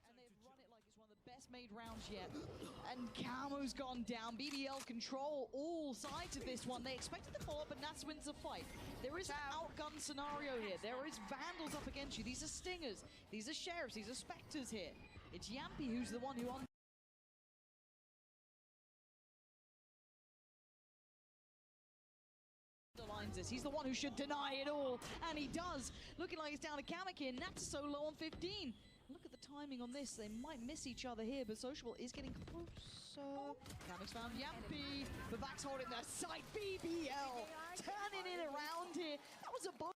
And they've run it like it's one of the best made rounds yet. And Camo's gone down. BBL control all sides of this one. They expected the follow-up, but Nats wins the fight. There is an outgun scenario here. There is Vandals up against you. These are Stingers. These are Sheriffs. These are Spectres here. It's Yampy who's the one who underlines this. He's the one who should deny it all, and he does. Looking like it's down to Kamek here. Nats so low on 15. Look at the timing on this. They might miss each other here, but Sociable is getting closer. Kamek's found Yampy. The back's holding their sight. BBL turning it around here. That was a bonus.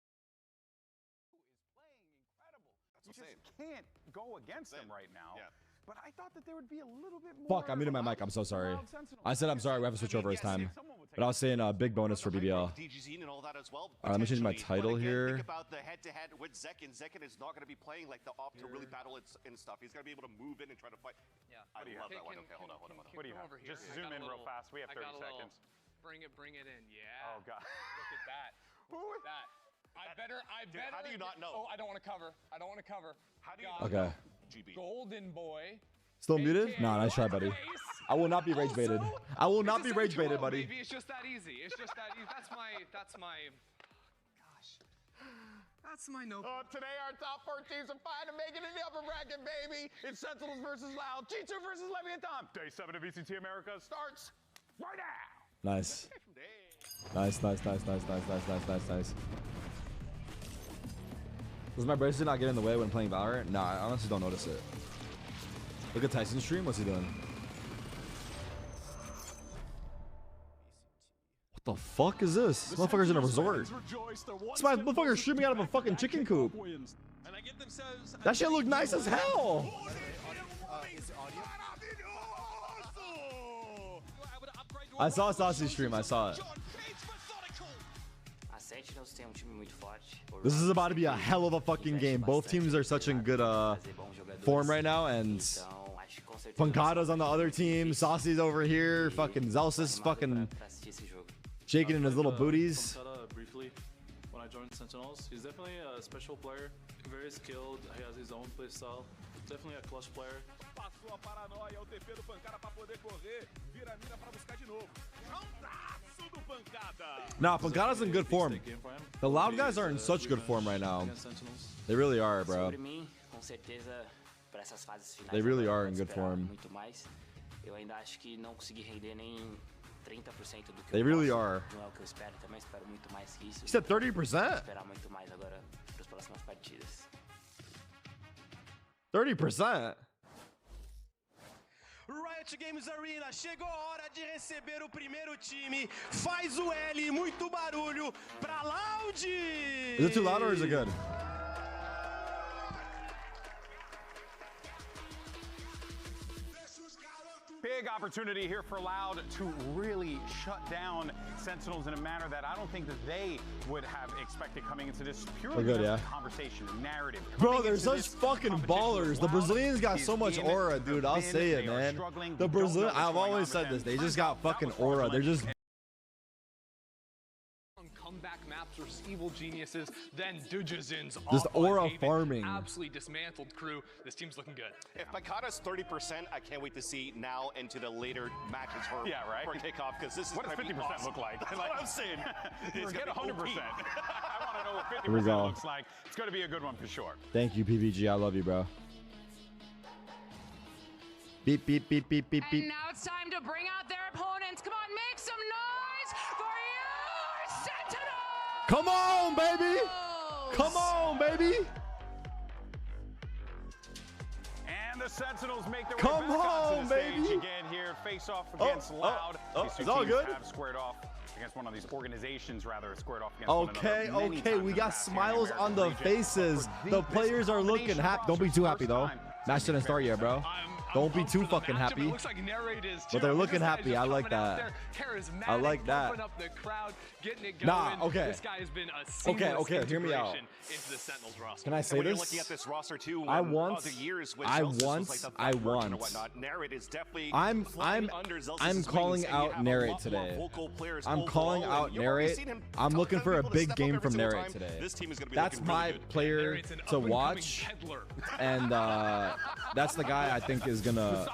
Is playing incredible. You just can't go against him right now. Yeah. But I thought that there would be a little bit more. Fuck, I muted my mic. I'm so sorry. I said I'm sorry. We have to switch over this time. But I was saying a big bonus for BBL. Let me change my title here. Think about the head-to-head with Zekin. Zekin is not going to be playing like the op to really battle and stuff. He's going to be able to move in and try to fight. Yeah. I love that one. Okay, hold on. What do you have? Just zoom in real fast. We have 30 seconds. Bring it in. Yeah. Oh, God. Look at that. Look at that. I better. Dude, how do you not know? Oh, I don't want to cover. How do you Okay. GB. Golden boy. Still muted? Nah, nice try, buddy. I will not be rage baited. I will not be rage baited, buddy. Maybe it's just that easy. It's just that easy. That's my. Gosh. That's my no. Today our top 4 teams are fighting to make it in the upper bracket, baby. It's Sentinels versus Loud. G2 versus Leviathan. Day 7 of VCT America starts right now. Nice. Nice. Does my bracelet not get in the way when playing Valorant? Nah, I honestly don't notice it. Look at Tyson's stream. What's he doing? What the fuck is this? This motherfucker's in a resort. This motherfucker's streaming out of a fucking chicken coop. That shit looked nice as hell. I saw Saucy's stream. I saw it. This is about to be a hell of a fucking game. Both teams are such in good form right now, and Pancada's on the other team. Saucy's over here. Fucking Zelsis fucking shaking in his little booties. Briefly, when I joined Sentinels, he's definitely a special player. Very skilled. He has his own play style. Definitely a clutch player. Passou a paranoia, o TP do Pancada para poder correr. Vira a mira para buscar de novo. Roundaço do Pancada. Nah, Pancada's in good form. The Loud guys are in such good form right now. They really are, bro. They really are in good form. They really are. You said 30%? 30%? Riot Games Arena, chegou a hora de receber o primeiro time. Faz o L, muito barulho pra Loud. Is it too loud or is it good? Big opportunity here for Loud to really shut down Sentinels in a manner that I don't think that they would have expected coming into this purely conversation, narrative. Bro, they're such fucking ballers. The Brazilians got so much aura, dude. I'll say it, man. The Brazilian, I've always said this. They just got fucking aura. They're just comeback maps versus evil geniuses, then Dujazins. Just aura farming. Absolutely dismantled crew. This team's looking good. If Pancada's 30%, I can't wait to see now into the later matches for kickoff, because this is what does 50% look like? That's what I'm saying. Forget 100%. I want to know what 50% looks like. It's going to be a good one for sure. Thank you, PPG. I love you, bro. Beep, beep, beep, beep, beep, beep. And now it's time to bring out their opponents. Come on, make some noise for your Sentinels! Come on, baby! Come on, baby! And the Sentinels make their way back onto the stage again here. Face off against Loud. These two teams have squared off against one of these organizations, rather, squared off against one another. Okay, we got smiles on the faces. The players are looking happy. Don't be too happy, though. Match didn't start yet, bro. Don't be too fucking matchup. happy. It looks like Narrate is But they're too. looking This guy's happy. just I like coming out that. there, charismatic, I like that. pumping up the crowd, getting it going. Nah, okay. This guy has been a seamless Okay, hear me out. integration into the Sentinels roster. Can I say When you're this? looking at this roster too, I when want- other years when I Celsius want- was like the I third version want- or whatnot, Narrate is definitely I'm flying under Celsius's I'm wings, calling and you out have a Narrate lot more today. vocal players I'm calling overall, out and you've already Narrate. seen him I'm tell looking for a people to big step up game every from single Narate time. today. This team is gonna be That's looking really my good. player Narrate's an to up-and-coming watch, peddler. and that's the guy I think is gonna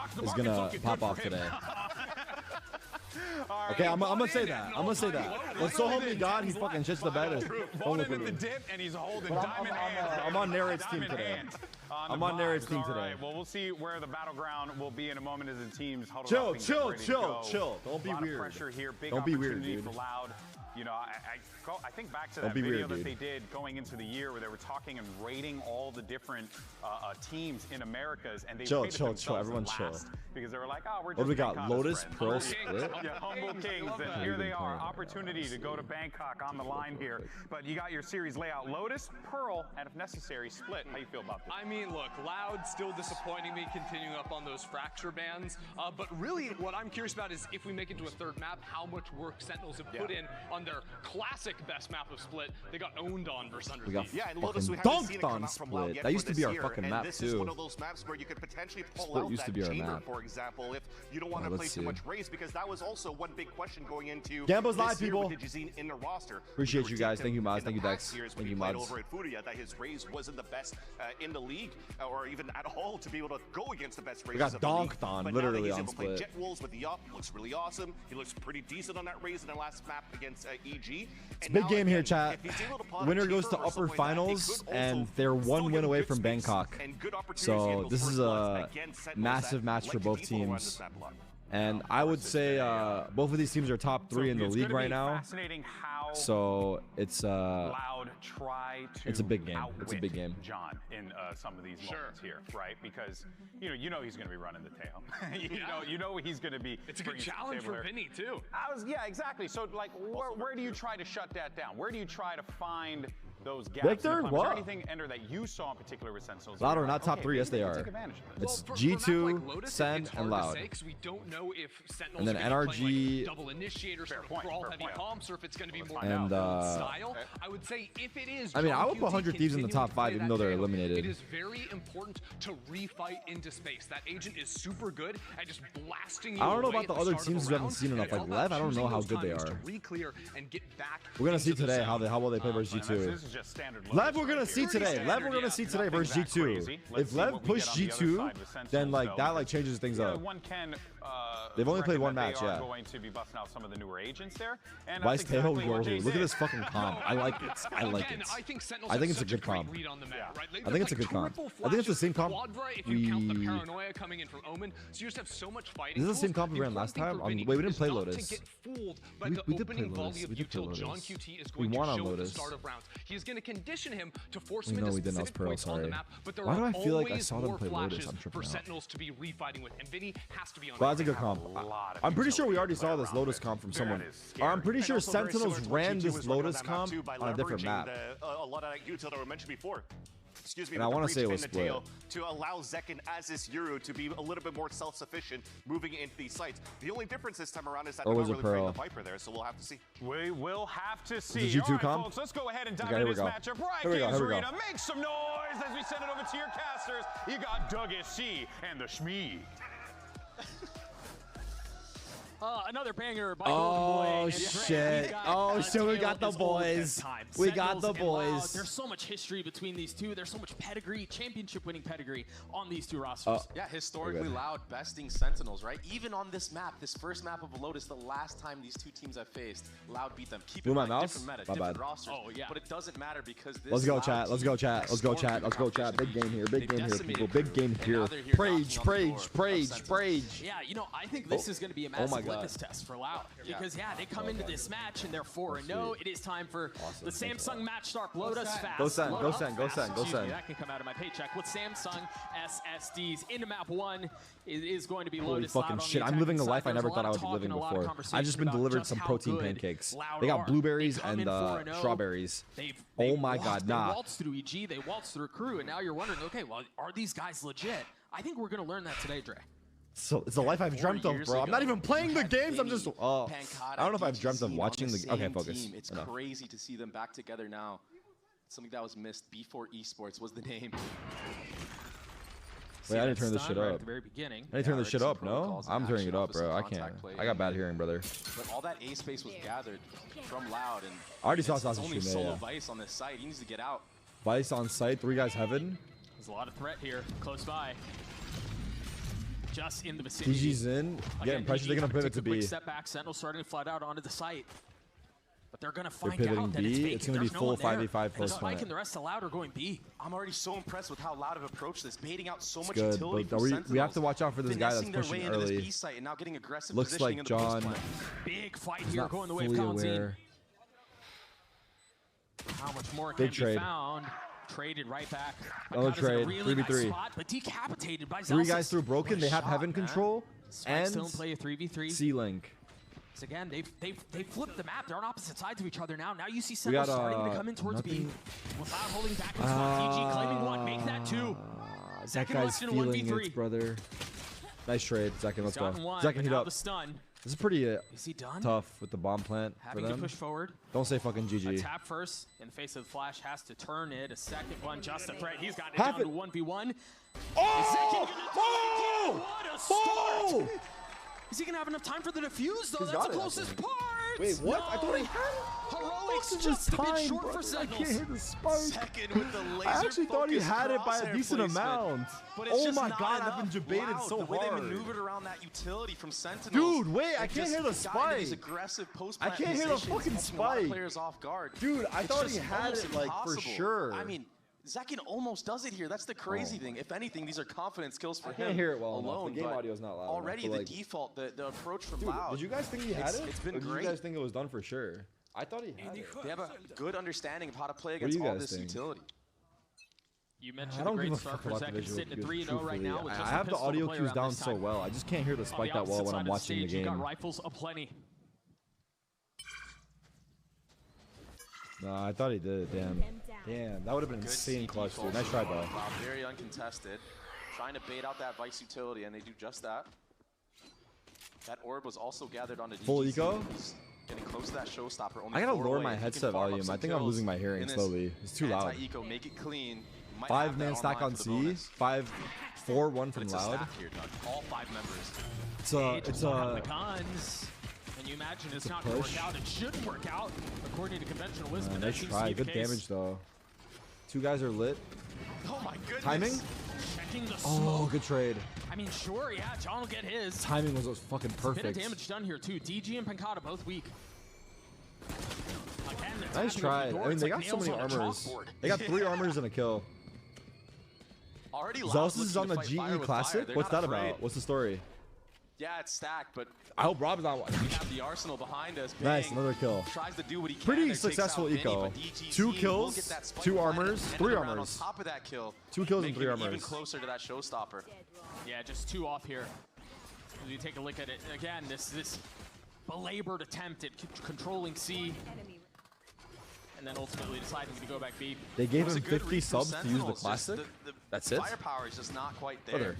pop off today. Okay, I'm gonna say that. I'm gonna say that. Let's so help me God, he fucking shits the bed. Falling in the dip, and he's holding But diamond hands. I'm on Narrate's team Diamond today. hands I'm on the Narrate's vibes. team All today. right, well, we'll see where the battleground will be in a moment as the teams huddle Chill, up and get chill, ready to chill, go. chill. Don't be A lot weird. of pressure here. Big Don't be weird, opportunity dude. for Loud. You know, I think back to Don't that be video weird, that dude. they did going into the year where they were talking and rating all the different teams in Americas, and they Chill, rated chill, themselves chill. Everyone chill. last because they were like, oh, we're just What do we got? Bangkok's Lotus, friends. Pearl, Humble Split? Yeah, Humble Kings, and here they are. Opportunity to go to Bangkok on the line here. But you got your series layout. Lotus, Pearl, and if necessary, Split. How you feel about this? I mean, look, Loud still disappointing me, continuing up on those fracture bans. But really, what I'm curious about is if we make it to a third map, how much work Sentinels have put in on their classic best map of Split. They got owned on versus Under We got Thief. Yeah, and Lotus, we fucking haven't seen it dunked come on out from Loud Split. yet That for used to this be our year, fucking and map, this is too. one of those maps where you could potentially pull Split out used that to be our chamber, map. for example, if you don't want to Alright, play let's too see. much Raze, because that was also one big question going into Gambo's this live, year people. with Digizine in the roster. Appreciate We you were guys. deep Thank you, in mods. the Thank you, past Dex. years when Thank he you, played mods. over at Furia, that his Raze wasn't the best in the league, or even at all to be able to go against the best Razes got of the league. donked on, But literally now that on he's able to play Split. Jet Wolves with the up, looks really awesome. He looks pretty decent on that Raze in the last map against EG. It's a And big now, game here, again, chat. if he's able to pull out a Winner goes chamber to or upper something like that, they finals, could also and they're still one get win away good from space Bangkok. and good opportunities So in those this first is bloods a against Sentinels massive that match like for to both be full around teams. this map a lot. And I would say both of these teams are top 3 in the It's league gonna right be now. Fascinating how So it's Loud try to it's a big game. It's a outwit big game. John in some of these moments here, right? Because you know he's going to be running the tail. you know he's going to be. It's a good bringing it to the challenge table for there. Vinny, too. Yeah, exactly. So like, where do you try to shut that down? Where do you try to find those gaps? Victor, in the plan? Was what? there anything, Ender, that you saw in particular with Sentinels? Loud where are you're not like, top okay, 3. Yes, maybe they can are. take advantage of this? It's For a map G2, like Lotus, Sen, it's and hard to Loud. say 'cause we don't know if Sentinels And then are gonna be playing, NRG like, double initiators, Fair or point, brawl fair heavy point. comps, or if it's going to be more And, style. I would say if it is, I mean, John I would put QT 100 Thieves in the top continuing to 5 play even that though they're channel, eliminated. It is very important to refight into space. That agent is super good at just blasting you I don't know away about the at other start of teams a who haven't round, seen enough. and Like all Lev, about I don't know choosing how those good they timings are. to re-clear and get back We're gonna see into the today zone. how well they play versus And G2. this is just standard Lev, Lotus we're gonna right see here. today. Pretty Lev, we're gonna standard, see yeah. today Nothing versus that G2. crazy. Let's If see Lev what we push get on the other G2, side with then Sentinels, like though, that like because, changes things you know, up. one can, They've only played reckon one that match, they yeah. are going to be busting out some of the newer agents there. And Why that's Teho exactly what they Yoru? Look at did. this fucking comp. I like it. I like Again, it. I think Sentinels I think have it's a such good great comp. lead on the map, right? I think it's a good comp. I think it's the same comp Quadra, if you count the we- paranoia coming in from Omen, so you just have so much fighting. Is this the same tools. comp we ran important last thing time? for On- Vinny wait, we didn't is play not Lotus. To get fooled by We the did play opening Lotus. volley of We did play util John Lotus. QT is We going to won on show at the Lotus. start of rounds. He's going to condition him to force We him know into we didn't. That was specific Pearl, points on the sorry. map, but there Why are do I feel like I always saw them more play Lotus? flashes I'm tripping for out. Sentinels to be refighting with, and Vinny has to be on. Well, that's a good his comp. A lot of I'm pretty sure we already utility saw this around Lotus it. comp from That someone. is Or scary. I'm pretty And sure also very Sentinels similar to what ran G2 this was running on Lotus that map comp too by on a different leveraging map. a lot of that util that were mentioned before. Excuse me, And I with the wanna breach say it was in the split. tail to allow Zekin as this Euro to be a little bit more self-sufficient moving into these sites. The only difference this time around is that Or they're was not it really playing Pearl? the Viper there, so we'll have to see. We will have to see. G2 All right, comp? folks, let's go ahead and dive Okay, into here this we go. matchup. Riot Here we go, Games here we go. Arena, make some noise as we send it over to your casters. You got Doug SC and the Schmee. Another banger by Oh, Golden Boy. and shit. we got, Oh, shit, we Tail got the is old boys. bedtime. We got Sentinels the and Loud, boys. There's so much history between these two. There's so much pedigree, championship-winning pedigree on these two rosters. Yeah, historically good. Loud besting Sentinels, right? Even on this map, this first map of Lotus, the last time these two teams have faced, Loud beat them. Keep Move in my mind, mouse? different meta, My different bad. rosters. Oh, yeah. But it doesn't matter because this Let's go, Loud chat. Let's team go, chat. has Let's go, stormed chat. through Let's go, chat. Big competition. game here. Big They game here, decimated people. Big game and now here. they're here knocking Prage, on the door Prage, of Prage, Sentinels. Prage. Yeah, you know, I think this is going to be a Oh massive my God. litmus test for Loud. Because, yeah, they come into this match and they're 4-0. It is time for the Samsung Match Start. Load us fast. Go send, go send, go send, go send. That can come out of my paycheck. With Samsung SSDs into map 1 is going to be Holy loaded. fucking shit. I'm living a life I never thought I would be living before. I've just been delivered some protein pancakes. They got blueberries and strawberries. Oh my god, nah. They waltz through EG, they waltz through Crew, and now you're wondering, okay, well, are these guys legit? I think we're going to learn that today, Dre. So it's a life I've dreamt of, bro. I'm not even playing the games. I'm just. I don't know if I've dreamt of watching the. Okay, focus. It's crazy to see them back together now. Something that was missed. B4 Esports was the name. Wait, I didn't turn this shit up. At the very beginning. I didn't turn this shit up, no? I'm turning it up, bro. I can't. I got bad hearing, brother. But all that A space was gathered from Loud, and I already saw Sausage only stream, solo Vice on this site. He needs to get out. Vice on site, 3 guys heaven. There's a lot of threat here, close by. Just in the vicinity. DG's in. Getting pressure. They're gonna pivot to B. Quick step back. Sentinel starting to flood out onto the site. But they're gonna find pivoting out that B. it's gonna be full 5v5 first Spike and the rest of Loud are going B. I'm already so impressed with how Loud have approached this, baiting out so much good, utility but from we have to watch out for this guy that's their pushing way into early. This B site and now getting aggressive Looks positioning like in the John. post Big fight He's here not going the way of fully Khanzine. aware. How much more Big can trade. be found? Traded right back. Another trade. Really 3v3. nice spot, but decapitated by 3 Zelsis. guys through broken. They have heaven control and still play a 3v3. C-Link. So again, they've flipped the map. They're on opposite sides of each other now. Now you see Sentinel starting to come in towards B. Without holding back in spot. DG claiming 1, make that 2. That guy's feeling it, brother. Nice trade, Zekin. Let's go. Zekin, heat up. The stun. This is pretty Is he done? tough with the bomb plant Having for to them. push forward. Don't say fucking GG. A tap first in the face of the flash, has to turn it. A second one, just a threat. He's got it down to 1v1. Oh! What a start! Is he gonna have enough time for the defuse though? That's the closest part. Wait, what? No. I thought he had it. Heroics just a bit short for Sentinels. I can't hit the spike. Second with the laser I actually thought he had it by a crosshair decent placement. amount. But it's Oh just my not god, enough. I've been debated Loud, so the way hard. they maneuvered around that utility from Sentinels. Dude, wait, I can't hear the spike. These aggressive post I can't hear the fucking spike. Players off guard. Dude, I thought he just had almost it like impossible. for sure. I mean, Zekin almost does it here. That's the crazy thing. If anything, these are confidence kills for him. I can't hear it well alone. enough. The game audio's not loud Already enough, the but, like, default, the approach from Dude, Loud. did you guys think he had it? It's been or did great. you guys think it was done for sure? I thought he had it. They have a good understanding of how to play What do against you all guys this think? utility. You I mentioned don't the give great a start fuck for about the Zekin, visual sitting at cues, 3-0 right now. With I just have the pistol audio player cues on down this so time. well. I just can't hear the spike that well opposite when side I'm of the watching the stage, you got game. rifles aplenty. No, I thought he did. Damn. Damn, that would have been insane clutch, dude. Nice try, though. Wow, very uncontested. Trying to bait out that Vice utility, and they do just that. That orb was also gathered onto DGC. Full eco? He's getting close to that showstopper. Only I gotta 4 lower away. my If he can headset farm up volume. some I think I'm kills losing my hearing in this slowly. It's too loud. Anti-eco, make it clean. You might have 5-man that stack online on for the C. bonus. 5-4-1 But from it's a Loud. stack here, Doug. All 5 members. It's the guns. And you imagine it's not going to work out. It shouldn't work out, according to conventional wisdom. Nice try. Good damage, though. 2 guys are lit. Oh my goodness. Timing? Checking the Oh, smoke. good trade. I mean, sure, yeah, John will get his. Timing was fucking A bit perfect. of damage done here, too. DG and Pancata both weak. Again, Nice try. I mean, they got so many armors. They got 3 armors and a kill. Already Zealous is on the GE Classic? What's that about? What's the story? Yeah, it's stacked, but I hope Rob's not watching. we have the arsenal behind us. Nice, Bang. another kill. Tries to do what he can. Pretty there, successful takes out eco. Vinny, but DGC 2 will kills, get that spike 2 plant armors, and 3 end around armors. On top of that kill, 2 kills and making 3 it armors. Even closer to that showstopper. Yeah, just 2 off here. As you take a look at it again, this belabored attempt at controlling C, and then ultimately deciding to go back B. They gave It was him a good 50 read from subs to use the Sentinels, just Classic? the That's it? Firepower is just not quite there. Brother.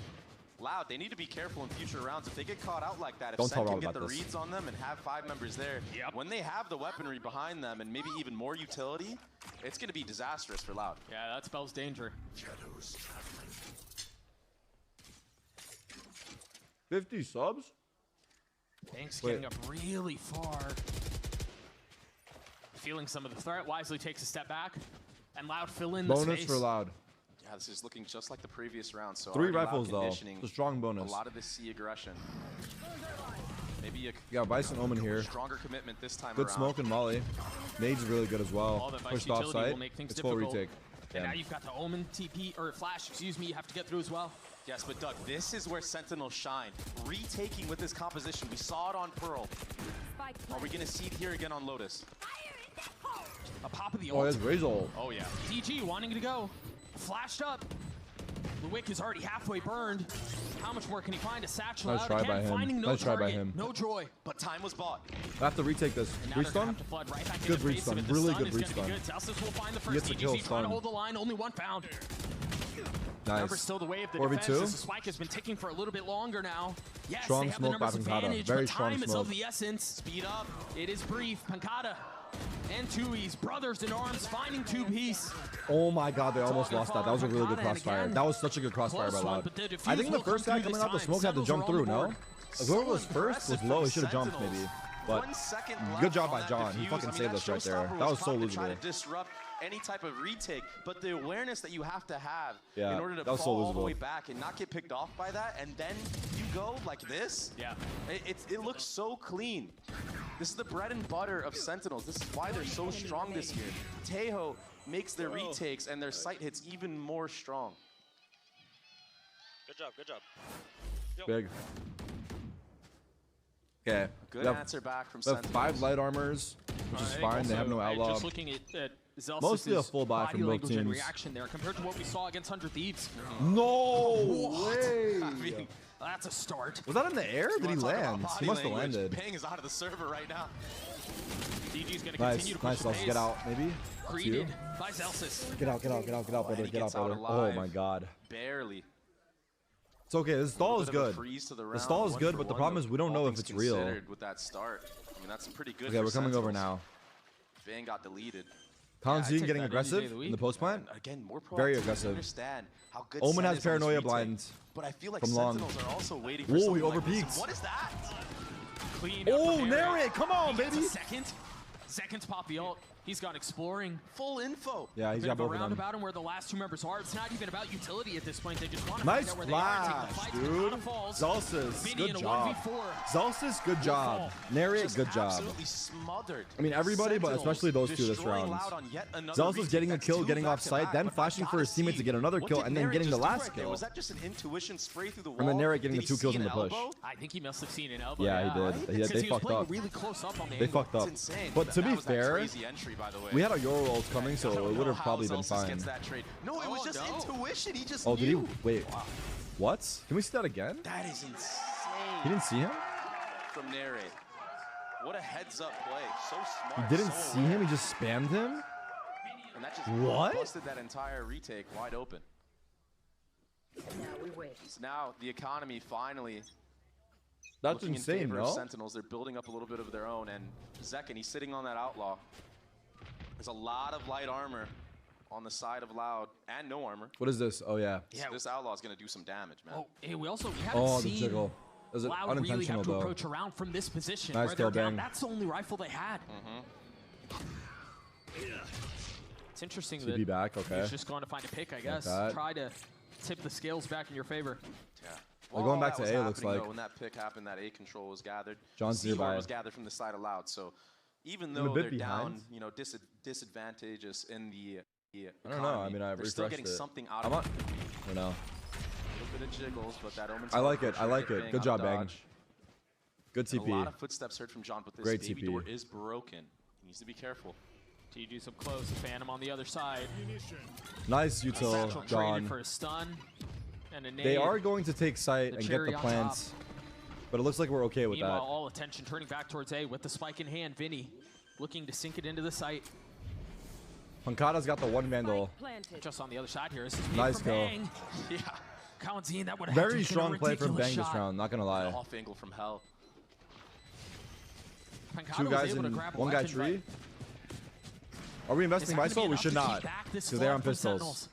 Loud, they need to be careful in future rounds. If they get caught out like that, if Don't tell Sen can Rob get about the this. reads on them and have 5 members there, when they have the weaponry behind them and maybe even more utility, it's going to be disastrous for Loud. Yeah, that spells danger. 50 subs? Banks getting up really far. Feeling some of the threat, wisely takes a step back, and Loud fill in the Bonus space. for Loud. Yeah, this is looking just like the previous round. So 3 already Loud rifles, though. conditioning It's a strong bonus. A lot of this C aggression. Maybe a You got Bison Omen here. stronger commitment this time Good around. smoke and Molly. Nade's really good as well. All that Vice Pushed off utility will site. make things It's full difficult. retake. And now you've got the Omen TP, or Flash, excuse me, you have to get through as well. Yes, but Doug, this is where Sentinels shine. Retaking with this composition. We saw it on Pearl. Are we going to see it here again on Lotus? A pop of the ult. Oh, it's Razor. Oh, yeah. DG wanting to go. Flashed up. The wick is already halfway burned. How much more can he find? A satchel Nice out try again, by him. finding no Nice try by target, him. no joy. But time was bought. I have to retake this. And now they're gonna Restun? have to flood right back Good into the face of restun. it. The Really stun good is gonna be restun. good. Celsius will find the He gets first. a kill, DGZ trying stun. to hold the line. Only one found. Nice. Remember, still the way of the 4v2? defense. This spike has been ticking for a little bit longer now. Yes, Strong they have the smoke by numbers Pancada. advantage, Very but strong time is smoke. of the essence. Speed up. It is brief. Pancada and Tui's brothers in arms finding two-piece. Oh my god, they almost lost that. That was a really good crossfire. That was such a good crossfire by Loud. I think the first guy coming out the smoke had to jump through, no? Whoever was first was low. He should have jumped maybe. But good job by John. He fucking saved us right there. That was so losable. To disrupt any type of retake, but the awareness that you have to have Yeah, in order to that was so fall all the losable. way back and not get picked off by that, and then you go like this. Yeah, it looks so clean. This is the bread and butter of Sentinels. This is why they're so strong this year. Tejo makes their retakes and their sight hits even more strong. Good job, good job. Big. Okay. Good answer back from Sentinels. 5 light armors, which is fine. They have no outlaw. Just looking at Mostly a full buy from both language and teams. reaction there compared to what we saw against 100 Thieves. No What? way! I mean, that's a start. Was that in the air? Did he land? He must have landed. Ping is out of the server right now. DG's gonna Nice, continue to push nice. the Let's pace. get out, maybe. Greeted by Zelsis. Get out, brother. Get out, brother. Oh my god. Barely. It's okay. This stall is good. The The stall is good, but the problem is we don't know if it's real. With that start, I mean that's pretty good. Okay, we're coming over now. Van got deleted. Colin Z getting aggressive in the post plant. Again, more very aggressive. Understand how good Omen Sen has is on this paranoia retake, blind. But I feel like from long. Sentinels are also waiting for Whoa, he something like overpeaked. this. What is that? Clean Oh, Narrate, come on, He gets baby. a second. Seconds pop the ult. He's gone exploring. Full info. Yeah, he's Bit got of a both of them. roundabout and where the last two members are. It's not even about utility at this point. They just want to Nice find out where they are, flash, take the fight. dude. Pancada falls. Zalsis, Vinny good in a job. 1v4. Zalsis, good job. Narrate, Just good job. absolutely smothered. I mean, everybody, but Sentinels especially those two this destroying round. Loud on yet another Zalsis retake. getting a That's kill, two getting off back-to-back, site, then but flashing I for his gotta teammate to get another what kill, did and then Narrate getting the just do last right there? kill. Was that just an intuition spray through the wall? And then Narrate getting Did the 2 he kills see in the an push. elbow? I think he must have seen an elbow. Yeah, he did. Because They he was fucked playing up. really close up on the They angle. fucked up. It's insane. But to That be was that fair, crazy entry, by the way. we had our Euro rolls coming, so I don't it would know have how probably been Zelsis fine. gets that trade. No, it was just intuition. He just Oh, did he? knew. Wait. What? Can we see that again? That is insane. He didn't see him? From Narrate. What a heads-up play. So smart. He didn't so see him? He just spammed him? And that just What? busted that entire retake wide open. So now the economy finally That's looking insane, in favor of no? Sentinels. They're building up a little bit of their own, and Zekken, he's sitting on that outlaw. There's a lot of light armor on the side of Loud, and no armor. What is this? Oh, yeah. Yeah, this outlaw is going to do some damage, man. Oh, hey, we haven't Oh, the seen jiggle. Is it Loud really unintentional, have to though? approach around from this position. Nice where they're kill, down. bang. That's the only rifle they had. It's interesting TP that back, okay. he's just going to find a pick, I guess. that. Try to tip the scales back in your favor. Yeah. They're going back that to was A, looks happening, like. though, when that pick happened, that A control was gathered. John's C-Horde nearby. was gathered from the side of Loud. So even I'm though a bit they're behind. down, you know, disadvantageous in the I don't know. I mean, I they're still refreshed getting it. something out I'm of on. it. I don't know. A little bit of jiggles, but that Omen. I like it. I like Bang it. Good out job, of Bang. dodge. Good A lot TP. of footsteps heard from John, but this Great baby TP. door is broken. He needs to be careful. TG's up close. The Phantom on the other side. Nice util, Satchel traded John. for a stun and a nade. They are going to take site The and get cherry the on plants, but it looks like we're okay with Meanwhile, that. all attention turning back towards A with the spike in hand. Vinny looking to sink it into the site. Pancada's got the one vandal. Just on the other side here. This is Nice from kill. Bang. Yeah. Kawanzine, that would have Very strong play from Bang this round, not gonna lie. Off angle from hell. Pancada 2 was guys able to in grab a 1 guy weapon, tree. but Are we investing is that gonna Visol? be We enough should to keep not. back this Because they're flood on from pistols. Sentinels?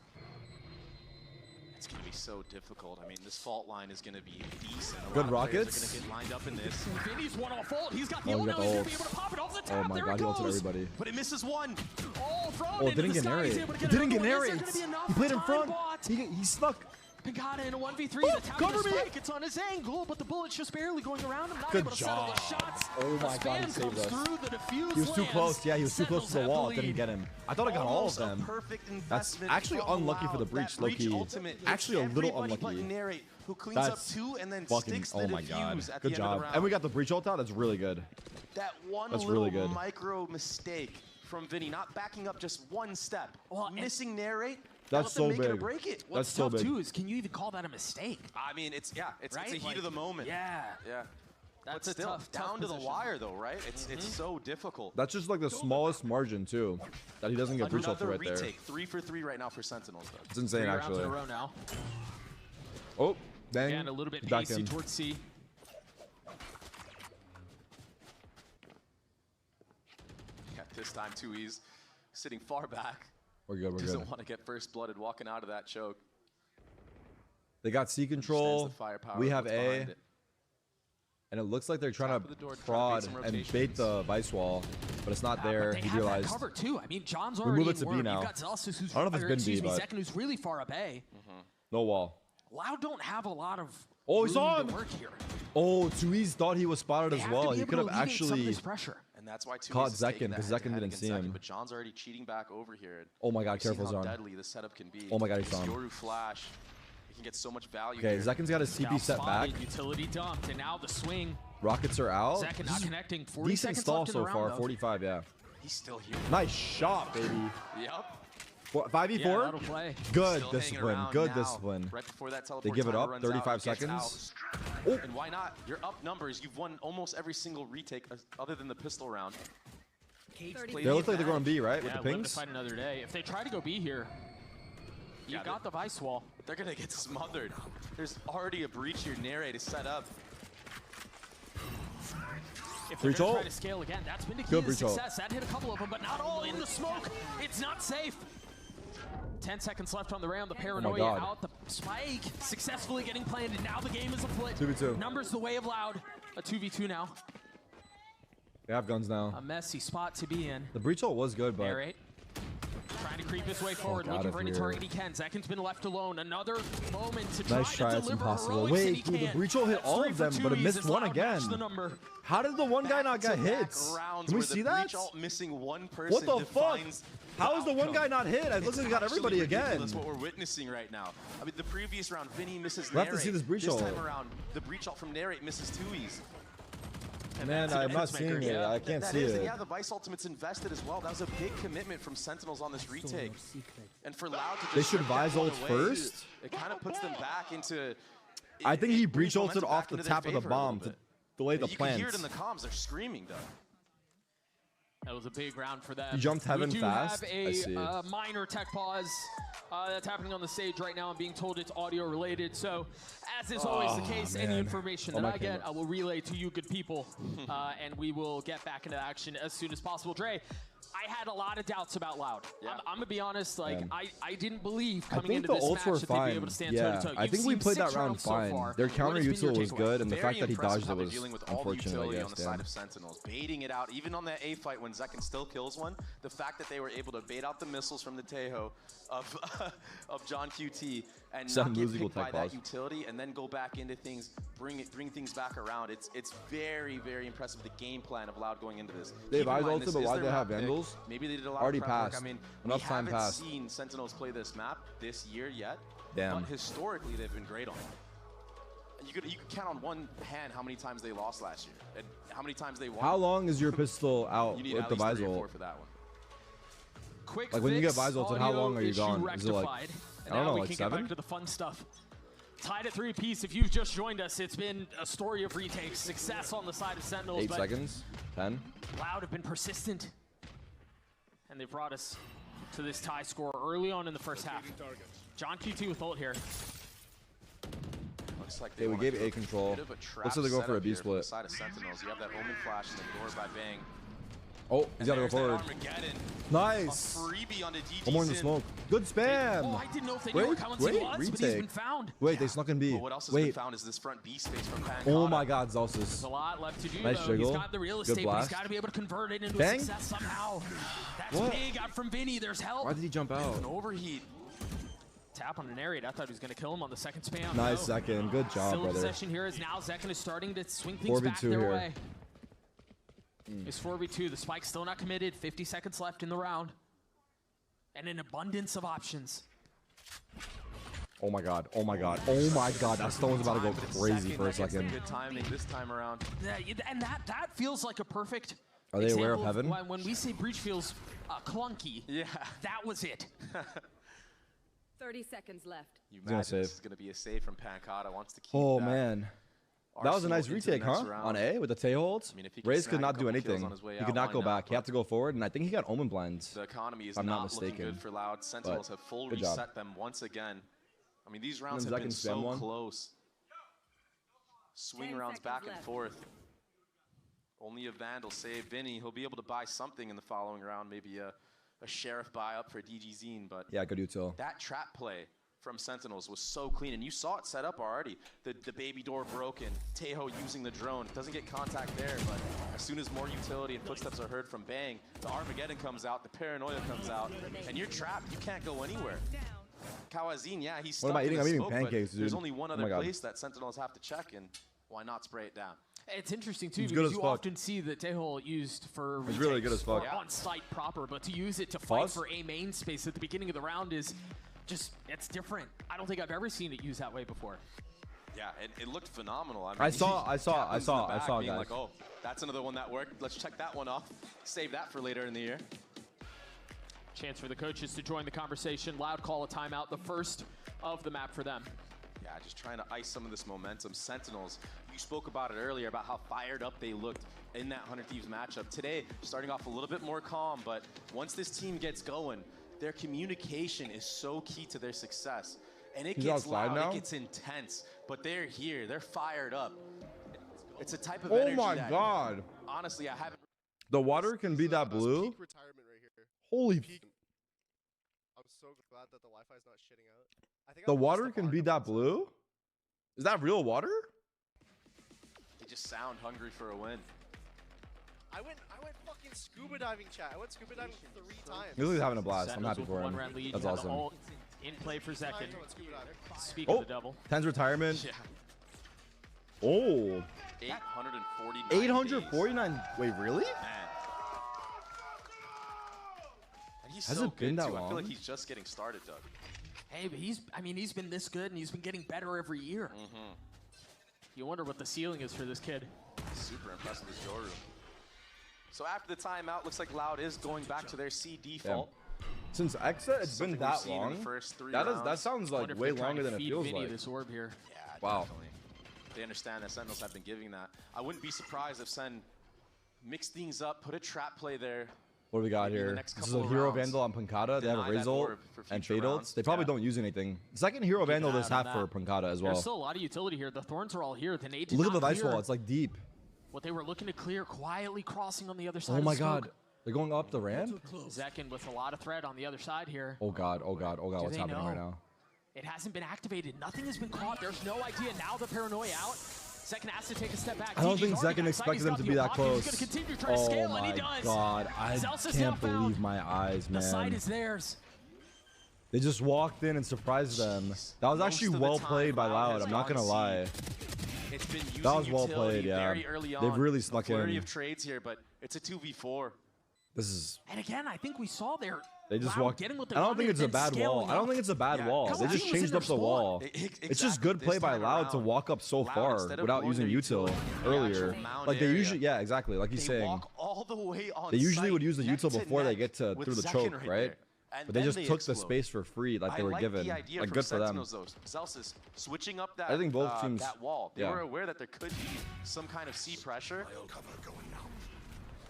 It's going to be so difficult. I mean, this fault line is going to be decent. A Good lot of players rockets. are going to get lined up in this. Vinny's one off ult. He's got the Oh, ult he now. got He's the going to be ult. able to pop it off the Oh tap. my There god, it he ulted goes. everybody. But it misses one. All thrown Oh, into didn't the get sky. He's narrate. able to He get didn't get another one. Is there narrate. gonna be enough? He played in Time front. bought. He snuck. Pancada in a 1v3. The tower strike. It's on his angle, but the bullet's just barely going around him. Not able to settle the shots. Oh my god, he saved us. Through, the defuse He was too lands. close. Yeah, he was too close to the Sentinels wall. have It didn't get him. I thought I got all of them. That's actually unlucky for the breach, Loki. Actually a little unlucky. Who cleans That's up 2 and then fucking, sticks the oh my god. defuse at Good the job. end of the round. And we got the breach ult out. That's really good. That one That's little really good. micro mistake from Vinny, not backing up just one step, missing narrate. That's so big. Break it. That's so big. Too is, can you even call that a mistake? I mean, it's Right? a heat of the moment. Yeah. That's a still tough down to the position. wire though, right? It's so difficult. That's just like the smallest margin too, that he doesn't get breach ult Another right there. retake, 3 for 3 right now for Sentinels though. It's insane 3 rounds actually. in a row now. Oh, dang. And a little bit Back pacey in. towards C. Yeah, this time 2E's sitting far back. We're good. We're Doesn't good. want to get first blooded walking out of that choke. They got C control. The firepower We have that's A. behind it. And it looks like they're trying Top to of the door, prod trying to bait some and rotations. bait the vice wall, but it's not there. But they He have realized. that cover too. I mean, John's We already move it to in B work. now. You've got Zelsus who's, I don't know if it's been B, but- Zekken who's really far up A. No wall. Loud don't have a lot of Oh, he's room on! to work here. Oh, Tuiz thought he was spotted They as have well. to be He able could to have alleviate some of actually. this pressure. And that's why 2E's caught is taking Zekken, that 'cause head-to-head Zekken didn't against see Zekken, him. But John's already cheating back over here. Oh my god, We've seen careful, how Zon. deadly this setup can be. Oh my god, he's This on. Yoru flash. He can get so much value Okay, here. Zekken's got his CP set back. Spotted, utility dumped, and now the swing. Rockets are out. Zekken This not is connecting. 40 decent seconds stall left in so the far. round, though. 45, yeah. He's still here. Nice shot, baby. Yep. 5v4? Yeah, that'll play. Good Still hanging discipline. around Good now. discipline. Right before that They teleport give it timer up. runs out, 35 he gets seconds. out. Oh. And why not? You're up numbers. You've won almost every single retake other than the pistol round. They look like they're going B, right? With Yeah, the live to pings? fight another day. If they try to go B here, you Yeah, got the vice wall. They're gonna get smothered. There's already a breach here. Narrate is set up. If they're Breach gonna ult. try to scale again, that's been the key Good to breach ult. success. That hit a couple of them, but not all in the smoke. It's not safe. 10 seconds left on the round. The paranoia God. out. The spike successfully getting planted. Now the game is afloat. 2v2. Numbers the way of Loud. A 2v2 now. They have guns now. A messy spot to be in. The breach ult was good, but Narrate. Trying to creep his way forward, out looking of for any here. target he can. Zekken's been left alone. Another moment to nice try try. to It's deliver impossible. heroics, and he Wait, dude, the can't. breach ult hit That's all 3 of for them, but it 2s missed as one Loud matched again. the number. How did the one guy not get Back-to-back hits? rounds Can we where see the that? breach ult missing one person What the fuck? defines How is the one guy outcome. not hit? It looks like he got everybody actually again. ridiculous what we're witnessing right now. I mean, the previous round, Vinny misses We'll have to Narrate. see this breach ult. time around, the breach ult from Narrate misses 2E's. Man, I'm not seeing it. I can't see it. Yeah, the Vice Ultimate's invested as well. That was a big commitment from Sentinels on this retake. And for Loud to just They should strip that Vice one ult away, first? It kind of puts them back into... I think he it breach brings ulted momentum off back the into their tap of the favor a little bomb to bit. delay the You can hear it plants. in the comms. They're screaming, though. That was a big round for them. He jumped heaven we do fast. have I see. a minor tech pause that's happening on the stage right now. I'm being told it's audio related. So, as is always the case, any man. information Oh, that my I get, camera. I will relay to you good people. And we will get back into action as soon as possible. Dre, I had a lot of doubts about Loud. Yeah. I'm going to be honest, like, Yeah. I didn't believe I coming think into the this ults match were that they'd be fine. able to stand Yeah, toe-to-toe. I You've think we seen played that 6 round rounds so fine. far. Their What counter has been your util was takeaway? good, and the Very fact that he impressive dodged how it they're was dealing with all the unfortunate, utility I on guess. the side Damn. of Sentinels, baiting it out, even on that A fight when Zekken still kills one. The fact that they were able to bait out the missiles from the Tejo of of John QT and Seven not get musical picked by tech that pause. utility, and then go back into things, bring things back around. It's very, very impressive, the game plan of Loud going into this. They've Keep in eyes mind, ulted, this but is why their they have map pick. Vandals? Maybe they did a lot Already of prep work. passed. I mean, Enough we time haven't passed. seen Sentinels play this map this year yet. Damn. But historically, they've been great on it. You could count on one hand how many times they lost last year and how many times they won. How long is your pistol out You need with at the least 3 or Visor? 4 for that one. Quick Like, when you get fix, Visor ulted, how audio long are you issue gone? Is it like- rectified. And I don't now know, we like can 7? get back to the fun stuff. Tied at 3 apiece. If you've just joined us, it's been a story of retakes, success on the side of Sentinels. 8 but seconds? 10? Loud have been persistent, and they brought us to this tie score early on in the first half. John QT with ult here. Looks like Okay, we wanna gave do A control. bit of a trap Looks like they go for a setup B here from the split. side of Sentinels. You have that Omen flash in the door by Bang. Oh, he's got to go There's that forward. Armageddon. Nice. A freebie on the DD One more in the Sin. smoke. Good spam. Oh, I didn't know if they knew where Cowan wait, was, but he's retake. been found. Wait, they snuck in B. But what else has been Wait. found is this front B space from Pancada. Oh my god, There's Zelsus. a lot left to do, Nice though. He's jiggle. got the real Good estate, but he's blast. got to be able to convert it into Bang. a success somehow. That's What? big out from Vinny. There's help. Why did he jump out? An overheat. tap on an area. I thought he was going to kill him on the second spam. Nice second. Good job, Still in brother. possession here, as now Zekken is starting to swing things back their way. It's 4v2. The spike's still not committed. 50 seconds left in the round. And an abundance of options. Oh my god. Oh my god. Oh my god. That stone's about to go crazy for a second. Good timing this time around. And that feels like a perfect Are they aware of heaven? When we say breach feels clunky, yeah, that was it. 30 seconds left. You imagine this is going to be a save from Pancata. Wants to keep Oh, man. That was a nice retake, huh? On A with the Tay holds. I mean, Raze could not do anything. He could not go back. He had to go forward, and I think he got Omen blinds. The economy is I'm not looking mistaken. good for Loud. Sentinels have full reset them once again. I mean, these rounds have been so close. Swing rounds back and forth. Only a Vandal save Vinny. He'll be able to buy something in the following round, maybe a Sheriff buy up for DG Zine, but yeah, good util. That trap play from Sentinels was so clean, and you saw it set up already. The baby door broken, Teho using the drone. Doesn't get contact there, but as soon as more utility and footsteps are heard from Bang, the Armageddon comes out, the Paranoia comes out, and you're trapped. You can't go anywhere. Kawazine, yeah, he's stuck. What am I eating? I'm eating smoke, pancakes, dude. There's only one other place that Sentinels have to check, and why not spray it down? It's interesting too, because you often see the Teho used for it's really good as fuck. On site proper, but to use it to fight for a main space at the beginning of the round is just, it's different. I don't think I've ever seen it used that way before. Yeah, it looked phenomenal. I mean, I saw, guys. Like, oh, that's another one that worked. Let's check that one off. Save that for later in the year. Chance for the coaches to join the conversation. Loud call a timeout, the first of the map for them. Yeah, just trying to ice some of this momentum. Sentinels, you spoke about it earlier, about how fired up they looked in that 100 Thieves matchup. Today, starting off a little bit more calm, but once this team gets going, their communication is so key to their success. And it gets loud, it gets intense, but they're here, they're fired up. It's a type of energy my that, god. honestly, I haven't. The water can be that blue? Holy. I'm so glad that the Wi-Fi is not shitting out. I think the water can be that blue? Is that real water? They just sound hungry for a win. I went fucking scuba diving, chat. I went scuba diving 3 times. He's having a blast. I'm happy for him. That's awesome. In play for Zekken. Speak of the devil. 10's retirement. Yeah. Oh. 849. 849. Wait, really? Man. And he's Has so it been good that too. long? I feel like he's just getting started, Doug. Hey, but he's been this good, and he's been getting better every year. You wonder what the ceiling is for this kid. Super impressive, this Joru. So after the timeout, looks like Loud is going back to their C default. Yeah. Since Exa, it's been that long. That sounds like way longer than it feels Vinny like. This orb here. Yeah, wow. Definitely. They understand that Sentinels have been giving that. I wouldn't be surprised if Sen mixed things up, put a trap play there. What do we got here? This is a Hero Vandal on Pancata. They have a Razor and Fadels. They probably don't use anything. Second Hero Vandal this half for Pancata as well. There's still a lot of utility here. The Thorns are all here. The nade did Look at not the Vice clear Wall. It's like deep. What they were looking to clear, quietly crossing on the other side. Oh my of the god. smoke. They're going up the ramp? Zekken with a lot of threat on the other side here. Oh god, oh god, oh god, what's happening right now? It hasn't been activated. Nothing has been caught. There's no idea. Now the Paranoia out. Zekken has to take a step back. I don't think Zekken expected them to be that close. He's going to continue trying to scale, and he does. God, I can't believe my eyes, man. The side is theirs. They just walked in and surprised them. That was actually well played by Loud, I'm not going to lie. It's been using that was well played, yeah. Very early on. They've really snuck in. Flurry of trades here, but it's a 2v4. This is... And again, I think we saw there. They just walked. I don't think it's a bad wall. I don't think it's a bad wall. They just changed up the wall. It's just good play by Loud to walk up so far without using util earlier. Like they usually, yeah, exactly. Like he's saying. They usually would use the util before they get to through the choke, right? But they just took the space for free, like they were given. Like good for them. Zelsis switching up that. I think both teams. That wall. They were aware that there could be some kind of C pressure.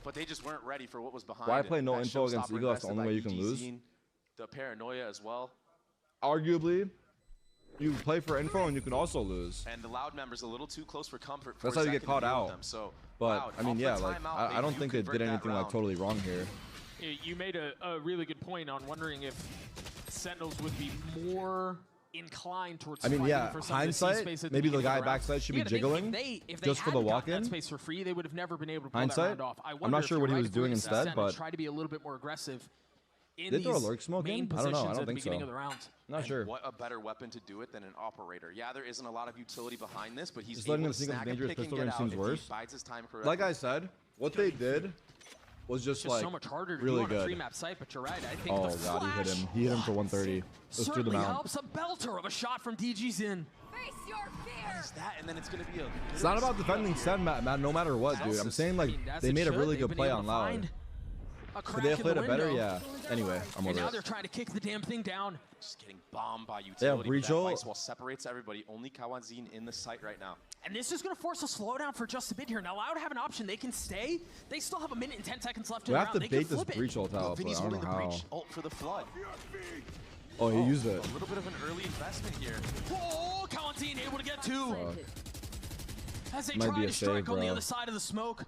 But they just weren't ready for what was behind. Why play no info against Eagle? That's the only way you can lose. The Paranoia as well. Arguably, you play for info and you can also lose. And the Loud members a little too close for comfort. That's how you get caught out. But I mean, yeah, like I don't think they did anything like totally wrong here. You made a really good point on wondering if Sentinels would be more inclined towards. I mean, yeah, hindsight, maybe the guy backside should be jiggling just for the walk-in. Space for free, they would have never been able to pull that round off. I'm not sure what he was doing instead, but try to be a little bit more aggressive. in Did they throw a these lurk smoke main in? I don't know. positions I at don't the think beginning so. of the round. Not sure. What a better weapon to do it than an operator. Yeah, there isn't a lot of utility behind this, but he's Just letting able him to think of snag the a dangerous pick and pistol get range out seems if worse. he bides his time correctly. Like I said, what they did was just It's like so much harder to really do on a good. 3-map site, but you're right. I think Oh the god, he hit flash him. He hit him for 130. Let's do the certainly mount. helps. A belter of a shot from DG's in. Face your fear. That, and then it's going to be a... It's not about defending Sen, man, no matter what, dude. I'm saying like they made a really good play on Loud. Could they have played it better? Yeah. Anyway, I'm And over now it. they're trying to kick the damn thing down. Just getting bombed by utility. breach That ult. Vice wall separates everybody. Only Kawazin in the site right now. And this is going to force a slowdown for just a bit here. Now, Loud have an option. They can stay. They still have 1 minute and 10 seconds left in We the have round. to They can bait this flip it. breach ult out, but I Vinny's don't know holding the how. breach ult for the flood. Oh, he used it. A little bit of an early investment here. Oh, Kawazin able to get two. As they Might try be a to strike save, on the bro. other side of the smoke.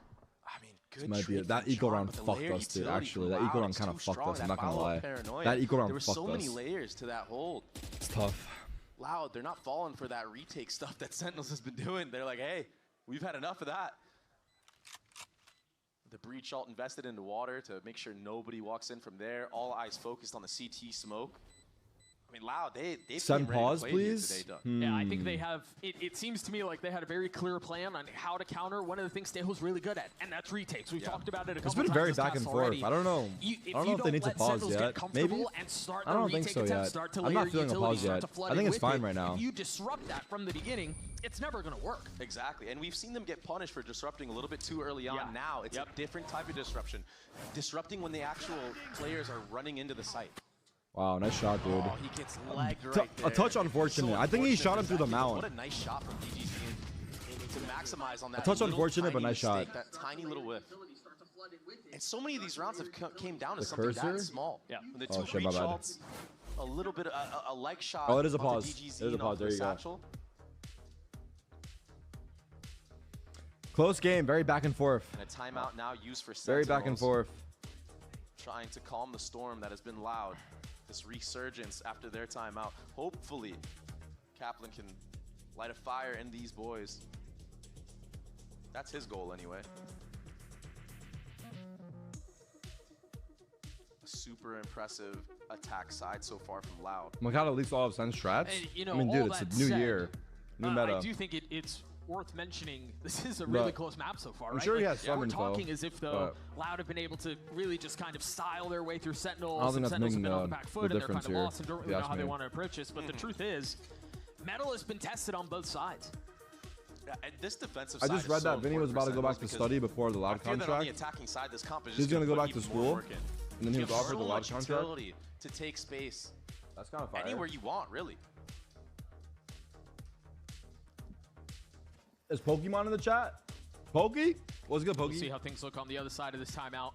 This might be it. That eco round fucked us, dude. Actually, that eco round kind of fucked us. I'm not gonna lie. That eco round There were fucked so many us. layers to that hold. It's tough. Loud, they're not falling for that retake stuff that Sentinels has been doing. They're like, hey, we've had enough of that. The breach ult invested into water to make sure nobody walks in from there. All eyes focused on the CT smoke. I mean, Loud, they've Send been ready to pause, play here please. today, Doug. Yeah, I think they have. It seems to me like they had a very clear plan on how to counter one of the things Stahle's really good at, and that's retakes. We've talked about it a couple It's times. been very this back cast and forth. already. I don't know. I don't know if they need to let pause Sentinels get yet. comfortable Maybe. and start I the don't think retake so attempts, yet. start to I'm layer not feeling a utility, pause start yet. to flood I think in it's with fine it. right now. If you disrupt that from the beginning, it's never going to work. Exactly, and we've seen them get punished for disrupting a little bit too early on. Now it's a different type of disruption. Disrupting when the actual players are running into the site. Wow, nice shot, dude. Oh, he gets legged right there. A touch unfortunate. I think he shot him through the mount. What a nice shot from DG's team to maximize on that. A touch little unfortunate, but tiny nice shot. mistake, that tiny little whiff. And so many of these rounds have came down to The something cursor? that small. Yeah. When the Oh, two shit, my breach bad. ults, a little bit, a leg shot. Oh, it is a onto pause. DG's It is a pause. off There the you go. satchel. Close game, very back and forth. And a timeout now used for Very back and Sentinels, forth. trying to calm the storm that has been Loud. This resurgence after their timeout. Hopefully, Kaplan can light a fire in these boys. That's his goal anyway. A super impressive attack side so far from Loud. We got at least all of Sen's strats. And, you know, I mean, all dude, it's that a new said, year, new meta. I do think it's worth mentioning. This is a really But close map so far, I'm right? sure he has some we're info, talking as if though Loud have been able to really just kind of style their way through Sentinels. I don't think And that's Sentinels have making been on the the back foot, and they're kind difference of here, lost and don't if really you know ask how they me. want to approach this. But the truth is, Metal has been tested on both sides. Yeah, and this defensive I side just is read so that Vinny was about to go important back to for study Sentinels before the because I Loud fear that on the contract. attacking side, this comp is He's just gonna go put back to even more school, work in. and then he was You have offered the so Loud much contract. utility to take space That's kind of fire. anywhere you want, really. Is Pokemon in the chat? Pokey? What's good, We'll Pokey? see how things look on the other side of this timeout.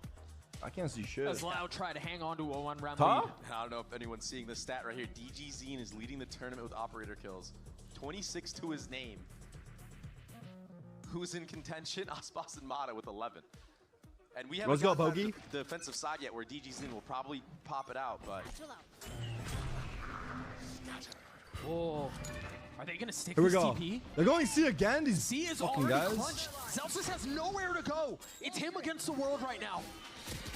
I can't see shit. As Loud try to hang on to a one-round Huh? lead. I don't know if anyone's seeing this stat right here. DG Zine is leading the tournament with operator kills. 26 to his name. Who's in contention? Aspas and Mata with 11. And we haven't Let's go, got Pokey. the defensive side yet where DG Zine will probably pop it out, but Whoa. Are they going to stick Here we this go. TP? They're going C again. These C is fucking already guys. clutch. Celsius has nowhere to go. It's him against the world right now.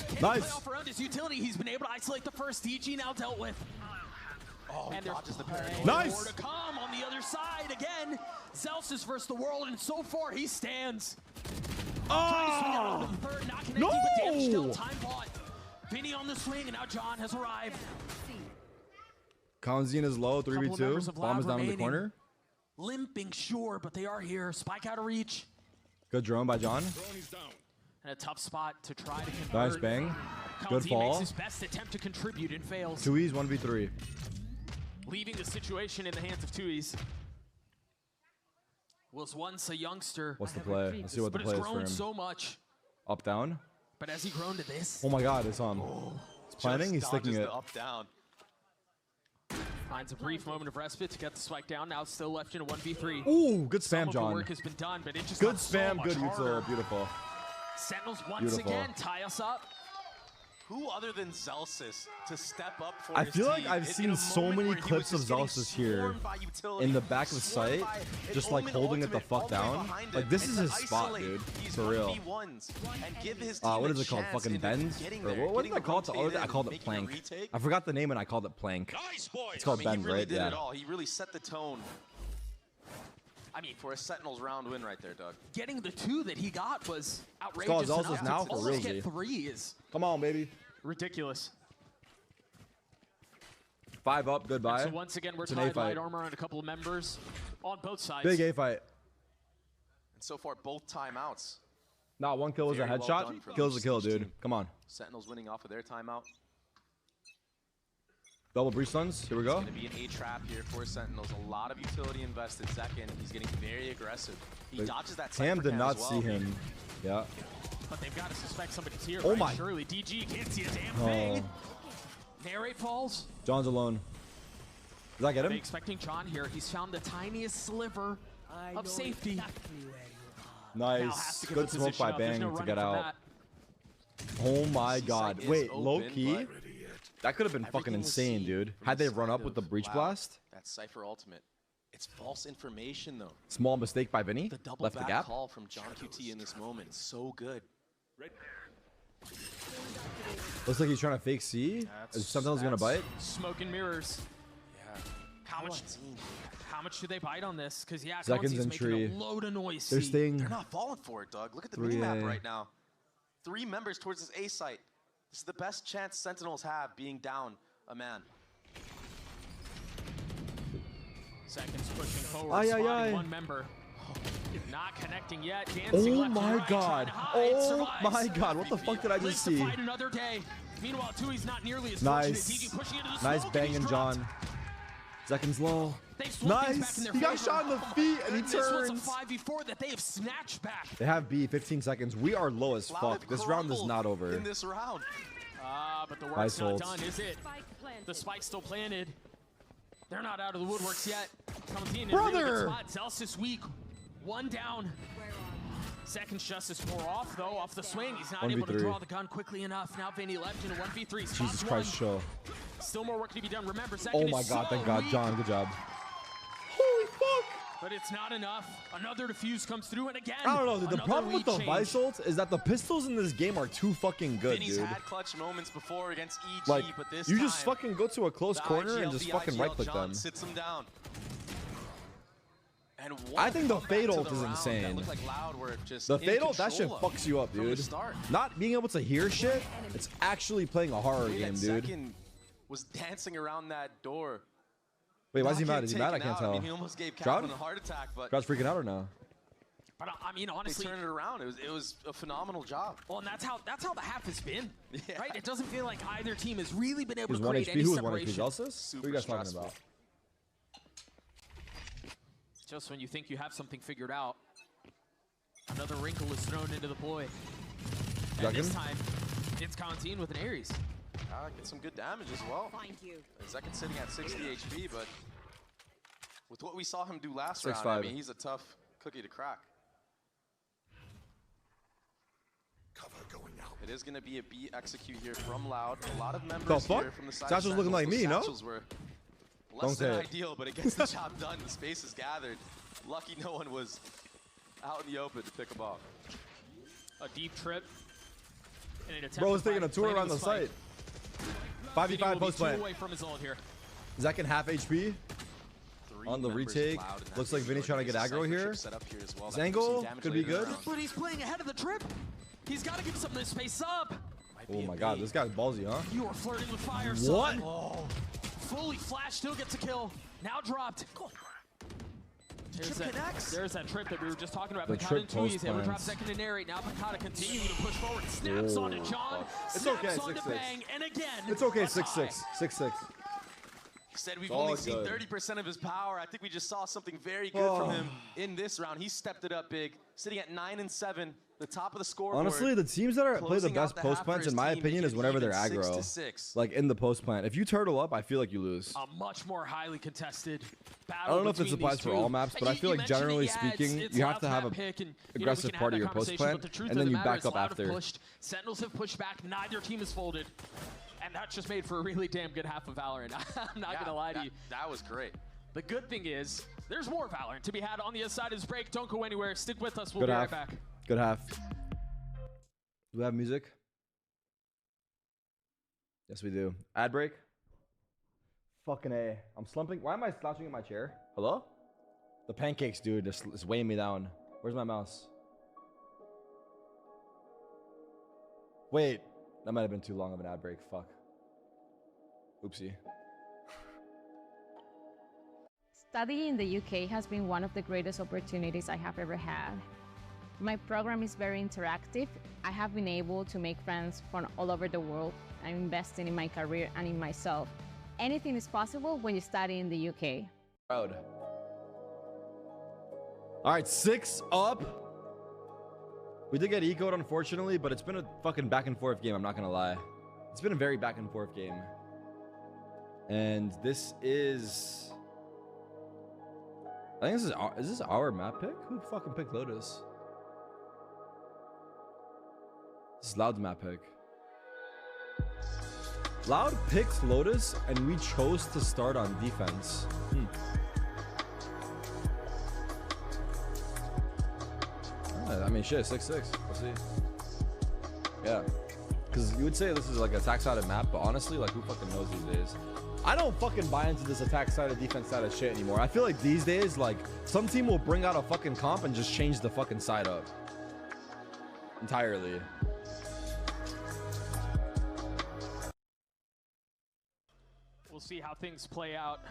Can Nice. he play off around his utility? He's been able to isolate the first. DG now dealt with. oh, And dodges the paranoia. Nice. More to come on the other side again. Celsius versus the world, and so far he stands. Trying to swing out onto the third, not connecting, but damage still No. time bought. Vinny on the swing, and now John has arrived. Kanzine is low, Couple of 3v2. members of Bomb is Lab down in the remaining. corner. Limping, sure, but they are here. Spike out of reach. Good drone by John. And a tough spot to try to convert. Nice bang. Good Kanzi fall. makes his best attempt to contribute and fails. 2E's, 1v3. Leaving the situation in the hands of Tui's. Was once a youngster, What's the play? Let's see what the but play has is for grown him. so much. Up, down. But has he grown to this? Oh my god, it's on. He's planning, he's Just sticking dodges it. the up down. Finds a brief moment of respite to get the spike down. Now it's still left in a 1v3. Ooh, good Some spam, of the John. work has been done, but it just Good got so spam, much good harder. util. Beautiful. Sentinels once Beautiful. again tie us up. who other than Zelsis to step up for I his feel like team I've seen so many clips of Zelsis here in the back of the site, just like holding it the fuck down. Like this is his spot, dude. For real. What is it called? Fucking bend? Or what did I call it? The other? I called it plank. I forgot the name and I called it plank. It's called bend, right? Yeah. He really set the tone. I mean, for a Sentinels round win right there, Doug. Getting the 2 that he got was outrageous. It's called Zelsis now for real. Get 3 is come on, baby. Ridiculous. 5 up, goodbye. And so once again, we're tied light armor on a couple of members on both sides. Big A fight. And so far, both timeouts. Not one kill was a headshot. Kill's a kill, dude. Come on. Sentinels winning off of their timeout. Double breach stuns. Here we go. It's going to be an A-trap here for Sentinels. A lot of utility invested. Second, he's getting very aggressive. He dodges that Tam did not see him. Yeah. But they've got to suspect somebody's here. Oh right? my. Surely DG can't see a damn thing. Narrate falls. John's alone. Does that get him? Expecting John here. He's found the tiniest sliver of safety. Nice. Good smoke by Bang to get out. Oh my god. Wait, low key? That could have been fucking insane, dude. Had they run up with the breach blast? That's Cypher ultimate. It's false information, though. Small mistake by Vinny. The double Left the back gap. call from John QT in this moment. So good. Looks like he's trying to fake C. Is Sentinel's gonna bite? Smoke and mirrors. Yeah. How much do they bite on this? Because yeah, seconds in tree. A load of noise. They're staying. They're not falling for it, Doug. Look at the minimap right now. 3 members towards this A site. This is the best chance Sentinels have being down a man. Seconds pushing forward, spotting one member. Not connecting yet. Dancing oh left my right, god. Oh my god. What the fuck did I just see? Fight another day. Meanwhile, Tui's not nearly as nice. pushing into the nice smoke, banging John. Seconds low. Nice. He got shot in the feet and he turns. This was a 5v4 that they have snatched back. They have B, 15 seconds. We are low as fuck. This round is not over. In this round. But the work's not done, is it? The spike's still planted. They're not out of the woodworks yet. Coming in a really good spot. Zelsis weak. 1 down. Seconds Justice more off though, off the swing. He's not able to draw the gun quickly enough. Now Vinny left in a 1v3. Jesus Christ, show. Still more work to be done. Remember, second oh my god, thank god. John, good job. Holy fuck! But it's not enough. Another defuse comes through, and again, I don't know. The problem with the Vice ult is that the pistols in this game are too fucking good, Vinny's dude. had clutch moments before against EG, like, but this you time, just fucking go to a close corner and just fucking right-click them. Sits him down. And I think the Fade ult is insane. Like Loud were just the Fade ult, that shit fucks you up, dude. Not being able to hear shit, it's actually playing a horror game, dude. Second was dancing around that door. Wait, why is he mad? Is he mad? I can't tell. I mean, he almost gave Captain a heart attack, but Crowd's freaking out or no? But I mean, honestly, they turned it around. It was a phenomenal job. Well, and that's how the half has been, right? It doesn't feel like either team has really been able to create any separation. Who was 1 HP? Zelsis? What are you guys talking about? Just when you think you have something figured out, another wrinkle is thrown into the ploy. And this time, it's Constantine with an Ares. Get some good damage as well. Zekin sitting at 60 HP, but with what we saw him do last round, I mean, he's a tough cookie to crack. Cover going out. It is going to be a B execute here from Loud. A lot of members here from the side. Satchel's looking like me, no? Were less than ideal, but it gets the job done. The space is gathered. Lucky no one was out in the open to pick them off. A deep trip. Bro is taking a tour around the site. 5v5 post plant. Zekin half HP. On the retake. Looks like Vinny's trying to get aggro here. His angle could be good. But he's playing ahead of the trip. He's got to give some of this space up. Oh my god, this guy's ballsy, huh? You are flirting with fire, what? Son. Oh. Fully flashed, still gets a kill. Now dropped. There's that trip that we were just talking about. Pakata and Tui is able to drop second to narrate. Now Pakata continuing to push forward. Snaps onto John. It's okay, 6-6. Bang, and again. It's okay, 6-6. 6-6. Said we've only seen 30% of his power. I think we just saw something very good from him in this round. He stepped it up big, sitting at 9-7, the top of the scoreboard. Honestly, the teams that play the best post plants, in my opinion, is whenever they're aggro. Like in the post plant. If you turtle up, I feel like you lose. A much more highly contested battle. I don't know if this applies for all maps, but I feel like generally speaking, you have to have an aggressive part of your post plant, and then you back up after. Sentinels have pushed back. Neither team is folded. And that just made for a really damn good half of Valorant. I'm not going to lie to you. That was great. The good thing is, there's more Valorant to be had on the other side of this break. Don't go anywhere. Stick with us. We'll be right back. Good half. Do we have music? Yes, we do. Ad break? Fucking A. I'm slumping. Why am I slouching in my chair? Hello? The pancakes, dude, is weighing me down. Where's my mouse? Wait. That might have been too long of an ad break. Fuck. Oopsie. Studying in the UK has been one of the greatest opportunities I have ever had. My program is very interactive. I have been able to make friends from all over the world. I'm investing in my career and in myself. Anything is possible when you study in the UK. Proud. All right, 6 up. We did get ecoed, unfortunately, but it's been a fucking back and forth game, I'm not gonna lie. It's been a very back and forth game. And this is... I think this is this our map pick? Who fucking picked Lotus? This is Loud's map pick. Loud picked Lotus, and we chose to start on defense. I mean, shit, 6-6. We'll see. Yeah. Because you would say this is like a attack-sided map, but honestly, like, who fucking knows these days? I don't fucking buy into this attack-sided, defense-sided shit anymore. I feel like these days, like, some team will bring out a fucking comp and just change the fucking side up. Entirely. We'll see how things play out.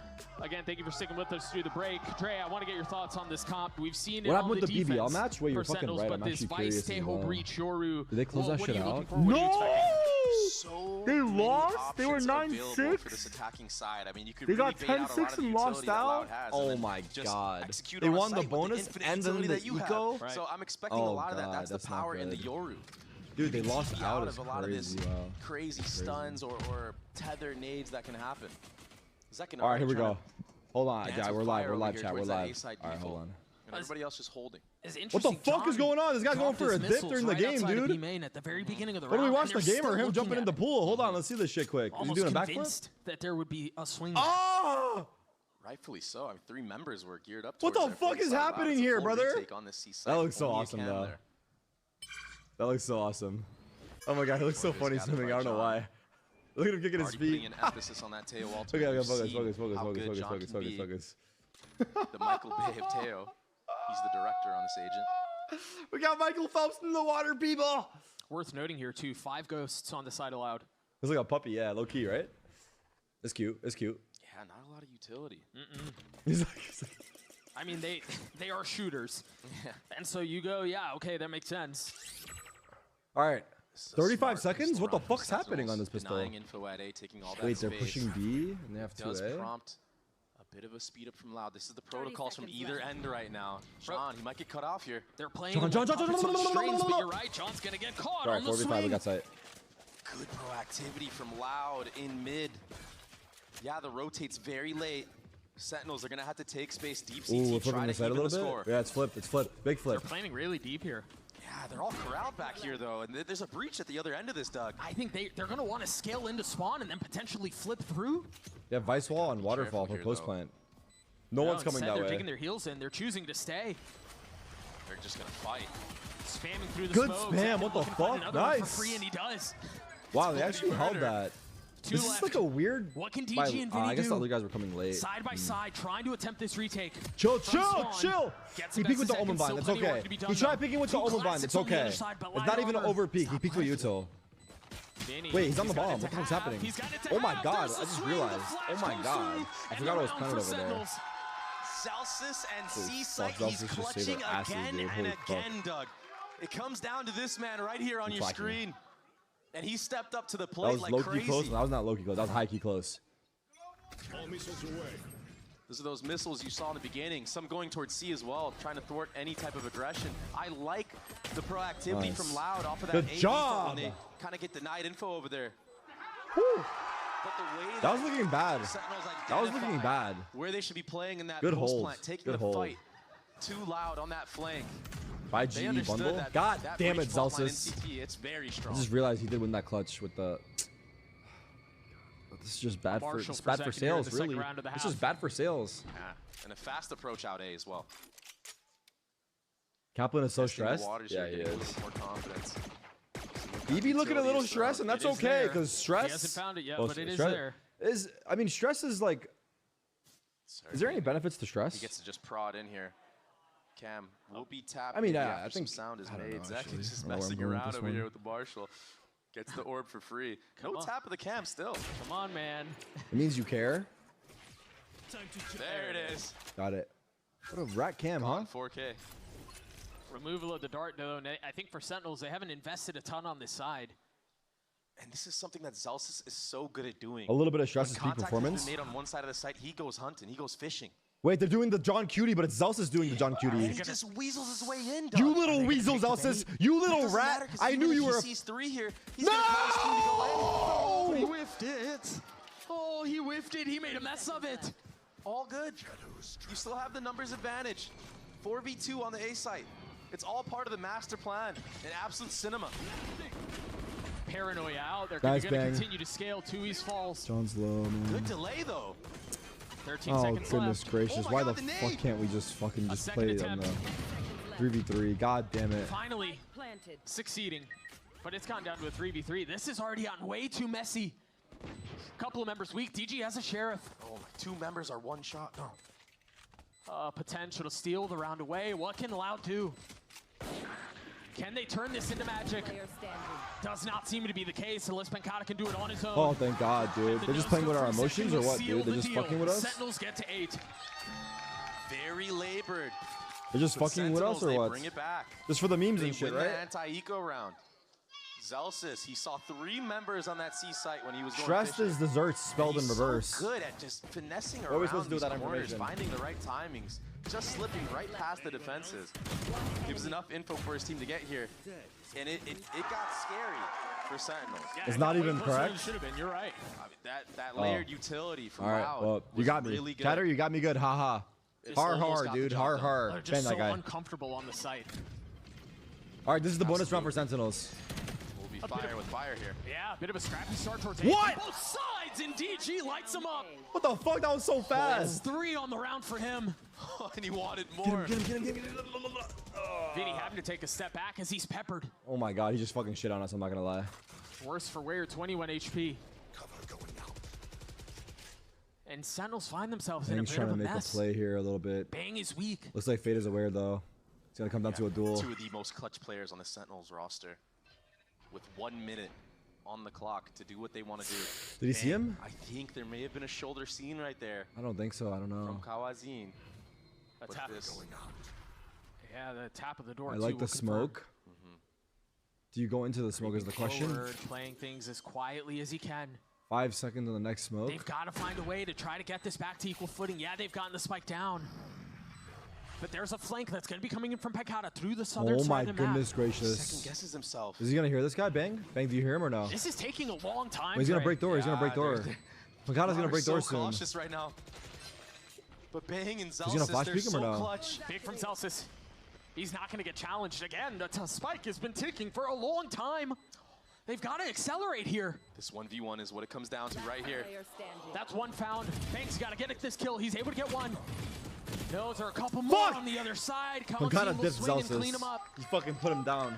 Again, thank you for sticking with us through the break. Dre, I want to get your thoughts on this comp. We've seen it what on happened the with the BBL defense match? Wait, you're fucking Sentinels, right. I'm actually curious as well. Breach, Yoru. Did they close that shit out? No! They lost? They were 9-6? For this attacking side. I mean, you could they really got 10-6 and lost out? Oh my god. They won the bonus and then the eco? Right. So I'm expecting a lot of that. That's the power in the Yoru. Dude, they lost out of a lot of this crazy stuns or tether nades that can happen. All right, here we go. Hold on, yeah, we're live, chat, we're live. All right, hold on. And everybody else just holding. What the fuck is going on? This guy's going for a dip during the game, dude. At the very beginning of the what do we watch the game or him jumping in the pool? Hold on, let's see this shit quick. Is he doing a backflip? That there would be a swing. Oh! Rightfully so. I mean, 3 members were geared up. What the fuck is happening here, brother? That looks so awesome, though. That looks so awesome. Oh my god, he looks so funny swimming. I don't know why. Look at him kicking his feet. An emphasis on that Teo Walter. Okay, focus. The Michael Bay of Teo. He's the director on this agent. We got Michael Phelps in the water, people. Worth noting here, too, 5 ghosts on the side allowed. Looks like a puppy, yeah, low key, right? It's cute. It's cute. Yeah, not a lot of utility. He's like I mean, they are shooters. And so you go, yeah, okay, that makes sense. All right. 35 seconds? What the fuck's happening on this pistol? Info at A, taking all that Wait, they're pushing B and they have 2A? Does prompt a bit of a speed up from Loud. This is the protocols from either end right now. John, he might get cut off here. They're playing John, but you're right. John's going to get caught on the swing. We got sight. Good proactivity from Loud in mid. Yeah, the rotate's very late. Sentinels are going to have to take space. Deep CT, we're flipping the side a little bit? Yeah, it's flipped. It's flipped. Big flip. They're planning really deep here. Yeah, they're all corralled back here, though, and there's a breach at the other end of this, Doug. I think they're going to want to scale into spawn and then potentially flip through. Yeah, Vice Wall and Waterfall for post plant. No one's coming that way. They're digging their heels in. They're choosing to stay. They're just going to fight. Spamming through the Good spam. What the fuck? Nice. For free, and he does. Wow, they actually held that. This is like a weird... What can DG and Vinny I guess do? the other guys were coming late. Side by side, trying to attempt this retake. Chill. He peeked with the Omen Bind. That's okay. He tried peeking with the Omen Bind. It's okay. It's not even an over peek. He peeked with Util. Wait, he's on the bomb. What the fuck's happening? Oh my god, I just realized. Oh my god. I forgot I was planted over there. Celsius and Seaside, he's clutching again and again, Doug. It comes down to this man right here on your screen. And he stepped up to the plate like crazy. That was low-key close. That was low-key close. That was high-key close. Those are those missiles you saw in the beginning. Some going towards C as well, trying to thwart any type of aggression. I like the proactivity from Loud off of that Good job. when they kind of get denied info over there. Whew. But the way That was looking bad. That was looking bad. Where they should be playing in that Good post hold. plant, taking Good the hold. fight too Loud on that flank. By They GE understood bundle. that- God that damn it, breach fault line in Zelsis. CT, it's very strong. I just realized he did win that clutch with the. This is just bad for. Marshall It's bad for second here in sales, the second really. round of the It's half. just bad for sales. Yeah, and a fast approach out A as well. Kaplan is so Testing the stressed. waters Yeah, here, he getting a is. little more confidence. BB looking a little stressed, and that's It is okay there. because stress. He hasn't found it yet, Well, but it is stress there. I mean, stress is like. Is there any benefits to stress? He gets to just prod in here. Cam will be tapped. I mean, maybe yeah, after I think- some sound is I don't made. know, Zach actually. is just I don't know where I'm messing going with around this over one. here with the Marshall. Gets the orb for free. No on. tap of the Cam still. Come on, man. It means you care. There it is. Got it. What a rat cam, huh? 4K. Removal of the dart, though, and I think for Sentinels, they haven't invested a ton on this side. And this is something that Zelsis is so good at doing. A little bit of stress When is peak contact has performance. been made on one side of the site, he goes hunting, he goes fishing. Wait, they're doing the John Cutie, but it's Zelsis doing the John And Cutie. he just weasels his way in, You dog. little weasel, Zelsis. You little Doesn't matter, rat. 'cause I even knew if you were. He sees 3 here. He's gonna call his team to go in. Oh, he whiffed it. Oh, he whiffed it. He made a mess of it. All good. You still have the numbers advantage. 4v2 on the A site. It's all part of the master plan in absolute cinema. Paranoia out. They're Nice going to bang. continue to scale. 2E's falls. John's low, man. Good delay though. 13 Oh seconds goodness left. gracious! Oh my Why God, the the fuck nade. can't we just fucking just second play it on the attempt. 3v3? God damn it! Finally succeeding. But it's gone down to a 3v3. This has already gotten way too messy. Couple of members weak. DG has a sheriff. Oh, my 2 members are 1 shot. No. Potential to steal the round away. What can Loud do? Can they turn this into magic? Does not seem to be the case unless Pancata can do it on his own. Oh, thank God, dude. They're just playing with our emotions or what, dude? They're just fucking with us. Sentinels get to 8. Very labored. They're just But fucking with us Sentinels, or they what? bring it back. Just for the memes They and shit, win right? the anti-eco round. Zelsis, he saw 3 members on that C site when he was going Stressed fishing. is desserts spelled in He's reverse. So good at just finessing What are we around supposed to do with these that corners, information? finding the right timings, just slipping right past the defenses. Gives enough info for his team to get here, and it got scary for Sentinels. Yeah, It's it not got way even closer than correct? it should have been. You're right. I mean, that layered utility from All right, Loud well, you was got me. really good. Catter, you got me good. Haha. Just Har almost har, got the dude. job Har done. har. They're Ban just that so guy. uncomfortable on the site. All right, this is the bonus round for Sentinels. We'll be fire with fire here. Yeah, a bit of a scrappy start towards What? Both sides, and DG lights him up. What the fuck? That was so That's fast. 3 on the round for him. And he wanted more. Get him. Vinny having to take a step back as he's peppered. Oh my God, he just fucking shit on us. I'm not gonna lie. Worse for wear, 21 HP. Cover going out. And Sentinels find themselves in a Bang's bit trying of to a make mess. a play here a little bit. Bang is weak. Looks like Fate is aware though. It's gonna come down to a duel. 2 of the most clutch players on the Sentinels roster, with 1 minute on the clock to do what they want to do. Did he see him? I think there may have been a shoulder scene right there I don't think so. I don't from know. Kawazin. A But tap. this, Yeah, the tap of the door. I too like will the confirm. smoke. Do you go into the smoke is the question. Forward, playing things as quietly as he can. 5 seconds on the next smoke. They've got to find a way to try to get this back to equal footing. Yeah, they've gotten the spike down. But there's a flank that's going to be coming in from Pekata through the southern Oh side my of the map. goodness gracious. second guesses himself. Is he gonna hear this guy? Bang? Bang, do you hear him or no? This is taking a long time. He's gonna Trey. break door. He's gonna break door. they're- Pagata's gonna break so door soon. cautious right now. But Bang and He's gonna Zelsis, flash they're peek him or so no? clutch. Big from Celsius. He's not going to get challenged again. The spike has been ticking for a long time. They've got to accelerate here. This 1v1 is what it comes down to right here. That's 1 found. Bang's got to get this kill. He's able to get 1. Those are a couple more Fuck! on the other side. Pagata Kawazin will dips swing and clean him Zelsis. up. He fucking put him down.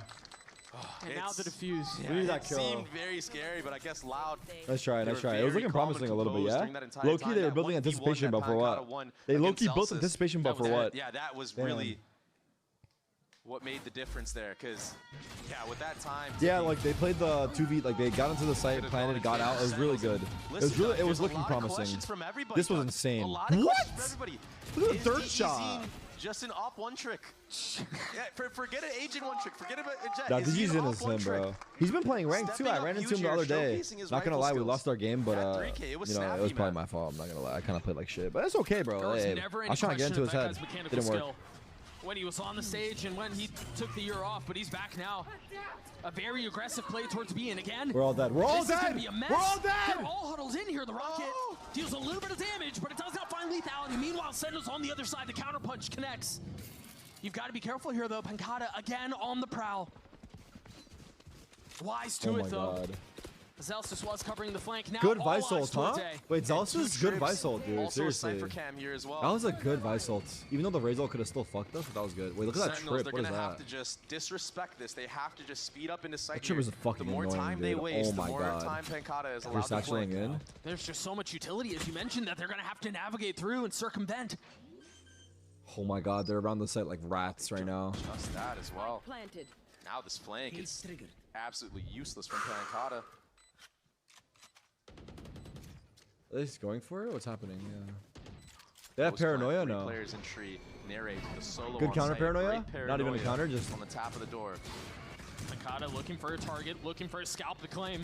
And now the defuse. We need it that kill. seemed very scary, but I guess Loud. Nice try, They nice were try. It was very looking calm and promising a little bit, composed yeah? during that entire Low-key, time. they were That building 1v1 anticipation, that but for Pancata what? won They low-key against built Zelsis, anticipation, but that was for it. what? Yeah, that was Damn. really what made the difference there. Because, yeah, with that time. Yeah, like they played the 2v, like they got into the site, planted, got out. It was really good. It was really, it was looking promising. This was insane. What? Look at the third shot. Just an op one trick. Yeah, forget an agent one trick. Forget about Jet. Nah, this is him, bro. He's been playing ranked too. I ran into him the other day. Not gonna lie, we lost our game, but you know, it was probably my fault. I'm not gonna lie. I kind of played like shit, but it's okay, bro. Hey, I was trying to get into his head. Didn't work. When he was on the stage and when he took the year off, but he's back now. A very aggressive play towards B, and again, we're all dead. We're all dead. We're all dead. They're all huddled in here. The rocket deals a little bit of damage, but it does not find lethality. Meanwhile, Sentinel's on the other side. The counterpunch connects. You've got to be careful here, though. Pancada again on the prowl. Wise to it, though. God. Zelsus was covering the flank. Now good vice ult, huh? Wait, Zelsus good vice ult, dude. Also seriously. A sniper cam here as well. That was a good vice ult. Even though the Razor could have still fucked us, but that was good. Wait, look at that trip. They're What is gonna that? have to just disrespect this. They have to just speed up into sight. That trip is fucking The more annoying, time dude. they waste, Oh my the more God. time Pancada is allowed You're to flank. in. There's just so much utility, as you mentioned, that they're going to have to navigate through and circumvent. Oh my God, they're around the site like rats right now. Just that as well. Planted. Now this flank is absolutely useless from Pancada. Are they just going for it? What's happening? Yeah. They have paranoia now. Players in tree narrate the solo Good on counter site. paranoia? Great Not even a counter, just on the top of the door. Pancada looking for a target, looking for a scalp to claim.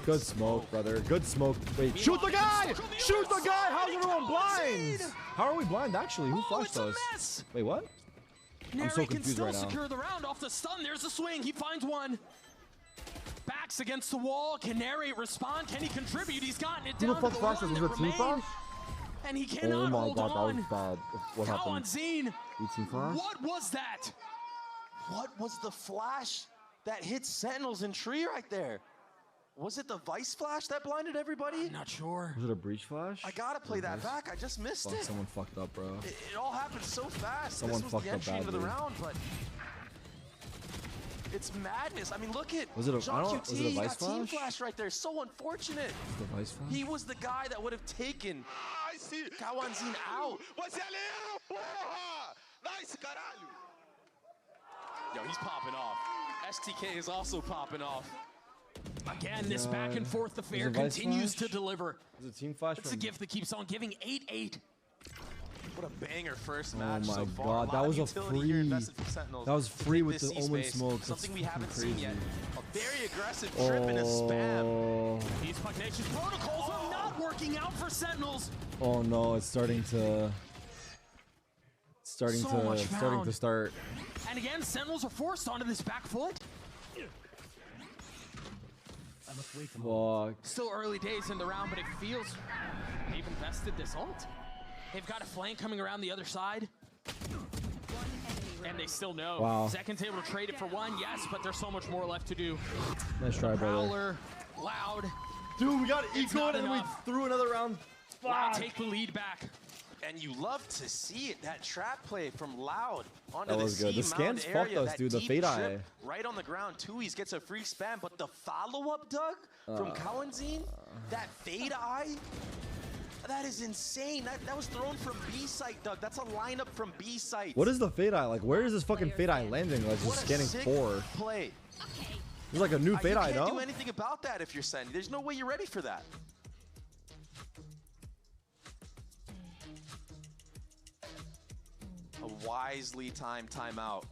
good smoke, brother. Good smoke. Wait, shoot the guy! Shoot the guy! How's everyone blind? How are we blind actually? Who flashed us? Wait, what? I'm so confused right now. Can still secure the round off the stun. There's the swing. He finds one. Backs against the wall. Can Narrate respond? Can he contribute? He's gotten it down to the one that remains. And he cannot hold on. Oh my God, that was bad. What happened? Kawanzin, flash? what was that? What was the flash that hit Sentinels in tree right there? Was it the Vice flash that blinded everybody? I'm not sure. Was it a breach flash? I gotta play that back. I just missed it. Someone fucked up, bro. It all happened so fast. Someone this was fucked the up entry into the badly. round, but it's madness. I mean, look at Was it a Jean I don't, QT. was it a He vice got team flash? flash right there. So unfortunate. The vice flash? He was the guy that would have taken Kawanzin out. Nice, caralho! Yo, he's popping off. STK is also popping off. Again, this back and forth affair it vice continues flash? to deliver. Was it team flash? It's a gift that keeps on giving. 8-8. What a banger first Oh match my so far. God, A that lot was of a utility here free. invested from Sentinels. That was free with This the Omen C-space, smoke. Something we That's haven't fucking seen yet. crazy. A very aggressive trip and a spam. These Pugnation protocols are not working out for Sentinels. Oh no, it's starting to. Starting to start. And again, Sentinels are forced onto this back foot. Fuck. Still early days in the round, but it feels they've invested this ult. They've got a flank coming around the other side. And they still know. Wow. Second's able to trade it for one, yes, but there's so much more left to do. Nice try, brother. Prowler, Loud. Dude, we got equal and we threw another round. Loud take the lead back. And you love to see it, that trap play from Loud onto That the was good. The scans C-mount fucked area, us, that dude. The deep fade trip eye. right on the ground. Tui's gets a free spam, but the follow-up, Doug, from Kawanzin, that fade eye, that is insane. That was thrown from B site, Doug. That's a lineup from B site. What is the fade eye? Like, where is this fucking fade eye landing? Like, just scanning sick 4. play. It's like a new fade eye, You can't no? do anything about that if you're sending. There's no way you're ready for that. A wisely timed timeout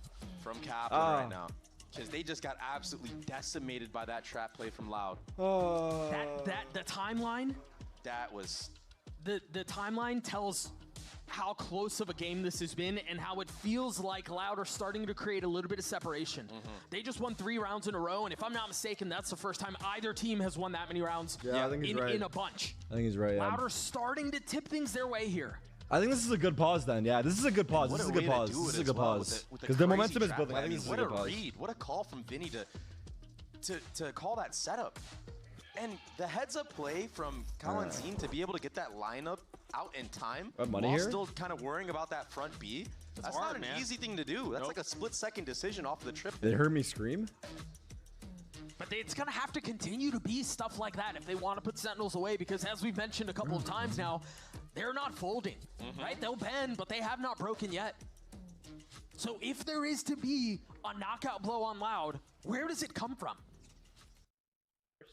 from Kaplan right now. Because they just got absolutely decimated by that trap play from Loud. The timeline. That was... The timeline tells how close of a game this has been and how it feels like Loud are starting to create a little bit of separation. They just won 3 rounds in a row, and if I'm not mistaken, that's the first time either team has won that many rounds I think he's right. in a bunch. I think he's right, yeah. Loud are starting to tip things their way here. I think this is a good pause then. Yeah, this is a good pause. This is a good pause. This is a good pause. Because their momentum is building. I think this is a good pause. What a read. What a call from Vinny to call that setup. And the heads-up play from Kawanzin to be able to get that lineup out in time money while here? still kind of worrying about that front B, that's hard, not an man. easy thing to do. That's like a split-second decision off the trip. They heard me scream? But it's going to have to continue to be stuff like that if they want to put Sentinels away, because as we've mentioned a couple of times now, they're not folding, right? They'll bend, but they have not broken yet. So if there is to be a knockout blow on Loud, where does it come from?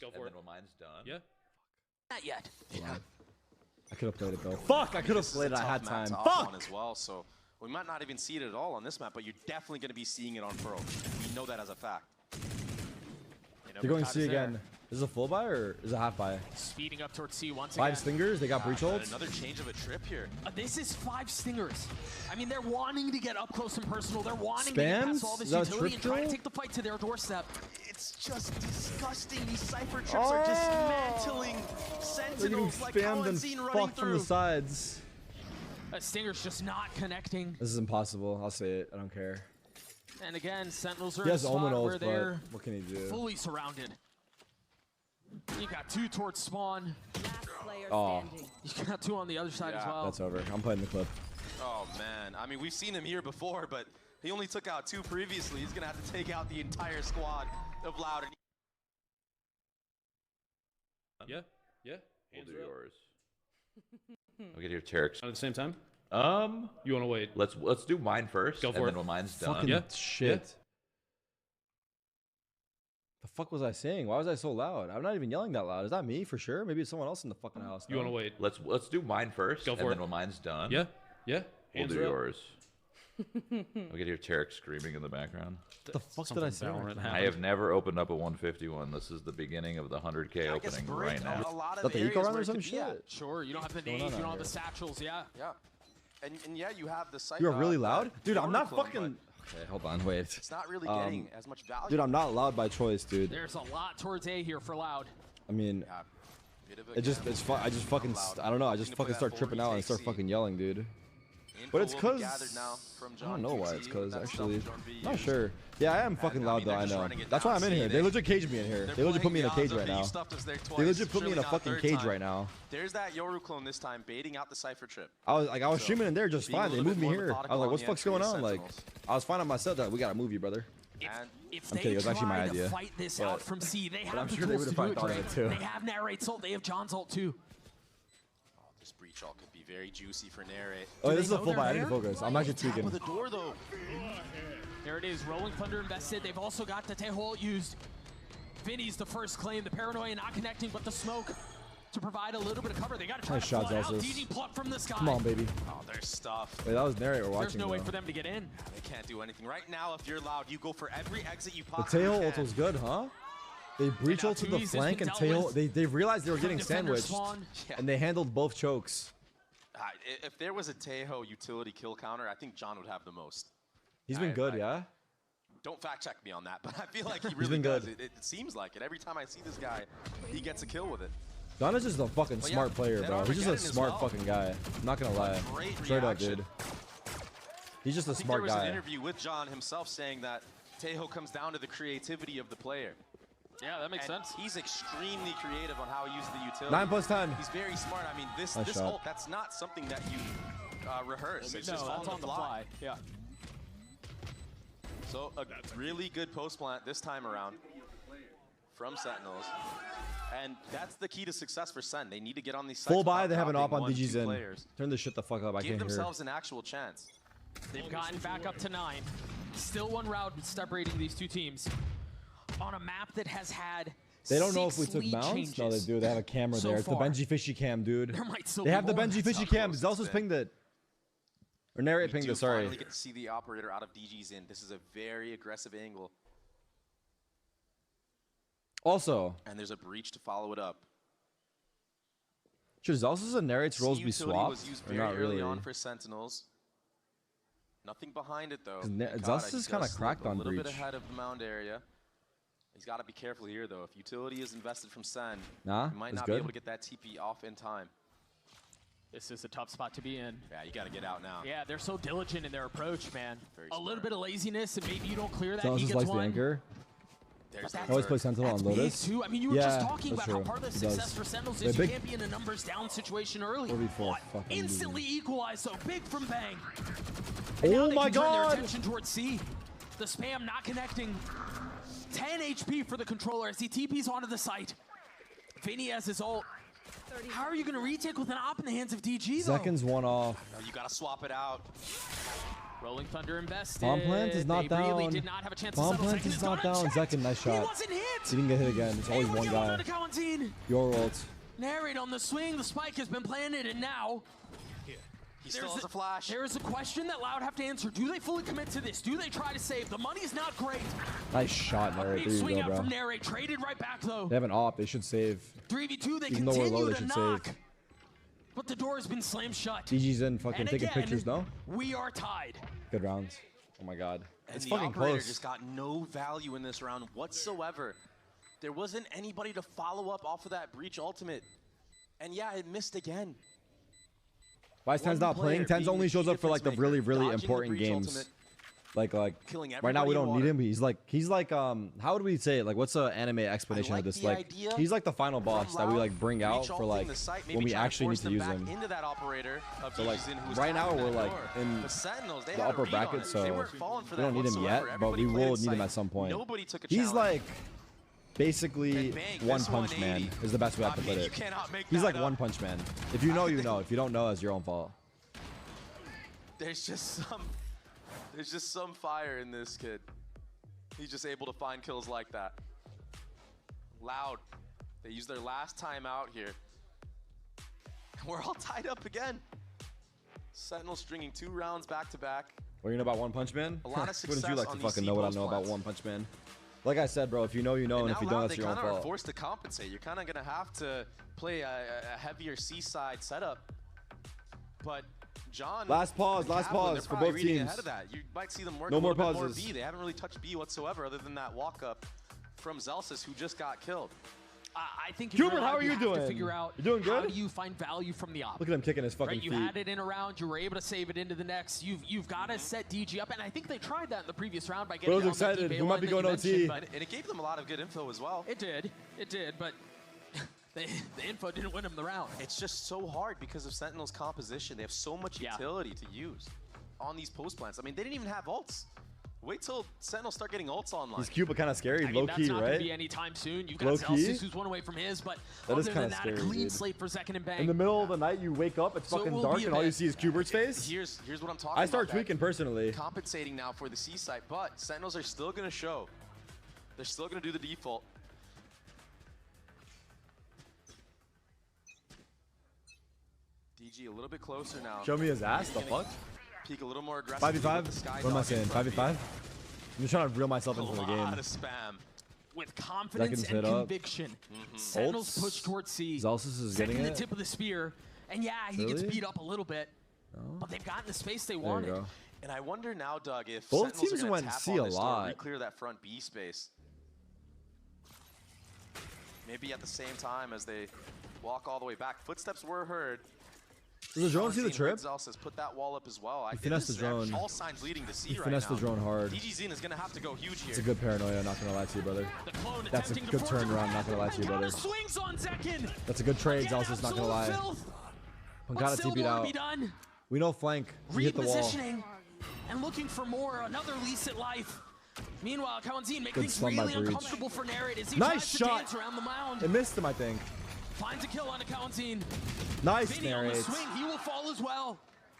Go for it. When mine's done. Yeah. Not yet. I could have played it though. Fuck, I could have played it. I had time. Fuck! Fuck! As well, so We might not even see it at all on this map, but you're definitely going to be seeing it on Pearl. We know that as a fact. They're going C again. Is it a full buy or is it a half buy? Speeding up towards C once 5 again. stingers. They got breach ults. Another change of a trip here. This is 5 stingers. I mean, they're wanting to get up close and personal. They're wanting to get past all this utility and try to take the fight to their doorstep. It's just disgusting. These Cypher trips are dismantling Sentinels like how I've seen running from the sides. A stinger's just not connecting. This is impossible. I'll say it. I don't care. And again, Sentinels are He in a has spot Omen where ult, they're but what can he do? fully surrounded. You got 2 towards spawn. Oh, You got 2 on the other side as well. that's over. I'm playing the clip. Oh, man. I mean, we've seen him here before, but he only took out 2 previously. He's going to have to take out the entire squad of Loud. Yeah. We'll do yours. I'll get your Terex. At the same time? You want to wait? Let's do mine first. Go for and it. then when mine's done. Fucking shit. The fuck was I saying? Why was I so loud? I'm not even yelling that loud. Is that me for sure? Maybe it's someone else in the fucking house. You want to wait? Let's do mine first. Go for and it. then when mine's done. Yeah. We'll do yours. I'll get your Terex screaming in the background. What the fuck did I say? I have never opened up a 151. This is the beginning of the 100K opening right now. A lot Is that of the eco areas run or where it some could be at. shit? Sure, you don't have the What's going nades, on you don't out have the here? satchels, yeah. Yeah. And yeah, you have the Cypher. You're really loud? Dude, I'm not clone, fucking... Okay, hold on, wait. It's not really getting as much value. Dude, I'm not loud by choice, dude. There's a lot towards A here for Loud. I mean, I just fucking, I don't know, I just fucking start tripping out and start fucking yelling, dude. But it's cause, I don't know why it's cause, actually. Not sure. Yeah, I am fucking loud though, I know. That's why I'm in here. They legit caged me in here. They legit put me in a cage right now. They legit put me in a fucking cage right now. There's that Yoru clone this time, baiting out the Cypher trip. I was streaming in there just fine. They moved me here. I was like, what the fuck's going on? Like, I was fine on myself that we gotta move you, brother. If I'm they kidding, it was actually my try idea. to fight this out from C, they have I'm the sure they tools would to have do it, probably thought of Drake. it too. They have Narrate's ult, they have John's ult too. This breach ult could be very juicy for Narrate. Oh, this is a full buy. I didn't focus. I'm actually tweaking. The door though. There it is, Rolling Thunder invested. They've also got the Teho ult used. Vinny's the first claim. The Paranoia not connecting, but the smoke to provide a little bit of cover. They got to try Nice to flood shots, out. Alsos. DD pluck from the sky. Come on, baby. Oh, there's stuff. Wait, that was Narrate we're watching. There's no way though. for them to get in. They can't do anything. Right now, if you're Loud, you go for every exit you The possibly tail can. ult was good, huh? They breach ult to the flank and tail. They realized they were getting sandwiched, and they handled both chokes. If there was a Teho utility kill counter, I think John would have the most. He's been good, yeah? Don't fact check me on that, but I feel like he really been does. good. It seems like it. Every time I see this guy, he gets a kill with it. Don is just a fucking But smart yeah, player, that bro. He's just a Armageddon as smart well. fucking guy. I'm not gonna lie. Great Straight up, reaction. dude. He's just a I think smart there was an guy. interview with John himself saying that Teho comes down to the creativity of the player. Yeah, that makes And sense. He's extremely creative on how he uses the utility. 9 plus 10. He's very smart. I mean, this Nice shot. ult, that's not something that you rehearse. It's just that's on the fly. Yeah. So a really good post plant this time around from Sentinels. And that's the key to success for Sen. They need to get on these sites Full buy, without they have an op dropping on 1-2 DG's in. players. Turn this shit the fuck up. I Give can't hear. themselves an actual chance. They've gotten back up to 9. Still one round separating these two teams on a map that has had They don't know if 6 we took lead mounts. changes No, they do. They have a camera so there. It's the far. Benji Fishy cam, dude. There might still They be have the more. Benji Fishy cam. Zelsus pinged it. Or Narrate pinged it, sorry. Finally get to see the operator out of DG's in. This is a very aggressive angle. Also, And there's a breach to follow it up. should Zelsus and Narrate's roles be Utility swapped? was used Or very not early really? on for Sentinels. Nothing behind it though. 'Cause Mikata, Zelsus he is kinda does slip cracked on a little bit breach. ahead of the mound area. He's got to be careful here though. If utility is invested from Sen, Nah, he might it's not good. be able to get that TP off in time. This is a tough spot to be in. Yeah, you got to get out now. Yeah, they're so diligent in their approach, man. Very A little bit of laziness, and maybe you don't clear that. He Zelsus gets likes the one. anchor. There's I always play Sentinel on Big Lotus. too. I mean, you were Yeah, just talking that's about how true. part of the He does. success for Sentinels Yeah, is you big- can't be in a numbers down situation early. 4v4 fucking Instantly equalized, so big from Bang. Oh my Turn their god! attention towards C. The spam not connecting. 10 HP for the controller as he TPs onto the site. Vinny has his ult. How are you going to retake with an op in the hands of DG though? Seconds one off. No, you got to swap it out. Rolling Thunder invested. Bomb plant is not they down. Really did not have a chance Bomb to settle. plant Second is not down. unchecked. Zekin, nice shot. He wasn't hit. He didn't get hit again. It's always one guy. Quarantine. Your ult. Narrate on the swing. The spike has been planted, and now He still has a flash. There is a question that Loud have to answer. Do they fully commit to this? Do they try to save? The money's not great. Nice shot, Narrate. There you Swing go, out bro. from Narrate. Traded right back, though. They have an op. They should save. 3v2, they Even though we're low, continue they to should knock. save. But the door has been slammed shut. DG's in fucking And taking again, pictures, no? We are tied. Good rounds. Oh my god. And It's the fucking operator close. just got no value in this round whatsoever. There wasn't anybody to follow up off of that breach ultimate. And yeah, it missed again. Why is Ten's not playing? Ten's only shows up for like the really, really important games. Like right now we don't need him. He's like how would we say it? Like what's the anime explanation of this? Like he's like the final boss that we like bring out for like when we actually need to use him. So like right now we're like in the upper bracket, so we don't need him yet, but we will need him at some point. He's like basically One Punch Man is the best way I can put it. He's like One Punch Man. If you know, you know. If you don't know, it's your own fault. There's just some fire in this kid. He's just able to find kills like that. Loud. They use their last time out here. We're all tied up again. Sentinel stringing 2 rounds back to back. What do you know about One Punch Man? A lot of success. Wouldn't you like to on fucking these know what I C+ know about plants. One Punch Man? Like I said, bro, if you know, you know, and if you don't, that's your own They kind of are fault. forced to compensate. You're kind of going to have to play a heavier seaside setup. But John, Last pause and Kaplan, they're for probably both reading teams. ahead of that. You might see them work No a more little bit pauses. more B. They haven't really touched B whatsoever other than that walk up from Zelsis, who just got killed. I think Hubert, how are you doing? To figure out You doing good? How do you find value from the op? Look at him kicking his fucking right, you feet. had it in a round, you were able to save it into the next. You've got to set DG up, and I think they tried that in the previous round by getting Bro's on excited. the We might be going OT. And it gave them a lot of good info as well. It did, but the info didn't win them the round. It's just so hard because of Sentinel's composition. They have so much utility to use on these post plants. I mean, they didn't even have ults. Wait till Sentinel start getting ults online. He's cute, but kind of scary, I mean, low that's key, not right? gonna be anytime soon. You've got Low key? Celsius, who's one away from his, but That other is than kinda that, scary, a clean dude. slate for Second and Bang. In the middle of the night, you wake up, it's So it fucking will dark, be a and all you bit- see is Kubert's face. Here's what I'm talking about. I start tweaking personally. Compensating now for the C site, but Sentinels are still going to show. They're still going to do the default. DG a little bit closer now. Show me his ass, the fuck? Peek a little more aggressive. 5v5? What am I saying? 5v5? I'm just trying to reel myself into the A game. lot of spam. With confidence Seconds and hit up. conviction, Sentinels Ults. push towards C. Zelsis is Second getting the it. tip of the spear, and yeah, he gets Really? beat up a little bit, but they've gotten the space they There you wanted. go. And I wonder now, Doug, if Both Sentinels teams are went gonna tap C on a this door, lot. re-clear that front B space. Maybe at the same time as they walk all the way back. Footsteps were heard. Does the drone see the trip? Zelsis put that wall up as well. He finessed the drone. All signs leading to C He right finessed now. the drone hard. DG Zine is going to have to go huge here. It's a good paranoia, not gonna lie to you, brother. That's a good turnaround, not gonna lie to you, brother. Swings on Zekin. That's a good trade, Again, Zelsis, not gonna lie. absolute filth. Pankata What's still TP'd more to out. be done? We know flank. He hit the wall. Repositioning and looking for more, another lease at life. Meanwhile, Kawanzine making Good things stun by really Breach. uncomfortable for Narrate as he Nice tries to shot. dance around the mound. It missed him, I think. Finds a kill on Kawanzine. Nice, Vinny on the Narrate. swing, he will fall as well.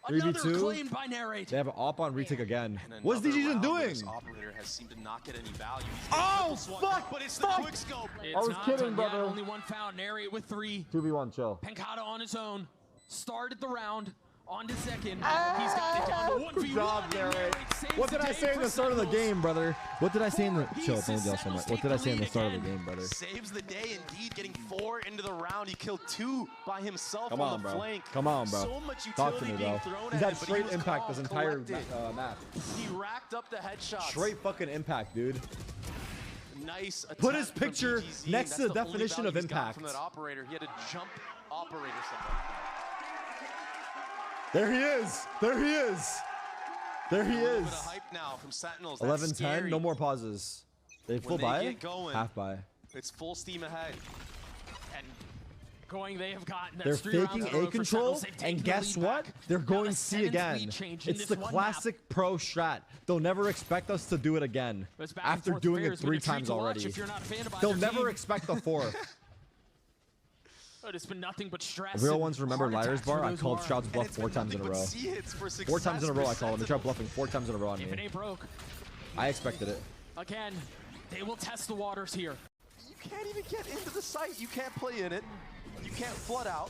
Another 3v2. claimed by Narrate. They have an op on retake again. And What's another DG round where doing? This operator has seemed to not get any value. He's Oh, triple swung, fuck, But it's fuck. the quick scope. It's I was not kidding, done yet, brother. Only one found. Narrate with 3. 2v1, chill. Pankata on his own. Started the round. On to second. He's got it down to 1v1. Good job, and Narrate. Narrate saves What did the I day say in for the start of the Sentinels. game, brother? What did I say in the Pieces, chill? Don't yell so Sentinels much. What take did I the say in the lead start of the again. game, brother? Saves the day indeed, getting 4 into the round. He killed 2 by himself Come on on, the bro. flank. Come on, bro. So much utility Talk to me, bro. being thrown He's at had him, but straight he was impact calm, this entire collected. map. He racked up the headshots. Straight fucking impact, dude. Nice attack Put his from picture DGZ, next and to the that's only definition value of he's got impact. From that operator, he had to jump operator somebody. There he is. There he is. There he A little is. bit of hype now from Sentinels. That's 11-10, scary. no more pauses. They full When they buy? get going, Half buy. It's full steam ahead. And going, they have gotten. They're That's 3 rounds faking in a row A for control, Sentinels. They've taken and the guess lead what? back. They're Now going a C 7th again. lead change in It's this the one classic pro strat. They'll never expect us to do it again But it's back and after forth doing fair. it It's been 3 a treat times to watch already. if you're not a fan of They'll either never team. expect the 4th. But it's been nothing but stress. Real and ones remember heart Liar's attacks Bar? for I those called who are. Shroud's bluff 4 times in a row. 4 times in a row I called him. He tried bluffing 4 times in a row on If it me. ain't broke, I expected it. again, they will test the waters here. You can't even get into the site. You can't play in it. You can't flood out.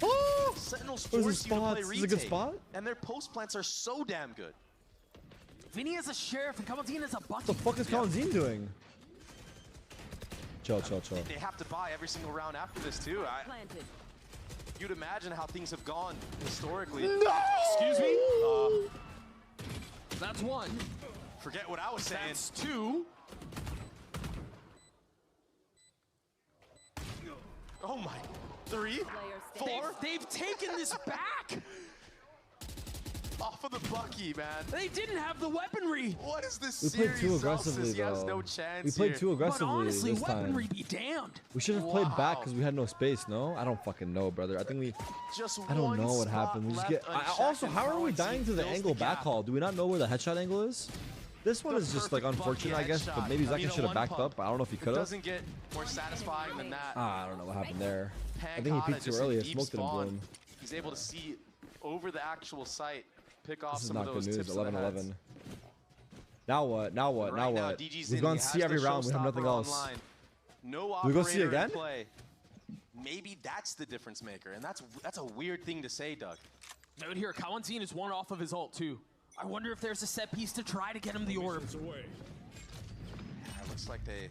Oh! Sentinels Those are force you to play spots. This is a good retake, spot. and their post plants are so damn good. Vinny is a sheriff and Kamalzine is a bucket. What the fuck is Kalanzine doing? Chill. They have to buy every single round after this too. You'd imagine how things have gone historically. No! Excuse me? That's one. Forget what I was saying. That's two. Oh my. 3, 4. They've taken this back. Off of the Bucky, man. They didn't have the weaponry. What is this We played too series, aggressively, Celsius? He has though. no chance We played too But aggressively honestly, this weaponry time. be damned. We should have played back because we had no space. No, I don't fucking know, brother. I think we. Just I don't one know what spot happened. We just left get. unchecked, Also, and how are we Kalanzine dying to the fills angle the back gap. haul? Do we not know where the headshot angle is? This one The is just like perfect unfortunate, Bucky I guess. headshot. But maybe I mean, Zeki a should have backed one up. I don't know if he It could have. doesn't get more satisfying than that. I don't know what happened there. I think he Pancata peeked too just early. in I deep smoked it in spawn. bloom. He's able to see over the actual site, pick off This is some not of good those news. tips to the heads. 11-11. Now what? Now what? Right Now now, what? DG's We've in. gone He C has every the round. We have nothing showstopper else. online. No Do we go C operator in again? play. Maybe that's the difference maker, and that's a weird thing to say, Doug. Note here, Kalanzine is one off of his ult too. I wonder if there's a set piece to try to get him the orb. Yeah, it looks like they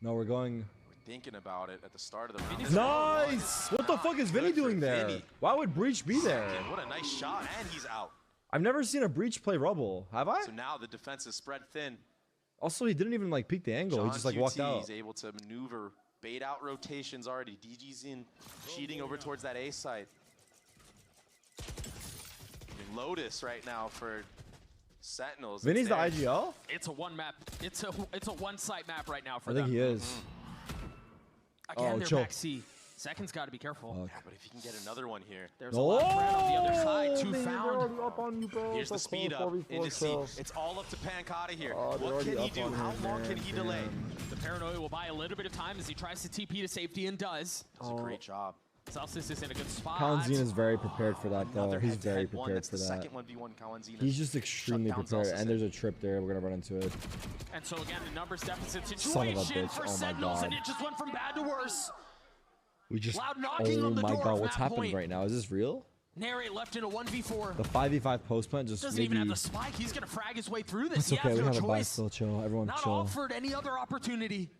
No, we're going. were thinking about it at the start of the round. Nice! What the fuck is Vinny Good for doing there? Vinny. Why would Breach be there? Second, what a nice shot, and he's out. I've never seen a Breach play Rubble. Have I? So now the defense is spread thin. Also, he didn't even like peek the angle. John He just like walked QT out. is able to maneuver, bait out rotations already. DG's in, cheating over towards that A site. And Lotus right now for Sentinels. Vinny's the It's there. IGL? It's a one map. It's a one site map right now for I them. think he is. Again, Oh, they're chill. back C. Second's got to be careful. Yeah, but if he can get another one here. There's a lot of threat on the other side. Two man, they're found. already up on you, bro. Here's the It's okay, speed up 4v4 into C. kills. It's all up to Pancata here. Oh, they're What already can he up do? on How him, long can man. he delay? The Paranoia will buy a little bit of time as he tries to TP to safety and does. Does a great job. Celsius is in a good spot. Kalanzine is very prepared for that, though. Another He's very head-to-head one. prepared That's for the that. second 1v1 Kalanzine. He's just extremely Shut down prepared. Celsius. And there's a trip there. We're going to run into it. And so again, the numbers deficit Son of a situation bitch. for Oh my Sentinels, God. and it just went from bad to worse. We just. Loud knocking Oh on the my door god, of what's that happening point. right now? Is this real? Narrate left in a 1v4. The 5v5 post plant just Doesn't maybe. even have the spike. He's gonna frag his way through this. It's He okay. has We no have a buy choice. still. Chill. Everyone Not chill. offered any other opportunity.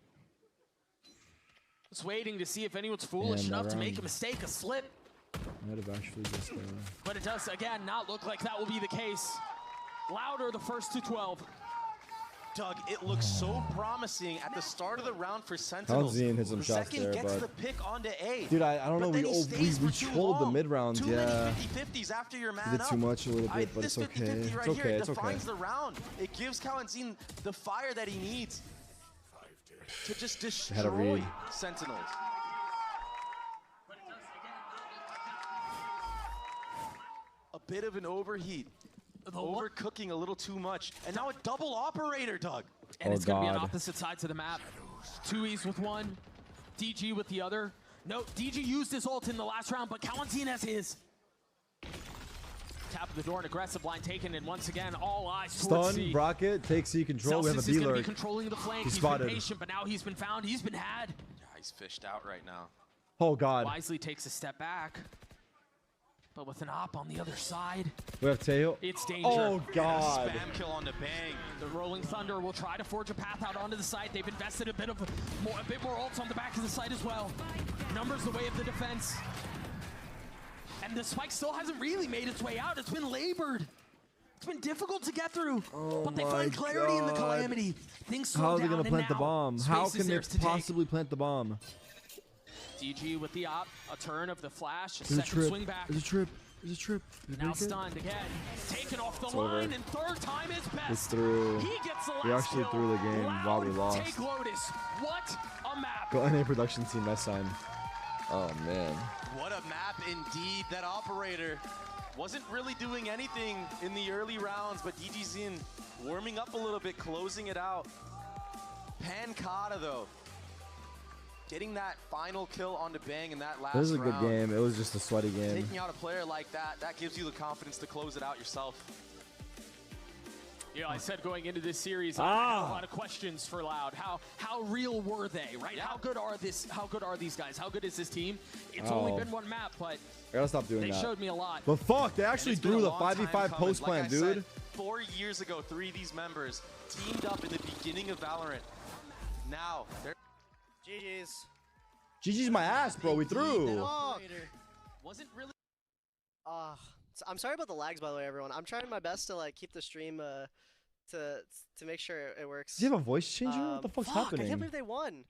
Just waiting to see if anyone's foolish And enough to around. make a mistake, a slip. Might have actually just. But it does, again, not look like that will be the case. Louder the first to 12. Doug, it looks so promising at the start of the round for Sentinels. Kalanzine hit some shots Second there, gets but. the pick onto A. Dude, I don't know. But We then he stays we for too trolled the long. mid round. Too Yeah. many 50-50s after your man We did up. too much a little bit, but this it's okay. 50-50 right It's here okay. It's okay. defines the round. It gives Kalanzine the fire that he needs to just Had a destroy read. Sentinels. A bit of an overheat. Overcooking a little too much. And now a double operator, Doug. And Oh, it's going to be on God. opposite sides of the map. 2Es with one, DG with the other. No, DG used his ult in the last round, but Kalanzine has his. Tap of the door, an aggressive line taken, and once again, all eyes towards Stun, C. Rocket, take C control. We have a Celsius is going to be B-lurk. controlling the flank. He's He's spotted. been patient, but now he's been found. He's been had. Yeah, he's fished out right now. Oh, God. Wisely takes a step back. But with an op on the other side, We have Teo. it's danger. Oh, God. Spam kill on the bang. The Rolling Thunder will try to forge a path out onto the site. They've invested a bit more ults on the back of the site as well. Numbers the way of the defense. And the spike still hasn't really made its way out. It's been labored. It's been difficult to get through. But they find clarity in the Calamity. Things slow How are they down, going to and plant the now bomb? How space is can they theirs to take. possibly plant the bomb? DG with the op, a turn of the flash, a There's a second trip. swing back. There's a trip. There's a trip. Did we Now make it? stunned again. Taken off the It's over. line, and third time is best. It's through. He gets the last We actually kill. threw the game while we Loud lost. Take Lotus. What a map. Go NA production team. Nice sign. Oh, man. What a map indeed. That operator wasn't really doing anything in the early rounds, but DG's in warming up a little bit, closing it out. Pancata, though, getting that final kill on the bang in that last This is a good round. game. It was just a sweaty game. Taking out a player like that, that gives you the confidence to close it out yourself. Yeah, I said going into this series, I had a lot of questions for Loud. How real were they, right? How good are these guys? How good is this team? It's only been one map, but I gotta stop doing they that. showed me a lot. But fuck, they actually threw the 5v5 post plan, like dude. Said, 4 years ago, 3 of these members teamed up in the beginning of Valorant. Now they're GG's. GG's my ass, bro. We threw. Wasn't really. I'm sorry about the lags, by the way, everyone. I'm trying my best to like keep the stream to make sure it works. Does he have a voice changer? What the fuck's happening? I can't believe they won.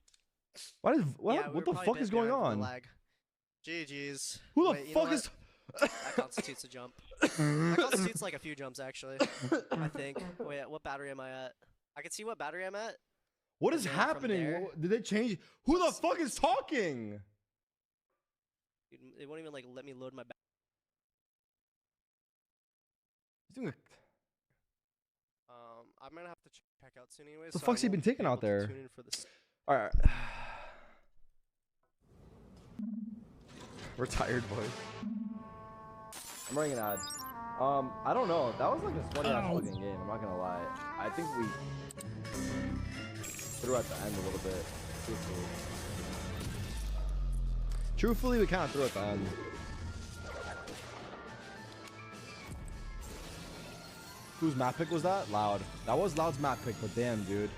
What Yeah, what the fuck is going on? Lag. GG's. Who the fuck is? That constitutes a jump. That constitutes like a few jumps, actually. I think. Wait, what battery am I at? I can see what battery I'm at. What is happening? Did they change? Who the fuck is talking? They won't even like let me load my. He's doing I'm gonna have to check out soon anyway. The fuck's he been taking out there? All right. We're tired, boys. I'm running an ad. I don't know. That was like a sweaty ass fucking game. I'm not gonna lie. I think we threw at the end a little bit. Truthfully, we kind of threw at the end. Whose map pick was that? Loud. That was Loud's map pick, but damn, dude.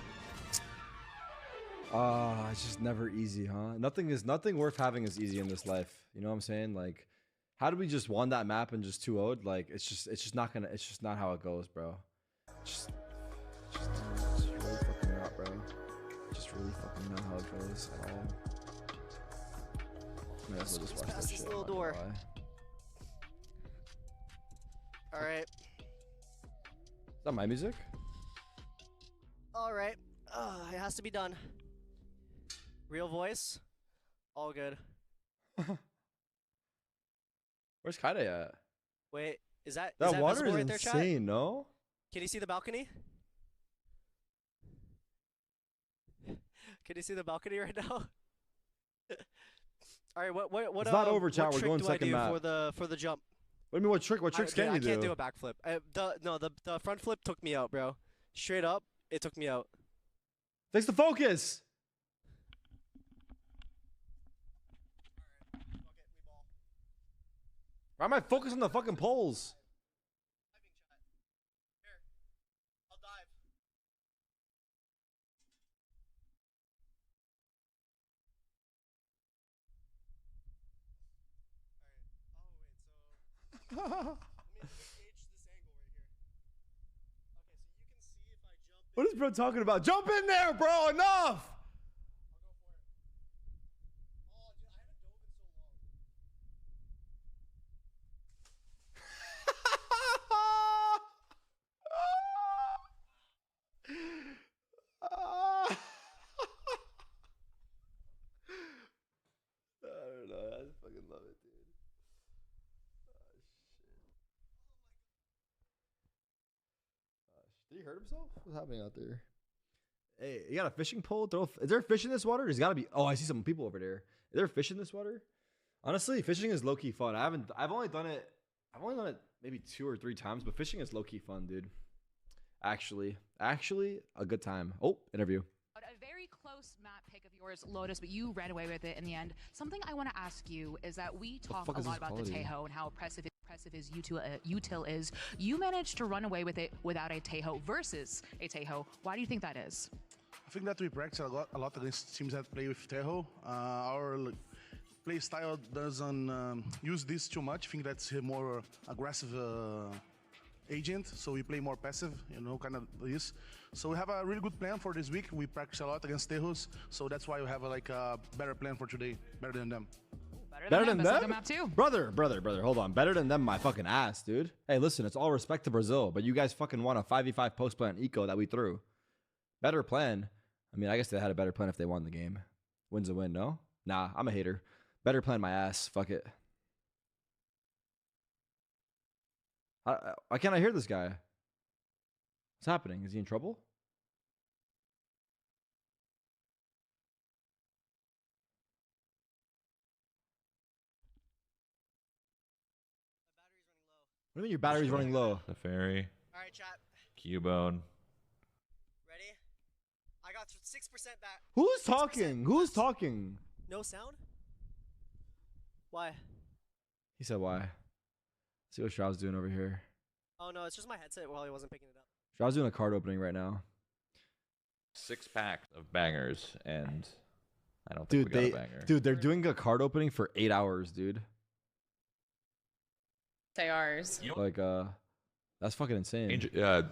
It's just never easy, huh? Nothing worth having is easy in this life. You know what I'm saying? Like, how did we just won that map and just 2-0'd? Like, it's just not how it goes, bro. Just really fucking not, bro. Just really fucking not how it goes at all. Might as well just watch that shit. Little door. All right. Is that my music? All right. It has to be done. Real voice. All good. Where's Kaide at? Wait, is that water is right there, insane, chat? no? Can you see the balcony? Can you see the balcony right now? All right, what It's not over, chat. We're going second map. for the jump? What do you mean? What tricks can you do? I can't do a backflip. The front flip took me out, bro. Straight up, it took me out. Fix the focus. Why am I focused on the fucking poles? What is bro talking about? Jump in there, bro! Enough! I don't know. I just fucking love it, dude. Did he hurt himself? What's happening out there? Hey, you got a fishing pole? Is there fish in this water? There's gotta be. Oh, I see some people over there. Is there fish in this water? Honestly, fishing is low-key fun. I've only done it maybe 2 or 3 times, but fishing is low-key fun, dude. Actually, a good time. Oh, interview. A very close map pick of yours, Lotus, but you ran away with it in the end. Something I want to ask you is that we talk a lot about the Taeho and how impressive his util is. You managed to run away with it without a Taeho versus a Taeho. Why do you think that is? I think that we practice a lot against teams that play with Taeho. Our play style doesn't use this too much. I think that's a more aggressive agent, so we play more passive, you know, kind of this. So we have a really good plan for this week. We practice a lot against Taehos, so that's why we have a better plan for today, better than them. Better than them? Map too. Brother, hold on. Better than them, my fucking ass, dude. Hey, listen, it's all respect to Brazil, but you guys fucking won a 5v5 post plan eco that we threw. Better plan. I mean, I guess they had a better plan if they won the game. Win's a win, no? Nah, I'm a hater. Better plan my ass. Fuck it. Why can't I hear this guy? What's happening? Is he in trouble? What do you mean your battery's running low? The ferry. All right, chat. Cubone. Ready? I got 6% back. Who's talking? Who's talking? No sound? Why? He said why. See what Shroud's doing over here. Oh no, it's just my headset while he wasn't picking it up. Shroud's doing a card opening right now. 6 packs of bangers, and I don't think we got a banger. Dude, they're doing a card opening for 8 hours, dude. Say ours. Like, that's fucking insane.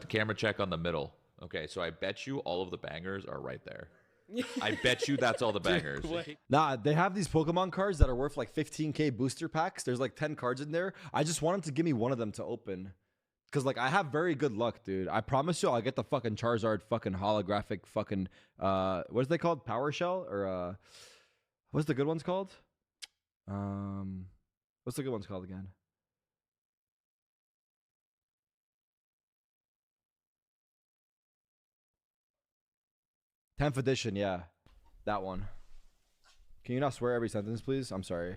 Camera check on the middle. Okay, so I bet you all of the bangers are right there. I bet you that's all the bangers. Nah, they have these Pokemon cards that are worth like 15k booster packs. There's like 10 cards in there. I just want them to give me one of them to open. Because, like, I have very good luck, dude. I promise you I'll get the fucking Charizard fucking holographic fucking, what is they called? Power Shell? Or, what's the good ones called? What's the good ones called again? Tenth edition, yeah. That one. Can you not swear every sentence, please? I'm sorry.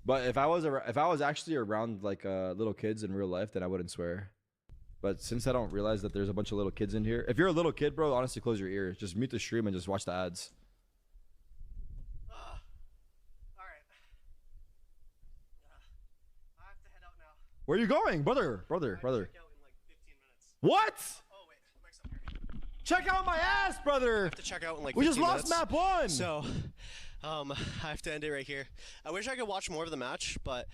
But if I was actually around like little kids in real life, then I wouldn't swear. But since I don't realize that there's a bunch of little kids in here, if you're a little kid, bro, honestly, close your ears. Just mute the stream and just watch the ads. All right. I have to head out now. Where are you going, brother? Brother. Check out in like 15 minutes. What? Oh wait, mic's up here. Check out my ass, brother. I have to check out in like 15 we just minutes. lost map 1. So, I have to end it right here. I wish I could watch more of the match, but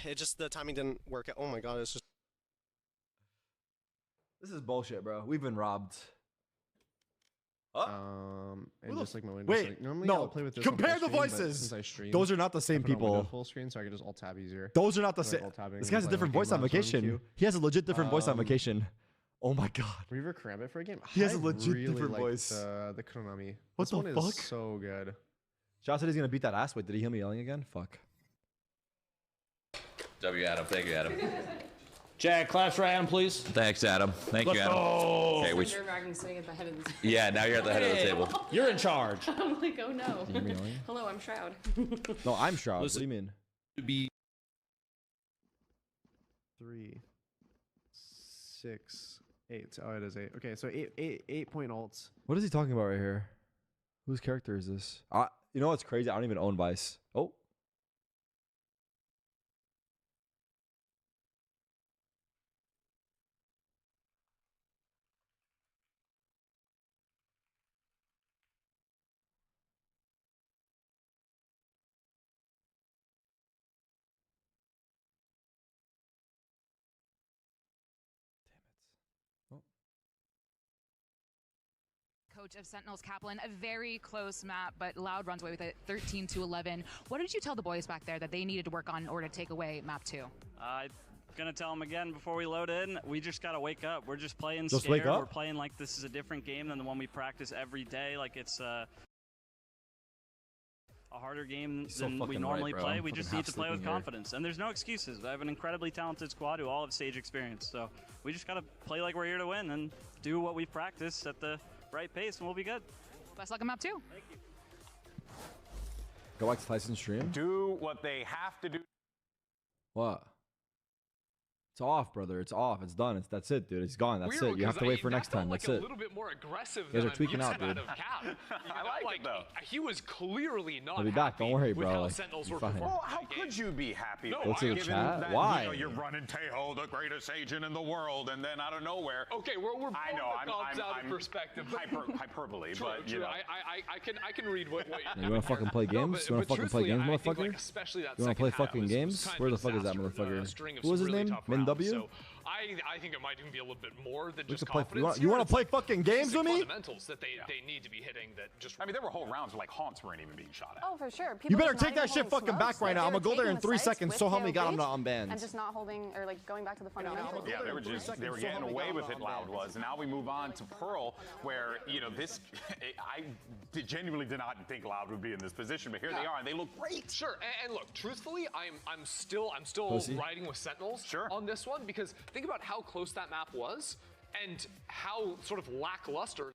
it just the timing didn't work out. Oh my god, it's just. This is bullshit, bro. We've been robbed. And just like my window. Wait, normally no. I'll play with this Compare on the full screen, but voices. since I stream, Those are not the I same put it on window people. full screen, so I can just alt tab easier. Those are not the Like same. alt-tabbing This guy's a is, like, different game voice on lapse on vacation. queue. He has a legit different voice on vacation. Oh my god. Were you ever Karambit for a game? He has I a legit really different liked, voice. The Konami. What This the one fuck? is so good. Josh said he's gonna beat that ass. Wait, did he hear me yelling again? Fuck. W, Adam. Thank you, Adam. Jack, claps for Adam, please. Thanks, Adam. Thank you, Adam. Go. Okay, we Sitting at the head of the table. yeah, now you're at the head of the table. You're in charge. I'm like, oh no. Did you hear me yelling? Hello, I'm Shroud. No, I'm Shroud. Listen, what do you mean? To be 3, 6, 8. Oh, it is 8. Okay, so 8 point alts. What is he talking about right here? Whose character is this? You know what's crazy? I don't even own Vice. Oh. Coach of Sentinels, Kaplan, a very close map, but Loud runs away with it 13-11. What did you tell the boys back there that they needed to work on in order to take away map 2? I'm gonna tell them again before we load in. We just gotta wake up. We're just playing Just scared. wake up? We're playing like this is a different game than the one we practice every day. Like it's a harder game So than we fucking normally right, bro. play. I'm We just fucking need to play with half-sleeping here. confidence. And there's no excuses. I have an incredibly talented squad who all have stage experience. So we just gotta play like we're here to win and do what we practice at the right pace, and we'll be good. Best luck in map 2. Thank you. Go back to Tyson's stream. Do what they have to do. What? It's off, brother. It's off. It's done. That's it, dude. It's gone. That's Weird, it. You have to wait for that next felt time. like That's a it. little bit more aggressive You guys than are tweaking I'm out, used dude. to of Cap. I like it, though. He was clearly not I'll be back. Don't worry, with bro. how Like, Sentinels you're were fine. performing. Well, how could you be happy? No, Let's see the given chat. that, Why? You know, you're running Tejo, the greatest agent in the world, and then out of nowhere. Okay, we're I know. I'm out of perspective. Hyperbole, True, but you true. know. I can read what You wanna fucking play games? You wanna fucking play games, motherfucker? Especially that You wanna play second half fucking was games? kind Where of the fuck is that disaster, motherfucker? string of Who was some his really name? tough Min rounds. W? So I think it might even be a little bit more than We just could play- confidence. you wanna here. play It's fucking games basic with me? Fundamentals that they need to be hitting that just. I mean, there were whole rounds where like haunts weren't even being shot at. Oh, for sure. You better take that shit fucking back right now. I'm gonna go there in 3 seconds. So help me God, I'm not unbanned. And just not holding or like going back to the fundamentals. Yeah, they were getting away with it. Loud was. And now we move on to Pearl, where this. I genuinely did not think Loud would be in this position, but here they are, and they look great. Sure, and look, truthfully, I'm still Pussy. riding with Sentinels on this one because think about how close that map was and how sort of lackluster.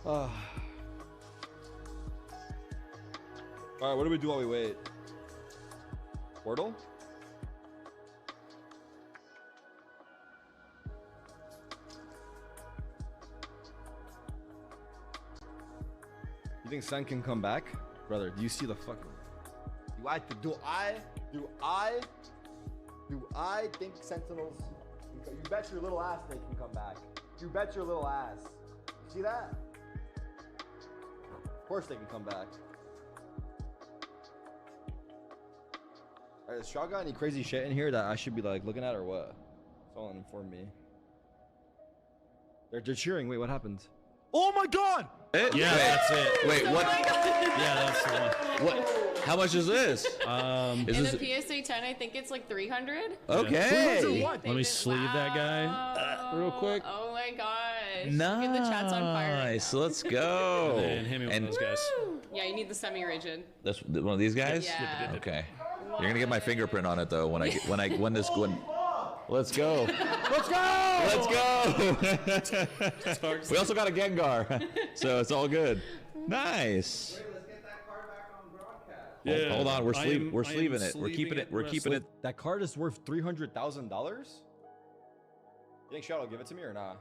All right, what do we do while we wait? Portal? You think Sen can come back? Brother, do you see the fucking... Do I think Sentinels... You bet your little ass they can come back. You bet your little ass. You see that? Of course they can come back. Alright, has Shaw got any crazy shit in here that I should be like looking at or what? Someone inform me. They're cheering. Wait, what happened? Oh my god! Yeah, that's it. Wait, what? Yeah, that's the one. What? How much is this? In the PSA 10, I think it's like 300. Okay. Let me sleeve that guy real quick. Oh my gosh. Nice. Look at the chat's on fire. Nice. Let's go. And hit me one of those guys. Yeah, you need the semi-rigid. That's one of these guys. Yeah. Okay. You're gonna get my fingerprint on it though when this. Let's go. Let's go. Let's go. We also got a Gengar, so it's all good. Nice. Yeah. Hold on, we're sleeving it. We're keeping it. We're keeping it. That card is worth $300,000. You think Shadow will give it to me or not?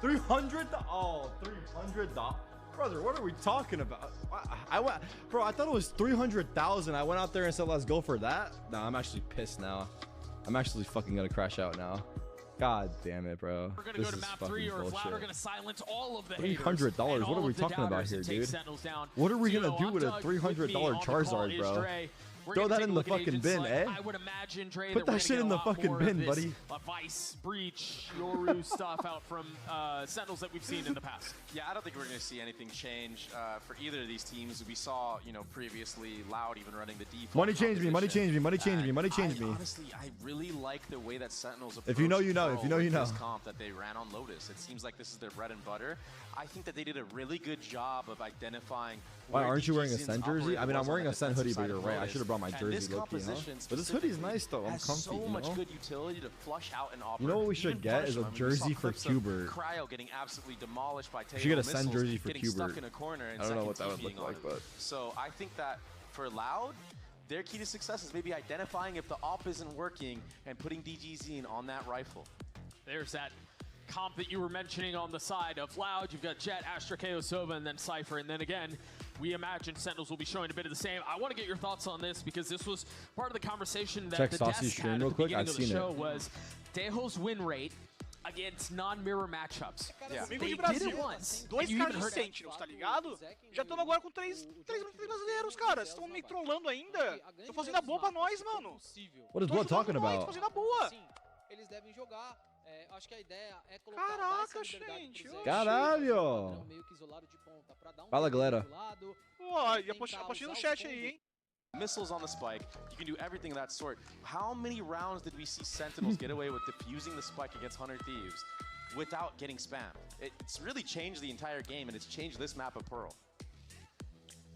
$300? Oh, $300. Brother, what are we talking about? Bro, I thought it was 300,000. I went out there and said, let's go for that. Nah, I'm actually pissed now. I'm actually fucking gonna crash out now. God damn it, bro. We're gonna This go to is map fucking 3 or if Loud are bullshit. gonna silence all of the $300. What are we talking about here, dude? What are we gonna do with a $300 Charizard, bro? Throw that in the fucking bin, eh? I would imagine, Dre, Put that shit in the fucking bin, buddy. Vice, Breach, Yoru stuff out from Sentinels that we've seen in the past. Yeah, I don't think we're going to see anything change for either of these teams. We saw, previously Loud even running the default. Money changed me, money changed me, money changed me, money changed me. Honestly, I really like the way that Sentinels approach If you know, you know. If you know, you know. this comp that they ran on Lotus. It seems like this is their bread and butter. I think that they did a really good job of identifying. Why aren't you wearing a Sen jersey? I mean, I'm wearing a Sen hoodie, but you're right. I should have brought my jersey, low-key, huh? But this hoodie's nice, though. I'm comfy, so much good utility to flush out an offer. You know what we should get is a jersey for Qbert. Cryo getting absolutely demolished by We should get a Sen jersey for Stuck Qbert. in a corner and I don't know what second that would team look being like, on. but So I think that for Loud, their key to success is maybe identifying if the op isn't working and putting DGZ on that rifle. There's that comp that you were mentioning on the side of Loud. You've got Jet, Astra, KO, Sova, and then Cypher. And then again, we imagine Sentinels will be showing a bit of the same. I want to get your thoughts on this because this was part of the conversation that Check the Saucy's desk stream had real at the quick. beginning I've of the seen show it. was Deho's win rate against non-mirror matchups. Yeah. They Comigo de did Brasil, it once. dois and you caras even de heard Sentinels, tá ligado? Já estamos agora com três brasileiros, cara. Estão me trollando ainda. Estão fazendo a boa pra nós, mano. What is Blood talking about? Fazendo a boa. Eles devem jogar. Acho que a ideia é colocar Caraca, gente. Caralho! Fala, galera. Pô, e apostei no chat aí, hein? Missiles on the spike, you can do everything of that sort. How many rounds did we see Sentinels get away with defusing the spike against 100 Thieves without getting spammed? It's really changed the entire game, and it's changed this map of Pearl.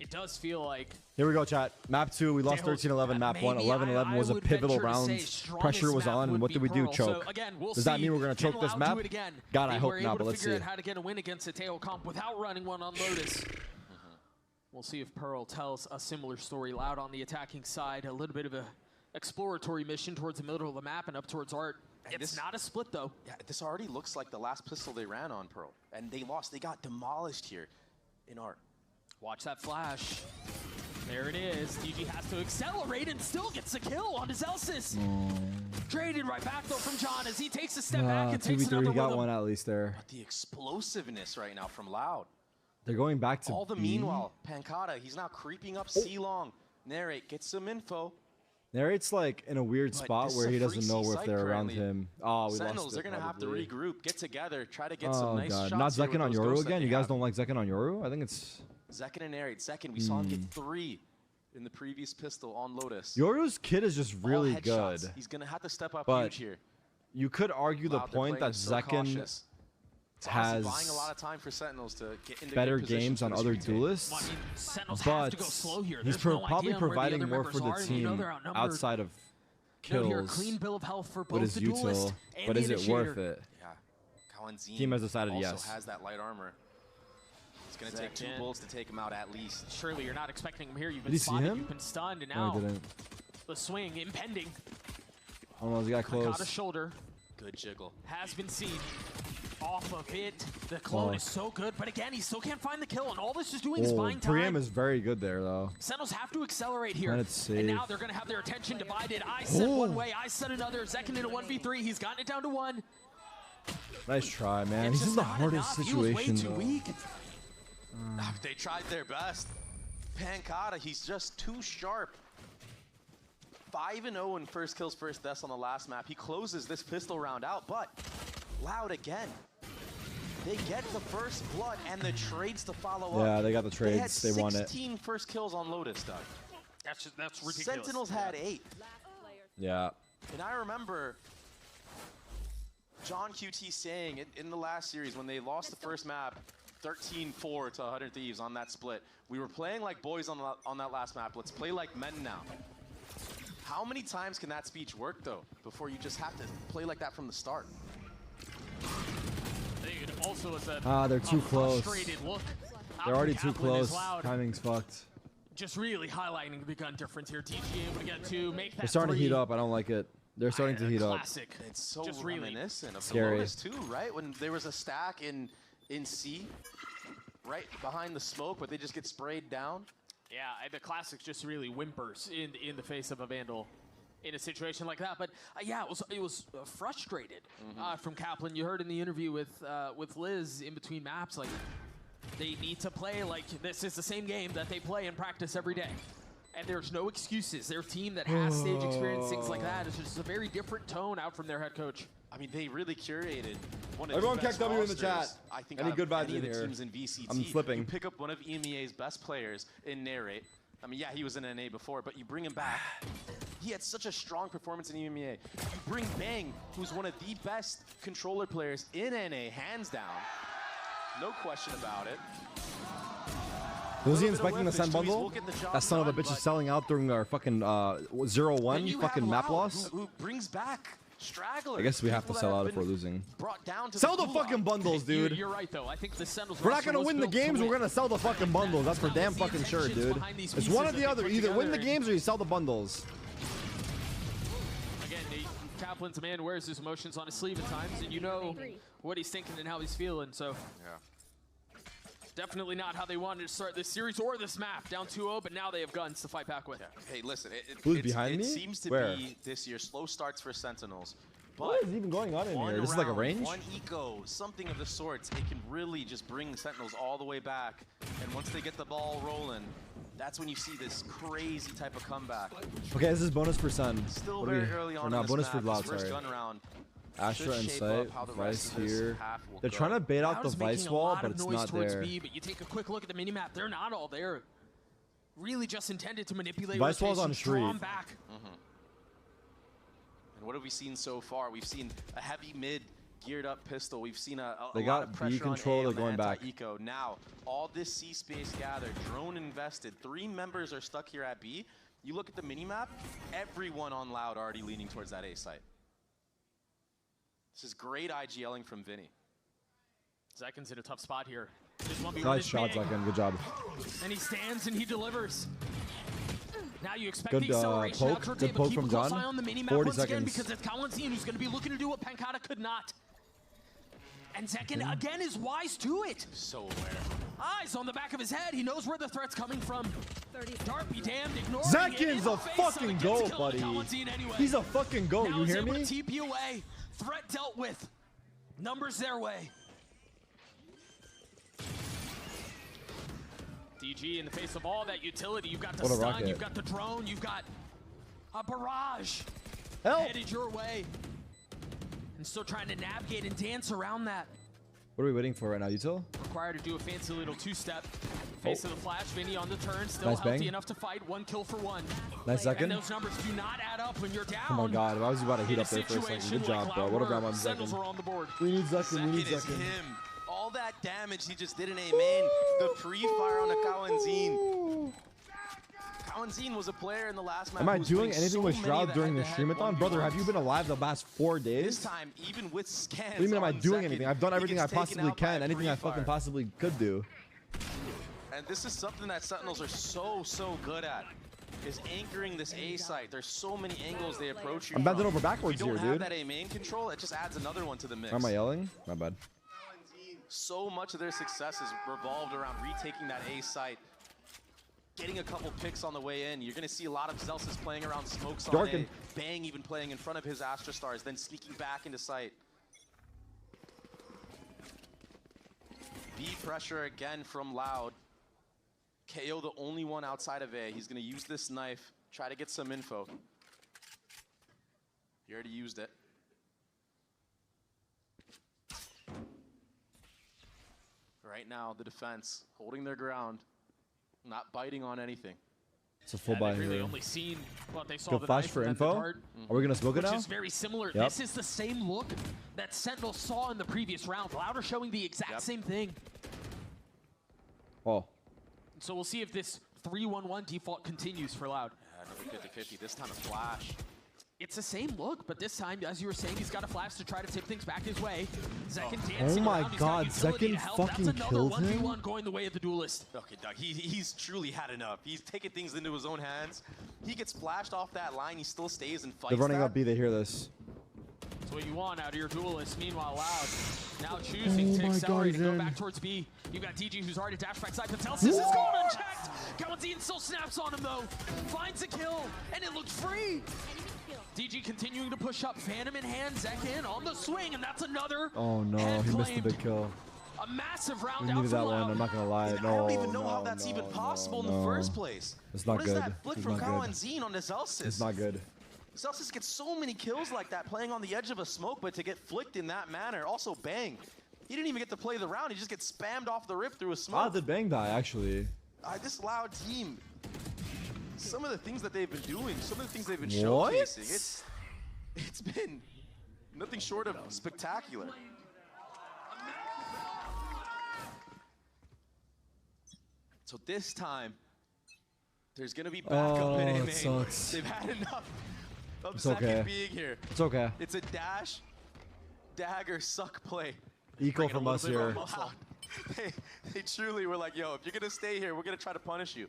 It does feel like... Here we go, chat. Map 2, we lost 13-11. Map 1, 11-11 was a pivotal round. Pressure was on, and what did we do? Choke. So again, we'll Does that mean we're going to choke this map? God, I hope not, but let's see. They were able to figure out how to get a win against a Teo comp without running one on Lotus. We'll see if Pearl tells a similar story. Loud on the attacking side, a little bit of a exploratory mission towards the middle of the map and up towards Art. It's not a split, though. Yeah, this already looks like the last pistol they ran on Pearl, and they lost. They got demolished here in Art. Watch that flash. There it is. DG has to accelerate and still gets the kill on his Elsis. Traded right back, though, from John as he takes a step back and takes 2v3, another he got with him. one at least there. But the explosiveness right now from Loud. They're going back to All the B. meanwhile, Pancata, he's now creeping up C-Long. Narrate, get some info. Narrate's like in a weird But spot this where is he a doesn't know free if site they're around currently. him. Oh, we Sentinels, lost it, they're going to have to probably. regroup, get together, try to get Oh, some nice God. shots. Not here Zekin with on those Yoru ghosts that again? they You guys have. don't like Zekin on Yoru? I think it's... Zekin and Narrate, second. We saw him get 3 in the previous pistol on Lotus. Yoru's kit is just really All headshots. good. He's going to have to step up But huge here. you could argue the Loud, they're point playing that so Zekin cautious. It's honestly has buying a lot of time for Sentinels to get into better good positions games for on this other retake. duelists, Sentinels have to but go slow here. he's There's no probably idea on where the providing other more members for the are, and you know team they're outnumbered. outside of No, here, kills. clean bill of health for What both is the duelist util? and But the is it worth initiator. it? Yeah, Kalanzine Team has decided also yes. has that light armor. It's going to take 2 bullets to take him out at least. Surely you're not expecting him here. You've Did been he see spotted, him? you've been stunned, and No, now he didn't. the swing impending. Oh no, he got Got a close. shoulder. good jiggle. Has been seen off of it. The clone is so good, but again, he still can't find the kill, and all this is doing is buying time. Pre-aim is very good there, though. Sentinels have to accelerate here. And it's safe. And now they're going to have their attention divided. I said one way, I said another. Second in a 1v3. He's gotten it down to 1. Nice try, man. He's in the hardest situation, He was way too weak. They tried their best. Pancada, he's just too sharp. 5-0 in first kills, first deaths on the last map. He closes this pistol round out, but Loud again. They get the first blood and the trades to follow up. Yeah, they got the trades. They won it. 16 first kills on Lotus, Doug. That's ridiculous. Sentinels had 8. Yeah. And I remember John QT saying in the last series when they lost the first map, 13-4 to 100 Thieves on that split. We were playing like boys on that last map. Let's play like men now. How many times can that speech work, though, before you just have to play like that from the start? Also was they're too close. Look they're already too close. Timing's fucked. Just really highlighting the gun difference here. TG able to get to make that. They're starting to heat up. I don't like it. They're starting to heat up. It's so just reminiscent of scary. the Lotus too, right? When there was a stack in C, right behind the smoke, but they just get sprayed down. Yeah, the Classic just really whimpers in the face of a Vandal in a situation like that. But yeah, it was frustrated from Kaplan. You heard in the interview with Liz in between maps, like they need to play like this is the same game that they play in practice every day. And there's no excuses. Their team that has stage experience, things like that, is just a very different tone out from their head coach. I mean, they really curated one of Everyone the best catch W in the rosters, chat. I think Any good vibes any in of the here? teams in VCT. I'm flipping. You pick up one of EMEA's best players in Narrate. I mean, yeah, he was in NA before, but you bring him back. He had such a strong performance in EMEA. You bring Bang, who's one of the best controller players in NA, hands down. No question about it. Was he inspecting the send bundle? That son of a bitch is selling out during our fucking 0-1 fucking map loss. Who brings back stragglers. I guess we have to sell out if we're losing. Down to Sell the fucking bundles, dude. You're right, though. I think the Sentinels. We're not gonna win the games. We're gonna sell the fucking bundles. That's for damn fucking sure, dude. It's one or the other. Either win the games or you sell the bundles. Again, Kaplan's a man who wears his emotions on his sleeve at times, and you know what he's thinking and how he's feeling. So. Yeah. Definitely not how they wanted to start this series or this map. Down 2-0, but now they have guns to fight back with. Yeah. Hey, listen, Who's behind me? It seems to be this year slow starts for Sentinels. But what is even going on in here? This is like a range? One eco, something of the sorts. It can really just bring Sentinels all the way back. And once they get the ball rolling, that's when you see this crazy type of comeback. Okay, this is bonus for Sun. Still very early on. Or not, bonus map, for Loud, first sorry. gun round. Astra and Sight, Vice here. They're trying to bait out the Vice wall, but it's not there. B, but you take a quick look at the minimap, they're not all there. Really just intended to manipulate Vice wall's on draw Street. Back. And what have we seen so far? We've seen a heavy mid geared up pistol. We've seen a They lot got of B pressure control, on they're going back. Eco. Now, all this C space gathered, drone invested. 3 members are stuck here at B. You look at the minimap, everyone on Loud already leaning towards that A site. This is great IGLing from Vinny. Zekin's in a tough spot here. Nice shot, Zekin. Good job. And he stands and he delivers. Now you expect Good the acceleration poke. out towards Good A, but poke keep from a close John. eye on the minimap 40 once again seconds. because it's Kalanzin who's going to be looking to do what Pancada could not. And Zekin again is wise to it. So aware. Eyes on the back of his head. He knows where the threat's coming from. Dart be damned, ignoring Zekin's a fucking goat, buddy. Anyway. He's a fucking goat. Now You hear able me? to TP away. Threat dealt with. Numbers their way. DG in the face of all that utility. You've got the What a stun, rocket. you've got the drone, you've got a barrage Help. headed your way. And still trying to navigate and dance around that. What are we waiting for right now, Util? Required to do a fancy little 2-step. Face of the flash, Vinny on the turn, still Nice healthy bang. enough to fight. 1 kill for 1. Nice second. And those numbers do not add up when you're down. Oh my god, I was about to heat In a up there for a second. situation Good job, like bro. What a grab on Sentinels Zekin. are on the board. We need Zekin. We need It is Zekin. him. All that damage he just did in A main. The pre-fire on the Kalanzin. Kalanzin was a player in the last match. Am I who was doing winning anything so with many Shroud of the during the head-to-head streamathon? Brother, have 1v1s. you been alive the last 4 days? This time, even with scans. What do you mean am I on doing Zekin, anything? I've done he everything I gets taken possibly out by can. a Anything I fucking pre-fire. possibly could do. And this is something that Sentinels are so good at. is anchoring this A site. There's so many angles they approach you I'm bending from. over backwards If you here, don't have dude. that A main control, it just adds another one to the mix. Am I yelling? My bad. So much of their success is revolved around retaking that A site, getting a couple picks on the way in. You're going to see a lot of Zelsis playing around smokes on A, Bang even playing in front of his Astra Stars, then sneaking back into sight. B pressure again from Loud. KO the only one outside of A. He's going to use this knife, try to get some info. He already used it. Right now, the defense holding their ground, not biting on anything. It's a full buy really here. only seen what they saw. Good flash for info. Are we gonna smoke it now? Which is very similar. Yep. This is the same look that Sentinel saw in the previous round. Louder showing the exact same thing. Oh. So we'll see if this 3-1-1 default continues for Loud. Another 50-50. This time a flash. It's the same look, but this time, as you were saying, he's got a flash to try to tip things back his way. Zekin dancing Oh my around. He's God, got utility Zekin to help. fucking That's another killed 1v1 him? going the way of the duelist. Okay, Doug, he's truly had enough. He's taking things into his own hands. He gets flashed off that line. He still stays and fights. They're running that. up B. They hear this. That's what you want out of your duelist. Meanwhile, Loud now choosing to accelerate and go back towards B. You've got DG who's already dashed backside, but Telsis is going unchecked. Kaladin still snaps on him though. Finds a kill, and it looks free. DG continuing to push up, Phantom in hand, Zekin on the swing, and that's another. Oh no, he missed the big kill. A massive round We out needed from that Loud. one. I'm not gonna lie. I No, don't even know no, how that's no, even possible no, in the no. first place. It's not What good. is that flick It's from not Kyle good. and Zine on the Zelsis? It's not good. Zelsis gets so many kills like that playing on the edge of a smoke, but to get flicked in that manner. Also, Bang. He didn't even get to play the round. He just gets spammed off the rip through a smoke. How did Bang die, actually? This Loud team, some of the things that they've been doing, some of the things they've been What? showcasing, it's been nothing short of spectacular. So this time, there's going to be backup in Oh, A it main. sucks. They've had enough of It's Zekin okay. being here. It's okay. It's a dash, dagger, suck play. Eco from us here. Wow. They truly were like, yo, if you're going to stay here, we're going to try to punish you.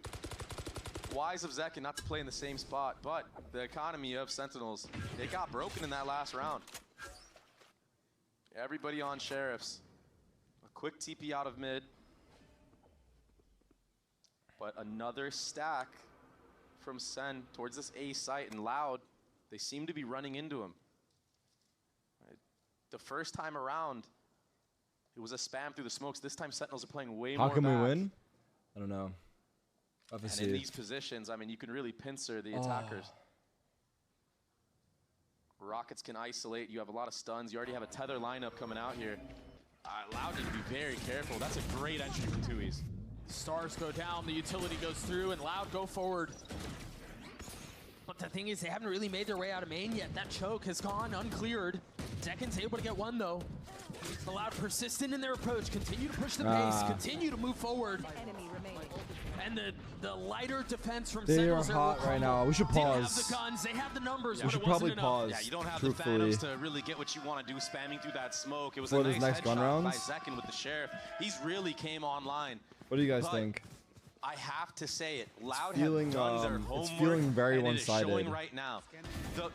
Wise of Zekin not to play in the same spot, but the economy of Sentinels, they got broken in that last round. Everybody on Sheriffs. A quick TP out of mid. But another stack from Sen towards this A site, and Loud, they seem to be running into him. Right. The first time around, it was a spam through the smokes. This time Sentinels are playing way more How can back. we win? I don't know. And in Obviously. these positions, I mean, you can really pincer the attackers. Rockets can isolate. You have a lot of stuns. You already have a tether lineup coming out here. Loud need to be very careful. That's a great entry from Tui's. Stars go down, the utility goes through, and Loud go forward. But the thing is, they haven't really made their way out of main yet. That choke has gone uncleared. Zekin's able to get one, though. The Loud persistent in their approach, continue to push the pace, continue to move forward. And the lighter defense from They are Sentinels hot right now. We should They have pause. the guns, they have the numbers, We but should it wasn't probably enough. pause. Yeah, you don't have truthfully. the Phantoms to really get what you want to do, spamming through that smoke. It was For a these nice next gun headshot by rounds? Zekin with the Sheriff. He's really came online. What do you guys But think? I have to say it. Loud feeling, have done their it's homework, feeling very and it is one-sided. showing right now.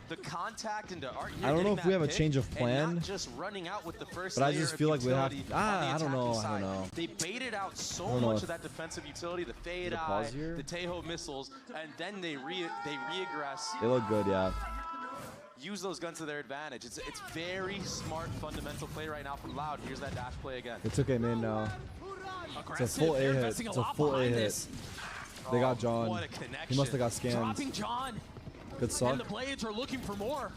The contact into Art here I don't know getting if we that have a pick change of and plan, not just running out with the first but I layer just of feel like we have utility to- on the I don't know, attacking I don't side. know. They baited out so I don't know much if- of that defensive utility, the Fade Is it Eye, pause here? the Tejo missiles, and then they regress. They look good, yeah. Use those guns to their advantage. It's very smart fundamental play right now from Loud. Here's that dash play again. They took him in now. It's a Aggressive. full They're A hit. investing It's a a lot full A behind hit. this. They got John. what a He connection. must have got scanned. Dropping John. Good suck. And the Blades are looking for more,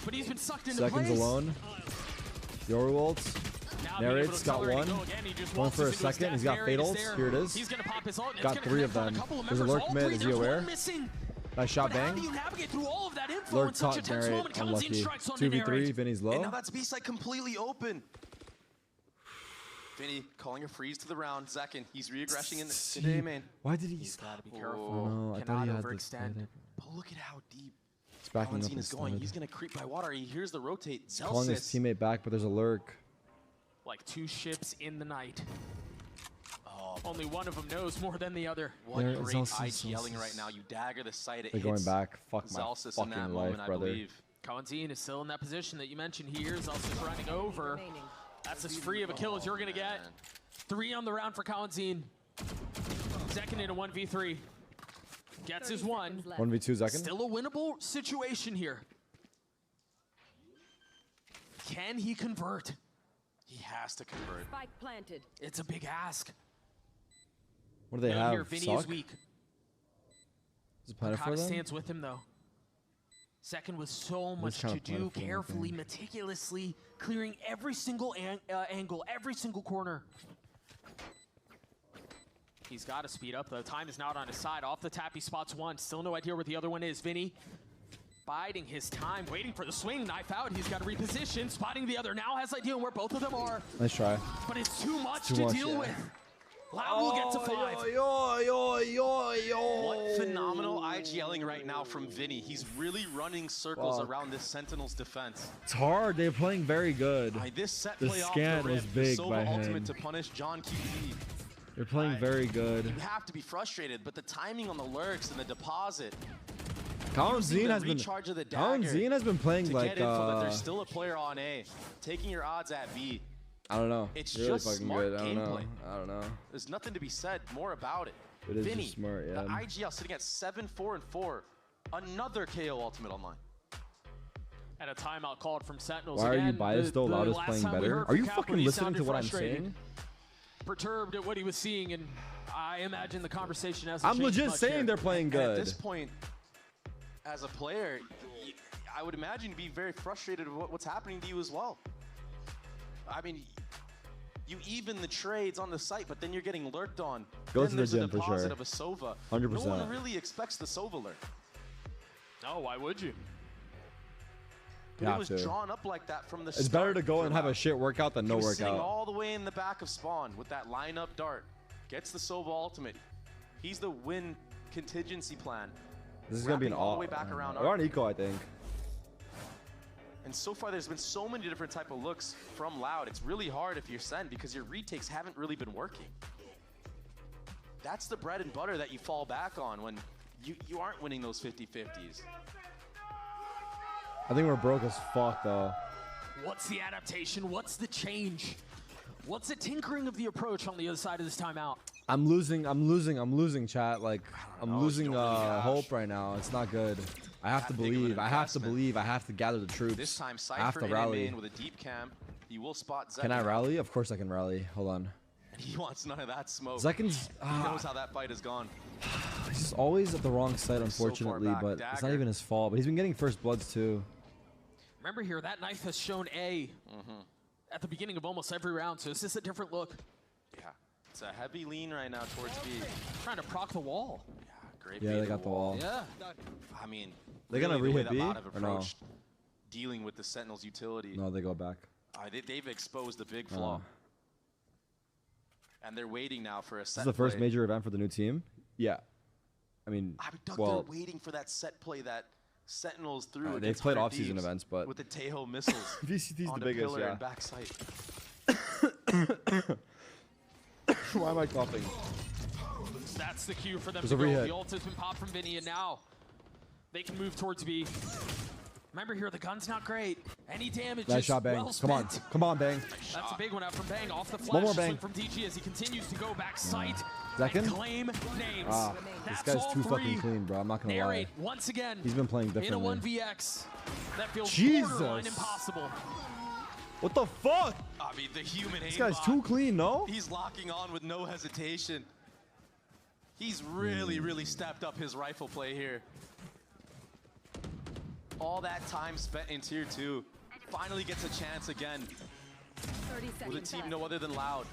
but he's been sucked into Seconds place. alone. Yoru ults. Now being able Narrates to got accelerate one. and go again. He just Going for a waltzes into his second. He's death. got Narrate is fatals. there. Here it is. He's gonna pop his ult, and it's Got gonna 3 of connect on them. a couple of There's a members. lurk All mid. three. Is he There's aware? one missing. Nice shot, But how do bang. you navigate through all of that info Lurk in such a taught tense narrate. moment? Kaladin Unlucky. strikes on 2v3. narrate. Vinny's And low. now that's B-side completely open. Vinny calling a freeze to the round. Zekin, he's re-aggressing into A main. Why did he? He's gotta be Oh, careful. no, I thought Cannot he had overextend. this. But look at how deep He's backing up Valentine is going. instead. He's going to creep by water. He hears the rotate. Calling his Zelsis. teammate back, but there's a lurk. Like 2 ships in the night. Oh, Only one of them knows more than the other. What There- great Zalsis, IGLing Zalsis. right now. You dagger the sight. It They're hits going back. Fuck my Zalsis in that fucking moment, life, I brother. believe. Coenzine is still in that position that you mentioned here. Zalsis running over. That's as free of a kill as you're going to get. 3 on the round for Coenzine. Second in a 1v3. Gets his one. 1v2 second. Still a winnable situation here. Can he convert? He has to convert. Spike planted. It's a big ask. What do they Down have? Here, Vinny Suck? is weak. Is it planted for Okada them? stands with him though. Second with so much kinda to do, planted for him, I carefully, think. meticulously clearing every single angle, every single corner. He's got to speed up though. Time is not on his side. Off the tap, he spots one. Still no idea where the other one is. Vinny biding his time, waiting for the swing. Knife out. He's got to reposition. Spotting the other. Now has idea where both of them are. Nice try. But it's too much Too to much, deal yeah. with. Loud will get to 5. What phenomenal IGLing right now from Vinny. He's really running circles Fuck. around this Sentinel's defense. It's hard. They're playing very good. This set The play off scan the was rip, big the by Sova ultimate him. to punish John QB. They're playing very good. You have to be frustrated, but the timing on the lurks and the deposit. Coenzine has been recharge of the dagger Coenzine has been playing to like get info that there's still a player on A. Taking your odds at B. I don't know. It's really just fucking smart good. I don't know. gameplay. I don't know. There's nothing to be said more about it. It is Vinny, just smart, yeah. the IGL sitting at 7-4-4. Another KO ultimate online. And a timeout called from Sentinels. Why are you Again, biased though? the Loud is last playing time we better. heard Are from you Kaplan, fucking he listening to sounded what I'm frustrated, saying? Perturbed at what he was seeing, and I imagine the conversation hasn't I'm changed legit much saying here. they're playing And good. at this point, as a player, I would imagine you'd be very frustrated with what's happening to you as well. I mean, you even the trades on the site, but then you're getting lurked on. Go then to the there's a gym for deposit sure. of a Sova. 100%. No one really expects the Sova lurk. No, why would you? But You it have was to. drawn up like that from the It's start. better to go and have a shit workout than no He was sitting workout. all the way in the back of spawn with that lineup dart. Gets the Sova ultimate. He's the win contingency plan. This is gonna be an Wrapping all all. the way back around. We're on eco, I think. And so far, there's been so many different type of looks from Loud. It's really hard if you're Sen because your retakes haven't really been working. That's the bread and butter that you fall back on when you aren't winning those 50-50s. I think we're broke as fuck though. What's the adaptation? What's the change? What's the tinkering of the approach on the other side of this timeout? I'm losing, chat. Like, I'm losing hope right now. It's not good. I have to believe. I have to believe. I have to gather the troops. This time, I have Cypher to in rally. main with a deep camp. He will spot Zek. Can I rally? Of course I can rally. Hold on. He wants none of that smoke. Zekken's- He knows how that fight has gone. He's always at the wrong site, He's so far unfortunately, back. but it's not Dagger. even his fault. But he's been getting first bloods too. Remember here, that knife has shown A at the beginning of almost every round, so it's just a different look. Yeah, it's a heavy lean right now towards B. Trying to proc the wall. Yeah, great. Yeah, bait they of got the wall. Yeah. I mean, They're gonna really the way re-hit that B, Loud have or no? approached dealing with the Sentinel's utility. No, they go back. They've exposed the big flaw. And they're waiting now for a This set is the first play. major event for the new team. Yeah. I mean, Doug, well, they're waiting for that set play that Sentinels threw. they've against played 100 off-season Thieves events, but with the Tejo missiles VCT's the on biggest, pillar yeah. and backside. why am I coughing? That's the cue for them There's to a go. re-hit. The ult has been popped from Vinny, and now they can move towards B. Remember here, the gun's not great. Any damage Nice is shot, Bang. well Come on. spent. Come on, Bang. That's a big one out from Bang. Off the flash. One more swing Bang. from DG as he continues to go back sight Second? and claim names. Ah, this That's guy's all too three. fucking clean, bro. I'm not gonna Narrate lie. once again. He's been playing In a differently. 1vx. That feels Jesus. borderline impossible. What the fuck? I mean, the human This guy's aimbot, too clean, no? He's locking on with no hesitation. He's really stepped up his rifle play here. All that time spent in tier 2. Finally gets a chance again. 30 With a seconds team left. no other than Loud.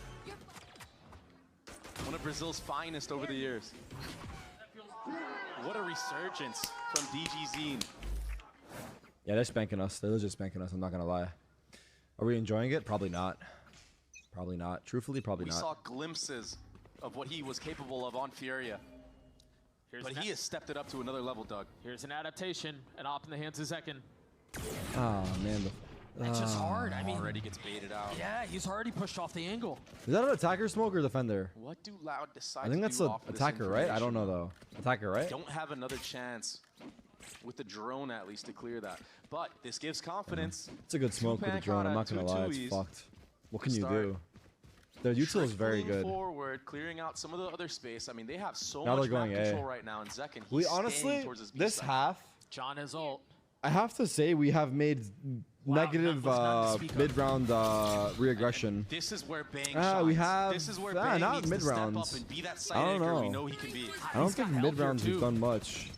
One of Brazil's finest over the years. What a resurgence from DG Zine. Yeah, they're spanking us. They're legit spanking us. I'm not gonna lie. Are we enjoying it? Probably not. Probably not. Truthfully, probably We not. saw glimpses of what he was capable of on Furia. But he has stepped it up to another level, Doug. Here's an adaptation, an op in the hands of Zekken. Oh man, It's just hard. I mean, already gets baited out. Yeah, he's already pushed off the angle. Is that an attacker smoke or defender? What do Loud decide I think to that's do an off of this attacker, right? I don't know information? though. Attacker, right? Don't have another chance with the drone at least to clear that. But this gives confidence. It's a good smoke with the drone. I'm not gonna lie, it's fucked. What can you do? Their util is very good. Forward, clearing out some of the other space. I mean, they have so Now much they're map going control A. right now, and Zekin, We he's honestly, staying towards his B this side. half, John has ult. I have to say we have made negative mid-round re-aggression. This is where Bang shines. We have This is where Bang not needs to step up mid-rounds. and be that side I don't anchor know. we know he can be. I don't think mid-rounds we've done much.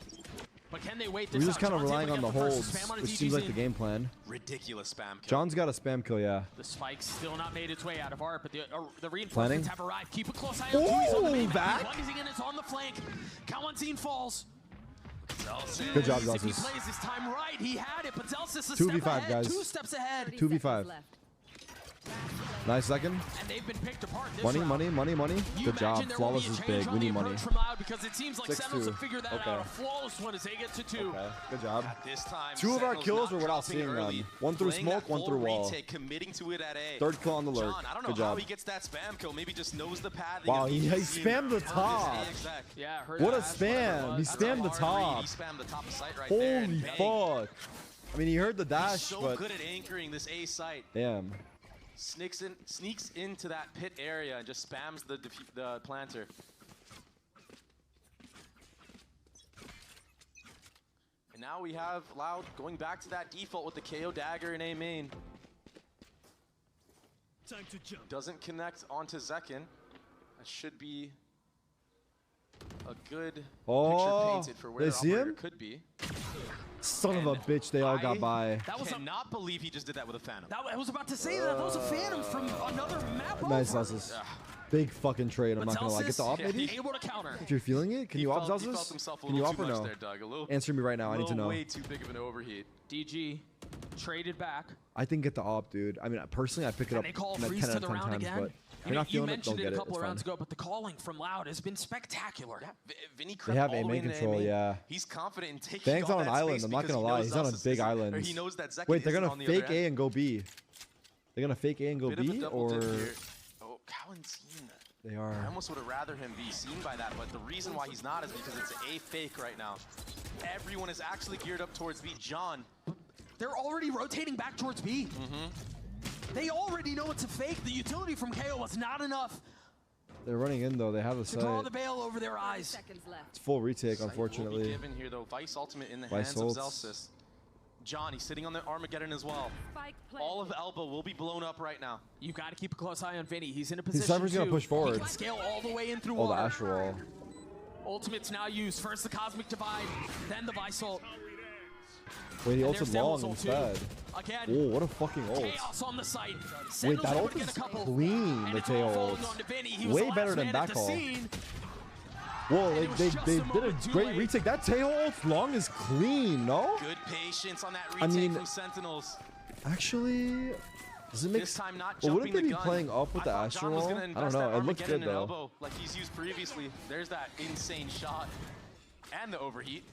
But can they wait We're this just out? kind of John's relying able on to the get first holds, spam on which his seems like DGZ. the game plan. Ridiculous spam kill. John's got a spam kill, yeah. The spike's still not made its way out of ARP, but the Planning. reinforcements have arrived. Keep a close eye on two. He's on the main map. back. He's lunging in, it's on the flank. Kawanzine falls. Good job, If he Zelsis. plays this time right, he had it, but Zelsis is 2v5, step ahead, guys. 2 steps ahead. 2v5. Nice second. And they've been picked apart this Money, round. money, money, money. You Good job. imagine there will Flawless be a is change big. on We the need money. approach from Loud because it seems like 6-2. Sentinels have figured that Okay. out. A flawless one as they get to 2. Okay, good job. This time, Two of our Sentinels kills not were without dropping seeing early, them. One through playing smoke, that one full through wall. retake, committing to it at A. Third kill on the lurk. John, I don't know Good how job. he gets that spam kill. Maybe just knows the path. Wow, he spammed the top. Yeah, heard What a that. spam. He spammed the top. He spammed the top of sight right there. Holy and bang. fuck. I mean, he heard the He's dash, so but good at anchoring this A site. damn. Sneaks into that pit area and just spams the planter. And now we have Loud going back to that default with the KO dagger in A main. Time to jump. Doesn't connect onto Zekin. That should be a good picture painted for where they the see operator him? could be. Son of a bitch, they all got by. That was cannot believe he just did that with a Phantom. I was about to say that. That was a Phantom from another map Nice, over. Zelsis. Big fucking trade, I'm not gonna lie. Get the off, maybe? Able to counter. If you're feeling it, can you off, He felt Zelsis? himself a Can you little off too or much no? there, Doug. A little, Answer me right now, I need to know. Way too big of an overheat. DG traded back. I think get the op, dude. I mean, personally, I pick it And up they call 10 freeze out to of the 10 round times, again. but if you're not You feeling it, don't mentioned get it it. a couple It's of rounds fine. ago, but the calling from Loud has been spectacular. Yeah, Vinny They crept have all A the way main into control, main. yeah. He's confident in taking Bang's all on an that island, space I'm not because gonna he lie. knows He's on a Zelsis big isn't- or island. He knows that Zekin Wait, they're isn't gonna on the other fake A end. and go B. They're gonna fake A and go Bit of a B, double dip or here. Oh, Kawanzine. they I are. almost would have rather him be seen by that, but the reason why he's not is because it's A fake right now. Everyone is actually geared up towards B. John. They're already rotating back towards B. They already know it's a fake. The utility from KO was not enough They're running in though. They have the to draw site. the veil over their eyes. It's full retake, Sight will be unfortunately. given here though. Vice ultimate in the Vice hands of ults. Zelsis. John, he's sitting on the Armageddon as well. All of Elbow will be blown up right now. You got to keep a close eye on Vinny. He's in a position Cypher's gonna to- push forward. He can scale all the way in through Oh, the water. Astral Wall. Ultimate's now used. First the Cosmic Divide, then the Vice ult. Wait, he And ulted there's long Devil's ult too. instead. Again. Oh, what a fucking ult. Chaos on the site. Wait, Sentinels that able ult to get is a couple. clean, And the it's all tail falling ult. onto Vinny. He was Way the better last than man that at the call. scene. Whoa, And it was they just did a a moment too great late. retake. That tail ult long is clean, no? Good patience on that I retake mean- from Sentinels. Actually, does it make This time not well, wouldn't jumping they the be gun. playing up with I the thought Astral John was Wall? gonna I don't invest know. that It looks Armageddon good in though. elbow like he's used previously. There's that insane shot. And the overheat.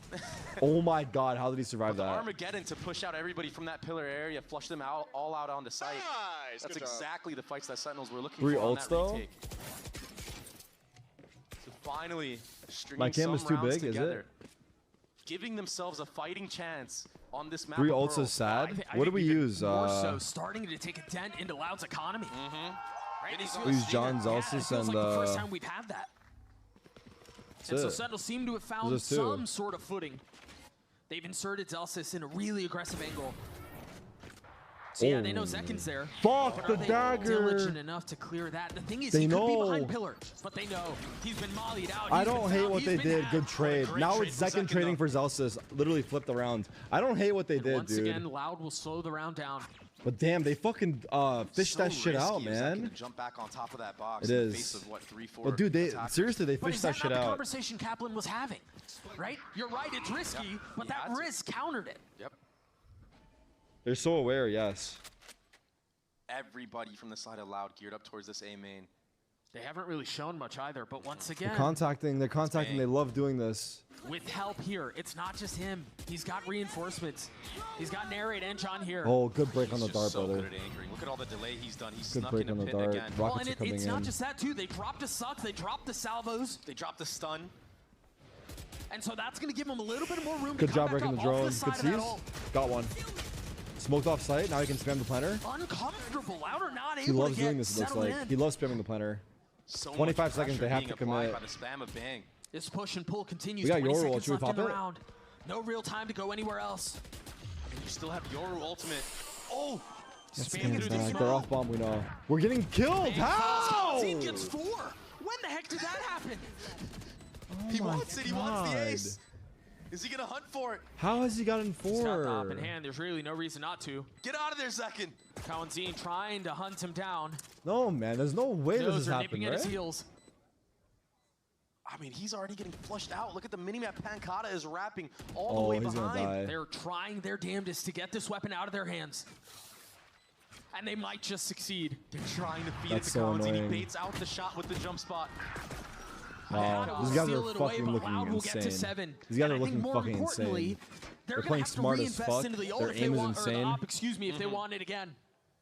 Oh my god, how did he survive The that? Armageddon to push out everybody from that pillar area, flush them out all out onto site. Nice, That's good job. exactly the fights that Sentinels were looking 3 for on ults that though? retake. So finally, stringing My cam some is too rounds big, is together, it? giving themselves a fighting chance on this map. 3 of ults Pearl. is sad. I What do think we even use? More so, starting to take a dent into Loud's economy. Right? This We feels- use John yeah, it Zelsis feels and like the first time we've had that. And so it. Sentinels seem to have found There's two. some sort of footing. They've inserted Zelsis in a really aggressive angle. So yeah, they know Zekin's there. Fuck but the are they dagger. diligent enough to clear that? The thing is, They he could be know. behind pillar, but they know he's been mollied out. I he's don't been hate found, what he's they been did. had. Good trade. great Now trade it's from second Zekin, trading though. for Zelsis. Literally flipped the round. I don't hate what they did, Once dude. again, Loud will slow the round down. But damn, they fucking fished So that shit out, risky of Zekin man. to jump back on top of that box It in the is. face of what 3-4 But dude, they attackers. seriously they But fished is that that shit not the out. conversation Kaplan was having? Right? You're right, it's risky, but he that had to. risk countered it. Yep. They're so aware, yes. Everybody from the side of Loud geared up towards this A main. They haven't really shown much either, but once again, They're contacting. They love doing this. with help here, it's not just him. He's got reinforcements. He's got Narrate and John here. Oh, good break on the dart, so brother. good at anchoring. Look at all the delay he's done. He's Good snuck break in on a the pit dart. again. Well, Rockets and are coming it's in. not just that too. They dropped a suck. They dropped the salvos. They dropped the stun. And so that's going to give him a little bit more room Good to job come back breaking the up off drone. this Good side of that seize. ult. Got one. Smoked off site. Now he can spam the planner. Uncomfortable. Loud or not He able loves to doing get this, it looks settled like. in. He loves spamming the planner. So 25 seconds, they have being to applied commit. by the spam of Bang. This push and pull continues. We got 20 Yoru ult. seconds Should we left in pop the it? round. No real time to go anywhere else. And you still have Yoru ultimate. Oh! That's Spam through the back. smoke. They're off bomb. We know. We're getting killed. How? Team gets 4. When the heck did that happen? He my wants it. He wants the God. ace. Is he gonna hunt for it? How has he gotten He's got the op 4? in hand. There's really no reason not to. Get out of there, Zekin. Kawanzine trying to hunt him down. No, man. There's no way this Those is are happening, nipping at his right? heels. I mean, he's already getting flushed out. Look at the minimap. Pancata is wrapping all the Oh, way he's gonna behind. die. They're trying their damnedest to get this weapon out of their hands. And they might just succeed. They're trying to feed That's it to so Kawanzine. He annoying. baits out the shot with the jump spot. Wow, these guys are fucking looking Will get to insane. 7. These guys And are I think looking more fucking importantly, insane. They're They're gonna playing have to smart as reinvest fuck. into the ult Their if they aim is want, or the insane. op, excuse me, if they want it again.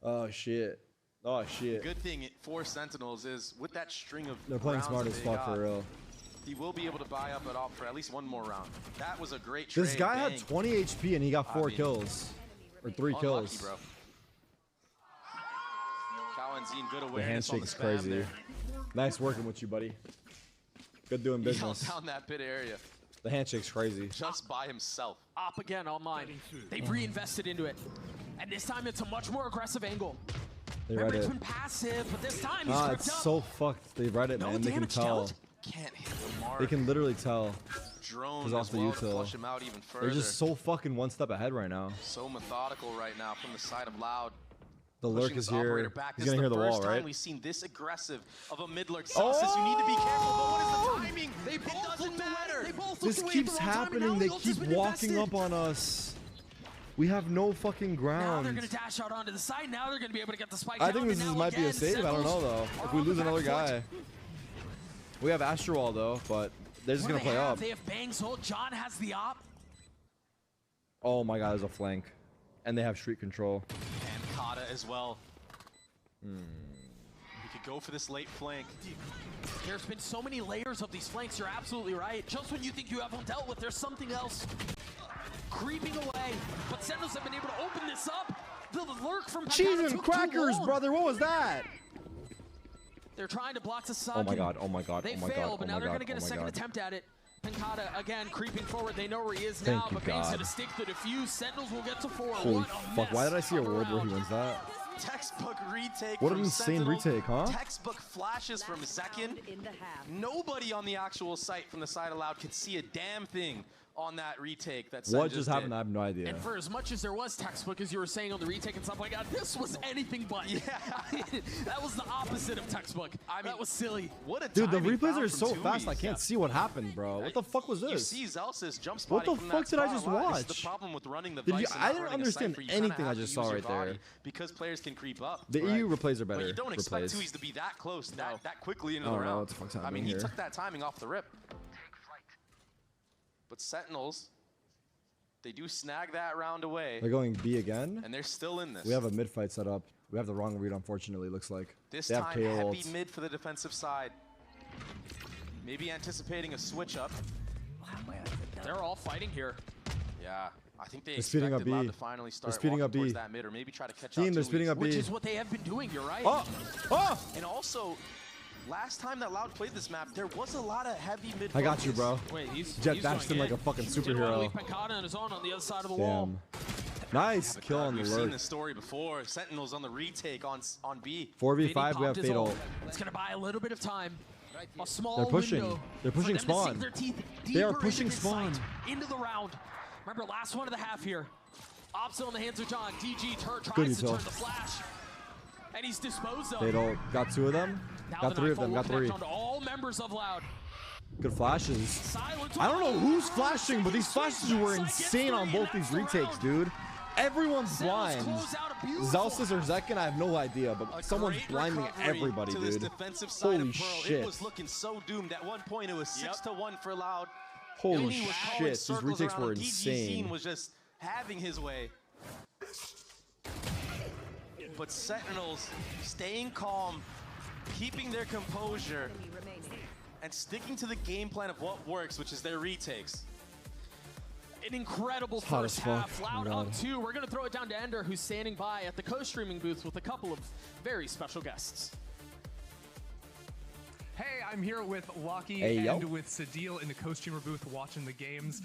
Oh shit. Oh shit. Good thing for Sentinels is with that string of They're playing rounds smart that as they fuck got, for real. He will be able to buy up at op for at least one more round. That was a great trade. This guy had Bang. 20 HP and he got 4 I mean, kills. Or 3 unlucky, kills. bro. Kawanzine, good The awareness on the handshake's spam crazy. there. Nice working with you, buddy. Good doing He held business. down that pit area The handshake's crazy. just by himself. Op again online. They've reinvested into it. And this time it's a much more aggressive angle. They Remember, read it's it. been passive, but this time he's Ah, tripped it's up. so fucked. They read it, No man. They can damage tell. dealt. Can't hit the mark. They can literally tell. Drone He's as off the well to util. flush him out even further. They're just so fucking one step ahead right now. So methodical right now from the side of Loud. The Pushing lurk his is here. operator back. He's This gonna hear is the wall, first time right? we've seen this aggressive of a mid lurk. Sauces, you need to be careful, but what is the timing? They It both doesn't looked away. matter. They both This looked away keeps at the wrong time, and happening. now They the ult keep has been walking invested. up on us. We have no fucking Now ground. they're going to dash out onto the side. Now they're going to be able to get the spike I down, think this and is, now might be a again, save. I don't know Sentinels though. If are we on lose the another back foot. guy, we have Astral though, but they're just What do gonna they play have? up. They have Bang's ult. John has the op. Oh my god, there's a flank, and they have street control. And Kata as well. He could go for this late flank. There's been so many layers of these flanks. You're absolutely right. Just when you think you have them dealt with, there's something else creeping away. But Sentinels have been able to open this up. The lurk from Cheese Pagano and took crackers, too long. brother. What was that? They're trying to block the suck. Oh my and god. Oh my god. They Oh my fail, god. but Oh now my they're god. going to get Oh a my second god. attempt at it. Pancata again creeping forward. They know where he is Thank now, you, but Bang's God. going to stick the defuse. Sentinels will get to 4. Holy What a fuck! Why mess did I see a of world where he round. wins that? Textbook retake. What an from insane Sentinels. retake, huh? Textbook flashes from Zekin. Nobody on the actual site from the side of Loud could see a damn thing on that retake. That Sen What just happened? did. I have no idea. And for as much as there was textbook, as you were saying on the retake and stuff like that, this was anything but. Yeah. That was the opposite of textbook. I mean, that was silly. What a Dude, the timing replays foul are from so fast. I Tui's. can't see what happened, bro. What the fuck was You this? see Zelsis jump What spotting the from fuck that did I spot just a lot. watch? It's the problem with running the Did you- Vice and I not didn't running a understand Cypher. You kinda anything I have to just use saw your right there. body because players can creep up. The EU replays are better. But you don't expect replays. Tui's to be that close that quickly into I the don't know round. what the fuck's I mean, happening he here. took that timing off the rip. But Sentinels, they do snag that round away. They're going B again. And they're still in this. We have a mid fight set up. We have the wrong read, unfortunately. Looks like This they have time, KO heavy ults. mid for the defensive side. Maybe anticipating a switch up. They're all fighting here. Yeah, I think they They're speeding expected up Loud B. to finally They're start speeding walking up B. towards that mid, or maybe try to catch Team, up they're to speeding Luis. up B. Which is what they have been doing, you're right. Oh! Oh! And also, last time that Loud played this map, there was a lot of heavy mid. I got you, bro. Wait, he's Jet he's dashed going him like a in. fucking Didn't want to superhero. leave Pancata on his own on the other side of the wall. Damn. Nice kill on the We've seen lurk. this story before. Sentinels on the retake on B. 4v5, Vinny we have popped his Fatal. ult. It's going to buy a little bit of time. A small They're pushing. window They're for pushing them to sink spawn. their teeth They are deeper pushing into this spawn. fight, into the round. Remember, last one of the half here. Ops on the hands of John. DG tries to util. turn the flash. And he's disposed of. Fatal got 2 of them. Now Got the 3 of Nightfall them. will Got 3. connect onto all members of Loud. Good flashes. I don't know who's flashing, but these flashes were insane on both these retakes, dude. Everyone's blind. Zelsis or Zekin, I have no idea, but someone's blinding everybody, to dude. This defensive side Holy of Pearl. shit. It was looking so doomed. At one point, it was 6-1 for Loud. Holy He was shit, calling these circles retakes around were him. DG insane. Zine was just having his way. But Sentinels staying calm, keeping their composure, and sticking to the game plan of what works, which is their retakes. An incredible It's hot first as fuck. half. Oh my Loud God. up 2. We're going to throw it down to Ender, who's standing by at the co-streaming booth with a couple of very special guests. Hey, I'm here with Lucky Hey, yo. and with Sadil in the co-streamer booth watching the games.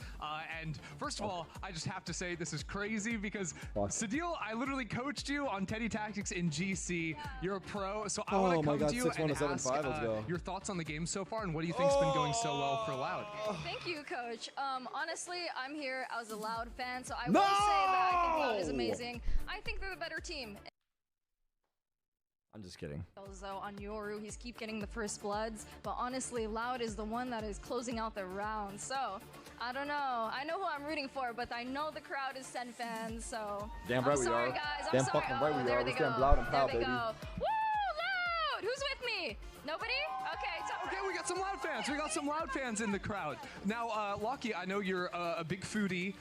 And first of all, I just have to say this is crazy because Sadil, I literally coached you on Teddy Tactics in GC. You're a pro, so I want Oh to my come God, to you 6-1 and to 7-5, ask let's go. your thoughts on the game so far and what do you think's been going so well for Loud? Thank you, Coach. Honestly, I'm here as a Loud fan, so I will say that I think Loud is amazing. I think they're the better team. I'm just kidding. Though on Yoru, he's keep getting the first bloods, but honestly, Loud is the one that is closing out the round. So I don't know. I know who I'm rooting for, but I know the crowd is Sen fans. So Damn I'm right we sorry, are. guys. I'm Damn sorry. fucking right we there are. they We stand go. loud and proud, there they baby. go. Woo, Loud! Who's with me? Nobody? Okay, we got some Loud fans. We got some Loud fans in the crowd. Now, Lucky, I know you're a big foodie,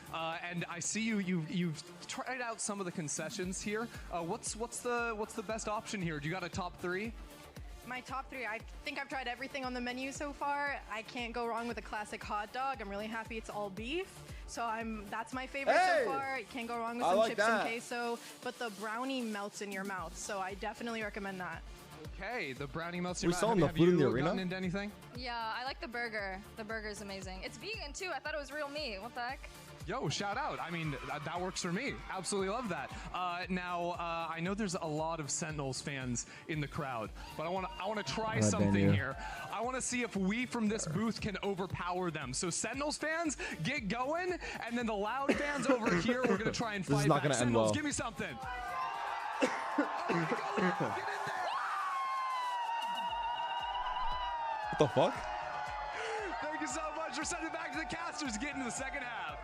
and I see you've tried out some of the concessions here. What's the best option here? Do you got a top 3? My top 3, I think I've tried everything on the menu so far. I can't go wrong with a classic hot dog. I'm really happy it's all beef. So that's my favorite so far. You can't go wrong with some chips and queso, but the brownie melts in your mouth. So I definitely recommend that. Okay, the brownie melts We in your selling mouth. the food in the Have you arena? gotten into anything? Yeah, I like the burger. The burger's amazing. It's vegan too. I thought it was real meat. What the heck? Yo, shout out. I mean, that works for me. Absolutely love that. Now, I know there's a lot of Sentinels fans in the crowd, but I want to try something here. I want to see if we from this booth can overpower them. So Sentinels fans, get going, and then the Loud fans over here, we're going to try and This is fight not back. gonna end Sentinels, well. give me something. What the fuck? Thank you so much. We're sending it back to the casters to get into the second half.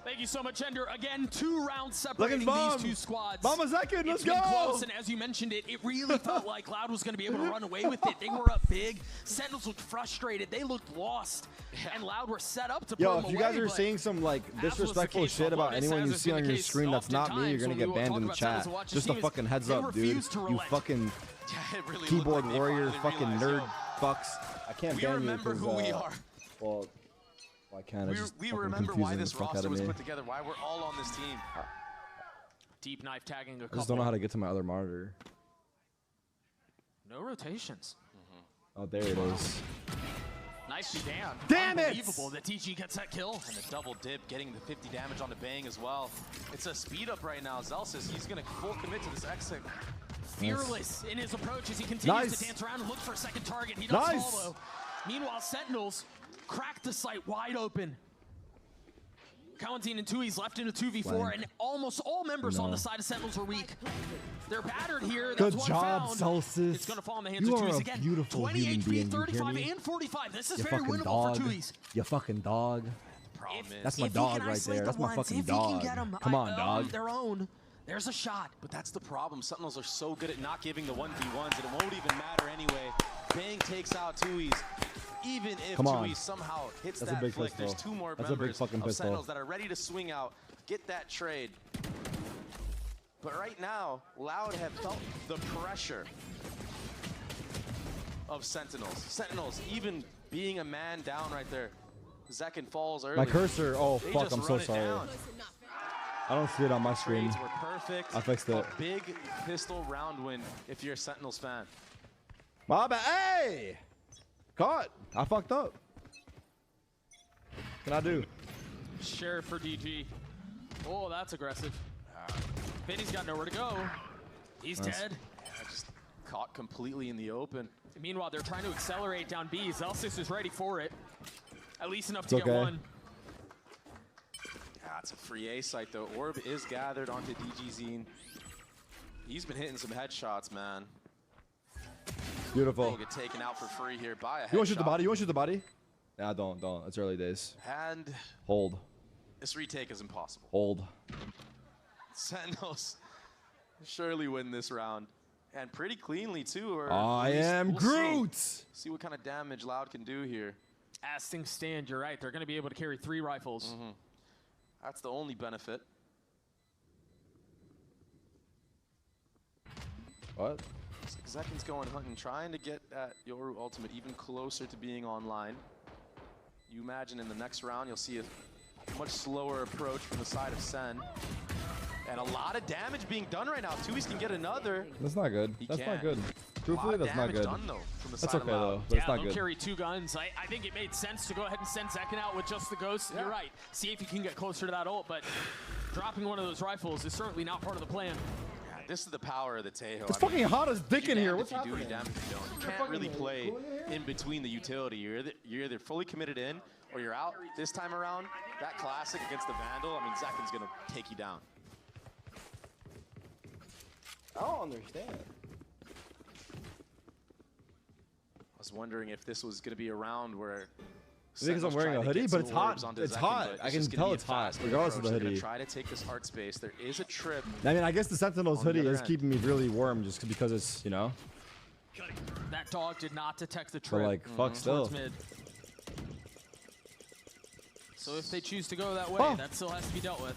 Thank you so much, Ender. Again, 2 rounds separating bomb. these 2 squads. Bomb a second, let's It's been go. close, and as you mentioned it really felt like Loud was going to be able to run away with it. They were up big. Sentinels looked frustrated. They looked lost, and Loud were set up to put Yo, them if you away, guys are but saying some like as was the disrespectul case shit for about Lotus, anyone as you has see been on the your case screen that's not me, you're gonna oftentimes get when we banned talk in the about chat. Sentinels, watch Just this a team fucking heads they up, dude. refuse to You relent. fucking Yeah, it really keyboard looked like they warrior, finally fucking realized, nerd fucks. I can't we ban you remember because who we are. well, I can't. It's just We fucking remember why confusing this the fuck out roster of was me. put together, why we're all on this team. Deep knife tagging a I couple. just don't know how to get to my other monitor. No rotations. Oh, there it is. Nicely down. Damn it! Unbelievable that TG gets that kill. And a double dip, getting the 50 damage on the Bang as well. It's a speed up right now. Zelsis, he's going to full commit to this exit. Fearless in his approach as he continues Nice. to dance around and look for a second target. He does Nice. follow. Meanwhile, Sentinels crack the site wide open. Valentine and Tui's left in a 2v4, Blank. and almost all members on No. the side of Sentinels are weak. They're battered here. That's Good one job, found. Celsius. It's going to fall in the hands You of are Tui's a again. beautiful 20 human HP, being, you 35 hear me? and 45. This is You very fucking winnable dog. for Tui's. You fucking dog. That's my If he dog can right isolate there. the That's my ones, fucking if he can dog. get 'em Come on, on dog. their own, there's a shot. But that's the problem. Sentinels are so good at not giving the 1v1s, and it won't even matter anyway. Bang takes out Tui's. Even if Come on. Tui somehow hits That's a that big flick, there's pistol. 2 more That's a big members fucking of pistol. Sentinels that are ready to swing out, get that trade. But right now, Loud have felt the pressure of Sentinels. Sentinels even being a man down right there. Zekin falls early. My cursor. Oh They fuck! just I'm so run it sorry. down. I don't see it on my screen. Trades were perfect. I fixed it. A big pistol round win if you're a Sentinels fan. My bad. Hey! Caught. I fucked up. What can I do? Share for DG. Oh, that's aggressive. Vinny's got nowhere to go. He's Nice. dead. Yeah, just caught completely in the open. Meanwhile, they're trying to accelerate down B. Zelsis is ready for it. At least enough It's to get okay. one. Yeah, it's a free A site though. Orb is gathered onto DG Zine. He's been hitting some headshots, man. Beautiful. He'll get taken out for free here by a headshot. You want to shoot the body? You want to shoot the body? Nah, don't. It's early days. And Hold. this retake is impossible. Hold. Sentinels surely win this round. And pretty cleanly, too. Or I am Groot! See what kind of damage Loud can do here. As things stand, you're right. They're going to be able to carry 3 rifles. That's the only benefit. What? Zekin's going hunting, trying to get that Yoru ultimate even closer to being online. You imagine in the next round, you'll see a much slower approach from the side of Sen. And a lot of damage being done right now. Tui's can get another. That's not good. That's not good. Truthfully, that's not good. Done, though, from the That's side okay, of though. But it's not they'll good. carry 2 guns. I think it made sense to go ahead and send Zekin out with just the Ghost. You're right. See if you can get closer to that ult, but dropping one of those rifles is certainly not part of the plan. Yeah, this is the power of the Tejo. It's fucking hot as dick in here. What's you happening? do, damn if you don't. You can't really play in between the utility. You're either fully committed in or you're out. This time around, that classic against the Vandal, I mean, Zekin's going to take you down. I don't understand. I was wondering if this was going to be a round where Because I'm wearing a hoodie, but it's hot. It's hot. I can tell it's hot, regardless of the hoodie. Try to take this heart space. There is a trip. I mean, I guess the Sentinel's hoodie is keeping me really warm just because it's, you know. That dog did not detect the trip. But like, fuck still. Mid. So if they choose to go that way, that still has to be dealt with.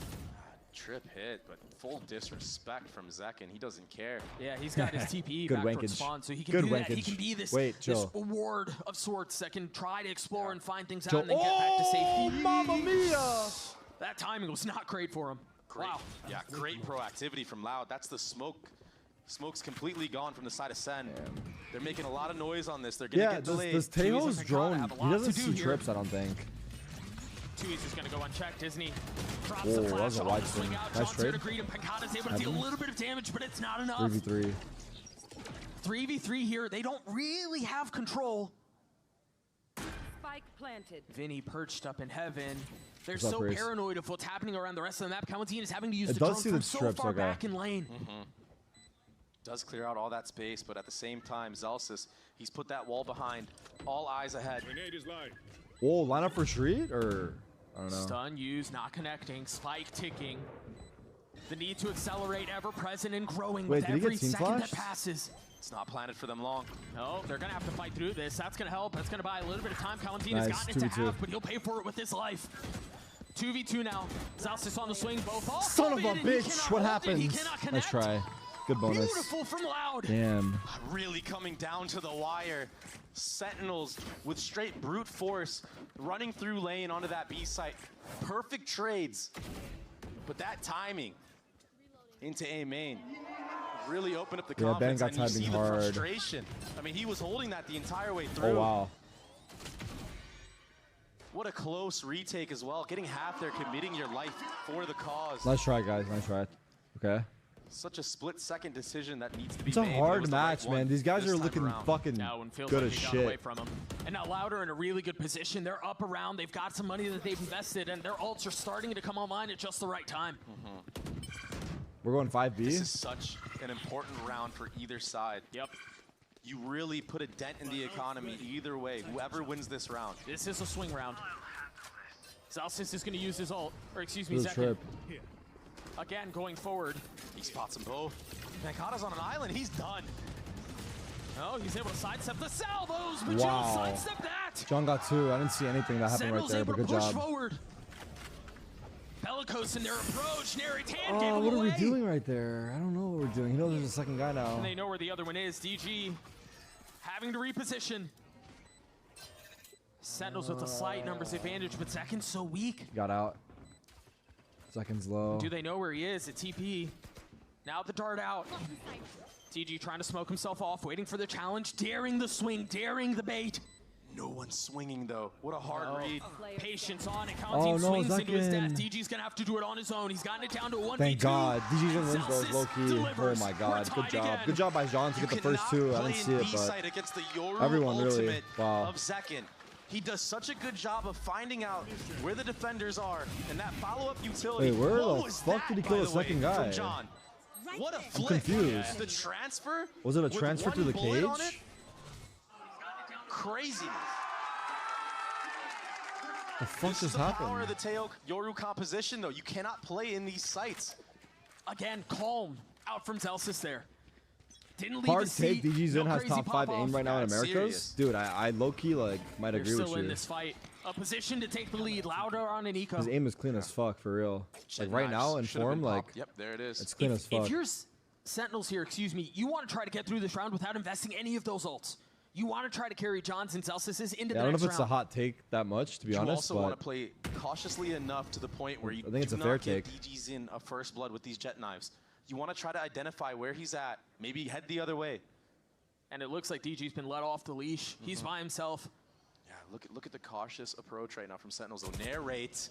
Trip hit, but full disrespect from Zekin. He doesn't care. Yeah, he's got his TPE Good back wankage. towards spawn, so he can Good do that. wankage. He can be this, Wait, this chill. ward of sorts that can try to explore and find things Chill. out and then get back to safety. Mamma mia! That timing was not great for him. Great. Wow. Yeah, great proactivity from Loud. That's the smoke. Smoke's completely gone from the side of Sen. They're making a lot of noise on this. They're gonna get delayed. Does Tejo's drone, he doesn't see trips, I don't think. Tui's just gonna go unchecked, isn't he? Drops Whoa, the that flash was a on wide the swing. swing out. Nice John's here trade. to greet him. Pancada's able to deal a little bit of damage, but it's not enough. 3v3. 3v3 here. They don't really have control. Spike planted. Vinny perched up in heaven. They're What's up, so Reese? paranoid of what's happening around the rest of the map. Cowantine is having to use It the does drone see from the so strips, far okay. back in lane. Does clear out all that space, but at the same time, Zelsis, he's put that wall behind. All eyes ahead. Whoa, line up for Shreed? Or, I don't know. Stun used, not connecting. Spike ticking. The need to accelerate ever present and growing Wait, with did he get every team second flashed? that passes. It's not planted for them long. No, they're going to have to fight through this. That's going to help. That's going to buy a little bit of time. Cowantine has Nice, gotten it to 2v2. half, but he'll pay for it with his life. 2v2 now. Zelsis on the swing, both off. Son of a it, and he bitch! cannot What hold it. He happens? cannot Nice connect. try. Good bonus. Beautiful from Loud. Damn. Really coming down to the wire. Sentinels with straight brute force running through lane onto that B site. Perfect trades. But that timing into A main really opened up the Yeah, Ben confidence, got and you timing see the hard. frustration. I mean, he was holding that the entire way through. Oh, wow. What a close retake as well. Getting half there, committing your life for the cause. Nice try, guys. Nice try. Okay. Such a split-second decision that needs to be It's a made. but it hard was the right match, one man. These guys this are time looking around. fucking Now one feels good like as they got away shit. from him. And now Louder in a really good position. They're up around. They've got some money that they've invested, and their ults are starting to come online at just the right time. We're going 5B. This is such an important round for either side. Yep. You really put a dent in the economy either way. Whoever wins this round. This is a swing round. Zelsis is going to use his ult, or excuse me, Good Zekin. trip. Again, going forward. He spots them both. Pancada's on an island. He's done. Oh, he's able to sidestep the salvos, but Wow. Joe sidestep that. John got 2. I didn't see anything that happened right Sentinel's there, able but good to push job. forward. Bellicose in their approach. Nary Tan gave Oh, him what are away. we doing right there? I don't know what we're doing. He knows there's a second guy now. And they know where the other one is. DG having to reposition. Sentinels with a slight numbers advantage, but Zekin's so weak. Got out. Seconds low. Do they know where he is at TP? Now the dart out. DG trying to smoke himself off, waiting for the challenge, daring the swing, daring the bait. No one's swinging though. What a hard read. Patience on it. Oh, Cowantine no, swings into his death. Zekin. DG's gonna have to do it on his own. He's gotten it down to 1v2. Thank God. DG's gonna win those Zelsis low key. Oh delivers. my We're God. Good tied job. again. Good job by Jean to get the first 2. I didn't see it, but B-side against the Yoru everyone really. ultimate Wow. of Zekin. He does such a good job of finding out where the defenders are and that follow-up utility. Wait, where What the was fuck that, did he by kill the way, second guy? From John. What a flick. confused. The transfer? Was it a with transfer one through the bullet on cage? it? Craziness. The fuck This is just the power happened? of the Teo Yoru composition, though. You cannot play in these sites. Again, calm out from Celsius there. Didn't leave Hard his take. seat. DG's No in has crazy top 5 pop-off. aim right now in Americas. serious. Dude, I low-key like might They're agree with still you. in this fight. A position to take the lead. Louder on an eco. His aim is clean as fuck, for real. Like right now in form, like Yep, there it is. it's clean as fuck. If you're Sentinels here, excuse me, you want to try to get through this round without investing any of those ults. You want to try to carry Johns and Celsius into Yeah, the I don't know next if it's round. a hot take that much, to be You honest, also but want to play cautiously enough to the point where you I think it's do a fair not give take. DG's in a first blood with these jet knives. You want to try to identify where he's at. Maybe head the other way. And it looks like DG's been let off the leash. He's by himself. Yeah, look at the cautious approach right now from Sentinels. Though narrate.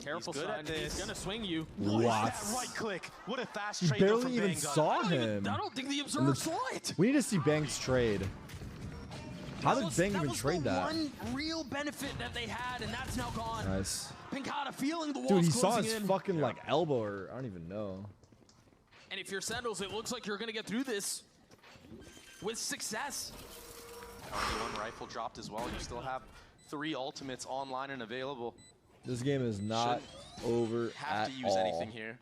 Careful, He's good son. at this. He's gonna swing you. What? That right click. What a fast You trade though barely from even Vanguard. saw him. I don't think the observer saw it. We need to see Banks trade. How did Bang even was trade the that? one real benefit that they had, and that's now gone. Nice. Pincata feeling the walls Dude, he saw closing his in. fucking like elbow, or I don't even know. And if you're Sentinels, it looks like you're gonna get through this with success. RD1 rifle dropped as well. You still have 3 ultimates online and available. This game is not over Have at to use all. anything here.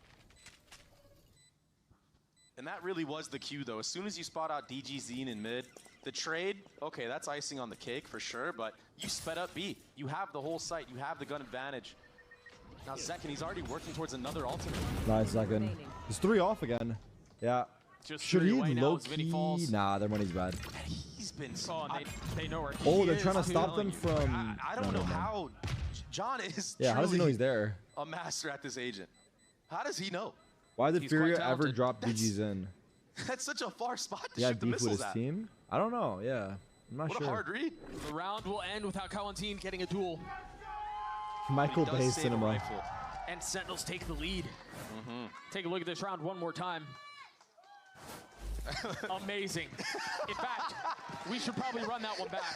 And that really was the cue, though. As soon as you spot out DG Zine in mid, the trade, okay, that's icing on the cake for sure, but you sped up B. You have the whole site. You have the gun advantage. Now, Zekin, he's already working towards another ultimate. Nice second. He's 3 off again. Yeah. Just Should he 3 away now low as Vinny key? falls. Nah, their money's bad. He's been so. They know where Oh, he they're is. trying to I'm stop telling them you. from. I don't know how John is Yeah, how does he know truly he's there? a master at this agent. How does he know? Why did He's Furia quite ever talented. drop DG's in? That's such a far spot to He had shoot the beef with missiles his at. team? I don't know. Yeah, I'm not What sure. a hard read. The round will end without Kawantine getting a duel. Michael He does Bay save a Cinema. rifle. And Sentinels take the lead. Take a look at this round one more time. Amazing. In fact, we should probably run that one back.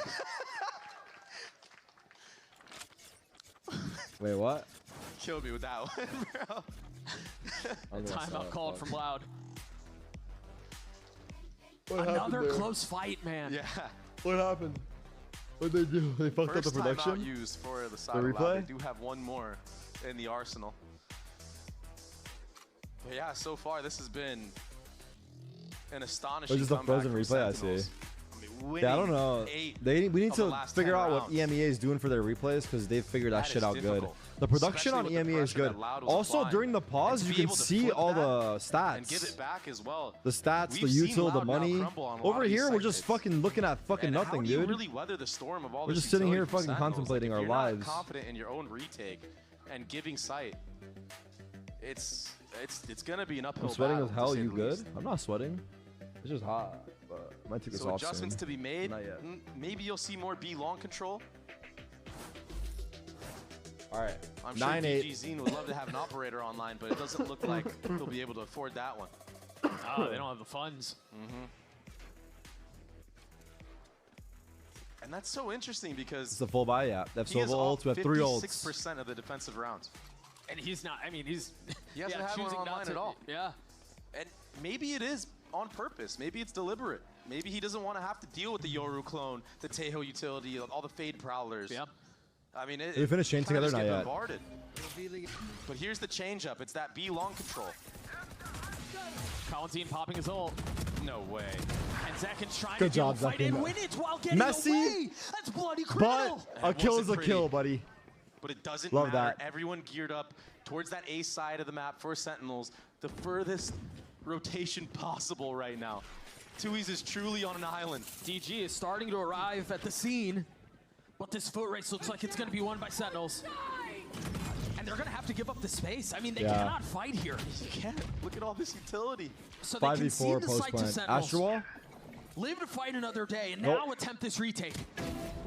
Wait, what? Killed me with that one, bro. Timeout called from Loud. What happened Another there? close fight, man. Yeah. What happened? What did they do? They fucked First up the production? timeout used for the side The of Loud. replay? They do have one more in the arsenal. But yeah, so far this has been an astonishing Or just a comeback frozen from replay, I Sentinels. see. I mean, Yeah, I don't winning know. 8 We need of the to last figure 10 out what rounds. EMEA is doing for their replays because they've figured that That shit is out good. difficult, The production on especially with the EMEA is pressure good. that Loud was Also, applying. during the And pause, to you be can able to see flip all that the stats. and give it back as well. The stats, We've the seen util, the Loud now money. crumble on a lot Over of these here, we're site just hits. fucking looking at fucking And nothing, how do you dude. really weather the storm of all We're this just sitting here utility from fucking Sentinels? contemplating Like, our if you're lives. Not confident in your own retake and giving sight. It's gonna be an uphill I'm sweating battle, as hell. to say You the good? least. I'm not sweating. It's just hot, but I might take this So off adjustments soon. to be made. Not yet. Maybe you'll see more B long control. All right. I'm sure 9-8. DG Zine would love to have an operator online, but it doesn't look like he'll be able to afford that one. Oh, they don't have the funds. And that's so interesting because It's a full buy, yeah. They have he has Silva all ults. We have 3 ults. 56% of the defensive rounds. And he's not, I mean, he's He hasn't yeah, had one choosing not online to- at all. Yeah. And maybe it is on purpose. Maybe it's deliberate. Maybe he doesn't want to have to deal with the Yoru clone, the Teho utility, all the Fade Prowlers. Yeah. I mean, Did they finish chain kinda together? just Not get yet. bombarded. But here's the change-up. It's that B long control. Kawantine popping his ult. No way. And Zekin's trying Good to deal job, fight Zekin. and win it while getting Messy, away. That's bloody But criminal. a kill is a kill, buddy. But it doesn't Love matter. that. Everyone geared up towards that A side of the map for Sentinels. The furthest rotation possible right now. Tui's is truly on an island. DG is starting to arrive at the scene, but this foot race looks like it's going to be won by Sentinels. And they're going to have to give up the space. I mean, they Yeah. cannot fight here. You can't. Look at all this utility. So they 5v4 concede the post sight to plant. Sentinels. Astro Wall? Live to fight another day, and Nope. now attempt this retake.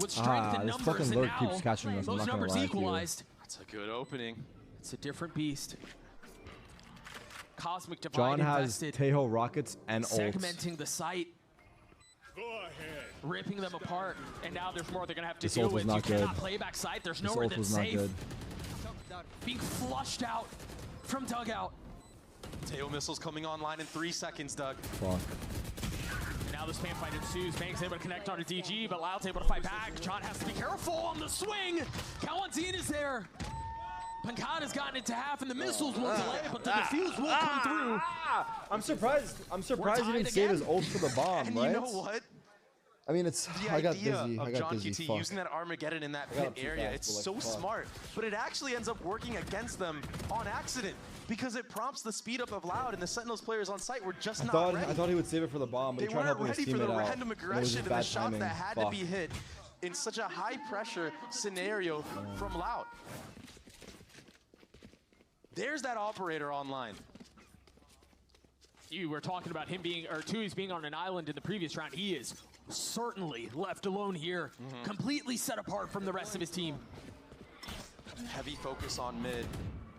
With strength and This numbers, fucking and lurk now keeps catching us. I'm those not gonna numbers lie to you. equalized. That's a good opening. It's a different beast. Cosmic Divide John has invested, Teho rockets and ults. segmenting the site. Ripping them apart, and now there's more they're gonna have to This deal ult was with. You not good. cannot play back site. There's This nowhere ult that's was not safe. good. Being flushed out from dugout. Teo missiles coming online in 3 seconds, Doug. Fuck. And now the spam fight ensues. Banks able to connect onto DG, but Loud's able to fight back. John has to be careful on the swing. Kawantine is there. Pancada's gotten it to half, and the missiles will delay, but the defuse will come through. I'm surprised he didn't save his ult for the bomb, And right? you know what? I mean, it's The I got idea dizzy. of I got John dizzy. QT Fuck. using that Armageddon in that I got pit up too area, fast, it's but, so like, fuck. smart, but it actually ends up working against them on accident because it prompts the speed up of Loud, and the Sentinels players on site were just not ready. I thought he would save it for the bomb, but They he tried weren't helping his ready for the teammate out. random And it was aggression just and the bad shots timing. that had Fuck. to be hit in such a high pressure scenario from Loud. There's that operator online. You were talking about him being, or Tui's being on an island in the previous round. He is certainly left alone here, completely set apart from the rest of his team. Heavy focus on mid.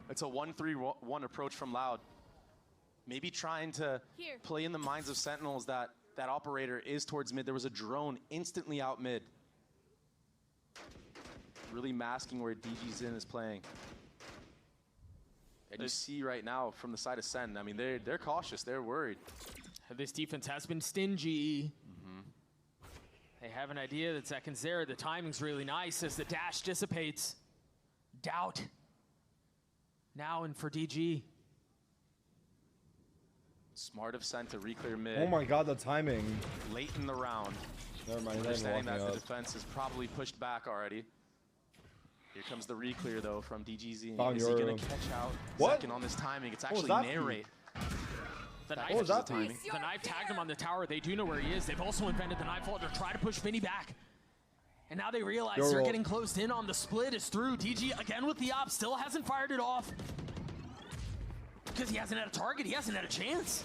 It's a 1-3-1 approach from Loud. Maybe trying to play in the minds of Sentinels that that operator is towards mid. There was a drone instantly out mid. Really masking where DG Zin is playing. And you see right now from the side of Sen, I mean, they're cautious, they're worried. This defense has been stingy. They have an idea that Zekin's there. The timing's really nice as the dash dissipates. Doubt. Now in for DG. Smart of Sen to re-clear mid. Oh my god, the timing. Late in the round. Never mind, he's Understanding not that even the walking up. defense is probably pushed back already. Here comes the re-clear though from DGZ. Found Is he your- gonna catch out What? Zekin on this timing? It's What was actually that narrate. The That knife, was the timing. the knife tagged him on the tower. They do know where he is. They've also invented the knife ult to try to push Vinny back. And now they realize Yo, they're roll. getting closed in on the split. Is through. DG again with the op. Still hasn't fired it off. Because he hasn't had a target. He hasn't had a chance.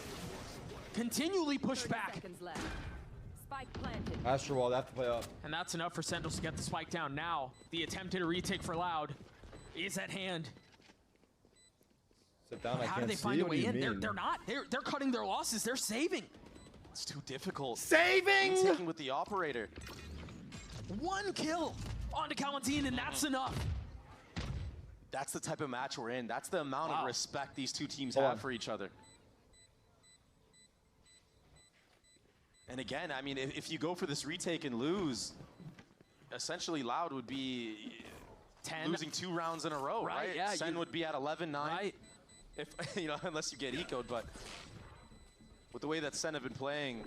Continually pushed back. Seconds left. Spike planted. Astro Wall, they have to play up. And that's enough for Sentinels to get the spike down. Now, the attempted retake for Loud is at hand. Sit down, I How can't do they see. find a What do way you in? mean? They're not. They're cutting their losses. They're saving. It's too difficult. Saving! Taking with the operator. One kill onto Calentine, and that's enough. That's the type of match we're in. That's the amount of respect these two teams Hold have on. for each other. And again, I mean, if you go for this retake and lose, essentially Loud would be 10. losing 2 rounds in a row, right? Yeah, Sen would be at 11-9. Right. If you know, unless you get eco'd, but with the way that Sen have been playing,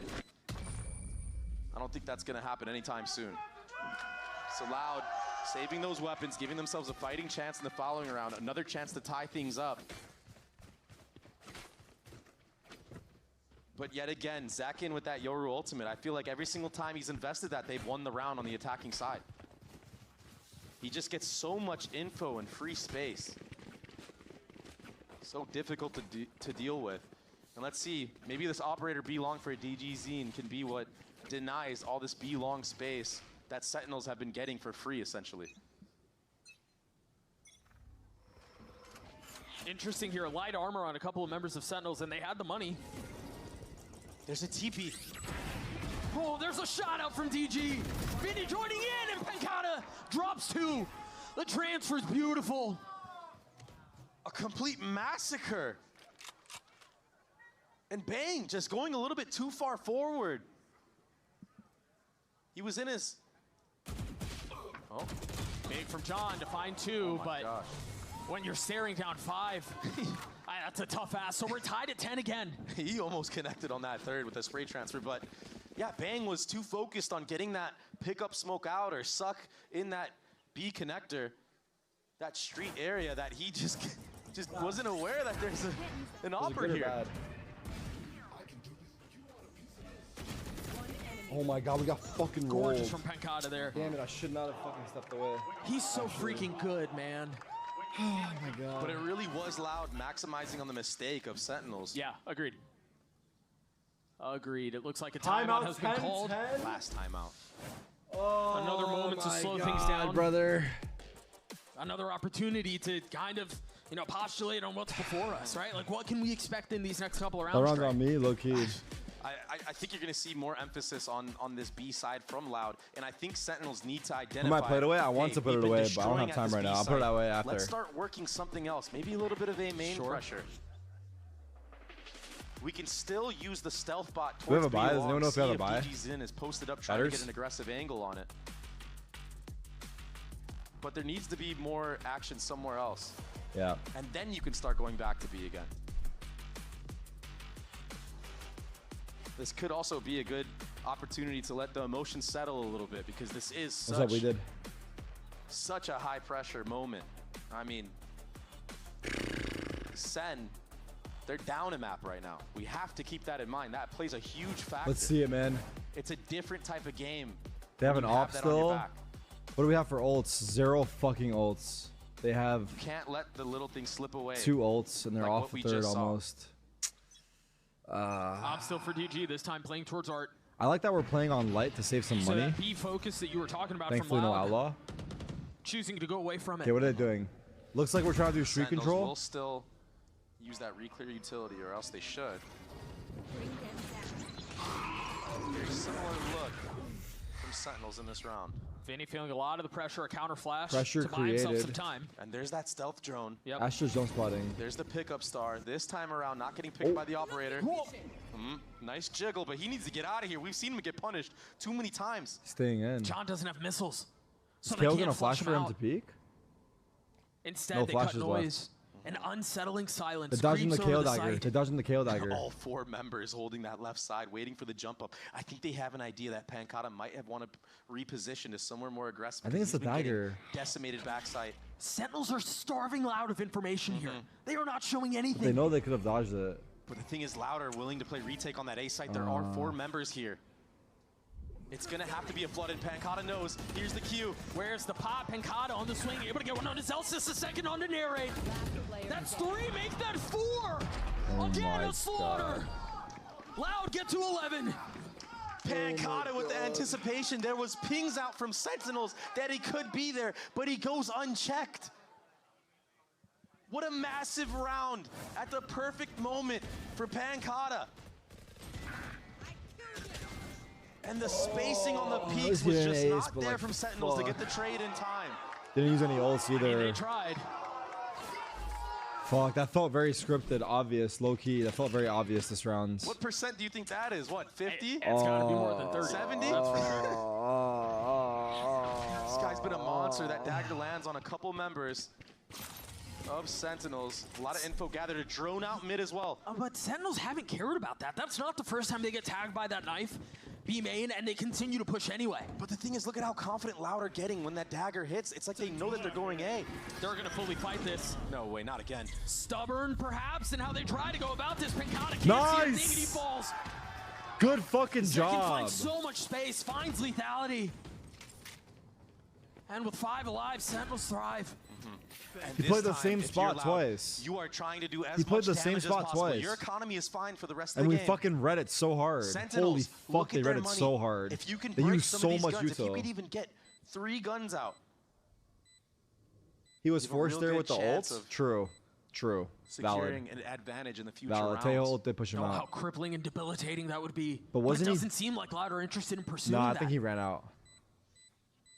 I don't think that's gonna happen anytime soon. So Loud saving those weapons, giving themselves a fighting chance in the following round, another chance to tie things up. But yet again, Zekin with that Yoru ultimate, I feel like every single time he's invested that, they've won the round on the attacking side. He just gets so much info and free space. So difficult to deal with. And let's see, maybe this operator B long for a DG Zine can be what denies all this B long space that Sentinels have been getting for free, essentially. Interesting here, light armor on a couple of members of Sentinels, and they had the money. There's a TP. Oh, there's a shot out from DG. Vinny joining in, and Pancada drops 2. The transfer's beautiful. A complete massacre. And Bang just going a little bit too far forward. He was in his... Oh. Big from John to find 2, but gosh. when you're staring down 5, that's a tough ass. So we're tied at 10 again. He almost connected on that third with a spray transfer, but yeah, Bang was too focused on getting that pickup smoke out or suck in that B connector, that street area, that he just wasn't aware that there's an opera here. Oh my god, we got fucking Gorgeous rolled. from Pancada there. Damn it, I should not have fucking stepped away. He's so freaking good, man. Oh my god. But it really was Loud maximizing on the mistake of Sentinels. Yeah, agreed. Agreed. It looks like a timeout has been called. Last timeout. Oh, another moment to slow things down. Brother. Another opportunity to kind of, you know, postulate on what's before us, right? Like, what can we expect in these next couple of rounds? That round's on me, low key. I think you're going to see more emphasis on this B side from Loud, and I think Sentinels need to identify. I might put it away. I want to put we've it been away, but I don't have destroying time at right this now. I'll B put it side. away after. Let's start working something else. Maybe a little bit of a main pressure. We can still use the stealth bot towards we have a buy? B Does anyone know if we have a buy? DG Zin is posted up trying to get an aggressive angle on it. But there needs to be more action somewhere else. Yeah. And then you can start going back to B again. This could also be a good opportunity to let the emotions settle a little bit, because this is such a high pressure moment. I mean, Sen, they're down a map right now. We have to keep that in mind. That plays a huge factor. Let's see it, man. It's a different type of game. They have an when you op that on your still. back. What do we have for ults? 0 fucking ults. They have You can't let the little thing slip away. 2 ults, and they're like off what the we third just saw. almost. Op still for DG, this time playing towards Art. I like that we're playing on light to save some So money. that B focus that you were talking about Thankfully, from no Loud, outlaw. choosing to go away from it. Okay, what are they doing? Looks like we're trying to do street Sentinels control. will still use that reclear utility, or else they should. Very similar look from Sentinels in this round. Vinny feeling a lot of the pressure, a counter flash Pressure to buy himself some created. time. And there's that stealth drone. Yep. Astra's zone spotting. There's the pickup star. This time around, not getting picked by the operator. Nice jiggle, but he needs to get out of here. We've seen him get punished too many times. Staying in. John doesn't have missiles. So Is they Kale can't gonna flash flush for him out. to peek? Instead, No they cut flashes noise. An unsettling silence. They're dodging the creeps over Kale dagger. site. They're dodging the Kale dagger. All 4 members holding that left side, waiting for the jump up. I think they have an idea that Pancata might have wanted to reposition to somewhere more aggressive. I think it's because the he's been getting dagger. Decimated backside. Sentinels are starving Loud of information here. They are not showing anything. They know they could have dodged it. But the thing is, Loud are willing to play retake on that A site. There are 4 members here. It's gonna have to be a flooded. Pancata knows. Here's the cue. Where's the pop? Pancata on the swing, able to get one on his Elsis, the second on to narrate. That's 3, make that 4. Again, a slaughter. Loud get to 11. Pancata with the anticipation. There was pings out from Sentinels that he could be there, but he goes unchecked. What a massive round at the perfect moment for Pancata. And the spacing on the peaks was just not there from Sentinels to get the trade in time. Didn't use any ults either. They tried. Fuck, that felt very scripted, obvious, low key. That felt very obvious this round. What percent do you think that is? What, 50? It's gotta be more than 30. 70? That's for sure. This guy's been a monster. That dagger lands on a couple members of Sentinels. A lot of info gathered. A drone out mid as well. But Sentinels haven't cared about that. That's not the first time they get tagged by that knife. B main, and they continue to push anyway. But the thing is, look at how confident Loud are getting when that dagger hits. It's like they know that they're going A. They're gonna fully fight this. No way, not again. Stubborn, perhaps, in how they try to go about this. Pancata can't Nice! see a thing, and he falls. Good fucking Second job. finds so much space, finds lethality. And with 5 alive, Sentinels thrive. And He this played the time, same if you're spot Loud, twice. You are trying to do as He played much the same damage spot as possible. twice. Your economy is fine for the rest of And the we game. fucking read it so hard. Sentinels, Holy fuck, look they at read their it money. so hard. If you can They break use some so of these much guns, if you util. could even get 3 guns out. He was You have a forced real there good with the chance ults. of True. Securing Valid. an advantage in the future Valid. rounds. Teo ult did push him Oh, how out. crippling and debilitating that would be. But wasn't it he- doesn't seem like Loud are interested in pursuing No, I that. think he ran out.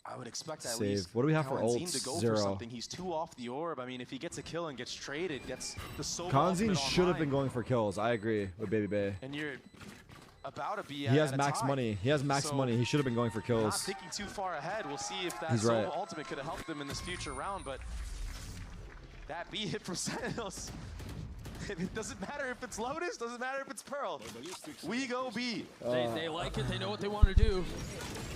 I would expect at Save. least What do we have for Kalanzin ults? to go 0. for something. He's 2 off the orb. I mean, if he gets a kill and gets traded, gets the solo Kanzin ultimate should have online, been going for kills. I agree with Baby Bay. and you're about to be He has at a max tie. money. He has max So, money. He should have been going for Not kills. thinking too far ahead. We'll see if that He's solo right. ultimate could have helped them in this future round, but that B hit from Sentinels. It doesn't matter if it's Lotus, doesn't matter if it's Pearl. We go B. They like it, they know what they want to do.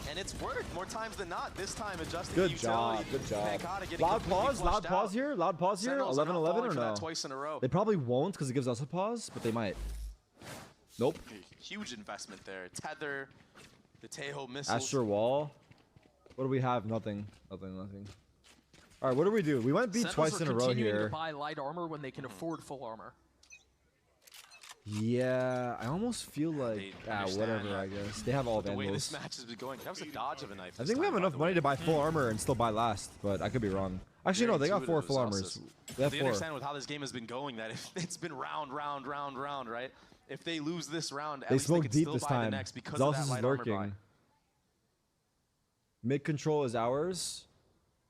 And it's worked more times than not. This time adjusting Good the job. utility. Good job. Pancata getting Loud completely pause. Loud flushed pause out. here. Loud pause here. Sentinels are not 11-11 falling or for no? that twice in a row. They probably won't because it gives us a pause, but they might. Nope. Huge investment there. Tether, the Tejo missiles. Astra wall. What do we have? Nothing. Nothing. All right, what do we do? We went B Sentinels twice are in a row continuing here. to buy light armor when they can afford full armor. Yeah, I almost feel like understand whatever. that. I guess they have all The way this vandals. match has been going, that was a dodge of a knife. I this think we time, have by enough the money way. to buy full armor and still buy last, but I could be wrong. Actually, no, Very they got 4 intuitive full analysis. armors. They have They 4. understand with how this game has been going that if it's been round, right? If they lose this round, at They least they smoke can deep still this buy the time. next because of Zealous that is light armor buy. lurking. Mid control is ours.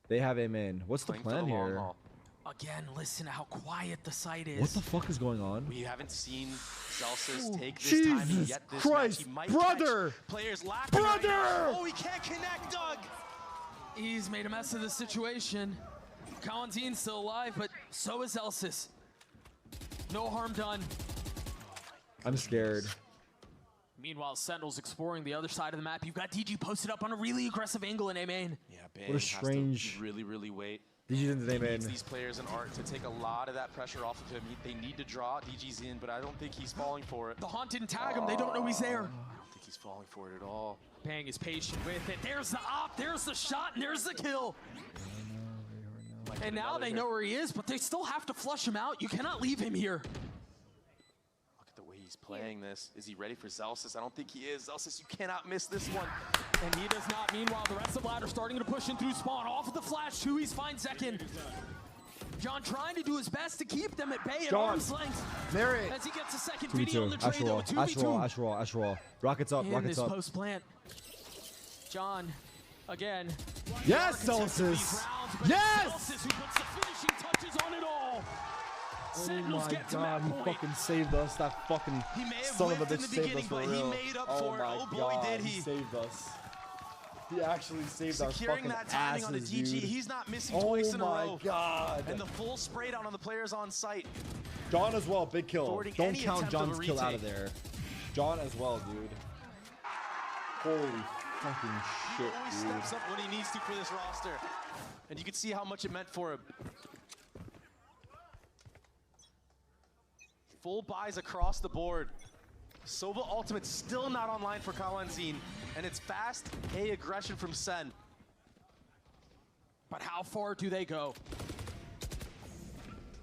They have a main. What's the Playing for plan the long here? haul. Again, listen to how quiet the site is. What the fuck is going on? We haven't seen Celsius take this timing Jesus yet this Christ, match. He might brother! catch players lacking right Brother! now. Oh, he can't connect, Doug! He's made a mess of the situation. Kalanzin's still alive, but so is Elsis. No harm done. I'm scared. Meanwhile, Sentinel's exploring the other side of the map. You've got DG posted up on a really aggressive angle in A main. Yeah, Bang What a strange. has to really wait. DG's in the He main. needs these players in Art to take a lot of that pressure off of him. They need to draw. DG's in, but I don't think he's falling for it. The Haunt didn't tag him. They don't know he's there. I don't think he's falling for it at all. Bang is patient with it. There's the op, there's the shot, and there's the kill. And now they know where he is, but they still have to flush him out. You cannot leave him here. Look at the way he's playing this. Is he ready for Zelsis? I don't think he is. Zelsis, you cannot miss this one. And he does not. Meanwhile, the rest of Loud are starting to push in through spawn. Off of the flash, Chewy's fine second. John trying to do his best to keep them at bay at arm's length. Narrate. As he gets a second video on the 2v2. trade, though. 2v2. Ash roll. Rockets up, In rockets this up. post plant. John, again. Yes, Zelsis! Yes! Zelsis who puts the finishing touches on it all. Sentinels Oh my get to god, that he point. fucking saved us. That fucking son of a bitch saved us for real. Oh my god, he saved us. He actually saved our Securing fucking that timing on a asses, DG. dude. He's not missing twice in a row. Oh my god. And the full spray down on the players on site. John as well, big kill. Thwarting Don't any count attempt of a John's kill out of retake. there. John as well, dude. Holy fucking shit, He always dude. steps up when he needs to for this roster. And you can see how much it meant for him. Full buys across the board. Sova ultimate still not online for Kalanzin. And it's fast A aggression from Sen. But how far do they go?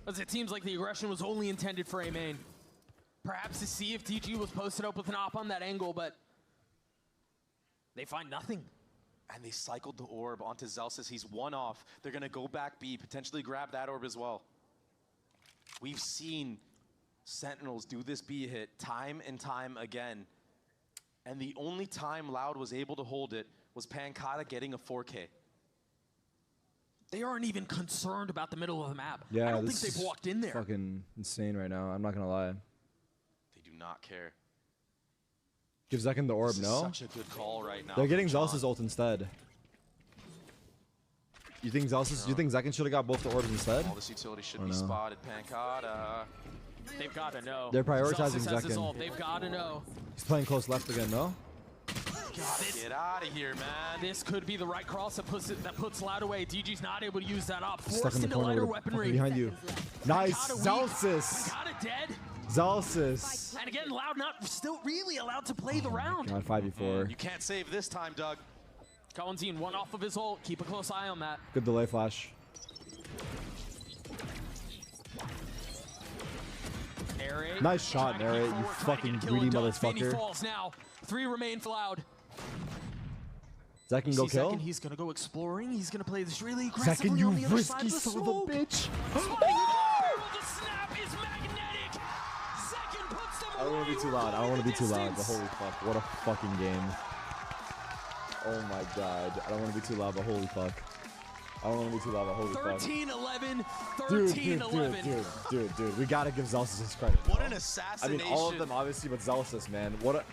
As it seems like the aggression was only intended for A main. Perhaps to see if DG was posted up with an op on that angle, but they find nothing. And they cycled the orb onto Zelsis. He's one off. They're gonna go back B, potentially grab that orb as well. We've seen Sentinels do this B hit time and time again. And the only time Loud was able to hold it was Pancata getting a 4K. They aren't even concerned about the middle of the map. Yeah, I don't this think they've is walked in there. Fucking insane right now. I'm not gonna lie. They do not care. Give Zekin the orb, This is no? such a good call right now. They're getting from John. Zelsis ult instead. You think Zelsis? You think Zekin should have got both the orbs instead? All this utility should Or be no? spotted. Pancata. They've got to know. They're prioritizing Zelsis has his Zekin. ult. They've got to know. He's playing close left again, no? Get out of here, man. This could be the right cross that puts Loud away. DG's not able to use that op. Stuck Forced in the into corner lighter with fucking weaponry. behind you. Nice, Pancata weak. Zelsis. Pancata dead. Zelsis. And again, Loud not still really allowed to play the round. God, 5v4. You can't save this time, Doug. Kalanzin, one off of his ult. Keep a close eye on that. Good delay flash. Narrate. Nice shot, Narrate, you fucking greedy Vinny motherfucker. falls now. 3 remain for Loud. Zekin go kill? Second, he's gonna go exploring. He's gonna play this really aggressively Zekin, you on the other side risky of the son of a smoke. bitch. The snap is magnetic. Second puts them I don't want to be too loud. I don't want to be too loud, but holy fuck. What a fucking game. Oh my god. I don't want to be too loud, but holy fuck. I don't want to be too loud, but holy fuck. 13-11. Dude. We gotta give Zelsis his credit. What bro. an I assassination. mean, all of them obviously, but Zelsis, man. What a...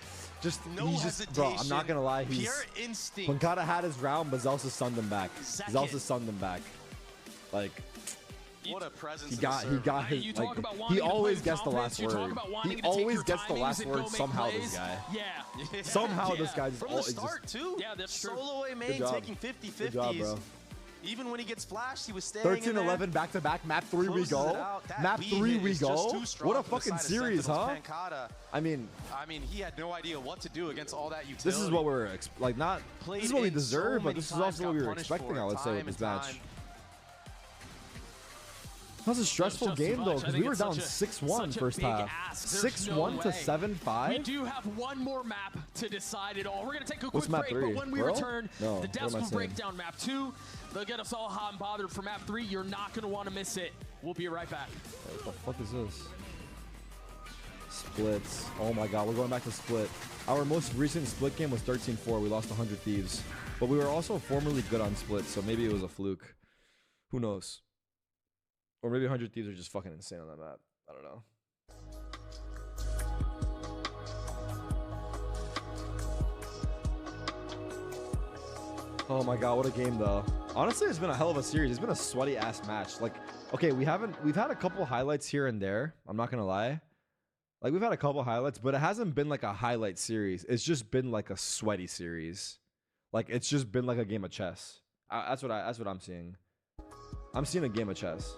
Just, No he's just... Bro, I'm not gonna lie. He's... Pure instinct. Pancata had his round, but Zelsis sunned him back. Zekin. Zelsis sunned him back. Like... What a presence. He in got the server. his, You like, talk about he wanting to play always with gets the confidence. last You talk word. about wanting He to take always your gets the timings last and word go make somehow, plays. this guy. Yeah. Somehow this guy just... From the start, too. Yeah, that's true. Solo away Good main job. taking 50-50s. Good job, bro. Even when he gets flashed, he was staying in there. 13-11 back-to-back. Map 3 we Closes go. it out. That Map B 3 hit we is just go. too strong What a for the fucking side of series, huh? Sentinels. Pancata, I mean, he had no idea what to do against all that utility. this is what we're like. Not Played this is what we in so deserve, but many this is times, also what we got were punished expecting. for I it would say with time this and match. time. That was a stressful Just too game though, much. I because think we were it's down such a 6-1 first big half. ask. There's 6-1 no to way. 7-5. We do have one more map to decide it all. We're going to take a What's quick map break, 3? but when we Bro? return, No, the what devs am I will saying? break down map 2. They'll get us all hot and bothered for map 3. You're not going to want to miss it. We'll be right back. What the fuck is this? Splits. Oh my god, we're going back to split. Our most recent split game was 13-4. We lost 100 Thieves. But we were also formerly good on split, so maybe it was a fluke. Who knows? Or maybe 100 Thieves are just fucking insane on that map. I don't know. Oh my god, what a game though. Honestly, it's been a hell of a series. It's been a sweaty ass match. Like, okay, we've had a couple highlights here and there. I'm not gonna lie. Like, we've had a couple highlights, but it hasn't been like a highlight series. It's just been like a sweaty series. Like, it's just been like a game of chess. That's what I'm seeing. I'm seeing a game of chess.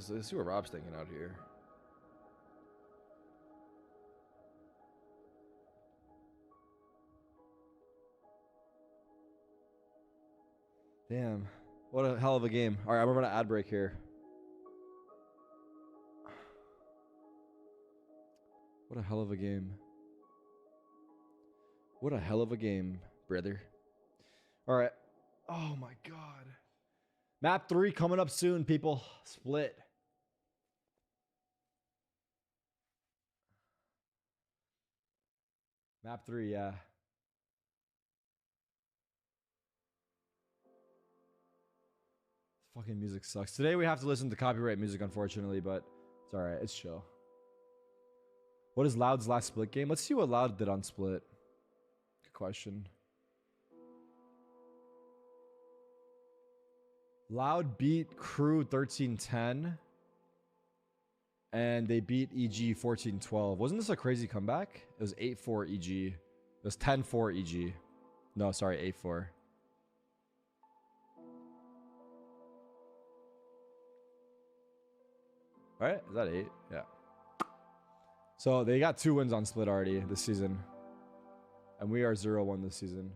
Let's see what Rob's thinking out here. Damn, what a hell of a game. All right, we're gonna ad break here. What a hell of a game. What a hell of a game, brother. All right. Oh my god. Map 3 coming up soon, people. Split. Map 3, yeah. This fucking music sucks. Today we have to listen to copyright music, unfortunately, but it's alright. It's chill. What is Loud's last Split game? Let's see what Loud did on Split. Good question. Loud beat Crew 13-10. And they beat EG 14-12. Wasn't this a crazy comeback? It was 8-4 EG. It was 10-4 EG. No, sorry, 8-4. Right? Is that 8? Yeah. So they got 2 wins on Split already this season. And we are 0-1 this season.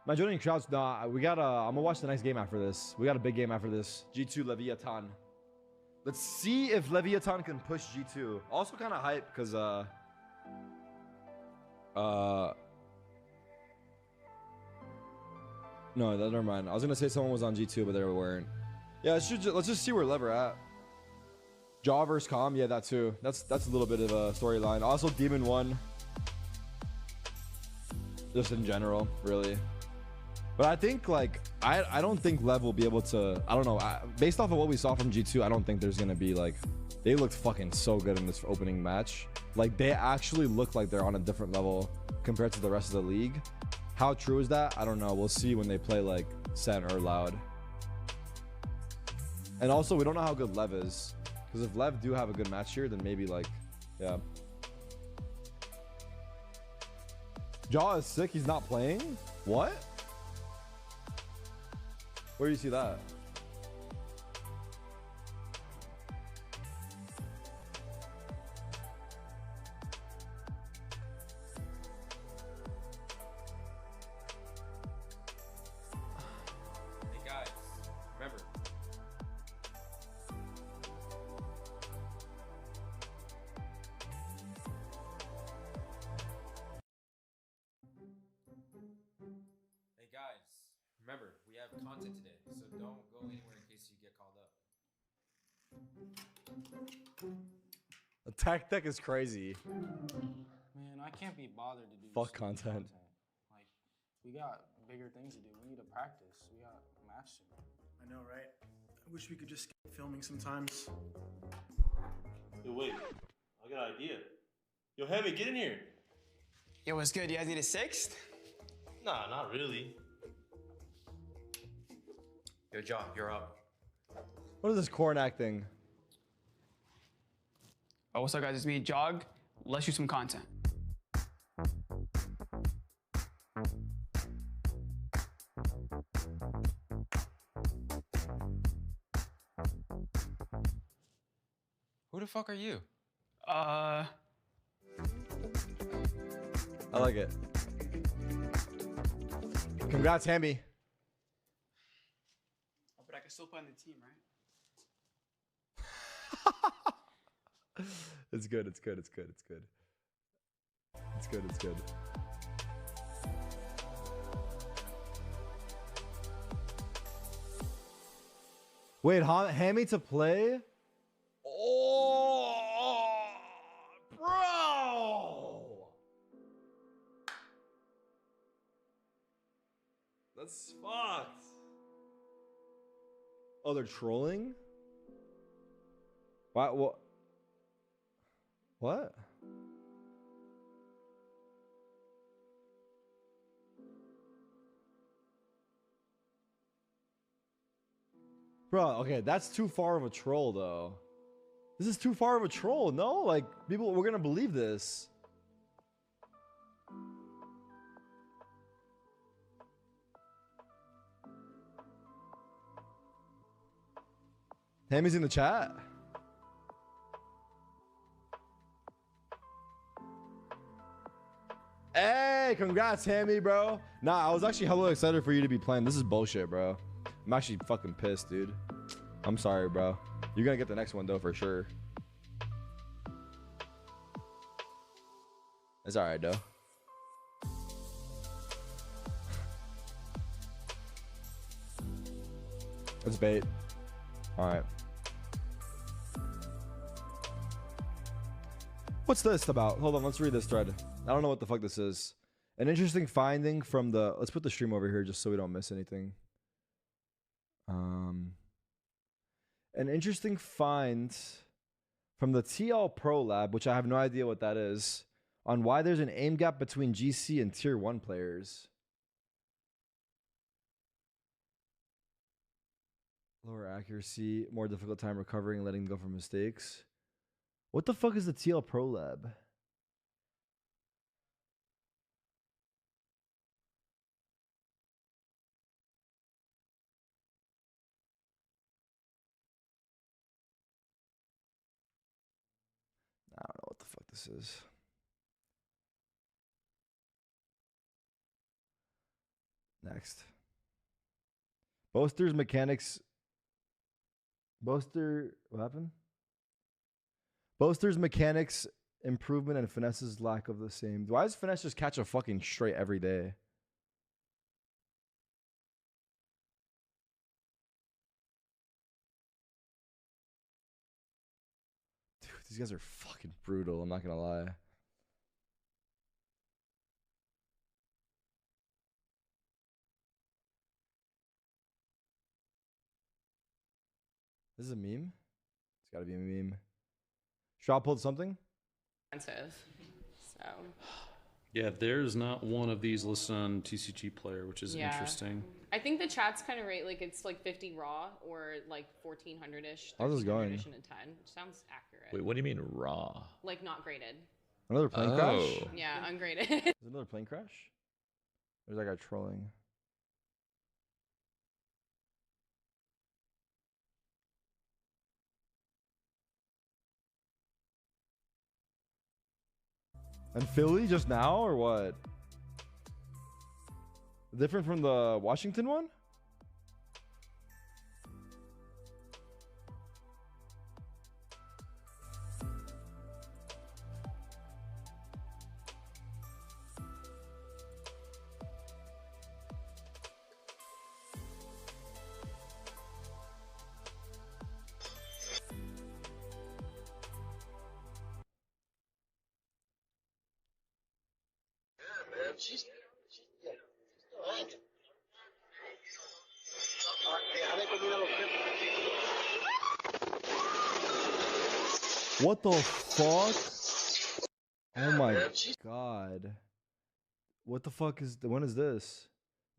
Am I joining crowds? Nah, we got I'm gonna watch the next game after this. We got a big game after this. G2 Leviathan. Let's see if Leviathan can push G2. Also kind of hype because no, never mind. I was gonna say someone was on G2, but they weren't. Yeah, let's just see where Lever at. Jaw versus Calm, yeah, that too. That's a little bit of a storyline. Also, Demon 1. Just in general, really. But I think, like, I don't think Lev will be able to, I don't know, based off of what we saw from G2, I don't think there's going to be, like, they looked fucking so good in this opening match. Like, they actually look like they're on a different level compared to the rest of the league. How true is that? I don't know. We'll see when they play, like, Sen or Loud. And also, we don't know how good Lev is. Because if Lev do have a good match here, then maybe, like, yeah. Jaw is sick. He's not playing? What? Where do you see that? Hey guys, remember. Hey guys, remember, we have content today, so don't go anywhere in case you get called up. Attack Deck is crazy. Man, I can't be bothered to do Fuck stupid content. Like, we got bigger things to do. We need to practice. We got a match soon. I know, right? I wish we could just skip filming sometimes. Yo, wait. I got an idea. Yo, Heavy, get in here. Yo, what's good? You guys need a sixth? Nah, not really. Yo, John, you're up. What is this corn acting? Oh, what's up, guys? It's me, Jog. Let's shoot some content. Who the fuck are you? I like it. Congrats, Hammy. Oh, but I can still play on the team, right? It's good, it's good, it's good, it's good. It's good, it's good. Wait, Hammy to play? Oh, bro. That's fucked. Oh, they're trolling? What? What? Bro, okay, that's too far of a troll, though. This is too far of a troll, no? Like, people, we're gonna believe this. Tammy's in the chat. Hey, congrats, Hammy, bro. Nah, I was actually hella excited for you to be playing. This is bullshit, bro. I'm actually fucking pissed, dude. I'm sorry, bro. You're gonna get the next one, though, for sure. It's alright, though. It's bait. Alright. What's this about? Hold on, let's read this thread. I don't know what the fuck this is. An interesting finding from the... Let's put the stream over here just so we don't miss anything. An interesting find from the TL Pro Lab, which I have no idea what that is, on why there's an aim gap between GC and Tier 1 players. Lower accuracy, more difficult time recovering and letting go from mistakes. What the fuck is the TL Pro Lab? I don't know what the fuck this is. Next. Boaster's mechanics. Boaster, what happened? Boaster's mechanics improvement and Finesse's lack of the same. Why does Finesse just catch a fucking straight every day? Dude, these guys are fucking brutal, I'm not gonna lie. This is a meme? It's gotta be a meme. Shaw pulled something? Expensive. So. Yeah, there's not one of these listed on TCG Player, which is interesting. I think the chat's kind of right. Like it's like 50 raw or like 1400-ish. How's this going? And a 10, which sounds accurate. Wait, what do you mean raw? Like not graded. Another plane crash? Yeah, ungraded. Is it another plane crash? Or is that guy trolling? And Philly just now or what? Different from the Washington one? What the fuck? Oh my god. What the fuck is... When is this?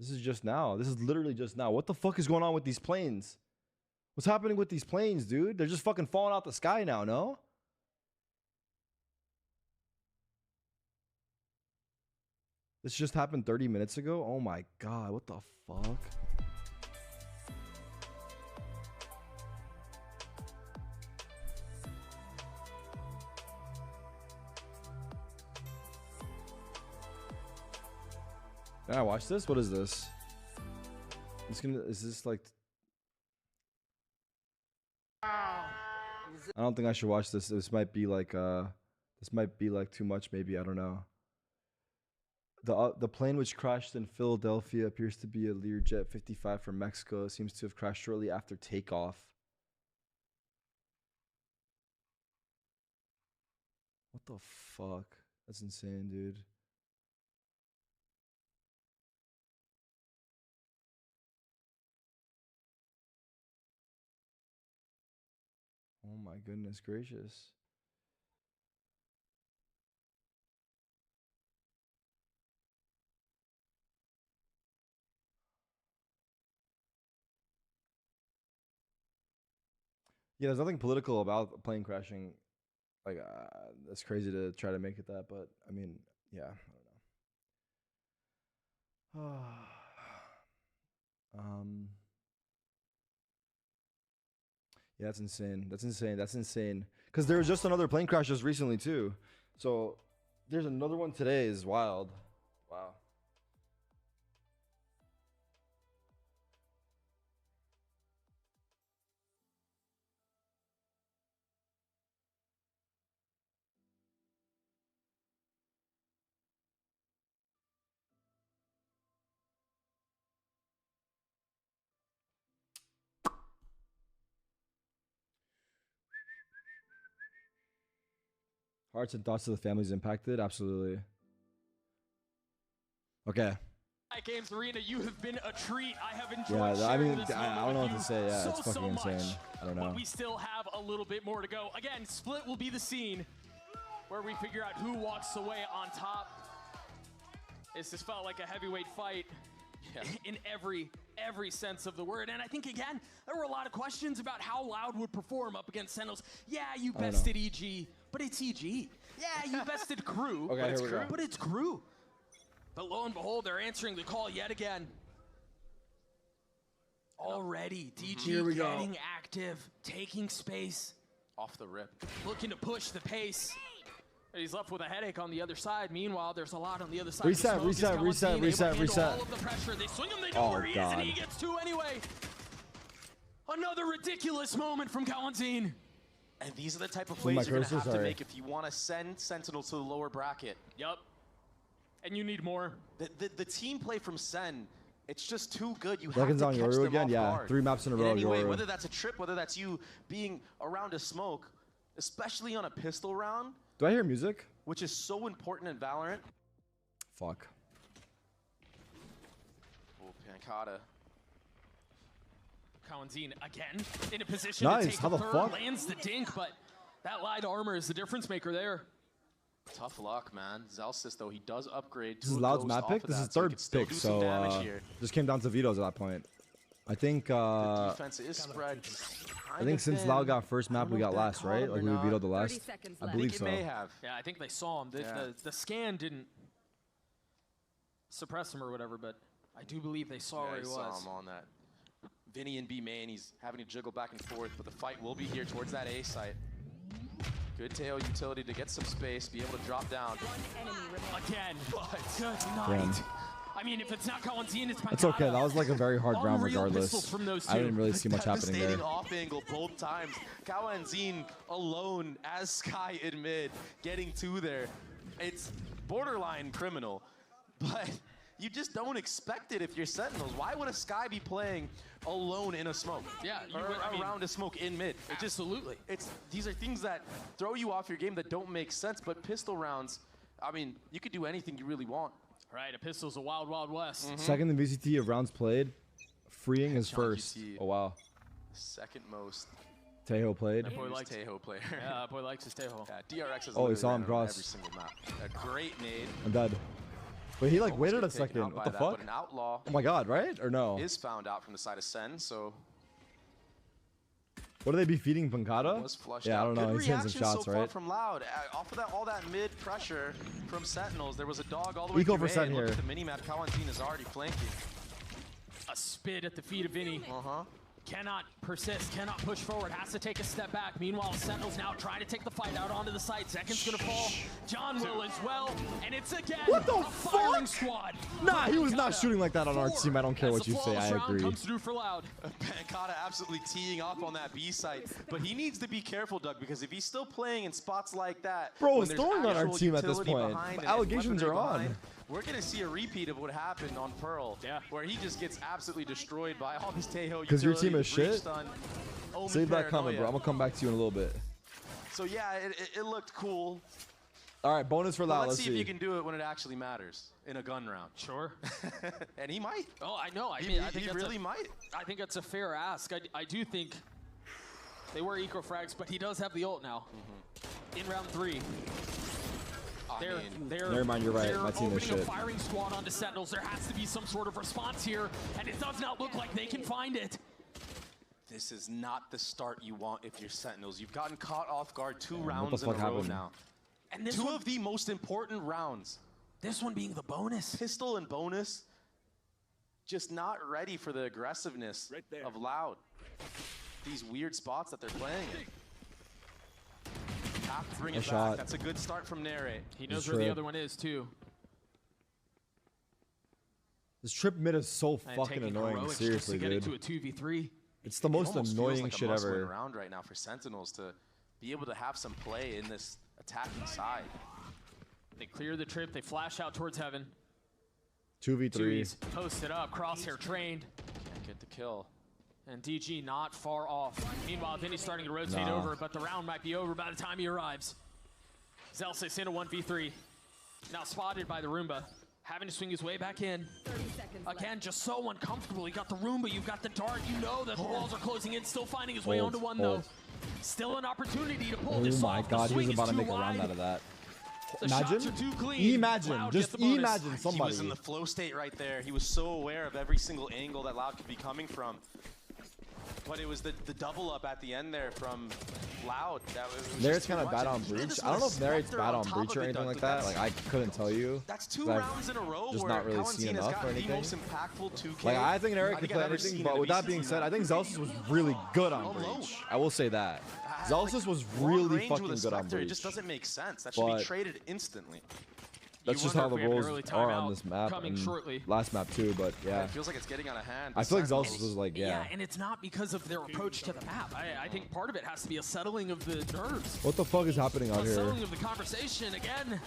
This is just now. This is literally just now. What the fuck is going on with these planes? What's happening with these planes, dude? They're just fucking falling out the sky now, no? This just happened 30 minutes ago? Oh my god, what the fuck? Can I watch this? What is this? Is this like... I don't think I should watch this. This might be like too much maybe, I don't know. The plane which crashed in Philadelphia appears to be a Learjet 55 from Mexico. It seems to have crashed shortly after takeoff. What the fuck? That's insane, dude. my goodness gracious. Yeah, there's nothing political about plane crashing. Like, it's crazy to try to make it that, but I mean, yeah, I don't know. Yeah, that's insane. That's insane. That's insane. Because there was just another plane crash just recently too. So there's another one today. Is wild. Wow. Hearts and thoughts to the families impacted. Absolutely. Okay. Games Arena, you have been a treat. I have enjoyed. Yeah, I mean, this I don't know what to say. Yeah, it's fucking insane. I don't know. But we still have a little bit more to go. Again, Split will be the scene where we figure out who walks away on top. This just felt like a heavyweight fight in every sense of the word. And I think, again, there were a lot of questions about how Loud would perform up against Sentinels. Yeah, you bested EG, but it's EG. Yeah, you bested Crew, Okay, here we go. but it's Crew. But lo and behold, they're answering the call yet again. Already, DG getting active, taking space. Off the rip. Looking to push the pace. He's left with a headache on the other side. Meanwhile, there's a lot on the other side. Reset. All of the pressure. They swing him, they know where he is, and he gets two anyway. Another ridiculous moment from Kalanzine. And these are the type of plays you're going to have to make if you want to send Sentinels to the lower bracket. Yep. And you need more. The team play from Sen, it's just too good. You Leggings have to on catch Yoru them again. off Yeah, guard. 3 maps in a row. Anyway, Yoru. whether that's a trip, whether that's you being around a smoke, especially on a pistol round. Do I hear music? Which is so important in Valorant. Fuck. Oh, Pancata. Kalanzine again in a position Nice. to take How the third, fuck? lands the dink, but that light armor is the difference maker there. Tough luck, man. Zelsis, though, he does upgrade. This is Loud's map pick. This is third pick, so just came down to vetoes at that point. I think. The defense is spread. I think since Loud got first map, we got last, right? Like we vetoed the last. I believe so. May have. Yeah, I think they saw him. The scan didn't suppress him or whatever, but I do believe they saw where he was. Saw him on that. Vinny and B main, he's having to jiggle back and forth, but the fight will be here towards that A site. Good tail utility to get some space, be able to drop down. Again, but good night. I mean, if it's not Kalanzine, it's Pancata. It's okay. That was like a very hard round regardless. I didn't really see much happening there. Off angle both times. Kalanzine alone as Sky in mid, getting two there. It's borderline criminal, but you just don't expect it if you're Sentinels. Why would a Sky be playing alone in a smoke? Yeah, around a smoke in mid. Absolutely. These are things that throw you off your game that don't make sense, but pistol rounds, I mean, you could do anything you really want. Right, a pistol's a wild, wild west. Second in VCT of rounds played. Freeing is first. Oh, wow. Second most. Tejo played. That boy likes Tejo player. Yeah, that boy likes his Tejo. Yeah, DRX is he saw him every cross. single map. A great nade. I'm dead. But he like waited a second. What the fuck? But an outlaw oh my god, right? Or no? Is found out from the side of Sen, so. What do they be feeding Pancata? Yeah, I don't know. He's hitting some shots, so right? Far from Loud. Off of that, all that mid pressure from Sentinels, there was a dog all the way Eco through for A. here. Look at the minimap. Kalanzine is already flanking. A spit at the feet of Vinny. Cannot persist, cannot push forward, has to take a step back. Meanwhile, Sentinels now trying to take the fight out onto the side. Zekken's gonna fall. John will as well, and it's again a firing squad. Nah, he was not shooting like that on our team. I don't care what you say. I agree. Comes through for Loud. Pancata absolutely teeing off on that B site, but he needs to be careful, Doug, because if he's still playing in spots like that, bro, it's throwing on our team at this point. Allegations are on. We're going to see a repeat of what happened on Pearl, where he just gets absolutely destroyed by all this Tejo. Because your team is shit? Save that comment, bro. I'm going to come back to you in a little bit. So, yeah, it looked cool. All right, bonus for Loud. Let's see if you can do it when it actually matters in a gun round. Sure. And he might. Oh, I know. I mean, I think he really might. I think that's a fair ask. I do think They were eco frags, but he does have the ult now. In round 3. Never mind, you're right. My team is shit. A firing squad onto Sentinels. There has to be some sort of response here, and it does not look like they can find it. This is not the start you want if you're Sentinels. You've gotten caught off guard 2 rounds in a row now. And this 2 of the most important rounds. This one being the bonus. Pistol and bonus. Just not ready for the aggressiveness of Loud. These weird spots that they're playing in. Have to bring it back. That's a good start from Narrate. He knows where the other one is too. This trip mid is so fucking annoying. Seriously, dude. Into a 2v3. It's the most annoying like shit ever. Round right now for Sentinels to be able to have some play in this attacking side. They clear the trip. They flash out towards heaven. 2v3. Posted up. Crosshair trained. Can't get the kill. And DG not far off. Meanwhile, Vinny's starting to rotate over, but the round might be over by the time he arrives. Zelsis in a 1v3. Now spotted by the Roomba. Having to swing his way back in. 30 seconds Again, left. just so uncomfortable. You got the Roomba, you've got the dart. You know that the walls are closing in. Still finding his way onto one, though. Still an opportunity to pull this off. Oh my god, he was about to make a round out of that. Imagine. Imagine. Just imagine somebody. He was in the flow state right there. He was so aware of every single angle that Loud could be coming from. But it was the double up at the end there from Loud. Narrate's kind of bad on breach. I don't know if Narrate's bad on breach or anything like that. Like, I couldn't tell you. That's 2 rounds in a row just where not really seen enough or anything. the most impactful 2K. Like, I think Narrate can play anything, but with that being said, I think Zelsis was really good on breach. I will say that. Zelsis was really fucking good on breach. It just doesn't make sense. That should be traded instantly. That's just how the roles are on this map and last map too, but yeah. It feels like it's getting out of hand. I feel like Zelsis was like, Yeah, and it's not because of their approach to the map. I think part of it has to be a settling of the nerves. What the fuck is happening out A here? settling of the conversation. Again,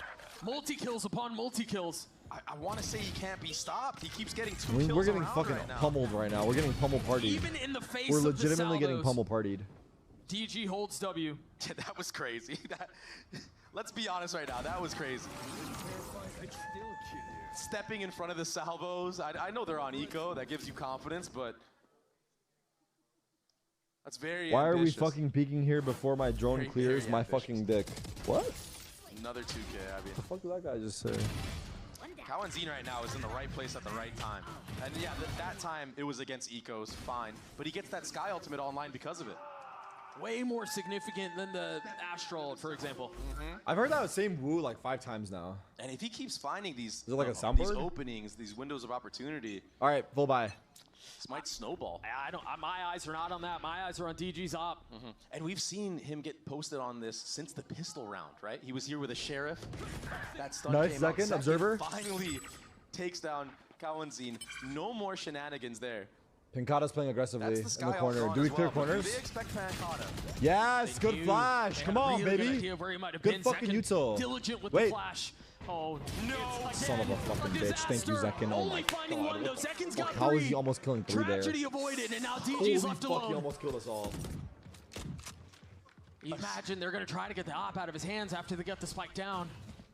multi-kills upon multi-kills. I want to say he can't be stopped. He keeps getting 2 I mean, kills we're getting around fucking pummeled right now. We're getting pummel partied. Even in the face we're of the legitimately getting salvos. pummel partied. DG holds W. That was crazy. Let's be honest right now. That was crazy. Stepping in front of the salvos. I know they're on eco. That gives you confidence, but that's very Why ambitious. are we fucking peeking here before my drone clears my fucking dick? What? Another 2K, Abby. What the fuck did that guy just say? Cowan Zine right now is in the right place at the right time. And yeah, that time it was against ecos, fine. But he gets that Sky ultimate online because of it. Way more significant than the Astral, for example. I've heard that same woo like 5 times now. And if he keeps finding these, Is it like a these soundboard? openings, these windows of opportunity, All right, full buy. this might snowball. I don't. My eyes are not on that. My eyes are on DG's op. And we've seen him get posted on this since the pistol round, right? He was here with a sheriff. That stun Nice came out second, observer. Finally takes down Kawanzine. No more shenanigans there. Pincata's playing aggressively That's the in the Sky corner. Ultron Do we as clear well, but corners? Do they expect Pancata? Yes, They good do. flash. They Come had a on, really good baby. idea where he might have Good been. fucking Zekin util. Diligent with Wait. the flash. Oh no! Son of a fucking bitch. Thank you, Zekin. Oh my Only finding one though. god. Zekin's got How is 3. he almost killing 3 there? Tragedy avoided, and now DG's Holy left fuck, alone. he almost killed us all. Imagine they're gonna try to get the op out of his hands after they get the spike down.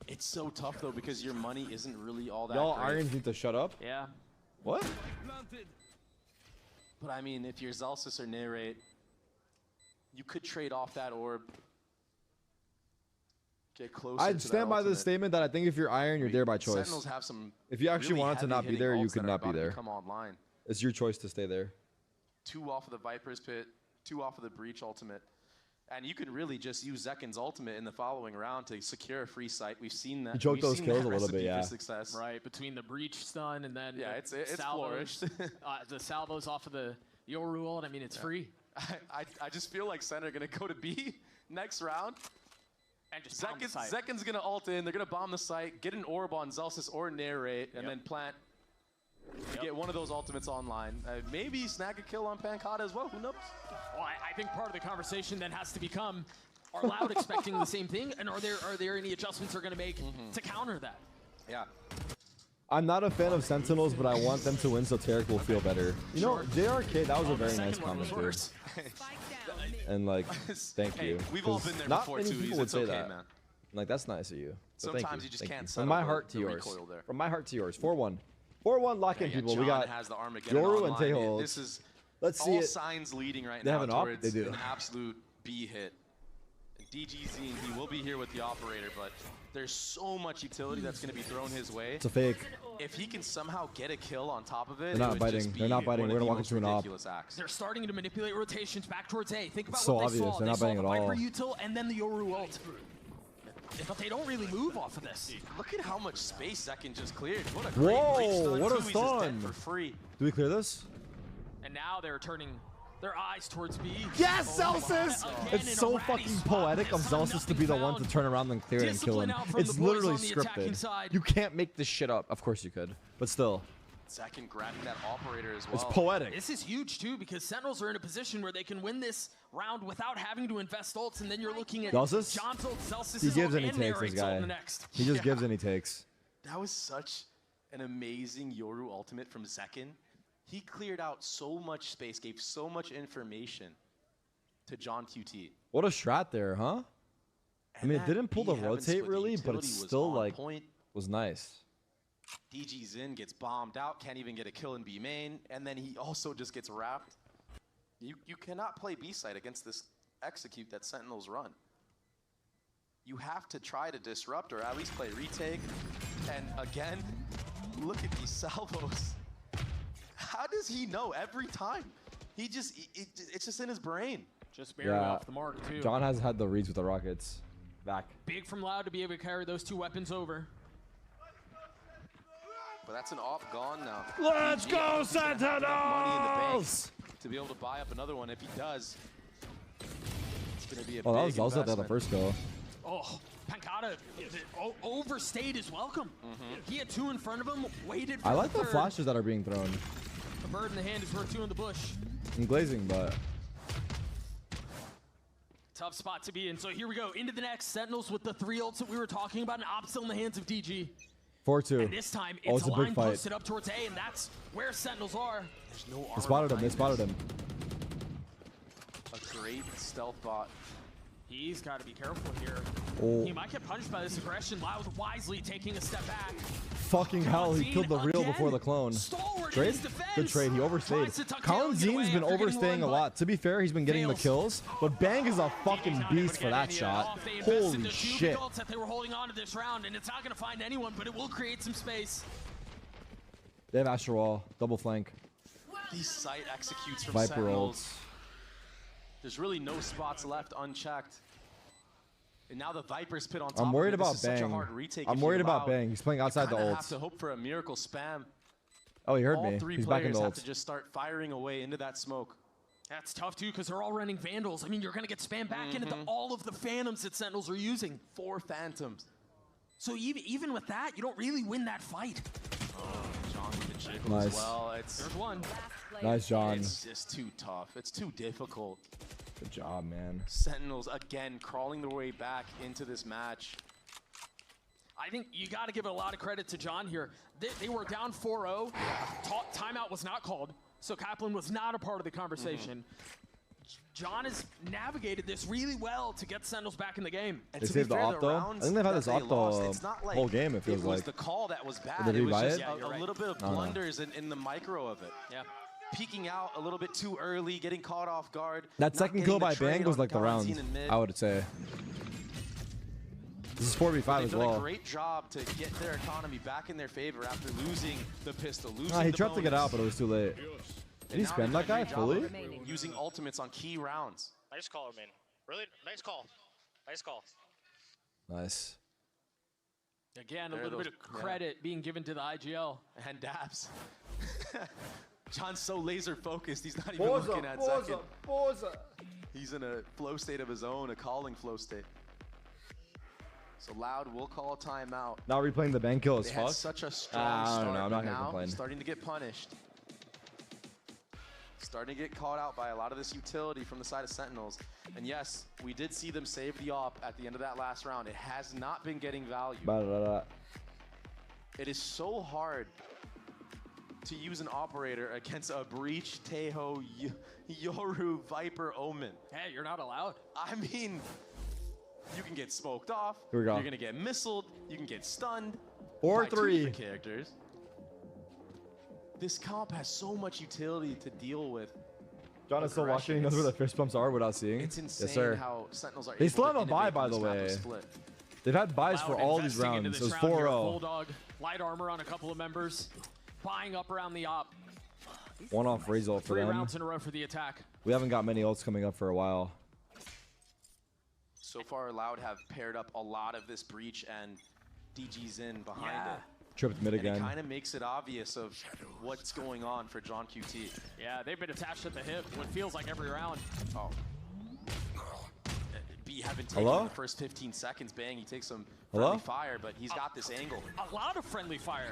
It's so tough though because your money isn't really all that Y'all great. irons need to shut up. Yeah. What? But I mean, if you're Zelsis or Narrate, you could trade off that orb. Get closer I'd to stand that by the ultimate. statement that I think if you're iron, you're there by choice. Sentinels have some If you actually really wanted to not be heavy-hitting there, you ults could that are not be about to there. Come online. It's your choice to stay there. 2 off of the Viper's Pit, 2 off of the Breach ultimate. And you can really just use Zekin's ultimate in the following round to secure a free site. We've seen that. He choked We've those seen kills that a little bit, recipe yeah. for success. Right, between the breach stun and then Yeah, the it's salvos, flourished. the salvos off of the Yoru ult. I mean, it's free. I just feel like Center gonna go to B next round. And just pound the site. Zekin's gonna ult in. They're gonna bomb the site, get an orb on Zelsis or Narrate, and then plant. Get one of those ultimates online. Maybe snag a kill on Pancata as well. Who knows? Well, I think part of the conversation then has to become: are Loud expecting the same thing, and are there any adjustments they're going to make to counter that? Yeah. I'm not a fan of Sentinels, but I want them to win so Tarek will feel better. You know, JRK, that was a very nice comment, dude. And like, thank you. We've all 'Cause been there not before many too. people would It's say okay, that. man. Like, that's nice of you. So thank Sometimes you just Thank can't you. settle From my the- heart to the yours. recoil there. From my heart to yours. 4-1. 4-1 lock-in, Yeah, people. John We got has the Armageddon Yoru and online. Tejo. This is Let's see all it. signs leading right They now have an op? towards They do. an absolute B hit. DGZ, he will be here with the operator, but there's so much utility that's going to be thrown his way. It's a fake. If he can somehow get a kill on top of it, They're not biting. They're not biting. We're gonna walk into an op. They're starting to manipulate rotations back towards A. Think about So what obvious. they saw. They're not biting the at all. Viper util and then the Yoru ult. But they don't really move off of this. Look at how much space Zekin just cleared. What a Whoa, great stun. what a He's just dead stun. for free. Do we clear this? And now they're turning their eyes towards B. Yes, Oh, Celsius! again in It's a so ratty fucking spot. poetic of It's Celsius to be the one to found. turn around and clear it and kill him. Discipline out from It's the boys literally on the attacking scripted. side. You can't make this shit up. Of course you could, but still. Zekin grabbing that operator as well. It's poetic. This is huge too because Sentinels are in a position where they can win this round without having to invest ults, and then you're looking at Celsius? John's ult, Celsius' He gives ult, and he and takes, this Merrick's ult in guy. the next. He just gives and he takes. That was such an amazing Yoru ultimate from Zekin. He cleared out so much space, gave so much information to John QT. What a strat there, huh? I mean, it didn't pull the rotate really, but it still like was nice. DG Zin gets bombed out, can't even get a kill in B main, and then he also just gets wrapped. You cannot play B side against this execute that Sentinels run. You have to try to disrupt or at least play retake. And again, look at these salvos. How does he know every time? He just, it's just in his brain. Just barely off the mark too. John has had the reads with the rockets. Back. Big from Loud to be able to carry those two weapons over. But that's an off gone now. Let's DG go, doesn't have enough money in the bank Sentinels! to be able to buy up another one. If he does, it's going to be a Oh, that big was also the investment. first goal. Oh, Pancata overstayed his welcome. He had two in front of him, waited for I like the third. flashes that are being thrown. A bird in the hand is worth two in the bush. I'm glazing, but Tough spot to be in. So here we go into the next. Sentinels with the three ults that we were talking about, and op still in the hands of DG. 4-2. And this time Oh, it's it's a a big line fight. posted up towards A, and that's where Sentinels are. There's no They spotted him. They spotted him. A great stealth bot. He's got to be careful here. Oh. He might get punished by this aggression. Loud wisely taking a step back. Fucking hell, he killed the real before the clone. Trade? Good trade. He overstayed. Colin Zeen's been overstaying a lot. To be fair, he's been getting the kills, but Bang is a fucking beast for that shot. Holy shit. That they were holding on to this round, and it's not going to find anyone, but it will create some space. They have Astro Wall. Double flank. These site executes from Viper Sentinels. ults. There's really no spots left unchecked. And now the Viper's pit on top I'm worried of it. This about is such a Bang. hard retake I'm if you worried about allow. Bang. He's playing outside the You ults. have to hope for a miracle spam. Oh, he heard All me. three He's back in players the have to ults. just start firing away into that smoke. That's tough too, because they're all running Vandals. I mean, you're going to get spammed back into all of the Phantoms that Sentinels are using. 4 Phantoms. So even with that, you don't really win that fight. John with the jiggle Nice. as well. There's one. Nice, John. It's just too tough. It's too difficult. Good job, man. Sentinels again crawling their way back into this match. I think you got to give a lot of credit to John here. They were down 4-0. Timeout was not called, so Kaplan was not a part of the conversation. John has navigated this really well to get Sentinels back in the game. And They to saved be the fair, op, though. I rounds think they've had that this they op the lost, it's not like whole game, it feels was like. the call that was bad. Did they It was rebuy just it? a little bit of I don't know. blunders in the micro of it. Yeah. Peeking out a little bit too early, getting caught off guard. That not second getting kill the by trade Bang was on like the round, Valentine in mid. I would say. This is 4v5 They've as done a well. great job to get their economy back in their favor after losing the pistol, losing He the tried to get bonus. out, but it was too late. Did And he now spend they've that done a guy great job fully? of using ultimates on key rounds. Nice call, man. Really nice call. Nice call. Nice. Again, There a little those- bit of credit being given to the IGL. And Dabs. John's so laser focused, he's not even looking at second. He's in a flow state of his own, a calling flow state. So Loud will call a timeout. Now replaying the Bang kill as They had fuck. such a strong I start, don't know. I'm not but gonna now complain. starting to get punished. Starting to get caught out by a lot of this utility from the side of Sentinels. And yes, we did see them save the op at the end of that last round. It has not been getting value. It is so hard to use an operator against a Breach, Teho, Yoru, Viper, Omen. Hey, you're not allowed. I mean, you can get smoked off. Here we go. You're gonna get missiled. You can get stunned. Or by two three. different characters. This comp has so much utility to deal with. John is still watching. He knows where the fist bumps are without seeing. It's insane yes, sir. how Sentinels are They able still to have a bye, innovate by on the this map of way. Split. They've had buys Loud for all these investing into rounds. It this was round here. 4-0. Bulldog, light armor on a couple of members, buying up around the op. One off result for 3 them. rounds in a row for the attack. We haven't got many ults coming up for a while. So far, Loud have paired up a lot of this breach, and DG's in behind it. Tripped mid again. And it kind of makes it obvious of what's going on for John QT. Yeah, they've been attached at the hip. What feels like every round. Oh. B haven't taken Hello? the first 15 seconds. Bang, he takes some Hello? friendly fire, but he's got this angle. A lot of friendly fire.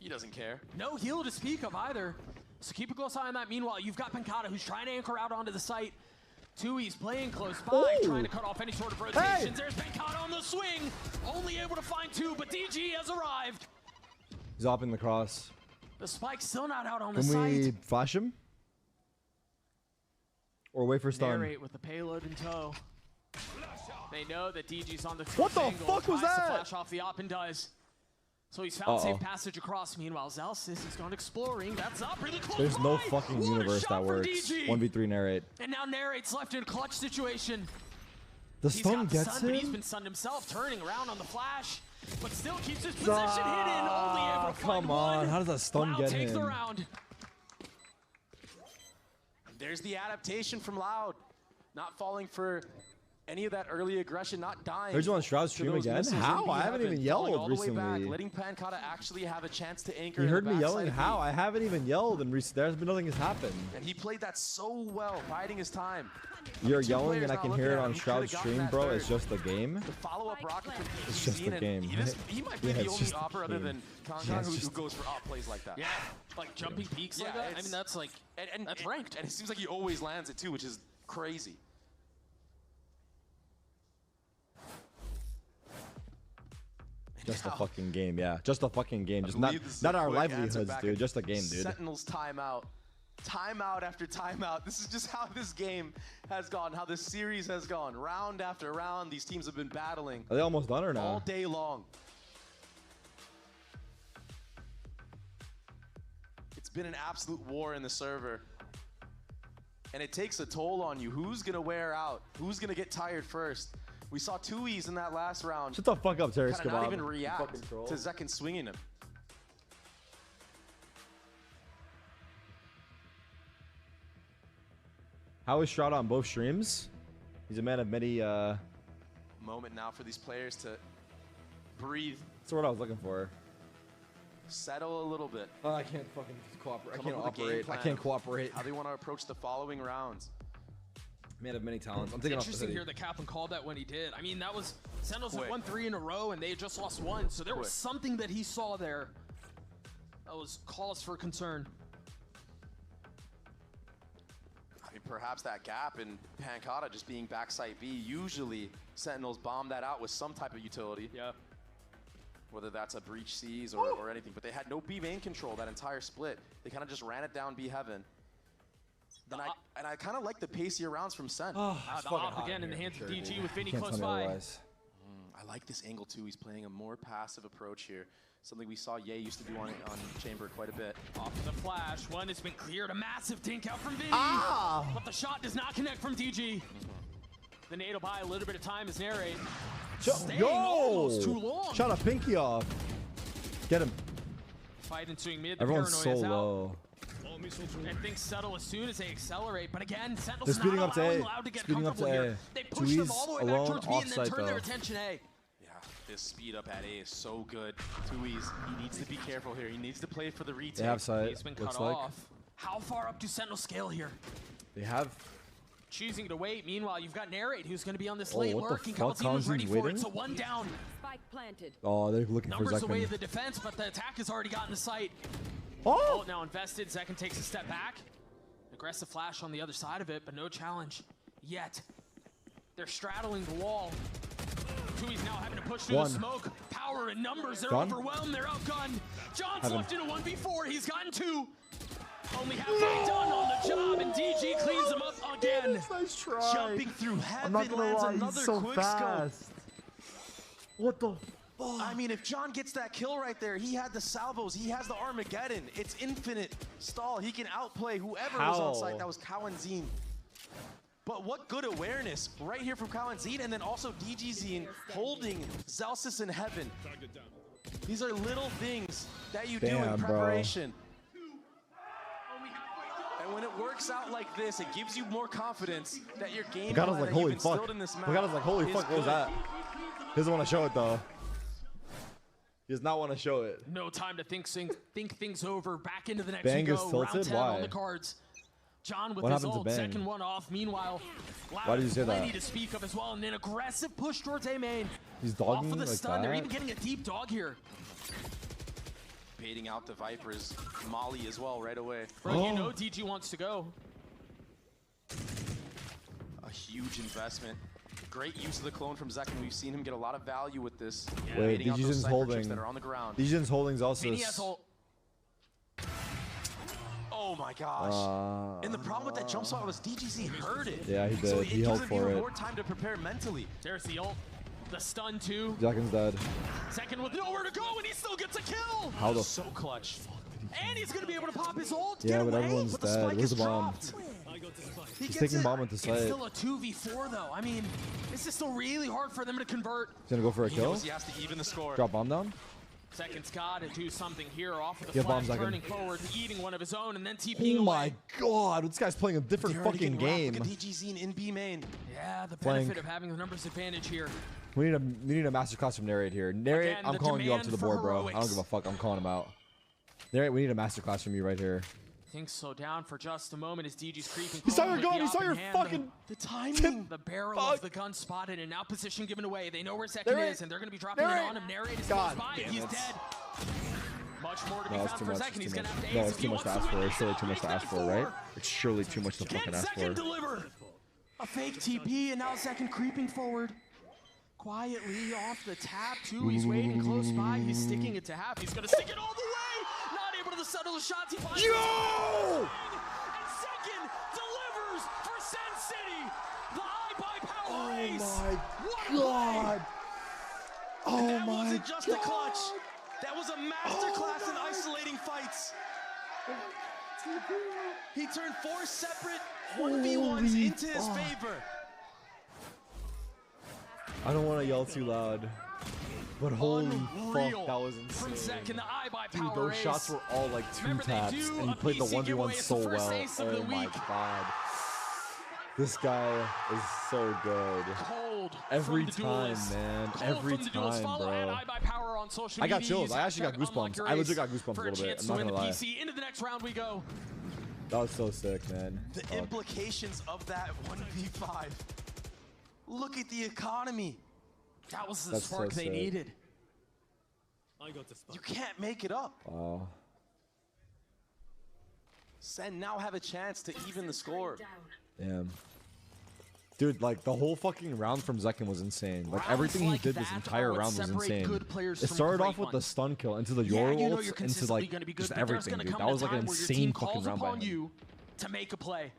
He doesn't care. No heal to speak of either. So keep a close eye on that. Meanwhile, you've got Pancata, who's trying to anchor out onto the site. Tui's playing close by, trying to cut off any sort of rotations. There's Pancata on the swing. Only able to find 2, but DG has arrived. He's opping the cross. The spike's still not out on the Can site. we flash him? Or wait for stun? Narrate with the payload in tow. They know that DG's on the What the angle. fuck was Tries to that? flash off the op and does. So he's found safe passage across. Meanwhile, Zelsis has gone exploring. That's up really close. There's no by. fucking What a universe shot that for works. DG. 1v3 narrate. And now Narrate's left in a clutch situation. The He's stun got the gets stun, but he's him? been stunned himself, turning around on the flash, but still keeps his position hidden. Only able to find Come on, one. how does that stun Loud get takes the him? round. There's the adaptation from Loud. Not falling for any of that early aggression, not dying. Here's one Shroud to stream those again? missiles in How? I B haven't heaven, even falling yelled all the way recently. back, letting Pancata actually have a chance to anchor He in heard the me backside yelling. of B. How? I haven't even yelled and there's been nothing has happened. And he played that so well, biding his time. You're Two yelling players and I not can looking hear it at him. on He Shroud's could've gotten stream, that bro. third. It's just a game. The follow-up rocket from It's just a game. He might be Yeah, the it's only just a opera other game. than Kong Yeah, Kong it's who just- goes for op plays like that. Yeah, like jumping peaks like Yeah, that. I it's- mean, that's like, that's ranked. And it seems like he always lands it too, which is crazy. Just a fucking game, yeah. Just a fucking game. Just I not believe this is not a our quick answer livelihoods, back dude. at Just a game, dude. Sentinels timeout. Timeout after timeout. This is just how this game has gone, how this series has gone. Round after round, these teams have been battling Are they almost done or all not? day long. It's been an absolute war in the server. And it takes a toll on you. Who's gonna wear out? Who's gonna get tired first? We saw Tui's in that last round. Shut the fuck up, Terrace Kinda not Kebab. even You react fucking troll. to Zekin swinging him. How is Shroud on both streams? He's a man of many. Moment now for these players to breathe, That's what I was looking for. settle a little bit. Oh, I can't fucking cooperate. Come up with a game plan I can't of cooperate. How they want to approach the following rounds. Man of many talents. I'm It's taking off the interesting city. here that Kaplan called that when he did. I mean, that was Sentinels had Quick. won 3 in a row, and they had just lost 1. So there was Quick. something that he saw there that was cause for concern. I mean, perhaps that gap in Pancata just being backside B. Usually, Sentinels bomb that out with some type of utility. Yeah. Whether that's a breach C's or anything. But they had no B main control that entire split. They kind of just ran it down B heaven. And I kind of like the pacier rounds from Sen. Oh, it's The fucking op hot again in the here, hands sure, of DG dude. with Vinny Can't close tell me by. otherwise. I like this angle too. He's playing a more passive approach here. Something we saw Ye used to do on Chamber quite a bit. Off the flash, one has been cleared. A massive dink out from Vinny. Ah! But the shot does not connect from DG. The nade will buy a little bit of time as Narrate. Staying almost too long. Shot a pinky off. Get him. Fight ensuing mid. The Everyone's so paranoia's out. low. And things settle as soon as they accelerate. But again, They're Sentinels speeding not up to allowing A. Loud to get Speeding up to comfortable A. here. They push them Tui's all the way back alone towards B and then offsite, turn their though. attention A. Yeah, this speed up at A is so good. Tui's, he needs to be careful here. He needs to play for the retake. They have sight. He's been looks cut like. off. How far up do Sentinels scale here? They have. Choosing to wait. Meanwhile, you've got Narrate, who's going to be on this Oh, late what the lurking. fuck? Calatina was ready Kong's for it. waiting? So 1 down. Spike planted. Oh, they're looking Numbers for away Zekman. the defense, but the attack has already gotten the site. Oh! Ult now invested. Zekin takes a step back. Aggressive flash on the other side of it, but no challenge yet. They're straddling the wall. Tui's now having to push through the smoke. Power and numbers, they're John? overwhelmed, they're outgunned. John's Heaven. left in a 1v4, he's gotten 2. Only halfway done on the job, and DG cleans him up again. Nice try. Jumping through heaven I'm not gonna lands lie, another he's so quick scope. fast. What the I mean, if John gets that kill right there, he had the salvos, he has the Armageddon. It's infinite stall. He can outplay whoever was on site. That was Cowan Zine. But what good awareness right here from Cowan Zine, and then also DG Zine holding Zelsis in heaven. These are little things that you do in preparation. And when it works out like this, it gives you more confidence that your game plan that you've instilled in this match was like, holy fuck, what was that? He doesn't want to show it though. He does not want to show it. No time to think things over. Back into the next Bang go. is tilted? Round 10 Why? on the cards. John with What his happened to ult, Bang? second one off. Meanwhile, Why did you say plenty that? to speak of as well, and an aggressive push towards A main. He's Off dogging of the like stun. They're that? even getting a deep dog here. Baiting out the Vipers. Molly as well right away. Bro, you know DG wants to go. A huge investment. Great use of the clone from Zekin. We've seen him get a lot of value with this. Wait, Baiting out those DG's cypher holding. chips that are on the ground. DG's holding He has Zelsis. ult. Oh my gosh. And the problem with that jump spot was DGZ heard it. Yeah, he did. So He it held gives him for even it. more time to prepare mentally. There's the ult. The stun too. Zekin's dead. Second with nowhere to go, and he still gets a kill. How the So clutch. And he's gonna be able to pop his ult. Yeah, get but away, everyone's but the dead. spike Where's is the bomb? dropped. He's gets taking it. bomb at the It's site. still a 2v4 though. I mean, this is still really hard for them to convert. He's gonna go for a He kill. knows he has to even the score. Drop bomb down. Seconds got to do something here off of the Yeah, flash, bombs second. turning forward, eating one of his own, and then TPing Oh away. my god, this guy's playing a different They're already fucking getting game. wrapped. Look at DGZ in B main. Yeah, the Flank. benefit of having the numbers advantage here. We need a masterclass from Narrate here. Narrate, Again, I'm the calling you up to demand the board, for bro. I don't heroics. give a fuck. I'm calling him out. Narrate, we need a masterclass from you right here. Things slow down for just a moment as DG's creeping. He saw forward your with gun. the He saw your open hand. fucking. The timing. The barrel Fuck. of the gun spotted, and now position given away. They know where second Narrate. is, and they're going to be dropping it Narrate. on him. Narrate is God close by. damn He's it. dead. Much more to be No, it's found too for much. second. It's He's too going to much. have to No, ace it's if too he much to wants ask for. win. It's surely too much to ask for, right? It's surely too much to Can fucking ask second for. deliver? A fake TP, and now second creeping forward. Quietly off the tap, too. He's waiting close by. He's sticking it to half. He's going to stick it all the way. Not able to settle the shots. He finds Yo! And second delivers for Sen City. The high-by-power ace. Oh my god. Oh That my wasn't just god. a clutch. That was a masterclass in isolating fights. He turned 4 separate 1v1s Holy into his fuck. favor. I don't want to yell too loud, but holy Unreal. fuck, that was From insane. second, the Dude, high-by-power those ace. shots were all like two Remember, they taps, do and he a played the PC 1v1 giveaway. It's so the first well. ace of the Oh my week. god. This guy is so good. Cold Every from the time, duelist. man. Cold Every from the duelist. time, Follow at bro. high-by-power on social I got media. chills. Use I actually got hashtag goosebumps. unlock I legit your got goosebumps for a little bit. chance I'm to not win gonna the lie. PC. Into the next round we go. That was so sick, man. The Fuck. implications of that 1v5. Look at the economy. That was the That's spark so they sick. needed. You can't make it up. Wow. Sen now have a chance to even the score. Damn. Dude, like the whole fucking round from Zekin was insane. Like Rounds everything like he did this that entire are what round was separate insane. good players It from started great off with the ones. stun kill into the Yeah, Yoru you know ults you're into consistently like gonna be good, just but there's everything, gonna dude. come That a was like an time where your insane team fucking calls round by upon him. you to make a play.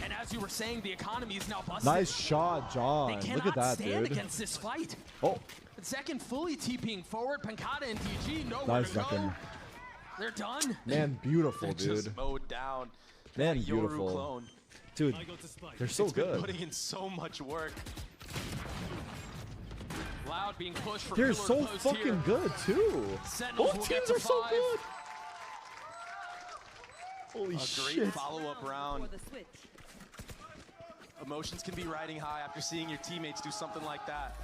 And as you were saying, the economy is now busted. Nice shot, John. They Look cannot at that, stand dude. against this fight. Oh, Second fully TPing forward. Pancata and DG nowhere nice to go. Zekin. They're done. Man, beautiful, They're just dude. mowed down. Man, That Yoru beautiful. clone. Dude, they're so It's been good. putting in so much work. Loud being pushed for They're pillar so post fucking here. good, too. Sentinels Both will get teams to are so 5. good. Holy A shit. great follow-up round. Emotions can be riding high after seeing your teammates do something like that.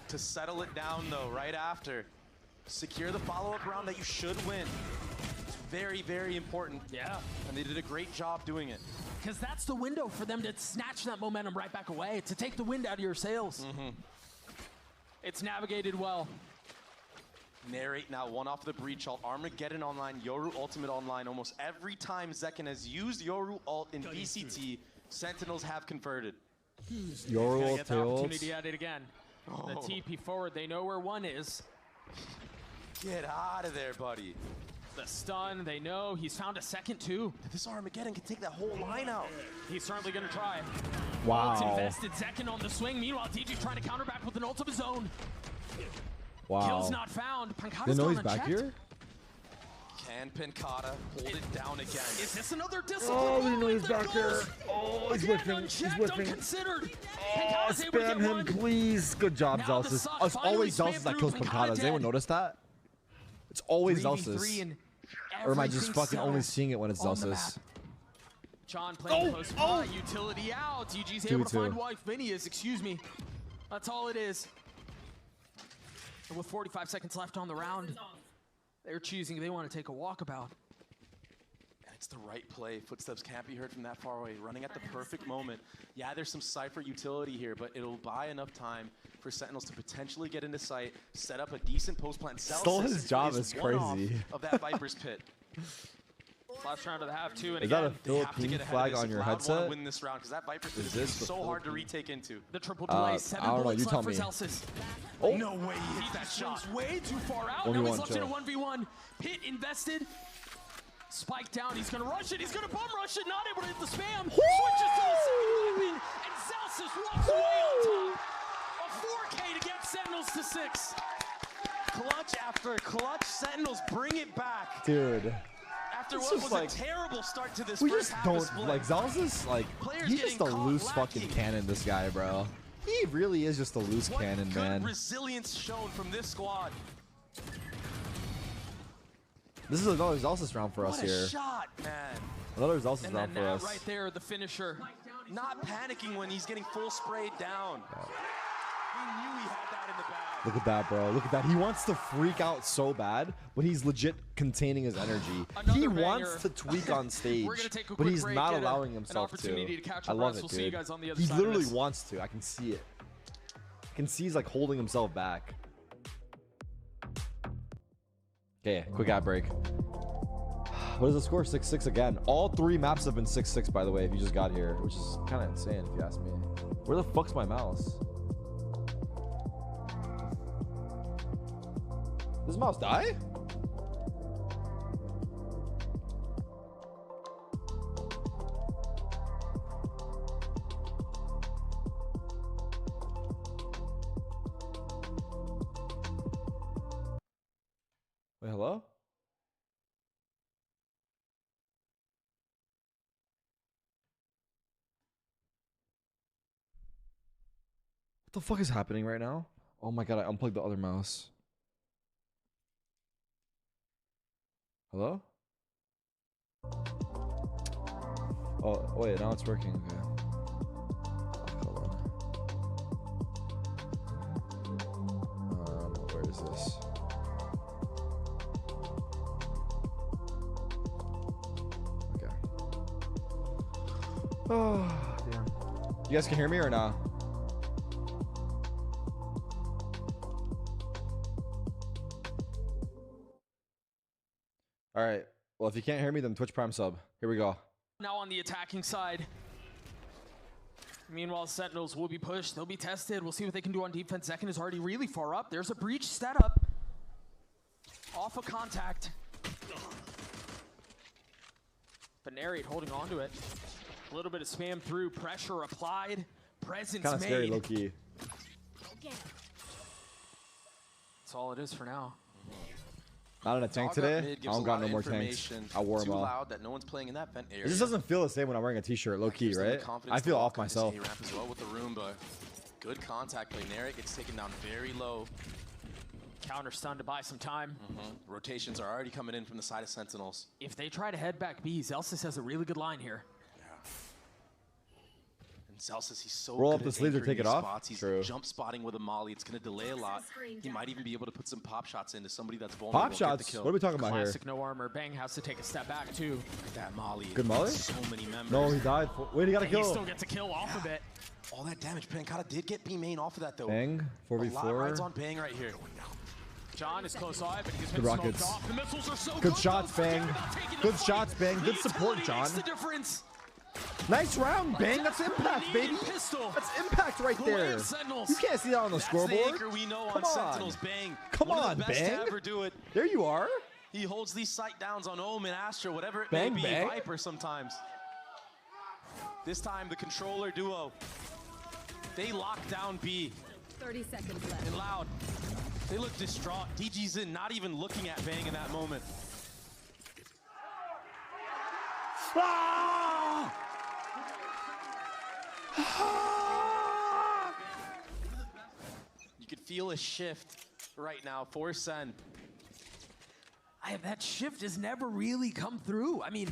To settle it down, though, right after. Secure the follow-up round that you should win. It's very, very important. Yeah. And they did a great job doing it. Because that's the window for them to snatch that momentum right back away, to take the wind out of your sails. It's navigated well. Narrate now, one off the breach ult. Armageddon online, Yoru ultimate online. Almost every time Zekin has used Yoru ult in VCT, Sentinels have converted. Yoru Gotta ult, get the tail opportunity ults. at it again. The Oh. TP forward, they know where one is. Get out of there, buddy. The stun, they know. He's found a second too. This Armageddon can take that whole line out. He's certainly gonna try. Wow. Ult's invested, second on the swing. Meanwhile, DG's trying to counter back with an ult of his own. Wow. Kills not found. They Pancada's know gone he's back unchecked. here? Can Pancada hold it down again? Is this another discipline? Oh, they know moment he's that back here. goes Oh, he's again whipping. He's unchecked, whipping. unconsidered. Oh, Pancada's able to spam get him, one. please. Good job, Now the Zelsis. soft It's finally always spam Zelsis that through. kills Pancada Pancada. Does anyone dead. notice that? It's always 3v3 Zelsis. and Or am I just everything fucking only settled seeing it when it's on the Zelsis? map. John playing close by. Utility out. GG's able to 2v2. find wife Phineas. Excuse me. That's all it is. And with 45 seconds left on the round, they're choosing. They want to take a walkabout. And it's the right play. Footsteps can't be heard from that far away. Running at the perfect moment. Yeah, there's some Cypher utility here, but it'll buy enough time for Sentinels to potentially get into sight, set up a decent post plant. Stole his job is one off crazy. of that Viper's pit. Last round of the half, too. And Is that again, a Philippine flag on your headset? Win this round because that Viper's pit Is is this the so hard to retake into. the triple delay. I 7 don't know, bullets you tell left for me. Zelsis. Oh. No way he hit that shot. Swings way too far out. 1v1 Now he's left in a chill. 1v1. Pit invested. Spike down. He's going to rush it. He's going to bum rush it. Not able to hit the spam. Switches to the second weapon. And Zelsis walks away on top. A 4K to get Sentinels to 6. Clutch after clutch, Sentinels bring it back. Dude. After It's what just was like- a terrible start to this We first just half of don't split. like Zelsis. Like Players he's just a getting loose caught fucking lacking. cannon. This guy, bro. He really is just a loose What cannon, good man. resilience shown from this squad. This is another Zelsis round for us What a here. shot, man. Another Zelsis And round then for that us. right there, the finisher. Not panicking when he's getting full sprayed down. He knew he had that in the bag. Look at that, bro. Look at that. He wants to freak out so bad, but he's legit containing his energy. He Another wants banger. to tweak on stage, We're gonna take a but quick he's break, not get allowing an himself opportunity to catch I our love breaths. it, We'll see you dude. guys on the other He side of literally this. wants to. I can see it. I can see he's like holding himself back. Okay, quick ad break. What is the score? 6-6 again. All 3 maps have been 6-6, by the way, if you just got here, which is kind of insane if you ask me. Where the fuck's my mouse? Does this mouse die? Wait, hello? What the fuck is happening right now? Oh my god, I unplugged the other mouse. Hello? Oh, wait, now it's working. Okay. Hold on. Where is this? Okay. Oh, damn. You guys can hear me or not? All right. Well, if you can't hear me, then Twitch Prime sub. Here we go. Now on the attacking side. Meanwhile, Sentinels will be pushed. They'll be tested. We'll see what they can do on defense. Zekin is already really far up. There's a breach set up. Off of contact. But Narrate holding on to it. A little bit of spam through. Pressure applied. Presence Kind of made. scary, low key. That's all it is for now. Not in a tank Dog up today. mid I gives don't a got lot no of more tanks. information. I wore them Too all. loud that no one's playing in that vent area. It just doesn't feel the same when I'm wearing a t-shirt, low key, Gives them the right? confidence I to feel walk off on this myself. A-ramp as well with the room, but good contact play. Narek gets taken down very low. Counter stun to buy some time. Rotations are already coming in from the side of Sentinels. If they try to head back B, Zelsis has a really good line here. And Celsius, he's so Roll good up the at sleeves or anchoring take it these off? spots. He's True. jump spotting with a molly. It's going to delay a lot. He might even be able to put some pop shots into somebody that's vulnerable. Pop get the shots? kill. What are we talking about here? Classic no armor. Bang has to take a step back too. Look at that molly. Good molly? So many members. No, he died. Wait, he got a And he kill. still gets a kill off of it. All that damage. Pancada did get B main off of that though. Bang, A lot rides 4v4. on Bang right here. John is close eye, but he's Good been smoked rockets. off. The missiles are so Good good. shots, Don't forget Bang. about taking the Good fight. shots, Bang. Good The support, utility John. makes the difference. Nice round, Bang. That's impact, baby. Pistol. That's impact right The way there. of Sentinels. You can't see that on the That's scoreboard. the anchor we know Come on on. Sentinels. Bang. Come One on, of the best Bang. to ever do it. There you are. He holds these sight downs on Omen, Astra, whatever it Bang, may be. bang. Viper sometimes. This time the controller duo. They lock down B. 30 seconds left. And Loud. They look distraught. DG's in, not even looking at Bang in that moment. Ah! You could feel a shift right now for Sen. That shift has never really come through. I mean,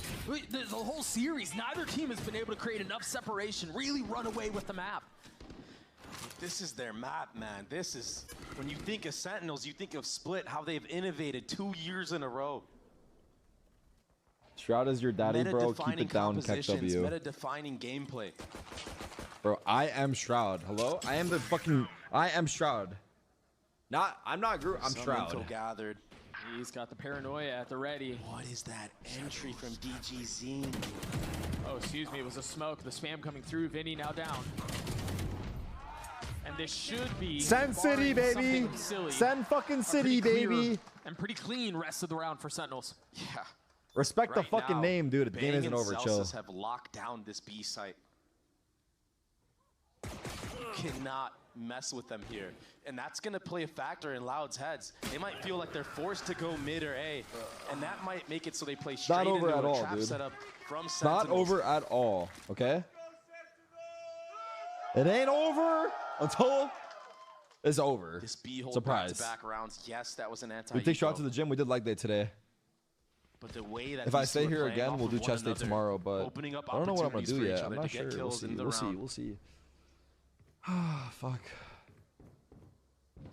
the whole series, neither team has been able to create enough separation, really run away with the map. This is their map, man. This is, when you think of Sentinels, you think of Split, how they've innovated 2 years in a row. Shroud is your daddy, bro. Keep it down, KW. Meta-defining gameplay. Bro, I am Shroud. Hello? I am Shroud. I'm not Groot, I'm Shroud. Gathered. He's got the paranoia at the ready. What is that entry from DG Zine? Oh, excuse me, it was a smoke. The spam coming through. Vinny now down. And this should be Sen City, baby. Sen fucking City, baby. And pretty clean rest of the round for Sentinels. Yeah. Respect the fucking name, dude. The game isn't over. Bang and Chill. Celsius have locked down this B site. You cannot mess with them here. And that's going to play a factor in Loud's heads. They might feel like they're forced to go mid or A. And that might make it so they play straight into a trap setup from Sentinels. Not over at all, okay? It ain't over until it's over. This B hold Surprise. back rounds. Yes, that was an anti. We take shots to the gym. We did leg day today. But the way that if I stay here again, we'll do chest day tomorrow. But I don't know what I'm gonna do yet. I'm not sure. We'll see. We'll see. We'll see. Ah, fuck.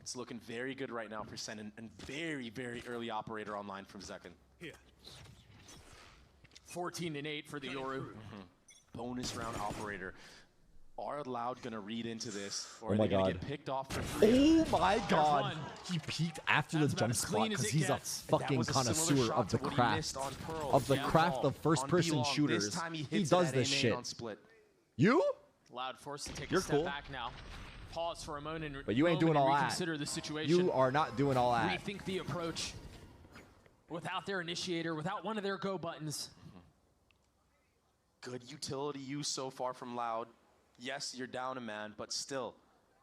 It's looking very good right now for Sen, and very, very early operator online from Zekin. Here. 14-8 for the Yoru. Bonus round operator. Are Loud gonna read into this, or oh are my they gonna God. get picked off for free? Oh my God! He peeked after the jump spot because he's a fucking connoisseur of the craft, of first-person shooters. He does this shit. You? Loud forced to take You're a step cool. back now. Pause for a moment. But you ain't doing all that. Reconsider the situation. You are not doing all that. Rethink the approach. Without their initiator, without one of their go buttons. Good utility use so far from Loud. Yes, you're down a man, but still,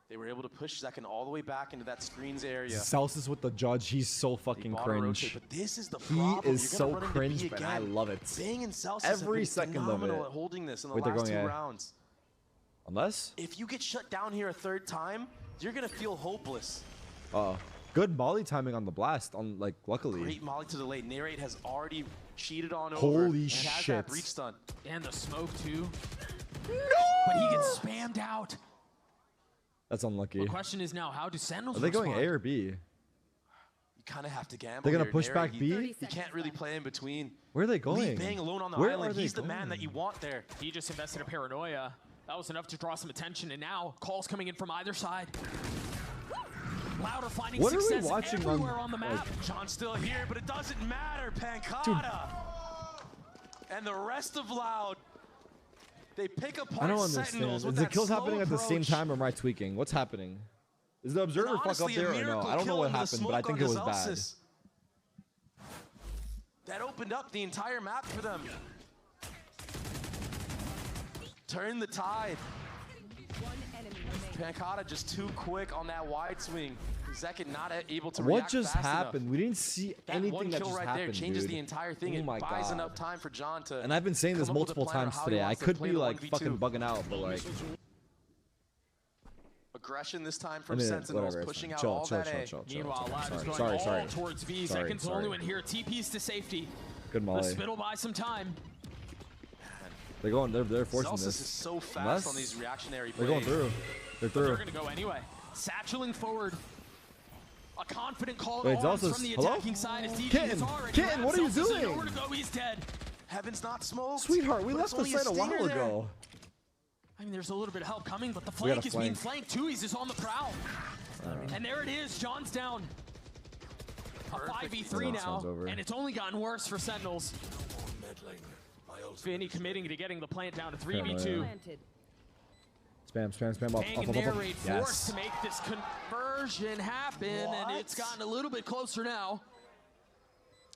they were able to push Zekin all the way back into that screens area. Celsius with the judge, he's so fucking cringe. But this is the problem. He is so cringe, but I love it. Bang and Celsius Every have been second of it. phenomenal at holding this in the last 2 rounds. Unless? If you get shut down here a 3rd time, you're gonna feel hopeless. Good molly timing on the blast. Luckily. Great molly to the late. Narrate has already cheated on over. Holy and shit! Has that breach stun. And the smoke too. No! But he gets spammed out. That's unlucky. The question is now, how do Sentinels Are they going respond? A or B? You kind of have to gamble. They're gonna here. push Narrate, back B? He can't really play in between. Where are they going? Leave Bang alone on the Where island. are they He's the going? man that you want there. He just invested a paranoia. That was enough to draw some attention, and now calls coming in from either side. Louder finding What are we success watching everywhere on the map. John's still here, but it doesn't matter. Pancata and the rest of Loud. They pick apart I don't understand. Sentinels Is with the that kills slow happening at the same approach. time, or am I tweaking? What's happening? Is the observer fuck up Honestly, there a or no? miracle I don't know kill what into the happened, but I smoke think it on was bad. Celsius. That opened up the entire map for them. Turn the tide. Pancata just too quick on that wide swing. Zekin not able to react What just fast happened? enough. We didn't see That anything one that kill just right happened, there changes dude. the entire thing. Oh It my buys God. enough time for John to. And I've been saying this come up with a multiple plan times how he today. I wants to could play be the like 1v2. fucking bugging out, but like. Aggression this time from I mean, Sentinels, whatever, pushing it's out fine. all Chill, that chill, A. chill. Meanwhile, Loud is going Sorry. all towards B. Sorry, Zekin's the only one here. TP's to safety. Good The molly. spit'll buy some time. They're going. They're forcing Celsius this. is so fast Unless on these reactionary they're plays. going through. They're But through. they're going to go anyway. Satcheling forward. A confident call Wait, to arms Zelsa's- from the hello? attacking side as DG Kitten, is already Kitten, grabbed. what are you Zelsa's doing? nowhere to go. He's dead. Heaven's not smoked. Sweetheart, we but left it's the only site a while stinger there. ago. I mean, there's a little bit of help coming, but the We got flank a is being flank. flanked. Tui's is on the prowl. And there it is. John's down. A 5v3 now, Sounds over. and it's only gotten worse for Sentinels. Vinny committing to getting the plant down to 3v2. Spam. Up. Bang and narrate forced to make this conversion happen, and it's gotten a little bit closer now.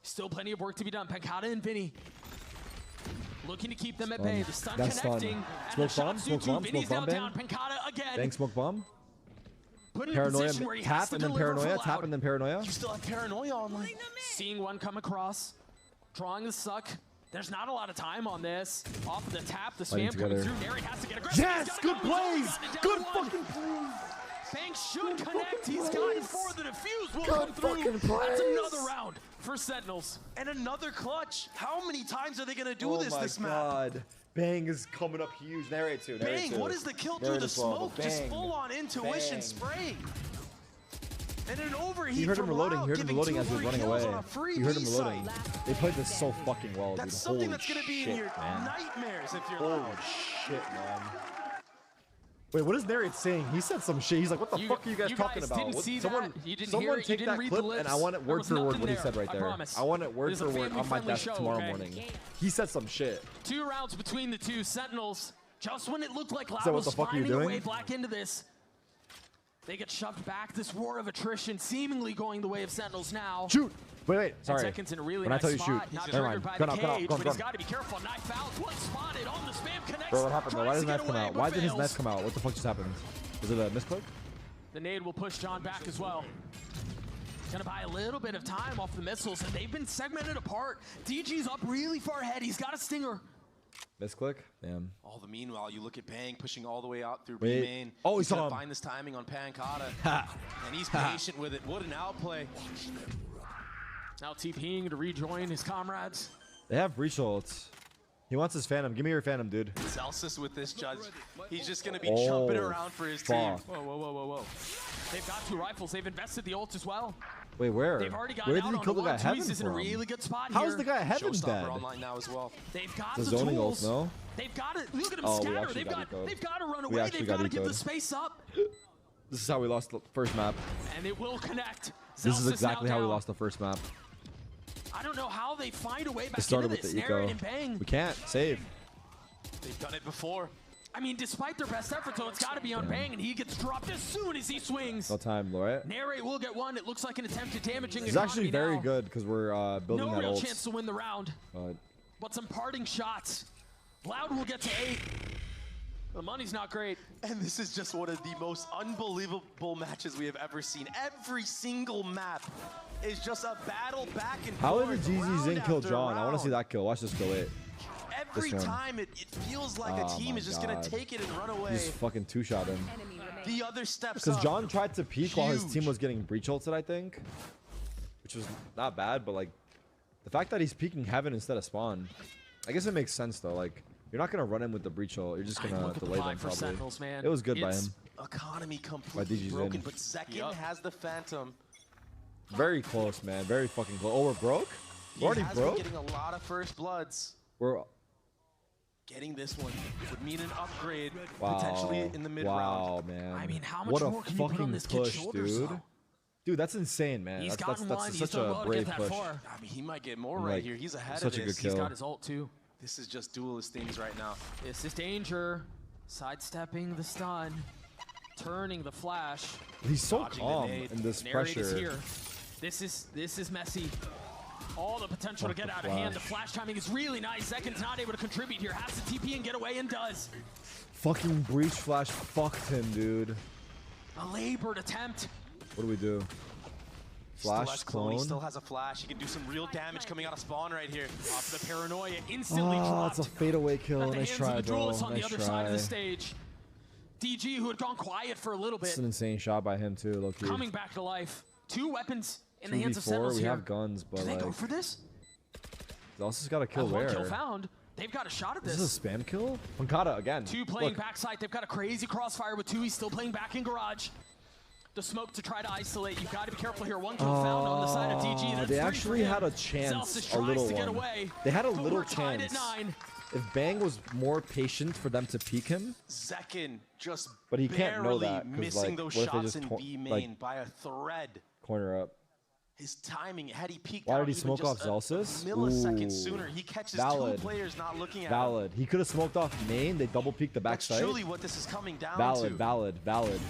Still plenty of work to be done. Pancata and Vinny looking to keep them at bay. The stun That's connecting. stun. And Smoke the bomb, shots smoke do too. bomb, Vinny's smoke now bomb, down. bang. Pancata again. Bang smoke bomb. Put in a Paranoia, position where he tap has to and then deliver paranoia, for tap Loud. and then paranoia. You still have paranoia online. Seeing one come across, drawing the suck. There's not a lot of time on this. Off of the tap, the Fighting spam coming together. through. Nary has to get aggressive. Yes, good plays. Good fucking plays. Bang should connect. He's gotten four. The defuse will Good come through. fucking That's plays. another round for Sentinels. And another clutch. How many times are they gonna do Oh this my map? God. Bang is coming up huge. Narrate too. Narrate Bang, too. what is the kill Narrate through the as well, smoke? but Just Bang. full on intuition Bang. spray. And an overheat You heard him from reloading. Loud, You heard him giving reloading 2 as he was free running kills away. on a free You heard him B reloading. site. They played this so fucking well, That's dude. something Holy that's gonna be shit, in your man. nightmares if you're Holy Loud. shit, man. Wait, what is Narrate saying? He said some shit. He's like, what the fuck are you guys talking about? Didn't What- see someone that. You didn't someone hear it. You take didn't that read clip the lips. and I want it There word was for word nothing what he there, said right I there. promise. I want it It word was a for word on my family-friendly desk show, tomorrow okay? morning. He said some shit. 2 rounds between the two Sentinels. Just when it looked like So Loud what was the fuck are you finding a way doing? back into this, they get shoved back. This war of attrition seemingly going the way of Sentinels now. Shoot! Wait, 10 sorry. seconds in a really when nice I tell you spot. shoot, Not never triggered mind. by Gun the up, gun up, cage, gun but up, he's got to be careful. Knife out. One spotted on the spam connects. Bro, what happened? Why Tries did his to get knife come away, out? but Why did his fails. knife come out? What the fuck just happened? Was it a misclick? The nade will push John back as well. Gonna buy a little bit of time off the missiles, and they've been segmented apart. DG's up really far ahead. He's got a stinger. Misclick? Damn. All the meanwhile, you look at Bang pushing all the way out through Wait. B main. Oh, he He's saw gonna him. find this timing on Pancata. Ha. And he's Ha. patient with it. What an outplay. Now TPing to rejoin his comrades. They have breach ults. He wants his Phantom. Give me your Phantom, dude. Celsius with this judge. He's just gonna be Oh, jumping around for his team. fuck. Whoa, whoa, whoa, whoa, whoa. They've got 2 rifles. They've invested the ult as well. Wait, where? They've already gotten Where did out he on kill the one. guy Heaven Tweez is in a from? really good spot How's here. the guy Heaven Showstopper dead? online now as well. They've got The the zoning tools. ults, no? They've got it. Look at him Oh, we scatter. actually got ecoed. They've got to run We away. actually They've got got to give the ecoed. space up. This is how we lost the first map. And it will connect. This is Zelsis exactly now how we down. lost the first map. I don't know how they find a way back It started into with this. the Narrate eco. and Bang. We can't save. They've done it before. I mean, despite their best efforts, though, it's got to be on Bang, and he gets dropped as soon as he swings. No time, right? Narrate will get one. It looks like an attempt at damaging It's actually very now. good because we're building No that real ult. chance to win the round, but some parting shots. Loud will get to 8. The money's not great. And this is just one of the most unbelievable matches we have ever seen. Every single map is just a battle back and How forth. did the GZ Zing round kill after John? I want to see round. that kill. Watch this kill. Wait. Every This one. time it feels like a Oh team my is just going God. to take it and run away. He's fucking two-shot him. The other steps Because up. John tried to peek while his Huge. team was getting breach ulted, I think. Which was not bad, but like the fact that he's peeking Heaven instead of Spawn. I guess it makes sense though. Like you're not gonna run in with the breach ult. You're just gonna Look at the delay them vibe for probably. Sentinels, man. It was good by It's- him. Economy By completely DG's broken, in. but Zekin has the Phantom. Very close, man. Very fucking close. Oh, we're broke? He We're already has broke? been getting a lot of first bloods. We're Getting this one would mean an upgrade wow. potentially in the mid wow, round. man. I mean, how much what a more can you put on fucking this kid's push, shoulders, dude. though? Dude, that's insane, man. He's That's gotten one. He's such done a well to get brave that push. far. I mean, he might get more Like, right here. He's ahead such of a this. good kill. He's got his ult too. This is just duelist things right now. This is danger. Sidestepping the stun. Turning the flash. He's so Dodging the calm nade. in this Narrate is pressure. here. This is messy. All the potential to Fuck get the out of hand. The flash. flash timing is really nice. Zekin's not able to contribute here. Has to TP and get away and does. Fucking breach flash fucked him, dude. A labored attempt. What do we do? Flash Still has clone. He clone? still has a flash. He can do some real damage coming out of spawn right here. Off the paranoia, instantly Oh, dropped. it's a fadeaway At kill. the Nice hands try, of the bro. duelist on the Nice other side of the try. stage. DG, who had gone quiet for a little It's bit, an insane shot by him too, low-key. coming back to life. 2 weapons in the hands of 2v4, Sentinels we here. have guns, but Do they like... go for this? Zelsis got a kill One where? kill found. They've got a shot at Is this. this a spam kill? Pancata again. 2 playing Look, backside. They've got a crazy crossfire with 2. He's still playing back in garage. The smoke to try to isolate. You've got to be careful here. 1 kill found on the side of DG. That's they 3 actually for him. had a chance, Zelsis a tries little to get one. away, They had a but little we're tied chance. at 9. If Bang was more patient for them to peek him, Zekin just But he can't know barely that, 'cause, missing like, those what if they shots just in B main like, by a thread. corner up. His timing, had he peeked Why out did he even smoke just off Zelsis? a millisecond Ooh. sooner, he catches Valid. 2 players not looking at Valid. He could have smoked off main. They double peeked the him. That's backside. truly what this is coming down Valid, to. valid, valid.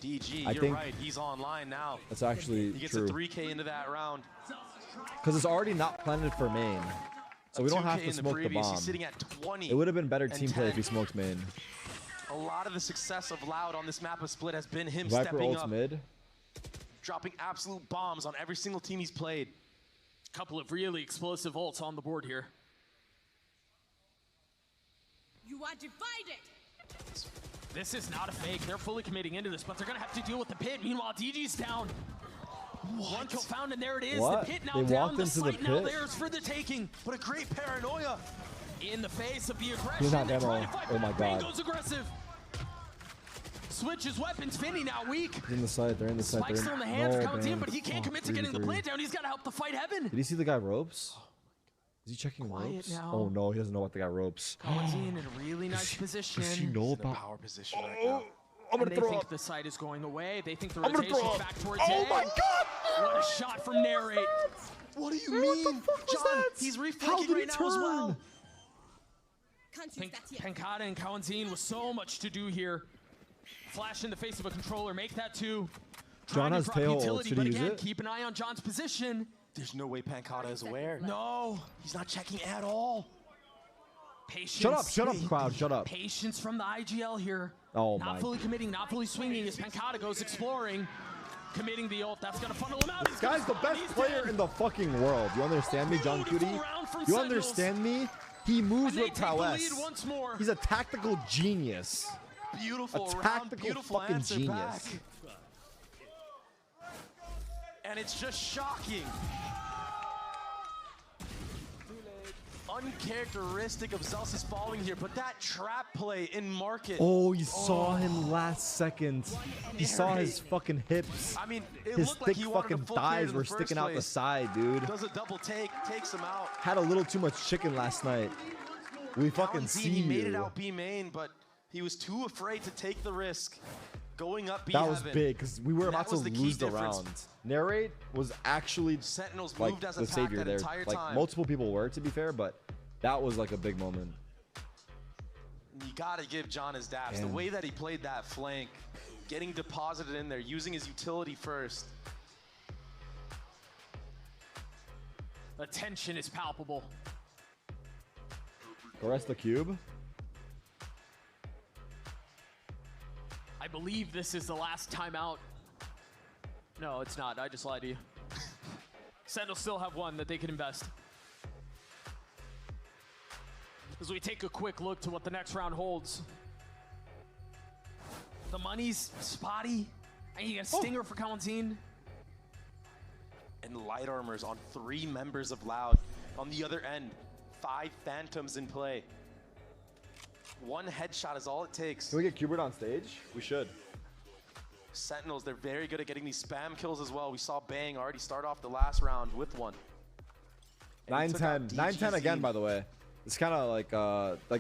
DG, I you're think right. He's online now. That's actually He gets true. a 3K into that round. Because it's already not planted for main. So we don't 2K have to in the smoke the previous, bomb. He's sitting at 20. It would have been better and team play if 10. he smoked main. A lot of the success of Loud on this map of Split has been him Viper stepping ults up, mid. dropping absolute bombs on every single team he's played. Couple of really explosive ults on the board here. You are divided. This is not a fake. They're fully committing into this, but they're going to have to deal with the pit. Meanwhile, DG's down. One kill found, and there it is. What? The pit now They down. walked The into the site now pit? theirs for the taking. What a great paranoia. In the face of the aggression. He's not They're demo. trying to fight Oh my back. Rain God. goes aggressive. Switches weapons. Finny now weak. They're in the side. They're in the side. Spike's still in the hands of Counteam, but he can't commit to getting the 3v3. plant down. He's got to help the fight heaven. Did he see the guy ropes? Is he checking Quiet ropes? now. Oh no, he doesn't know about the guy ropes. Counteam in a really nice position. Does she know about? Power position right now. I'm gonna they throw think up. the site is going away. They think the I'm gonna rotation's throw up. back towards Oh A. my God! What a shot from Narrate. What do you What mean? the fuck was John, that? he's How reflecting did right he now as well. turn? Can't use that yet. Pankata and Kawanzin with so much to do here. Flash in the face of a controller, make that 2. John has tail ult. utility, Should but he use again, it? keep an eye on John's position. There's no way Pankata is aware. No. He's not checking at all. Patience. Shut up, crowd, shut up. Patience from the IGL here. Oh not my. fully committing, not fully swinging as Pankata goes exploring. Committing the ult, that's gonna funnel him out. This guy's the best player in the fucking world. You understand me, John Cutie? You understand me? He moves with prowess. Once more. He's a tactical genius. Beautiful A round, tactical beautiful fucking answer genius. back. And it's just shocking. Uncharacteristic of Zelsis falling here, but that trap play in market. Oh, you saw him last second. He saw his fucking hips. I mean, it His looked thick like he wanted a fucking full clear thighs in were the first sticking out the place. side, dude. Does a double take, takes him out. Had a little too much chicken last night. We fucking Kawanzin, see he made it you. out B main, but he was too afraid to take the risk. Going up B That was heaven. big because we were And about that to was the key lose the difference. round. Narrate was actually Sentinels like moved as the attack savior that there. entire Like time. multiple people were, to be fair, but that was like a big moment. You gotta give John his daps. The Damn. way that he played that flank, getting deposited in there, using his utility first. The tension is palpable. Arrest the cube. I believe this is the last timeout. No, it's not. I just lied to you. Sentinels still have one that they can invest. As we take a quick look to what the next round holds. The money's spotty. And you got a stinger for Kawanzin. And light armors on 3 members of Loud. On the other end, 5 phantoms in play. 1 headshot is all it takes. Can we get Cubert on stage? We should. Sentinels, they're very good at getting these spam kills as well. We saw Bang already start off the last round with one. And he took out 9-10. 9-10 again, DGZ. by the way. It's kind of like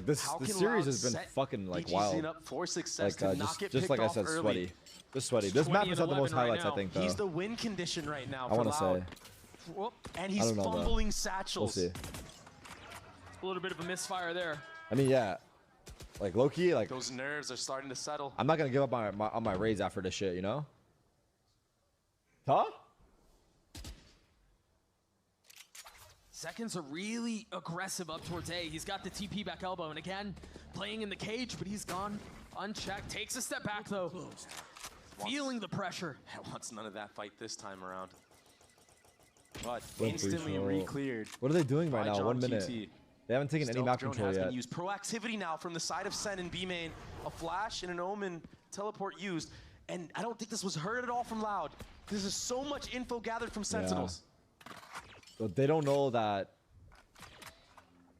this. How This can series Loud has been set fucking like DGZ wild. up for success Like to not get just picked like I off said, early. sweaty. Just sweaty. This map has had the most 20 and 11 highlights, right I think. He's the win condition right now I for want to Loud. say. Whoop. And I he's don't know, though. fumbling We'll satchels. see. A little bit of a misfire there. I mean, yeah. Like low key, like Those nerves are starting to settle. I'm not gonna give up on my raids after this shit, you know? Huh? Seconds are really aggressive up towards A. He's got the TP back elbow, and again, playing in the cage, but he's gone unchecked. Takes a step back though. Feeling the pressure. Wants none of that fight this time around. But Don't instantly control. re-cleared. What are they doing right by now? John 1 minute. QT. They haven't taken any Stealth map drone control has yet. been used. Proactivity now from the side of Sen and B main. A flash and an Omen teleport used. And I don't think this was heard at all from Loud. This is so much info gathered from Sentinels. But they don't know that.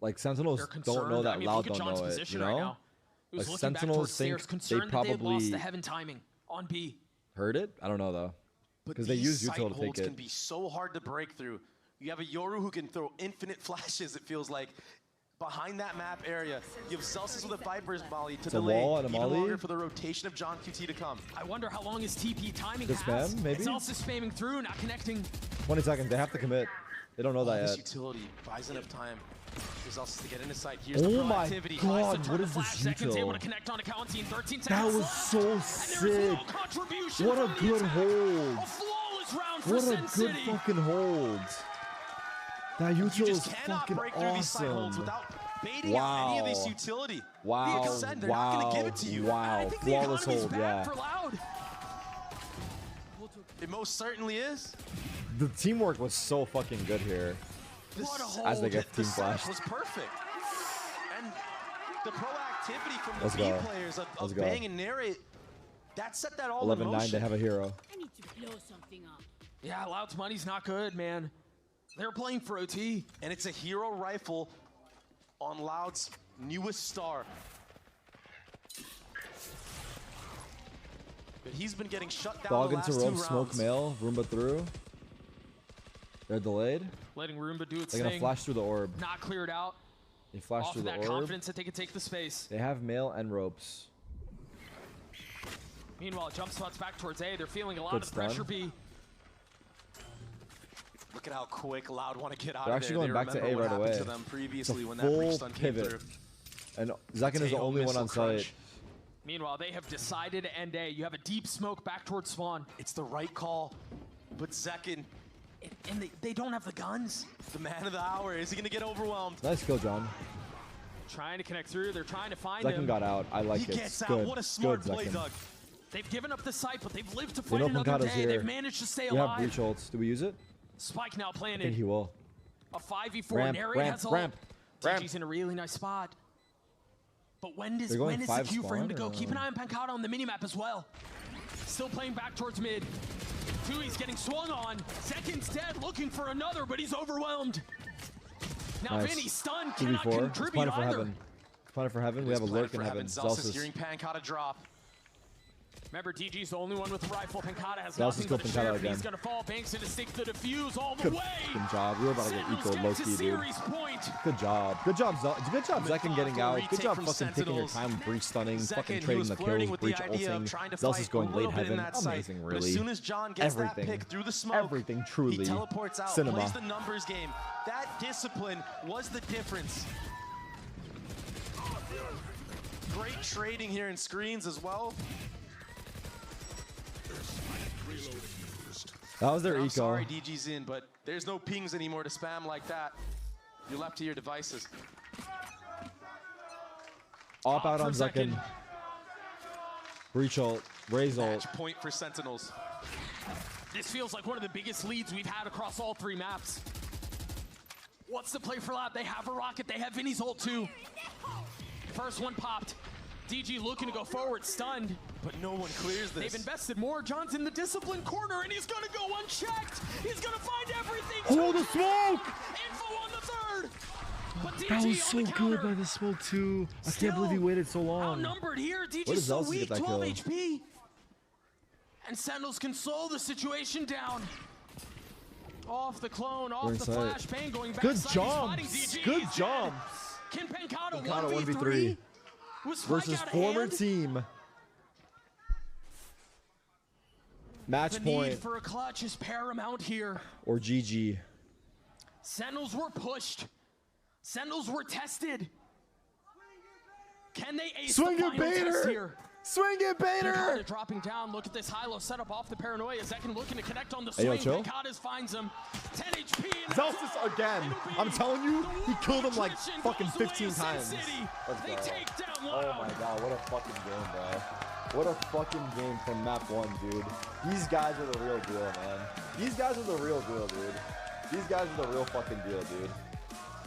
Like Sentinels They're don't know concerned. that I mean, Loud look at don't John's know it. position You right know? now. He was Like looking back Sentinels towards think stairs, they concerned that they had lost probably the heaven timing on B. heard it. I don't know though. But Because they these use util sight to take holds it. can be so hard to break through. You have a Yoru who can throw infinite flashes, it feels like. Behind that map area, you have Celsius with a Viper's Molly to It's a delay wall and a even molly. longer for the rotation of John QT to come. I wonder how long his TP timing Just has. spam, maybe? It's also spamming through, not connecting. 20 seconds. They have to commit. They don't know that This yet. utility buys enough time for Celsius to get into sight. Here's the Oh my proactivity. god, what is Flash this seconds able to util? connect onto Kawanzin. 13 seconds That was left. so And there's sick. no contribution What a from the good attack. hold. A flawless round for What a Sin good City. fucking hold. That You util is just cannot fucking break through these sight holds awesome. without baiting out any of this utility. Wow. Like I said, they're not going to give it to you. Wow. Flawless hold, yeah. For Loud. It most certainly is. The teamwork was so fucking good here. What a hold. As they get team The flashed. setup was perfect. And the proactivity from the Let's B go. players of Let's go. bang and narrate, that set that all in 11-9, motion. they have a hero. I need to blow something up. Yeah, Loud's money's not good, man. They're playing for OT. And it's a hero rifle on Loud's newest star. But he's been getting shut down Dog the into last 2 rope, rounds. smoke mail, Roomba through. They're delayed. Letting Roomba do its They're thing. gonna flash through the orb. Not cleared out. They flash Off through of the that orb. confidence that they can take the space. They have mail and ropes. Meanwhile, jump spots back towards A. They're feeling a lot Good of pressure stun. B. Look at how quick Loud want to get out They're of actually there. going back to A right away. To them previously it's a when full that restun came pivot. through. And Zekin is the only one on site. Meanwhile, they have decided to end A. You have a deep smoke back towards spawn. It's the right call, but Zekin, and they don't have the guns. The man of the hour, is he gonna get overwhelmed? Nice kill, John. Trying to connect through. They're trying to find him. Zekin got out. I like He it. gets out. Good. What a smart Good, play, Zekin. Doug. They've given up the site, but they've lived to They fight know another Pancada's day. here. They've managed to stay We have alive. breach ults. Do we use it? Spike now I planted. think he will. A 5v4. Ramp, Nary ramp, has ult. ramp, ramp. TG's in a really nice spot. But when is They're going the 5 cue for him to spawn, go? or Keep an no? eye on Pancada on the minimap as well. Still playing back towards mid. Tui's getting swung on. Zekin's dead, looking for another, but he's overwhelmed. Now Nice. Vinny stunned, cannot 2v4. It's contribute planted for either. heaven. It's planted for heaven. We have a lurk in heaven. Zelsis Zelsis. hearing Pancada drop. Remember, DG's the only one with a rifle. Pancada has Zelsis nothing but a killed sheriff. Pancada again. He's gonna fall. Banks into stick the defuse all the Good way. fucking job. We were about to get Sentinels equal low gets a key, dude. series point. Good job. Good job, Good job, Zekin getting out. Good retake job from fucking taking your Sentinels. time, breach stunning, Zekin, fucking he trading was the flirting kills, with the breach idea of ulting. trying to Zelsis fight going a late little bit in heaven. that site. Amazing, But really. as soon as John gets Everything. that pick through the smoke, Everything, truly. he teleports out, Cinema. plays the numbers game. That discipline was the difference. Great trading here in screens as well. That was their I'm eco. sorry DG's in, but there's no pings anymore to spam like that. You're left to your devices. Op out on for Zekin. Zekin. Breach ult. Raise ult. Match point for Sentinels. This feels like one of the biggest leads we've had across all 3 maps. What's the play for Lab? They have a rocket. They have Vinny's ult too. First one popped. DG looking to go forward, stunned. But no one clears this. They've invested more. John's in the discipline corner, and he's gonna go unchecked. He's gonna find everything. Oh, the smoke! Info on the third. But DG That was on so the good counter. by the smoke too. I Still can't believe he waited so long. Outnumbered here. Where DG's does so Zelsis weak, get that 12 kill? HP. And Sentinels can slow the situation down. Off the clone, We're off the inside. flash, Bang going back. Good jumps. Good jumps. Can Pancada Pancada 1v3? 1v3 versus former team. Match The point need for a clutch is paramount here. or GG. Sentinels were pushed. Sentinels were tested. Can they ace Swing the it, final test Bader! here? Swing it, Bader! Pancada dropping down. Look at this high-low setup off the paranoia. Zekin looking to connect on the Hey, yo, swing. chill. Pancada's finds him. 10 HP. And Zelsis again. I'm telling you, he killed him like fucking 15 times. Let's They go. take down Oh my god, what a fucking game, bro. What a fucking game from map 1, dude. These guys are the real deal, man. These guys are the real deal, dude. These guys are the real fucking deal, dude.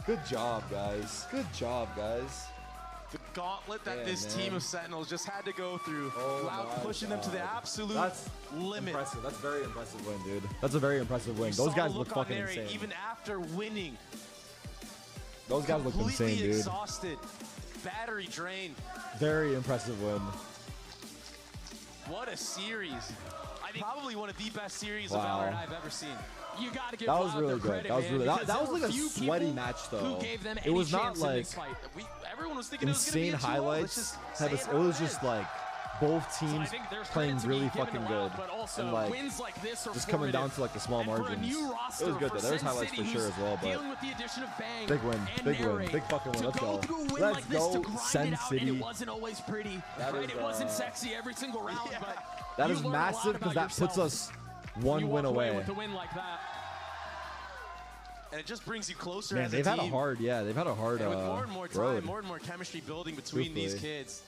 Good job, guys. Good job, guys. The gauntlet that Yeah, this man. team of Sentinels just had to go through, Oh Loud my pushing them to the God. absolute That's limit. Impressive. That's a very impressive win, dude. That's a very impressive win. You Those saw guys the look look on fucking Nary, insane. even after winning. Those guys look insane, Completely dude. exhausted, battery drained. Very impressive win. What a series. I think probably one of the best series Wow. of Valorant I've ever seen. You gotta give That was Loud really their good. credit, That was man, really because that there was were like a few sweaty people match who though. gave them It any was not chance in like this fight. Everyone was thinking it was insane going to be a 2-0. highlights. Let's just Had say it was just like both So I teams think there's playing credit to be really given fucking to good, Loud, but also and like wins like this are just coming down formative. to like the small And for a margins. new It roster was good for though. There's Sen highlights City, for sure who's as well, but dealing with the addition of Bang big win, and big win, Narrate, big fucking win. to Let's go go. through a win Let's like this, to go, grind Sen it out, City. and it wasn't always pretty. That Right? is, It wasn't sexy every single round, but That you is learn a lot massive because about that puts yourself. us one You win walk away away. with a win like that. and it just brings you closer. Man, as they've a had team. a hard, they've had a hard And with more and more time, road. more and more chemistry building between these Truthfully. kids,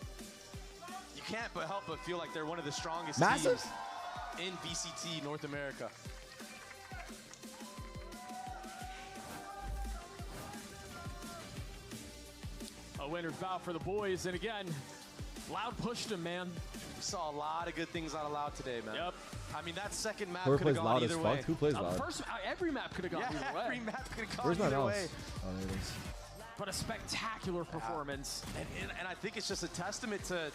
you can't but help but feel like they're one of the strongest Massive. teams in VCT North America. A winner's bow for the boys, and again, Loud pushed him, man. We saw a lot of good things out of Loud today, man. Yep. I mean, that second map Whoever could have plays gone Loud either is way. fucked. Who plays Loud? Every map could have gone either way. Every map could have gone Where's my either mouse? way. Oh, there it is. But a spectacular performance. And I think it's just a testament to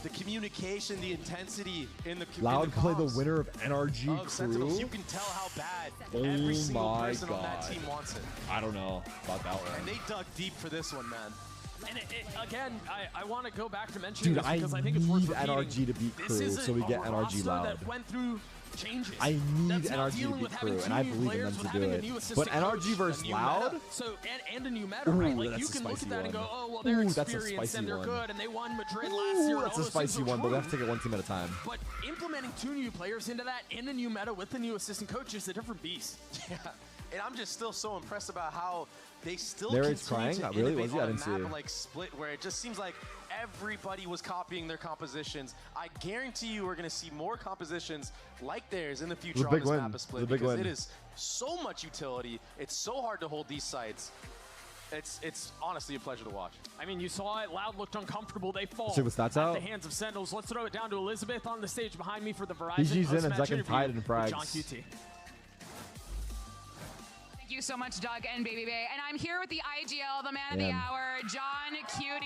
the communication, the intensity in the Loud play the winner of NRG of Sentinels. crew. You can tell how bad Oh every single my person on that God. team wants it. I don't know about that one. And they dug deep for this one, man. And again, I want to go back to mentioning Dude, this because I think it's worth need repeating. NRG to beat This crew, isn't so we get a NRG roster Loud. that went through changes. I need That's not NRG to dealing beat with having crew, two and I new believe in players, them with to do having a it. new But assistant NRG coach, versus a new Loud? meta. So and a new meta, Ooh, right? Like that's you a can look at spicy that and go, one. oh well, they're Ooh, that's a experienced and spicy they're one. good, and they won Madrid last year. Ooh, and that's all a those things spicy are one, but we have to true. take it one team at a time. But implementing two new players into that in a new meta with the new assistant coach is a different beast. Yeah, and I'm just still so impressed about how they still Narrate's continue crying? to Really? innovate Was he? I on a didn't see map it. like Split, where it just seems like everybody was copying their compositions. I guarantee you we're going to see more compositions like theirs in the future on big this win. map of Split, It's a big because win. it is so much utility. It's so hard to hold these sites. It's honestly a pleasure to watch. I mean, you saw it. Loud looked uncomfortable. They fall Check the stats at out. the hands of Sentinels. Let's throw it down to Elizabeth on the stage behind me for the Verizon PG's in post-match and second interview tied in with frags. John QT. Thank you so much, Doug and Baby Bay. And I'm here with the IGL, the man of the Man. hour, John Cutie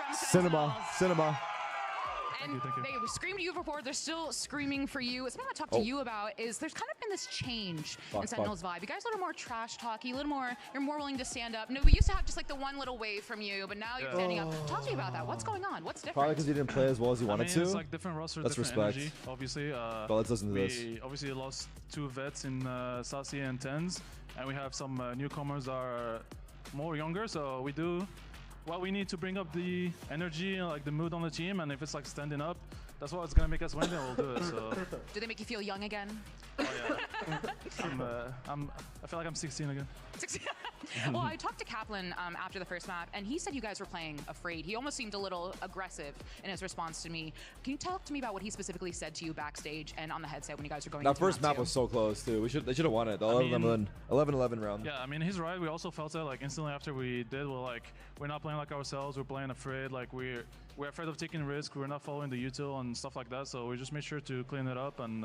from Sentinels. Cinema. And they screamed at you before. They're still screaming for you. Something I want to talk to you about is there's kind of been this change in Sentinels vibe. You guys are a little more trash talky, a little more. You're more willing to stand up. No, we used to have just like the one little wave from you, but now you're standing up. Talk to me about that. What's going on? What's different? Probably because he didn't play as well as he wanted to. It's like different roster, That's different respect. energy, obviously. But let's listen to we this. obviously lost two vets in Sassy and Tens, and we have some newcomers that are more younger, so we do what we need to bring up the energy, like the mood on the team, and if it's like standing up, that's what's gonna make us win, then we'll do it. So Do they make you feel young again? I feel like I'm 16 again. Well, I talked to Kaplan after the first map, and he said you guys were playing afraid. He almost seemed a little aggressive in his response to me. Can you talk to me about what he specifically said to you backstage and on the headset when you guys were going That into first map two? was so close too. They should have won it. The 11-11 round. Yeah, I mean, he's right. We also felt it like instantly after we did. We're not playing like ourselves. We're playing afraid. Like we're afraid of taking risks. We're not following the util and stuff like that. So we just made sure to clean it up, and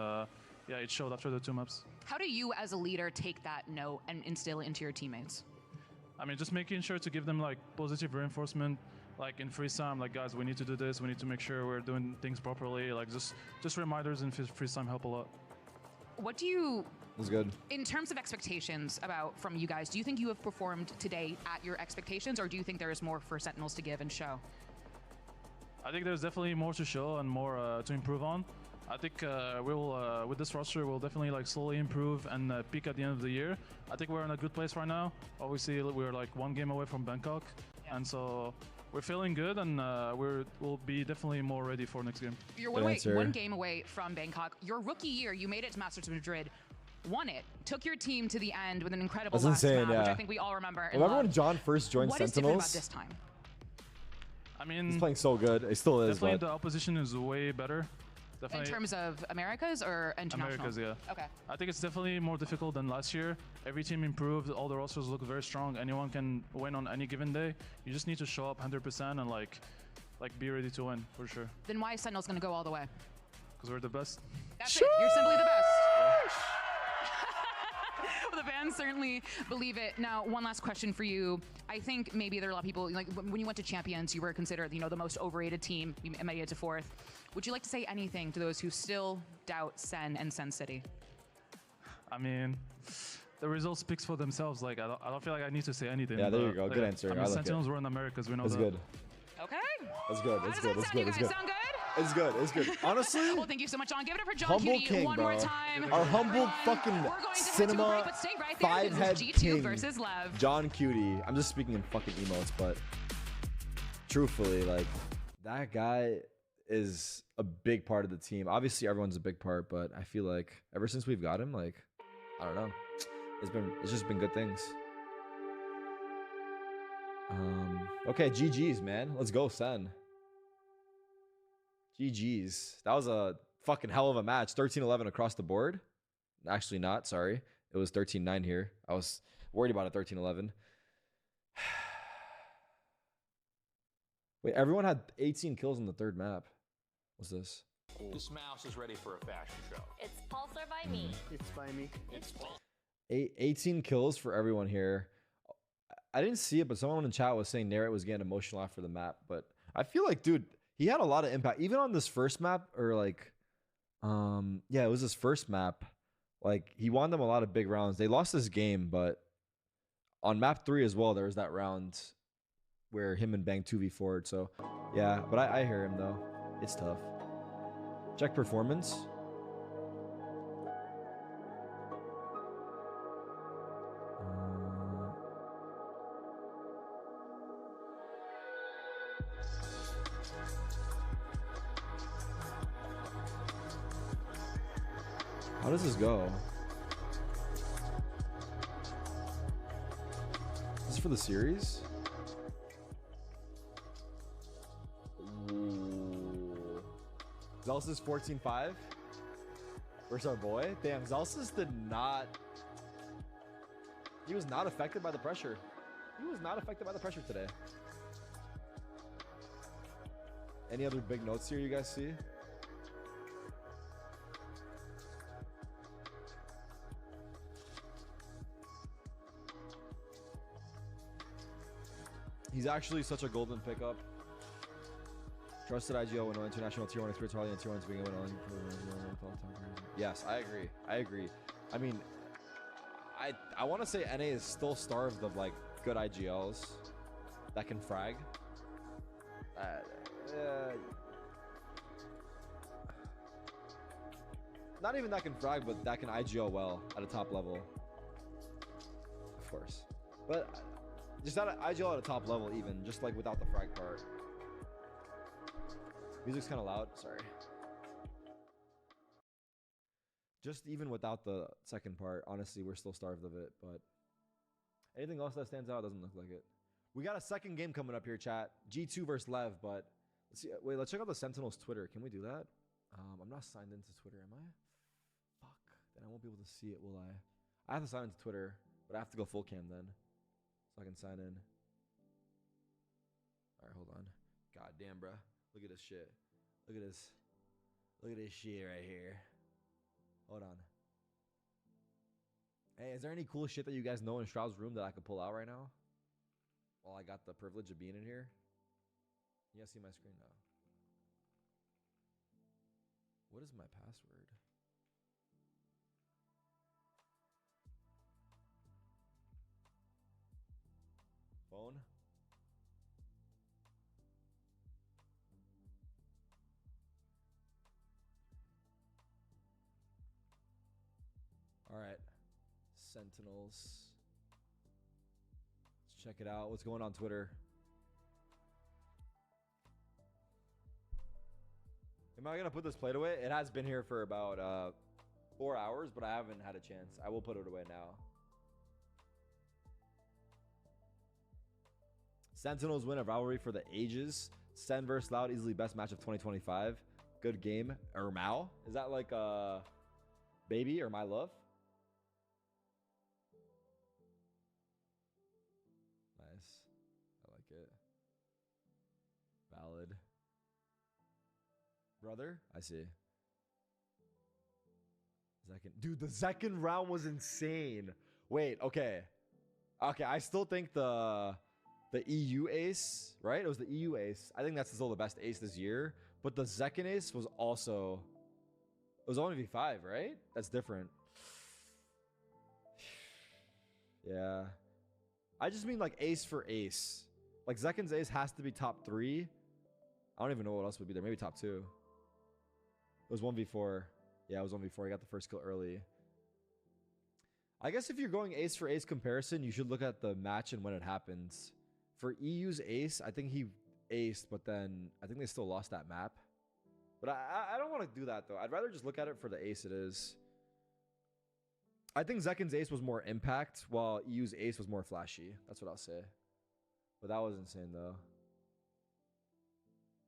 yeah, it showed after the two maps. How do you, as a leader, take that note and instill it into your teammates? I mean, just making sure to give them like positive reinforcement, like in freeze time, like guys, we need to do this. We need to make sure we're doing things properly. Like just reminders in freeze time help a lot. What do you, It was good. in terms of expectations from you guys, do you think you have performed today at your expectations, or do you think there is more for Sentinels to give and show? I think there's definitely more to show and more to improve on. I think we'll with this roster we'll definitely like slowly improve and peak at the end of the year. I think we're in a good place right now. Obviously we're like one game away from Bangkok, and so we're feeling good, and we'll be definitely more ready for next game. You're one game away from Bangkok. Your rookie year, you made it to Masters of Madrid, won it, took your team to the end with an incredible That's last insane, map, yeah. which I think we all remember. And Remember love. when John first joined What is different about Sentinels? this time? I mean, He's playing so good. He still is. definitely But the opposition is way better. Definitely. In terms of Americas or international? Americas, yeah. Okay. I think it's definitely more difficult than last year. Every team improved. All the rosters look very strong. Anyone can win on any given day. You just need to show up 100% and like be ready to win for sure. Then why is Sentinels going to go all the way? Because we're the best. That's it. You're simply the best. Well, the fans certainly believe it. Now, one last question for you. I think maybe there are a lot of people, like when you went to Champions, you were considered, the most overrated team. You made it to 4th. Would you like to say anything to those who still doubt Sen and Sen City? I mean, the results speaks for themselves. Like I don't feel like I need to say anything. Yeah, there you but, go. like, Good answer. I mean, I like Sentinels it. were in Americas. We know That's that. good. Okay. That's good. It's good. It's good. It's good. Sound good? It's good. It's good. Honestly, Well, thank you so much, John. Give it up for John humble Cutie king, one bro. more time. Our humble fucking We're going to head to a cinema break, but stay right there. This is five-head G2 king, versus Lev. John Cutie. I'm just speaking in fucking emotes, but truthfully, like that guy is a big part of the team. Obviously, everyone's a big part, but I feel like ever since we've got him, like I don't know. It's just been good things. Okay, GG's, man. Let's go, Sen. GG's. That was a fucking hell of a match. 13-11 across the board. Actually not, sorry. It was 13-9 here. I was worried about it, 13-11. Wait, everyone had 18 kills in the third map. What's this? This mouse is ready for a fashion show. It's Pulsar by me. It's by me. It's 18 kills for everyone here. I didn't see it, but someone in chat was saying Narrate was getting emotional after the map. But I feel like, dude, he had a lot of impact. Even on this first map, or like, yeah, it was his first map. Like, he won them a lot of big rounds. They lost this game, but on map 3 as well, there was that round where him and Bang 2v4'd. So, yeah, but I hear him, though. It's tough. Check performance. How does this go? Is this for the series? Ooh. Zelsis 14-5 versus our boy. Damn, Zelsis did not. He was not affected by the pressure. He was not affected by the pressure today. Any other big notes here you guys see? He's actually such a golden pickup. Trusted IGO when international tier 1 experience Harley and tier 1's being able to. Yes, I agree. I agree. I mean, I want to say NA is still starved of like good IGLs that can frag. Not even that can frag, but that can IGL well at a top level. Of course. But just not IGL at a top level even, just like without the frag part. Music's kind of loud, sorry. Just even without the second part, honestly, we're still starved of it, but anything else that stands out doesn't look like it. We got a second game coming up here, chat. G2 versus Lev, but let's see. Wait, let's check out the Sentinel's Twitter. Can we do that? I'm not signed into Twitter, am I? Fuck. Then I won't be able to see it, will I? I have to sign into Twitter, but I have to go full cam then, so I can sign in. All right, hold on. God damn, bruh. Look at this shit. Look at this. Look at this shit right here. Hold on. Hey, is there any cool shit that you guys know in Shroud's room that I could pull out right now? While I got the privilege of being in here? You guys see my screen now? What is my password? Phone? All right, Sentinels. Let's check it out. What's going on Twitter? Am I gonna put this plate away? It has been here for about 4 hours, but I haven't had a chance. I will put it away now. Sentinels win a rivalry for the ages. Sen vs Loud, easily best match of 2025. Good game. Mao? Is that like Baby or My Love? Nice. I like it. Valid. Brother? I see. Dude, the second round was insane. Wait, okay. Okay, I still think the EU ace, right? It was the EU ace. I think that's still the best ace this year. But the second ace was also... It was only V5, right? That's different. Yeah. I just mean like ace for ace. Like Zekin's ace has to be top 3. I don't even know what else would be there. Maybe top 2. It was 1v4. Yeah, it was 1v4. He got the first kill early. I guess if you're going ace for ace comparison, you should look at the match and when it happens. For EU's ace, I think he aced, but then I think they still lost that map. But I don't want to do that, though. I'd rather just look at it for the ace it is. I think Zekken's ace was more impact, while EU's ace was more flashy. That's what I'll say. But that was insane, though.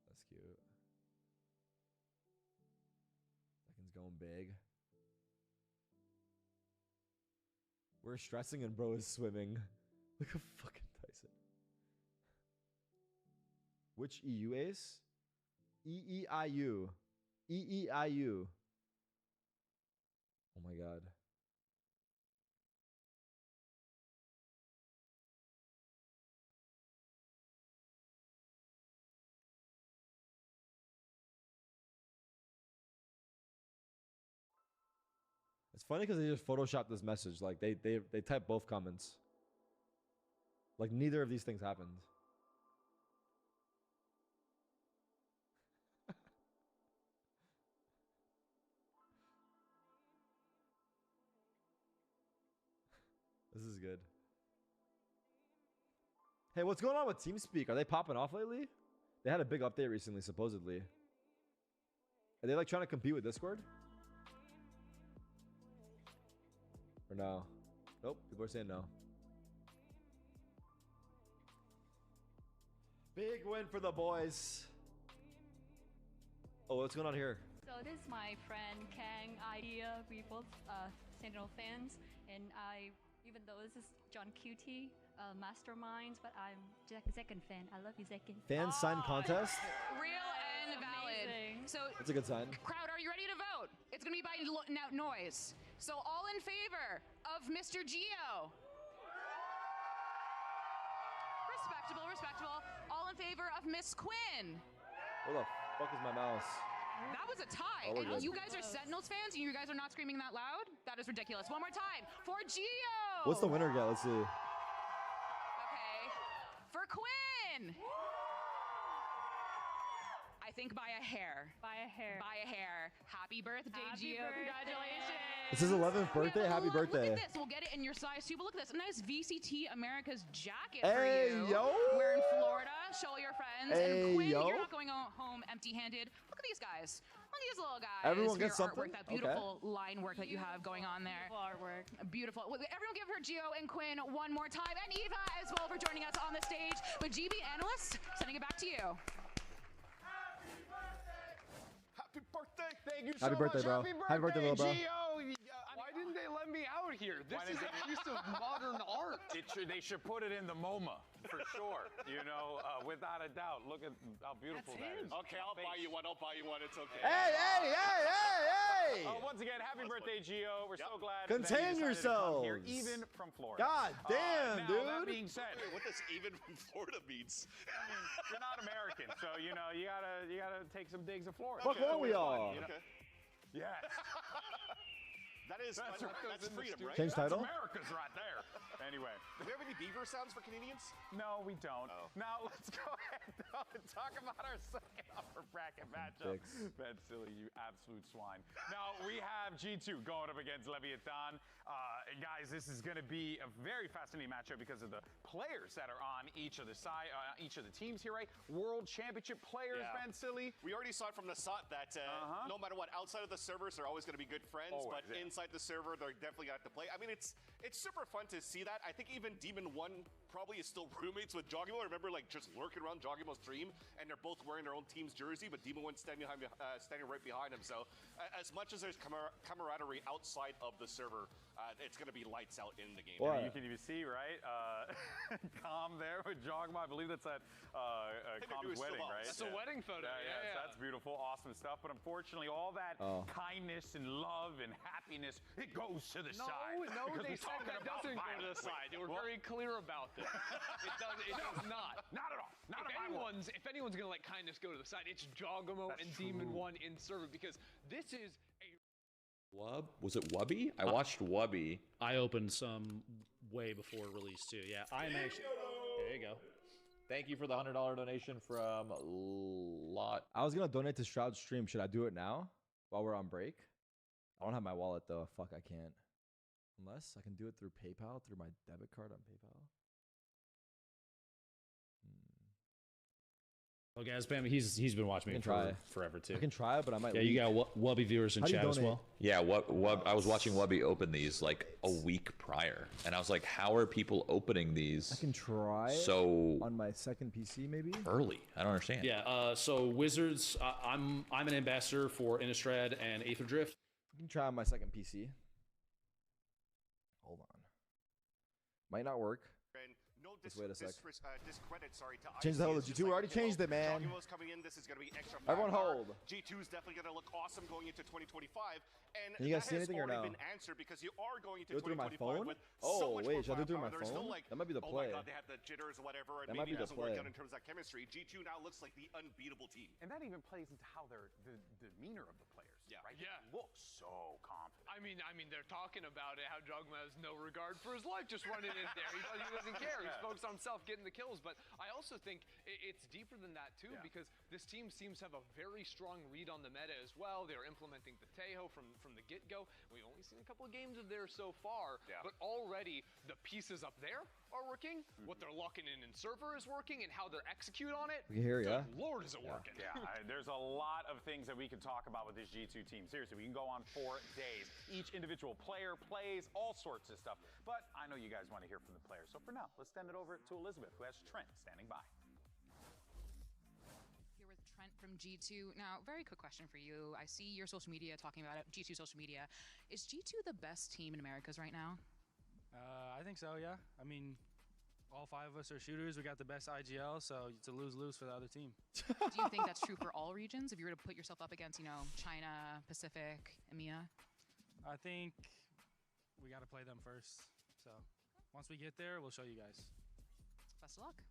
That's cute. Zekken's going big. We're stressing and bro is swimming. Look at fucking Tyson. Which EU ace? EEIU. EEIU. Oh my god. It's funny because they just photoshopped this message. Like they typed both comments. Like neither of these things happened. This is good. Hey, what's going on with TeamSpeak? Are they popping off lately? They had a big update recently, supposedly. Are they like trying to compete with Discord? Or no? Nope, people are saying no. Big win for the boys. Oh, what's going on here? So this is my friend Kang idea. We both Sentinel fans, and even though this is John QT masterminds, but I'm Zekken fan. I love you, Zekken. Fans sign contest? Real and valid. So That's a good sign. crowd, are you ready to vote? It's gonna be by noise. So all in favor of Mr. Geo? Respectable, respectable. All in favor of Miss Quinn? Where the fuck is my mouse? That was a tie. Oh, we're And good. you guys are Sentinels fans and you guys are not screaming that loud? That is ridiculous. One more time for Geo. What's the winner get? Let's see. Okay. For Quinn. I think by a hair. By a hair. By a hair. Happy birthday, Happy Gio. birthday. Congratulations. It's his 11th birthday. Happy birthday. Look at this. We'll get it in your size too. But look at this. A nice VCT America's jacket Hey, for you. yo. We're in Florida. Show your friends. Hey, and Quinn, yo. you're not going home empty-handed. Look at these guys. Look at these little guys. Everyone for gets your something? artwork, that beautiful line work that you have going on there. Beautiful artwork. Beautiful. Well, everyone give her Gio and Quinn one more time. And Eva as well for joining us on the stage. But GB Analyst, sending it back to you. Happy birthday! Thank you so Happy birthday, much. bro. Happy birthday, little bro. Gio. Why didn't they let me out here? This is a piece of modern art. They should put it in the MoMA, for sure. You know, without a doubt. Look at how beautiful that is. Okay, I'll buy you one. I'll buy you one. It's okay. Hey! Once again, happy birthday, Gio. We're so glad Contain that you decided to come here, yourselves. even from Florida. God damn, now, dude. That being said, What does even from Florida means? you're not American, so you know you gotta take some digs of Florida. Fuck all we are. Okay. Yes. That's freedom, right? Change That's title? America's right there. Anyway. Do we have any beaver sounds for Canadians? No, we don't. Oh. Now let's go ahead and talk about our second upper bracket matchup. Dicks. Ben Silly, you absolute swine. Now we have G2 going up against Leviathan. And guys, this is going to be a very fascinating matchup because of the players that are on each of the each of the teams here, right? World Championship players, Yeah. Ben Silly. We already saw it from the start that no matter what, outside of the servers, they're always going to be good friends. Always, but yeah. inside the server, they're definitely going to have to play. I mean, it's super fun to see that. I think even Demon 1 probably is still roommates with Joggimo. I remember like just lurking around Joggimo's stream, and they're both wearing their own team's jersey, but Demon 1's standing right behind him. So as much as there's camaraderie outside of the server, it's going to be lights out in the game. What? You can even see, right? Calm there with Joggimo. I believe that's at Calm's wedding, right? That's a wedding photo. Yeah, that's beautiful, awesome stuff. But unfortunately, all that kindness and love and happiness, it goes to the side. No, because they we're said talking that about doesn't go to the violence. side. They were very clear about this. It does not. Not at all. Not at all. If anyone's gonna let kindness go to the side, it's Joggimo and Demon 1 in server because this is a Was it Wubby? I watched Wubby. I opened some way before release too. Yeah, I'm actually. There you go. Thank you for the $100 donation from Lot. I was gonna donate to Shroud's stream. Should I do it now while we're on break? I don't have my wallet though. Fuck, I can't. Unless I can do it through PayPal, through my debit card on PayPal. Okay, Spam, he's been watching me for forever too. I can try it, but I might. Yeah, you got Wubby viewers in chat as well. Yeah, I was watching Wubby open these like a week prior, and I was like, how are people opening these? I can try so on my second PC maybe. Early, I don't understand. Yeah, so Wizards, I'm an ambassador for Innistrad and Aether Drift. I can try on my second PC. Hold on, might not work. Just wait a sec. Change the hell of G2. We already changed it, man. Coming in, this is going to be extra Everyone hold. G2 is definitely going to look awesome going into 2025. And can you guys see anything or no? Been answered because you are going into do it through my 2025 phone? with Oh, so wait, should I do it through my There's phone? no, like, that might be the play. Oh my god, they had the jitters or whatever, and that might maybe be it the doesn't work play. out in terms of that chemistry. G2 now looks like the unbeatable team. And that even plays into how the demeanor of the players. Yeah. Right? Yeah. They look so confident. I mean, they're talking about it, how Jogma has no regard for his life, just running in there. He doesn't care. He's focused on himself, getting the kills. But I also think it's deeper than that, too, because this team seems to have a very strong read on the meta as well. They're implementing the Tejo from the get-go. We've only seen a couple of games of theirs so far, but already the pieces up there are working. What they're locking in server is working, and how they're execute on it. We can hear ya. Good Lord, is it working? Yeah, there's a lot of things that we can talk about with this G2 team. Seriously, we can go on for days. Each individual player plays all sorts of stuff. But I know you guys want to hear from the players. So for now, let's send it over to Elizabeth, who has Trent standing by. Here with Trent from G2. Now, very quick question for you. I see your social media talking about it, G2 social media. Is G2 the best team in Americas right now? I think so, yeah. I mean, all 5 of us are shooters. We got the best IGL, so it's a lose-lose for the other team. Do you think that's true for all regions? If you were to put yourself up against, China, Pacific, EMEA? I think we got to play them first. So once we get there, we'll show you guys. Best of luck.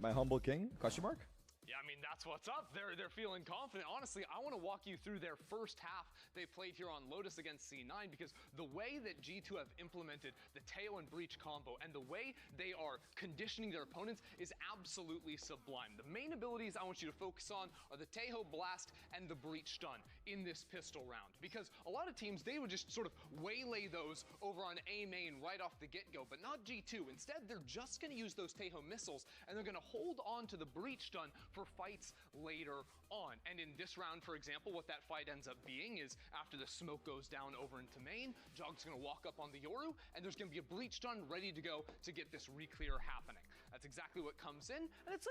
My humble king? Question mark? Yeah, I mean, that's what's up. They're feeling confident. Honestly, I want to walk you through their first half they played here on Lotus against C9, because the way that G2 have implemented the Teo and Breach combo and the way they are conditioning their opponents is absolutely sublime. The main abilities I want you to focus on are the Tejo Blast and the Breach Stun in this pistol round, because a lot of teams, they would just sort of waylay those over on A main right off the get-go, but not G2. Instead, they're just going to use those Tejo missiles, and they're going to hold on to the Breach Stun for fights later on. And in this round, for example, what that fight ends up being is after the smoke goes down over into main, Jog's going to walk up on the Yoru, and there's going to be a Breach Stun ready to go to get this re-clear happening. That's exactly what comes in, and it's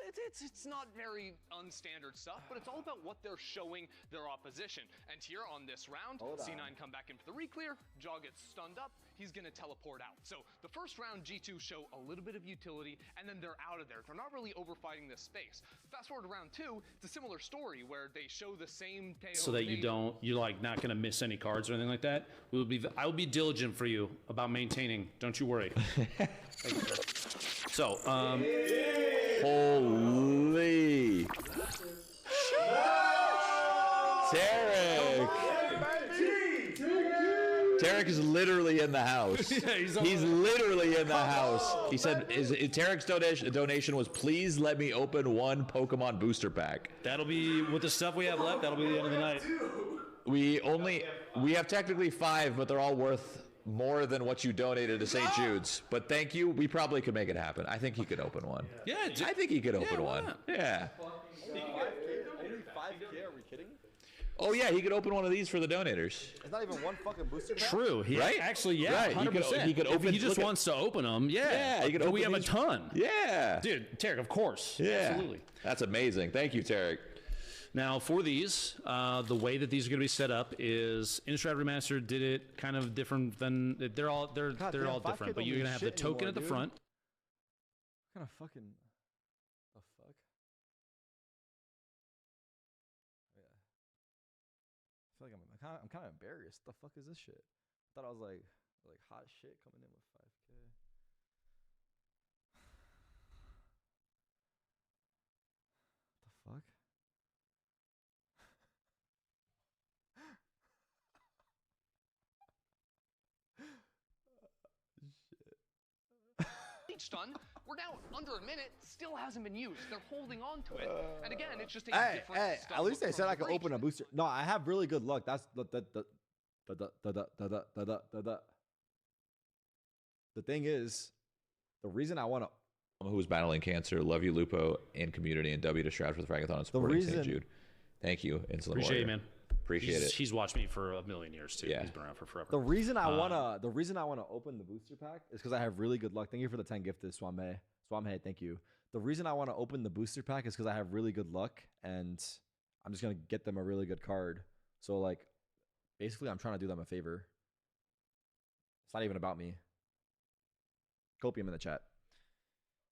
not very unstandard stuff, but it's all about what they're showing their opposition. And here on this round, C9 come back in for the re-clear, Jog gets stunned up, he's going to teleport out. So the first round, G2 show a little bit of utility, and then they're out of there. They're not really overfighting this space. Fast forward to round 2, it's a similar story where they show the same Tejo So that you're like not gonna miss any cards or anything like that. I will be diligent for you about maintaining. Don't you worry. So, holy Tarek. Tarek is literally in the house. Yeah, he's literally in the house. He said, Tarek's donation was, please let me open one Pokemon booster pack. That'll be, with the stuff we have left, that'll be the end of the night. We have technically 5, but they're all worth more than what you donated to St. Jude's. But thank you. We probably could make it happen. I think he could open one. Yeah, I think he could open one. Yeah. Only 5K? Are we kidding? Oh yeah, he could open one of these for the donators. It's not even one fucking booster pack? True. Right? Actually, yeah, Right. 100%. He could open. If he just wants to open them, yeah. He could open we have these. a ton. Yeah. Dude, Tarek, of course. Yeah. Absolutely. That's amazing. Thank you, Tarek. Now, for these, the way that these are going to be set up is Innistrad Remastered did it kind of different than they're all different, but you're going to have the token at the front. What kind of fucking the fuck? Yeah. I feel like I'm kind of embarrassed. The fuck is this shit? I thought I was like hot shit coming in with 5K. The fuck? Breach Stun, we're now under a minute, still hasn't been used. They're holding on to it. And again, it's just a different stun at least they from said I the could Breach. open a booster. No, I have really good luck. That's the thing is, the reason I want to Who's battling cancer. Love you, Lupo, and community, and W to Stroud for the Frankathon and supporting St. Jude. Thank you, Insolent Appreciate Warrior. you, man. Appreciate it. He's watched me for a million years too. Yeah. He's been around for forever. The reason I wanna open the booster pack is because I have really good luck. Thank you for the 10 gifted, Swame. Swame, thank you. The reason I want to open the booster pack is because I have really good luck, and I'm just gonna get them a really good card. So like, basically, I'm trying to do them a favor. It's not even about me. Copium in the chat.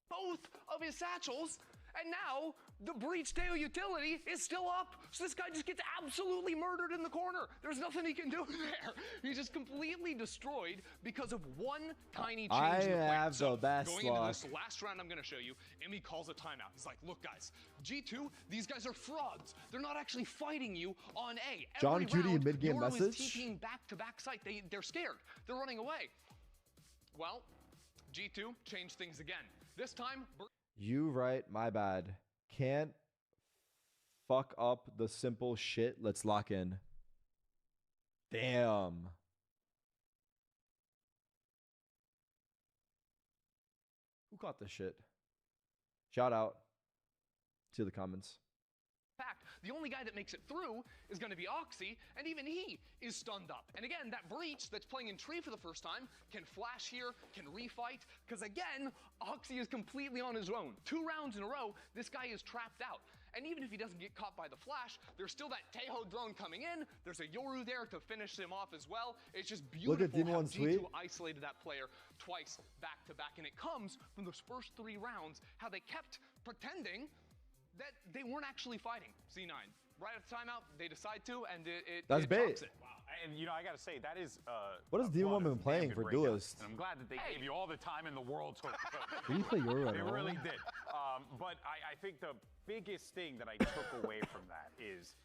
Both of his satchels, and now the breach Teo utility is still up. So this guy just gets absolutely murdered in the corner. There's nothing he can do there. He's just completely destroyed because of one tiny change in the plan. have the best going into luck. this last round I'm going to show you, Emmy calls a timeout. He's like, look guys, G2, these guys are frauds. They're not actually fighting you on A. John Every Cutie round, mid-game Yoru is message? TPing back-to-back site. They're scared. They're running away. Well, G2 changed things again. This time, You right, my bad. Can't fuck up the simple shit. Let's lock in. Damn. Who caught this shit? Shout out to the comments. fact, the only guy that makes it through is going to be Oxy, and even he is stunned up. And again, that Breach that's playing in Tree for the first time can flash here, can refight, because again, Oxy is completely on his own. 2 rounds in a row, this guy is trapped out. And even if he doesn't get caught by the flash, there's still that Tejo drone coming in. There's a Yoru there to finish him off as well. It's just beautiful how G2 isolated that player twice back to back. And it comes from those first 3 rounds, how they kept pretending that they weren't actually fighting C9. Right at the timeout, they decide to, and it That's bait. drops it. Wow. And you know, I gotta say, that is What has Demon One been playing for Duelist? And I'm glad that they gave you all the time in the world to Did you play Yoru at They all? really did. But I think the biggest thing that I took away from that is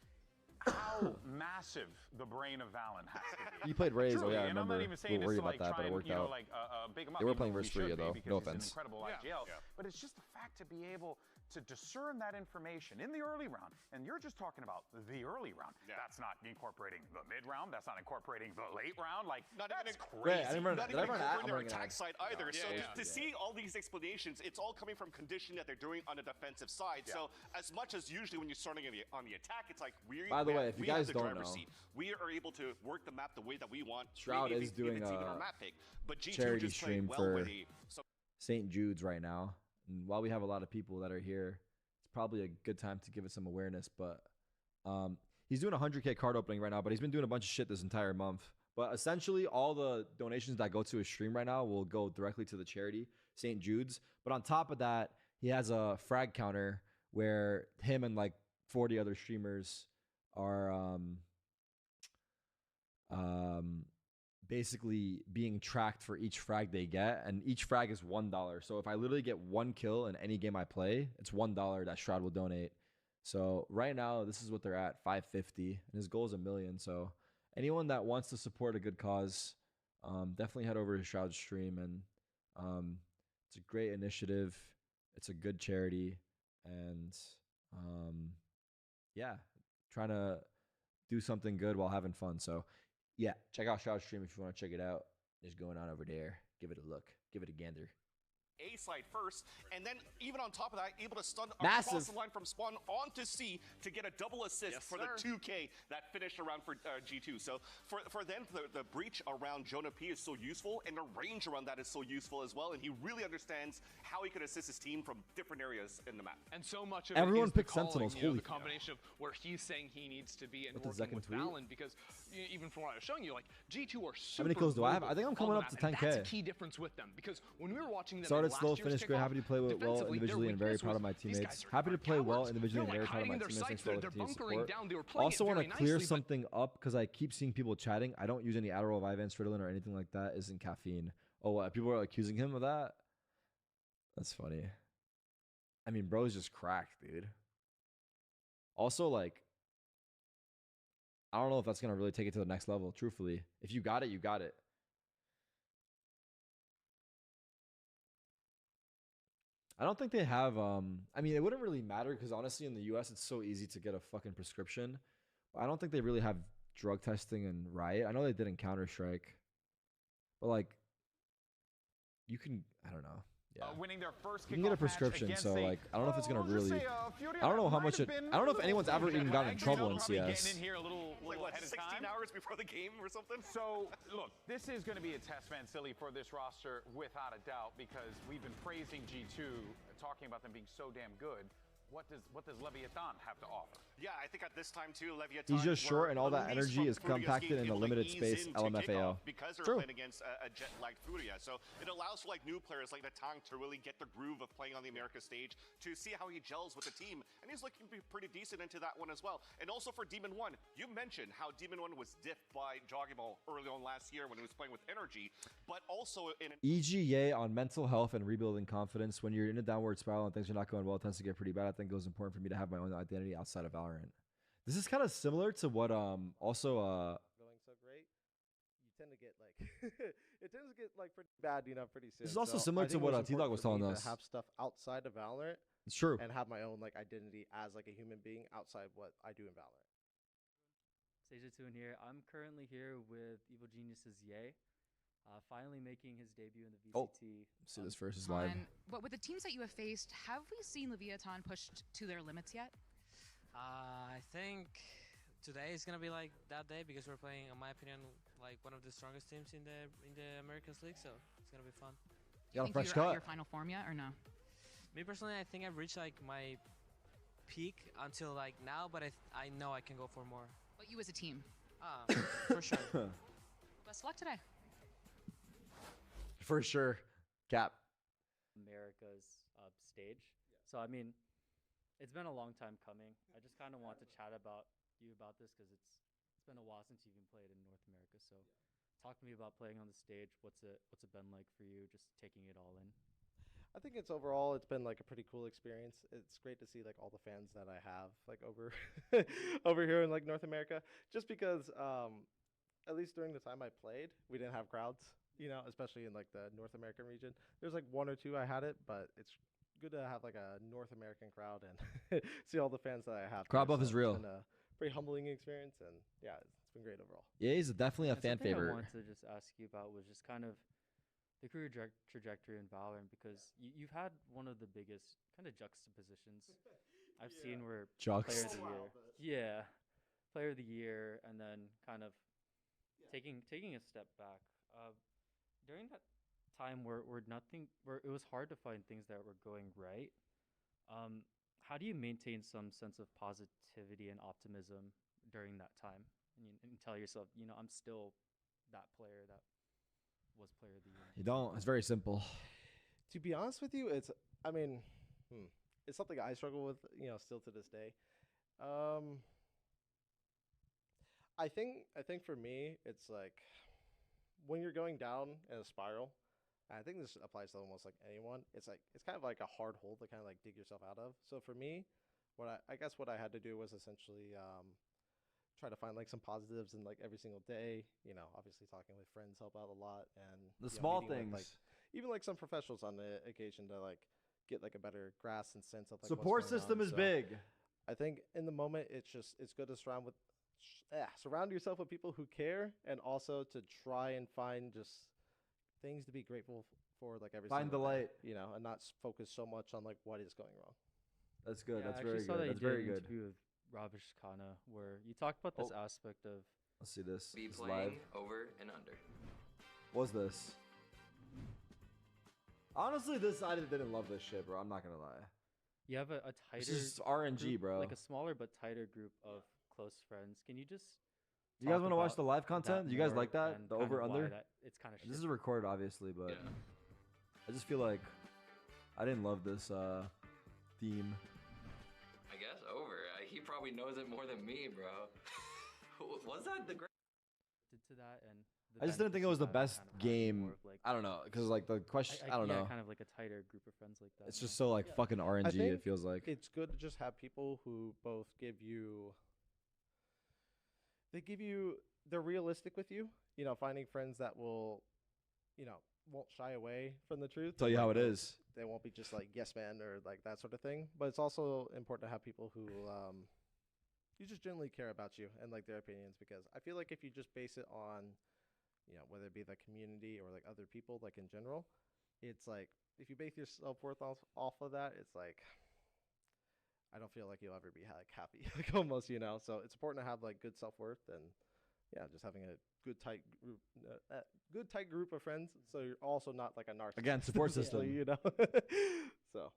how massive the brain of Valen has to be. He played Raze, oh Truly, yeah, I and I'm remember. not even saying We were this worried to about like that, but try it and, worked you know, out. like big him up. They were even playing though verse he 3 should be, though, because no he's offense. an incredible IGL. But it's just the fact to be able to discern that information in the early round. And you're just talking about the early round. That's not incorporating the mid round. That's not incorporating the late round. Like, Not that's even crazy. not even incorporating their attack side either. So to see all these explanations, it's all coming from conditioning that they're doing on the defensive side. So as much as usually when you're starting on the attack, it's like By the way, if you guys don't know, we are able to work the map the way that we want. Shroud maybe is doing it's even a our map pick. But G2 charity just playing stream well for with a St. Jude's right now. And while we have a lot of people that are here, it's probably a good time to give it some awareness. But he's doing a 100K card opening right now, but he's been doing a bunch of shit this entire month. But essentially, all the donations that go to his stream right now will go directly to the charity, St. Jude's. But on top of that, he has a frag counter where him and like 40 other streamers are basically being tracked for each frag they get, and each frag is $1. So if I literally get 1 kill in any game I play, it's $1 that Shroud will donate. So right now, this is what they're at, 550, and his goal is $1 million. So anyone that wants to support a good cause, definitely head over to Shroud's stream, and it's a great initiative. It's a good charity, and yeah, trying to do something good while having fun. So yeah, check out Shroud's stream if you want to check it out. It's going on over there. Give it a look. Give it a gander. A side first, and then even on top of that, able to stun Massive. across the line from spawn onto C to get a double assist for the 2K that finished around for G2. So for them, the breach around Jonah P is so useful, and the range around that is so useful as well, and he really understands how he could assist his team from different areas in the map. And so much of Everyone it is the picked Sentinels. calling, you know, Holy the combination of where he's saying he needs to be and With the working second with tweet? Valen, because even from what I was showing you, like G2 are super How many kills do I have? mobile I think I'm on coming the up to map, and 10K. That's a key difference with them, because when we were watching them Started in slow, last year's finished great. kickoff, Happy to play well defensively, individually their and very weakness proud of my was these teammates. guys Happy to play well cowards. individually and They're, very like, proud of my hiding in their teammates. Thanks sights. for all the They're continued bunkering support. down. They were playing Also it want to very clear nicely, but- something up because I keep seeing people chatting. I don't use any Adderall, Vyvanse, Ritalin, or anything like that. Isn't caffeine. Oh, what? People are accusing him of that? That's funny. I mean, bro's just cracked, dude. Also, like, I don't know if that's going to really take it to the next level, truthfully. If you got it, you got it. I don't think they have, I mean, it wouldn't really matter because honestly in the US, it's so easy to get a fucking prescription. But I don't think they really have drug testing in Riot. I know they did in Counter-Strike. But like, you can, I don't know. winning their first You can get a kickoff match prescription, against so a- like I don't know if it's gonna we'll just really. say, Furia I don't know that how might much have it. been I don't know if a anyone's little ever even gotten in jet-lagged, trouble in probably CS. getting in here a little Like what, ahead of 16 time. hours before the game or something? So, look, this is going to be a test man silly for this roster without a doubt because we've been praising G2, talking about them being so damn good. What does Leviathan have to offer? Yeah, I think at this time too, Leviathan. He's just short, and all that at least energy from is Furia's compacted game, in a able to limited ease space into LMFAO. kickoff because they're True. playing against a jet-lagged Furia. So it allows for like new players like the Tang to really get the groove of playing on the America stage to see how he gels with the team, and he's looking to be pretty decent into that one as well. And also for Demon One, you mentioned how Demon One was diffed by Joggable early on last year when he was playing with Energy, but also in an EGA on mental health and rebuilding confidence. When you're in a downward spiral and things are not going well, it tends to get pretty bad. I think it was important for me to have my own identity outside of Valorant. This is kind of similar to what going so great, you tend to get like it tends to get like pretty bad, pretty soon. This is also So similar I to think it what was T-Dog important was for me telling to us. have stuff outside of Valorant. It's true. And have my own like identity as like a human being outside what I do in Valorant. Sage2 here. I'm currently here with Evil Genius's Ye. Finally making his debut in the VCT. Oh, see this versus live. But with the teams that you have faced, have we seen Leviathan pushed to their limits yet? I think today is gonna be like that day because we're playing, in my opinion, like one of the strongest teams in the Americas League. So it's gonna be fun. You got a Think fresh you're at cut. your final form yet, or no? Me personally, I think I've reached like my peak until like now, but I know I can go for more. But you as a team. For sure. Best of luck today. For sure. Cap. America's stage. So I mean, it's been a long time coming. I just kind of want to chat about this because it's been a while since you've even played in North America. So talk to me about playing on the stage. What's it been like for you? Just taking it all in. I think it's been like a pretty cool experience. It's great to see like all the fans that I have like over over here in like North America. Just because at least during the time I played, we didn't have crowds, especially in like the North American region. There's like one or two I had it, but it's good to have like a North American crowd and see all the fans that I have. Crowd buff So is real. It's been a pretty humbling experience, and yeah, it's been great overall. Yeah, he's definitely a fan Something favorite. I wanted to just ask you about was just kind of the career trajectory in Valorant, because you've had one of the biggest kind of juxtapositions I've seen where player of the year, player of the year, and then kind of taking a step back. During that time where it was hard to find things that were going right, how do you maintain some sense of positivity and optimism during that time, and tell yourself, I'm still that player that was player of the year? You don't. It's very simple. To be honest with you, it's something I struggle with, still to this day. I think for me, it's like when you're going down in a spiral, and I think this applies to almost like anyone, it's kind of like a hard hole to kind of like dig yourself out of. So for me, I guess what I had to do was essentially try to find like some positives in like every single day. Obviously talking with friends help out a lot, and The small meeting with, things. even like some professionals on the occasion to like get like a better grasp and sense of like Support what's going system on. is So big. I think in the moment it's good to surround yourself with people who care, and also to try and find just things to be grateful for like every Find single delight. day, and not focus so much on like what is going wrong. That's good. Yeah, That's I very actually saw good. that That's you did very an good. interview with Ravish Khanna where you talked about this aspect of Let's see this. Be It's playing live. over and under. What's this? Honestly, I didn't love this shit, bro. I'm not gonna lie. you have a tighter This is RNG, group, bro. like a smaller but tighter group of close friends. Can you just You guys talk want to watch about the live that content? You guys more like that? and The kind of over why under? that it's kind of This is recorded, obviously, but I just feel like I didn't love this theme. I guess over. He probably knows it more than me, bro. Was that the great? to that, and I just didn't think it was the best game. I don't know, because like the question, I don't yeah, know. kind of like a tighter group of friends like that. It's just so like fucking I RNG. think It feels like. it's good to just have people who both they're realistic with you, finding friends that will, won't shy away from the truth. Tell you Like, how it is. They won't be just like yes man or like that sort of thing. But it's also important to have people who you just genuinely care about you and like their opinions, because I feel like if you just base it on, whether it be the community or like other people, like in general, it's like if you base your self-worth off of that, it's like I don't feel like you'll ever be like happy, like almost, you know. So it's important to have like good self-worth and yeah, just having a good tight group of friends. So you're also not like a narcissist. Again, support system. you know. So.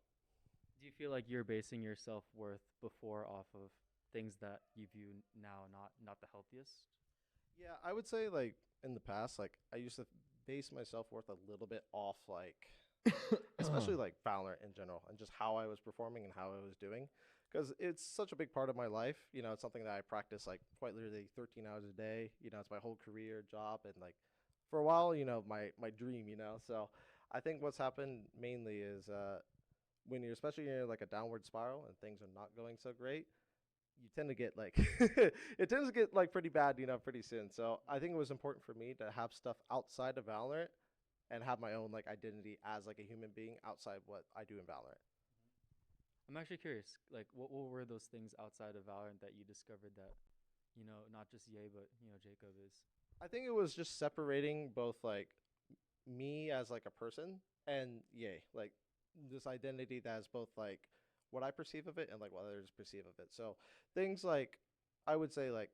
Do you feel like you're basing your self-worth before off of things that you view now not the healthiest? Yeah, I would say like in the past, like I used to base my self-worth a little bit off like especially like Valorant in general and just how I was performing and how I was doing because it's such a big part of my life. You know, it's something that I practice like quite literally 13 hours a day. You know, it's my whole career, job, and like for a while, you know, my dream, you know. So I think what's happened mainly is when you're especially in like a downward spiral and things are not going so great, you tend to get like it tends to get like pretty bad, you know, pretty soon. So I think it was important for me to have stuff outside of Valorant and have my own like identity as like a human being outside what I do in Valorant. I'm actually curious, like what were those things outside of Valorant that you discovered that, you know, not just Ye but you know Jacob is? I think it was just separating both like me as like a person and Ye, like this identity that is both like what I perceive of it and like what others perceive of it. So things like I would say like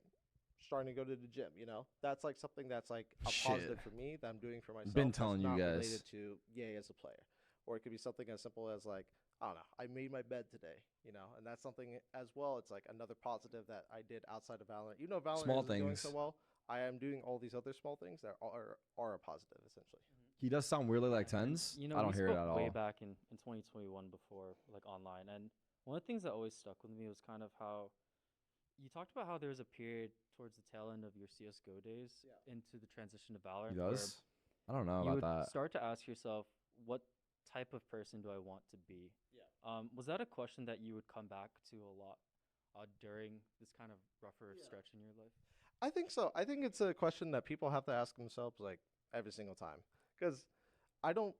starting to go to the gym, you know, that's like something that's like a positive for me that I'm doing for myself. Been telling you not guys. related to Ye as a player, or it could be something as simple as like I don't know, I made my bed today, you know, and that's something as well. It's like another positive that I did outside of Valorant. You know, Valorant Small isn't going things. so well. I am doing all these other small things that are a positive essentially. He does sound weirdly like tens. You know, I don't we hear it spoke at all. way back in 2021 before like online, and one of the things that always stuck with me was kind of how you talked about how there was a period towards the tail end of your CS:GO days into the transition to Valorant. He does? I don't know you about would that. Start to ask yourself, what type of person do I want to be? Yeah. Was that a question that you would come back to a lot during this kind of rougher stretch in your life? I think so. I think it's a question that people have to ask themselves like every single time because I don't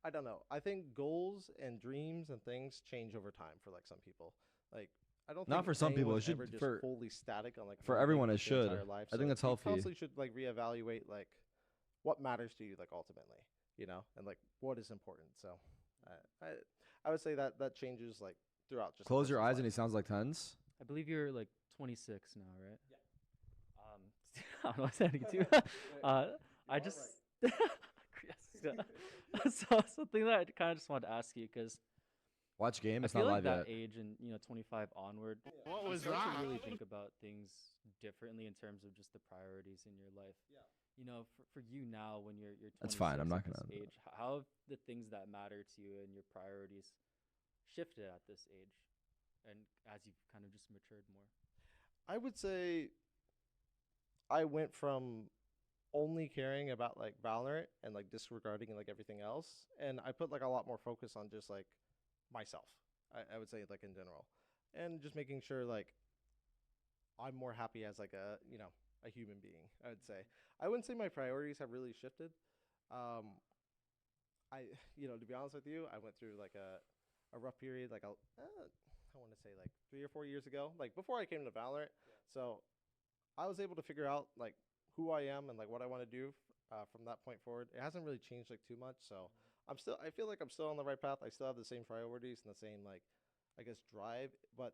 know. I think goals and dreams and things change over time for like some people. Like I don't Not think for some people. It anyone's should ever just for fully static on like for one thing everyone. It their should. entire life. I think So that's healthy. You constantly should like reevaluate like what matters to you like ultimately, you know, and like what is important. So I would say that that changes like throughout. Just Close your eyes and he sounds like tens. I believe you're like 26 now, right? Yeah. I don't know what's happening too. I just so something that I kind of just wanted to ask you because watch game. It's I feel not like live that yet. age and 25 onward. What was you start that? to really think about things differently in terms of just the priorities in your life. Yeah. You know, for you now when you're 26 That's fine. I'm not at this gonna. age, how have the things that matter to you and your priorities shifted at this age, and as you've kind of just matured more? I would say I went from only caring about like Valorant and like disregarding like everything else, and I put like a lot more focus on just like myself. I would say like in general, and just making sure like I'm more happy as like a a human being. I would say I wouldn't say my priorities have really shifted. I to be honest with you, I went through like a rough period like I want to say like 3 or 4 years ago, like before I came to Valorant. So I was able to figure out like who I am and like what I want to do from that point forward. It hasn't really changed like too much. So I feel like I'm still on the right path. I still have the same priorities and the same like, I guess, drive. But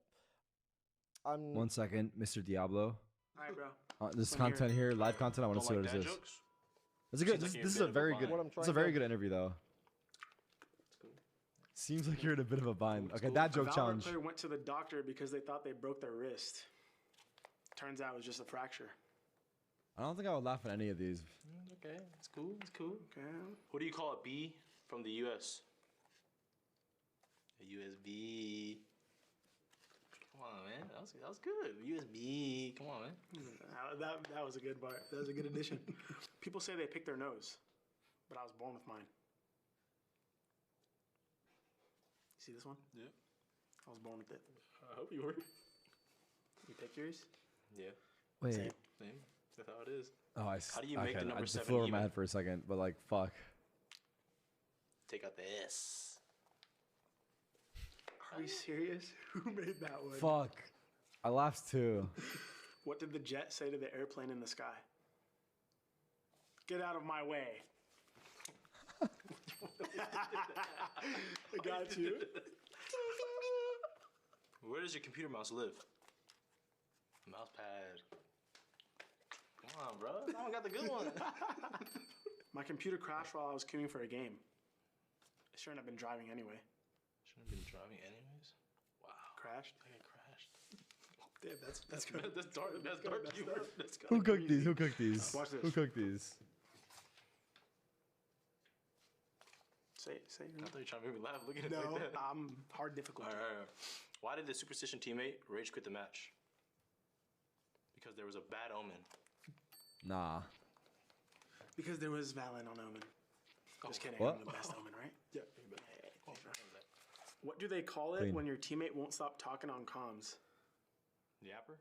I'm 1 second, Mr. Diablo. Hi, bro. This content here, live content. I want to see what this is. It's a good. This is a very good. It's a very good interview though. Seems like you're in a bit of a bind. Okay, that joke Valorant challenge. player went to the doctor because they thought they broke their wrist. Turns out it was just a fracture. I don't think I would laugh at any of these. Okay, it's cool. It's cool. Okay. What do you call a B from the U.S.? A USB. Come on, man. That was good. USB. Come on, man. That was a good part. That was a good addition. People say they picked their nose, but I was born with mine. You see this one? Yeah. I was born with it. I hope you were. You picked yours? Yeah. Wait. Same. That's how it is. Oh, How do you make the number 7 flew over even? my head for a second, but like, fuck. Take out the S. Are you serious? Who made that one? Fuck. I laughed too. What did the jet say to the airplane in the sky? Get out of my way. I got you. Where does your computer mouse live? Mouse pad. Come on, bro. I got the good one. My computer crashed while I was queuing for a game. I shouldn't have been driving anyway. Shouldn't have been driving anyways. Wow. Crashed? I got crashed. Damn, that's good. That's dark. That's dark humor. That's Who cooked these? Who cooked these? Watch this. Who cooked these? Say. I thought you were trying to make me laugh. Look at it No, like that. hard difficulty. All right. Why did the Superstition teammate rage quit the match? Because there was a bad omen. Nah. Because there was Valen on Omen. Just kidding. What? I'm the best Omen, right? Yeah. What do they call it Clean. when your teammate won't stop talking on comms? Yapper?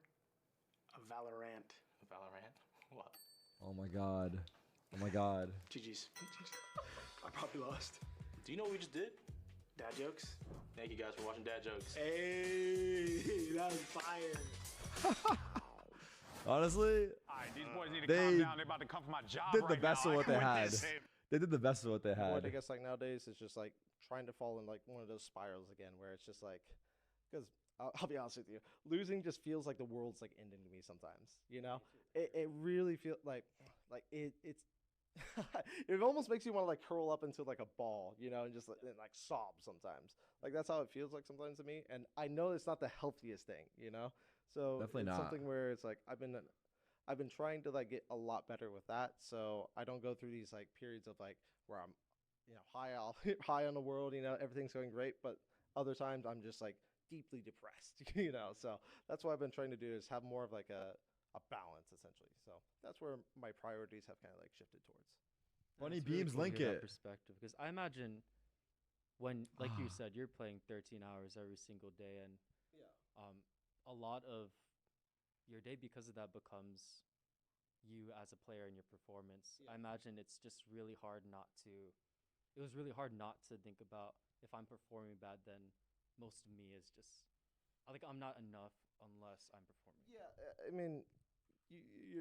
A Valorant. Valorant? What? Oh my god. Oh my god. GG's. I probably lost. Do you know what we just did? Dad jokes? Thank you guys for watching Dad Jokes. Hey, that was fire. Honestly, All right, these boys need to they calm down. They're about to come for my job did the right best now. of what they With had. this. They did the best of what they What I had. guess like nowadays it's just like trying to fall in like one of those spirals again, where it's just like, because I'll be honest with you, losing just feels like the world's like ending to me sometimes. You know, it really feels like it's. It almost makes you want to like curl up into like a ball, you know, and just like sob sometimes. Like that's how it feels like sometimes to me, and I know it's not the healthiest thing, you know. So Definitely it's not. something where it's like I've been trying to like get a lot better with that, so I don't go through these like periods of like where I'm, you know, high on the world, you know, everything's going great, but other times I'm just like deeply depressed, you know. So that's what I've been trying to do is have more of like a balance essentially. So that's where my priorities have kind of like shifted towards. Funny It's really beams, cool to link hear it. that perspective, because I imagine when, like you said, you're playing 13 hours every single day, and a lot of your day because of that becomes you as a player and your performance. I imagine it's just really hard not to. It was really hard not to think about, if I'm performing bad, then most of me is just like I'm not enough unless I'm performing. Yeah, I mean,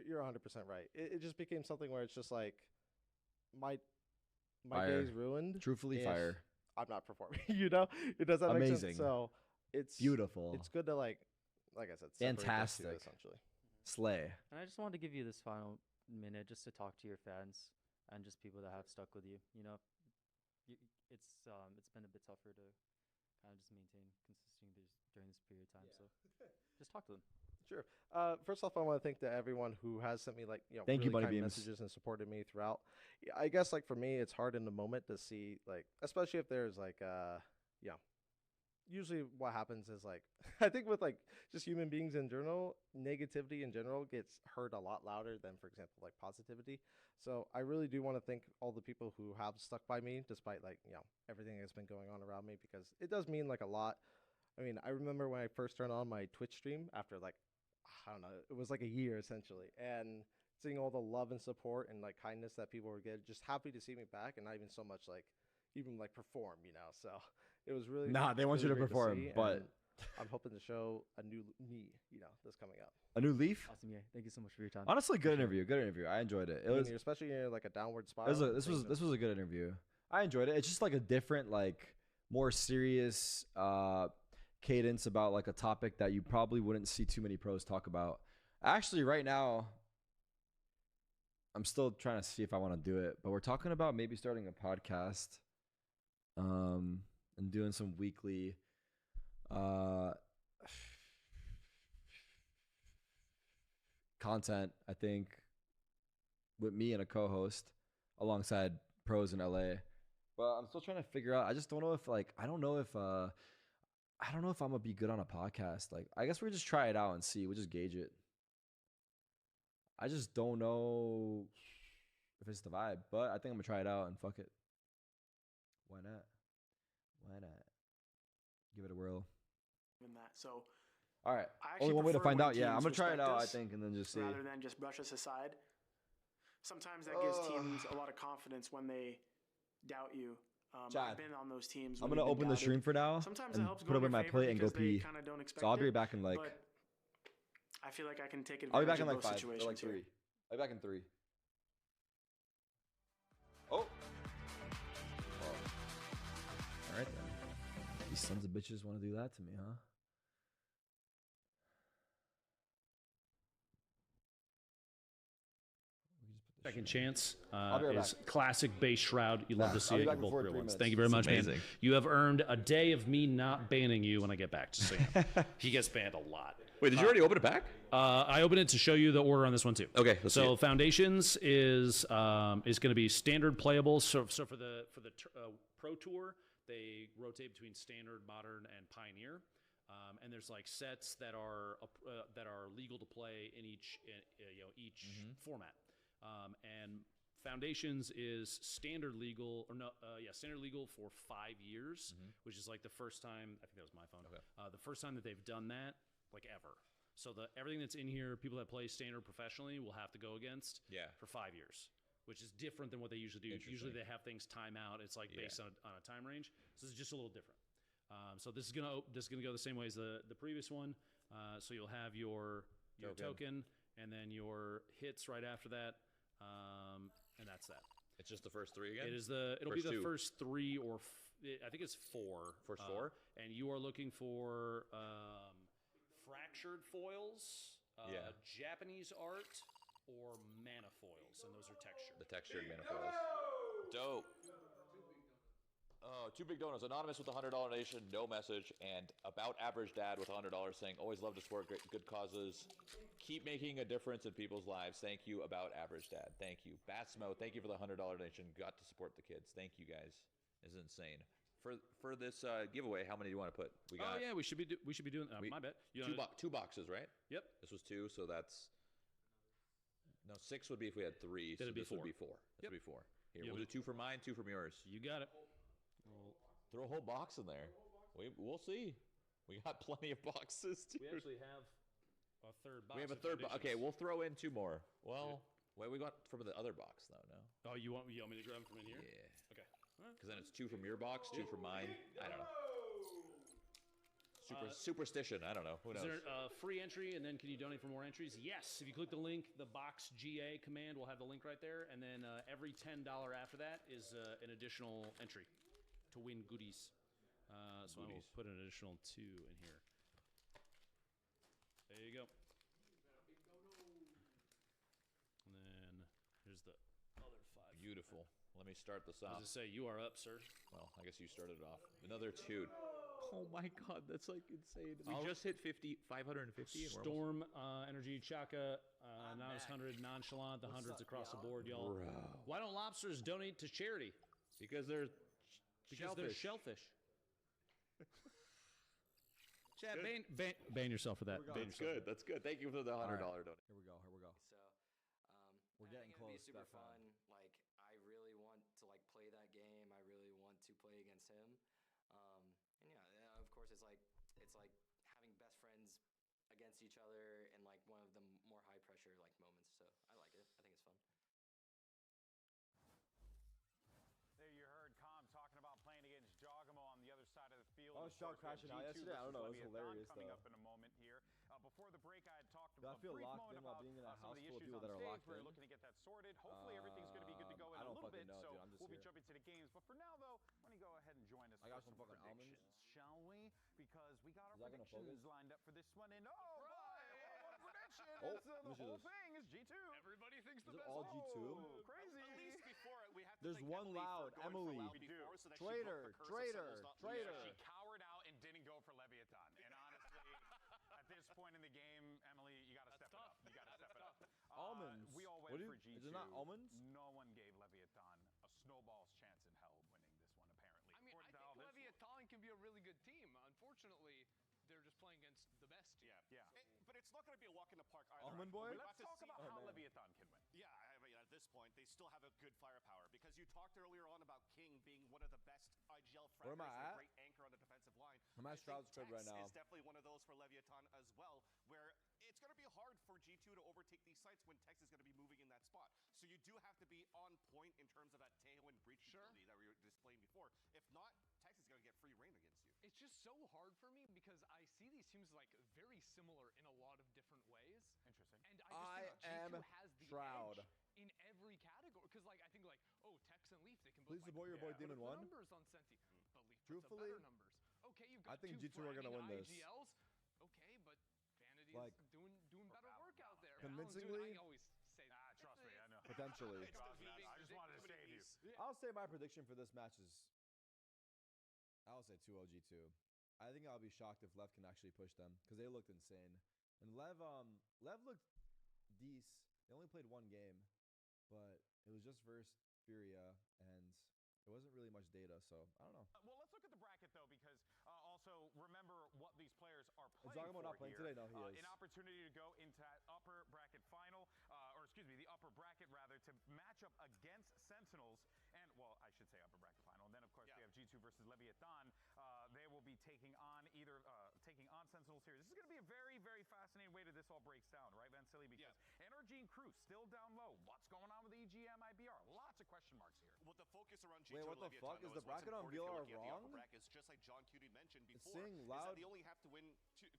you're 100% right. It just became something where it's just like my Fire. day's ruined. Truthfully, if fire. I'm not performing. You know, it does that make Amazing. sense? So it's Beautiful. It's good to like I said, separate those two, Fantastic. essentially. Slay. And I just wanted to give you this final minute just to talk to your fans and just people that have stuck with you. You know, it's been a bit tougher to kind of just maintain consistency during this period of time. So just talk to them. Sure. First off, I want to thank everyone who has sent me like Thank you, really Bunny kind Beams. messages and supported me throughout. Yeah, I guess like for me, it's hard in the moment to see like, especially if there's like usually what happens is like I think with like just human beings in general, negativity in general gets heard a lot louder than, for example, like positivity. So I really do want to thank all the people who have stuck by me despite like everything that's been going on around me, because it does mean like a lot. I mean, I remember when I first turned on my Twitch stream after like, I don't know, it was like a year essentially, and seeing all the love and support and like kindness that people were getting, just happy to see me back, and not even so much like even like perform, you know. So it was really They want you to great perform, see, but and I'm hoping to show a new me, that's coming up. a new leaf. Awesome, yeah. Thank you so much for your time. Honestly, good interview. Good interview. I enjoyed it. It was especially in like a downward It spiral. was this was a good interview. I enjoyed it. It's just like a different, like more serious cadence about like a topic that you probably wouldn't see too many pros talk about. Actually, right now, I'm still trying to see if I want to do it, but we're talking about maybe starting a podcast, and doing some weekly content, I think, with me and a co-host alongside pros in LA. But I'm still trying to figure out. I just don't know if I don't know if I'm gonna be good on a podcast. Like, I guess we just try it out and see. We'll just gauge it. I just don't know if it's the vibe, but I think I'm gonna try it out and fuck it. Why not? Why not? Give it a whirl. In that, so All right. I actually Only one way to prefer find when out. Yeah, I'm teams gonna try it respect out. I us think, and then just see. rather than just brush us aside. Sometimes that gives teams a lot of confidence when they doubt you. Chad, I've been on those teams. I'm when gonna you've been open the doubted. stream for now Sometimes it and helps put go away in my your plate favor and go because they pee. kinda don't expect So I'll be it, back in like. but I feel like I can take advantage I'll be back in of like those 5 or situations like 3. here. I'll be back in 3. Oh. Sons of bitches want to do that to me, huh? Second Chance I'll be right is back. classic base shroud. You love to see I'll be it. back You're both before real 3 ones. minutes. Thank you very It's much, amazing. man. You have earned a day of me not banning you when I get back. Just so you know. He gets banned a lot. Wait, did you already open it back? I opened it to show you the order on this one too. Okay, let's see so it. Foundations is going to be standard playable. So for the Pro Tour, they rotate between standard, modern, and pioneer. And there's like sets that are legal to play in each format. And Foundations is standard legal standard legal for 5 years, which is like the first time. I think that was my phone. Okay. The first time that they've done that, like ever. So everything that's in here, people that play standard professionally will have to go against for 5 years, which is different than what they usually do. Usually they have things time out. It's like based on a time range. So this is just a little different. So this is gonna go the same way as the previous one. So you'll have your token and then your hits right after that, and that's that. It's just the first 3 again? It'll be the first 3 or I think it's 4. First 4? And you are looking for fractured foils, Japanese art, or mana foils, and those are textured. The textured mana foils. Dope. Oh, 2 big donuts. Anonymous with a $100 donation, no message, and About Average Dad with $100 saying, always love to support good causes. Keep making a difference in people's lives. Thank you, About Average Dad. Thank you. Batsmo, thank you for the $100 donation. Got to support the kids. Thank you, guys. This is insane. For this giveaway, how many do you want to put? We got. Oh yeah, we should be doing. My bad. Two boxes, right? Yep. This was 2, so that's. No, 6 would be if we had 3. Then so it'd be this 4. would be 4. This would be 4. Here, Yeah, we'll do 2 for mine, 2 from yours. You got it. We'll throw a whole box in there. We'll see. We got plenty of boxes too. We actually have a third box. We have a of third box. Foundations. Okay, we'll throw in 2 more. Well, wait, we got from the other box though. No. Oh, you want me to grab them from in here? Yeah. Okay. Because then it's 2 from your box, 2 from mine. I don't know. Superstition. I don't know. Who knows? Is there free entry, and then can you donate for more entries? Yes. If you click the link, the box GA command will have the link right there, and then every $10 after that is an additional entry to win goodies. So I will put an additional 2 in here. There you go. And then here's the other 5. Beautiful. Let me start this off. As I say, you are up, sir. Well, I guess you started it off. Another 2. Oh my God, that's like insane. We just hit 550. And Storm, Energy, Chaka, Novice 100, Nonchalant, the hundreds across the board, y'all. Bro. Why don't lobsters donate to charity? Because they're shellfish. Chad, ban yourself for that. That's good. That's good. Thank you for the $100 donation. Here we go. So, We're getting I think close. it'd be super fun. Like, I really want to like play that game. I really want to play against him. And yeah, of course, it's like having best friends against each other in like one of the more high pressure like moments. So I like it. I think it's fun. There you heard Com talking about playing against Jogamo on the other side of the field. Oh, Shaw crashing out yesterday? I don't know. It was hilarious, coming though. up in a moment here. Before the break, I had talked Do I a feel brief locked moment in while about being in a some of house the full of issues people on that are stage. locked We're in? looking to get that sorted. Hopefully, everything's going to be good to go in I a don't little fucking bit. know, So dude. I'm just we'll be here. jumping to the games. But for now, though, why don't you go ahead and join us I got for some some fucking predictions, almonds. shall we? Because we got our Is that gonna predictions focus? lined up for this one. And oh boy, what a prediction! Oh, It's, let me the see whole this. thing is G2. Everybody thinks Is the it best. all G2? Crazy. At least before we have to There's thank one Emily loud. for going Emily. for loud We before, do. so that Traitor, she broke the curse of traitor, Sentinels not traitor. losing. She cowered out and didn't go for Leviathan. And honestly, at this point in the game, Emily, you got to step it up. You got to step it up. Almonds. We all What went do for you- G2. is it not almonds? No one gave Leviathan a snowball's chance in hell winning this one, apparently. I mean, According I to all think this Leviathan can be a really good team. Unfortunately, they're just playing against the best team. Yeah. But it's not going to be a walk in the park either. Almond boy? We Let's got to talk see- about Oh, how man. Leviathan can win. Yeah, I mean, at this point, they still have a good firepower because you talked earlier on about King being one of the best IGL Where am I fraggers and a at? great anchor on the defensive line. I'm at I think Shroud's crib right Tex now. is definitely one of those for Leviathan as well, where it's going to be hard for G2 to overtake these sites when Tex is going to be moving in that spot. So you do have to be on point in terms of that Tejo and breach ability that we were displaying before. If not, Tex is going to get free reign against you. It's just so hard for me because I see these teams like very similar in a lot of different ways. Interesting. And I I just think am G2 has the Shroud. edge in every category. Because like I think like, oh, Tex and Leaf, they can Please both support your boy put up Demon the One. numbers on Senti. But Leaf puts up Truthfully, better numbers. okay, you've I got think two G2 are gonna win this. IGLs. Okay, but Vanity Like, is doing better work out there. convincingly? I always say that. Trust me, I know. Potentially. I just wanted to save you. I'll say my prediction for this match is, I'll say 2-0 G2. I think I'll be shocked if Lev can actually push them because they looked insane. And Lev looked decent. They only played one game, but it was just versus Furia, and it wasn't really much data, so I don't know. Well, let's look at the bracket, though, because also remember what these players are Is playing Giacomo for not playing here. today? No, he is. An opportunity to go into that upper bracket final, or excuse me, the upper bracket, rather, to match up against Sentinels, and, well, I should say upper bracket final. And then, of course, we have G2 versus Leviathan. They will be taking on Sentinels here. This is going to be a very, very fascinating way to this all breaks down, right, Vansili? Because NRG and Crew still down low. What's going on with EGM, IBR? Lots of question marks here. With the focus around Wait, G2 what and the Leviathan, fuck? Is the bracket on VLR wrong? Brackets, just like John Cutie mentioned It's before, saying is loud. that they only have to win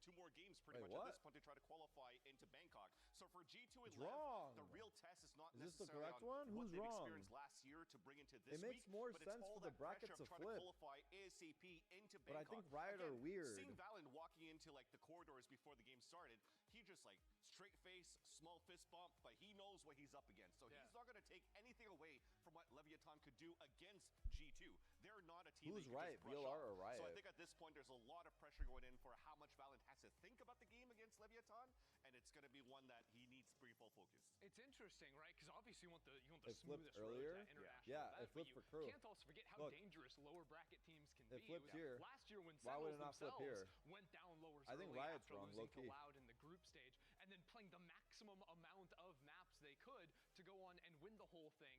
two more games pretty Wait, much what? at this point to try to qualify into Bangkok. So for G2 and It's Lev, wrong. the real test is not Is this the necessarily correct on one? Who's what they've wrong? experienced last year to bring into this It makes week, more but sense it's all for the that bracket pressure to of trying flip. to qualify ASAP into Bangkok. But I think Riot are Again, weird. Seeing Valen walking into like the corridors before the game started, he just like straight face, small fist bump, but he knows what he's up against. So he's not going to take anything away from what Leviathan could do against G2. They're not a team Who's that you Riot, can just brush VLR off. or Riot? So I think at this point there's a lot of pressure going in for how much Valen has to think about the game against Leviathan, and it's going to be one that he needs pretty full focus. It's interesting, right? Because obviously you want the It flipped smoothest road earlier? to international Yeah, event, it flipped but for Crew. you can't also forget how Look, dangerous lower bracket teams can it be. flipped It was here. last year when Why would it Sentinels not flip here? themselves went down lowers I think early Riot's after wrong, losing to low-key. Loud in the group stage, and then playing the maximum amount of maps they could to go on and win the whole thing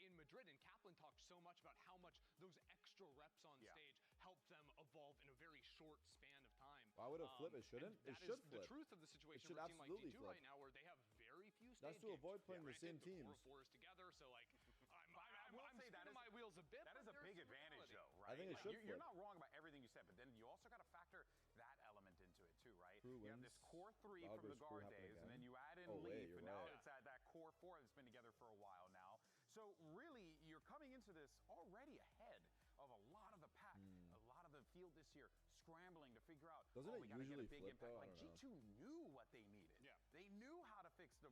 in Madrid. And Kaplan talked so much about how much those extra reps on stage helped them evolve in a very short span of time. Why would it flip? It shouldn't. And It that should is flip. the truth of the situation should for a team like absolutely G2 flip. right now, where they have very few stage That's to games. avoid playing the same Granted, teams. The 4-4s together, so like I will say that spinning my wheels a bit. That is but a there's big some advantage, reality. though, right? I think it Like, should you're flip. not wrong about everything you said, but then you also got to factor that element into it, too, right? Crew You have wins. this core three Loud from the versus Crew guard happening days, and again. then you add in Oh, wait, Leaf, you're and now right. it's that core four that's been together for a while now. So really, you're coming into this already ahead of a lot of the pack, a lot of the field this year, scrambling to figure out, Doesn't oh, it we got to get a usually big flip, impact. though? I Like, don't know. G2 knew what they needed. They knew how to fix the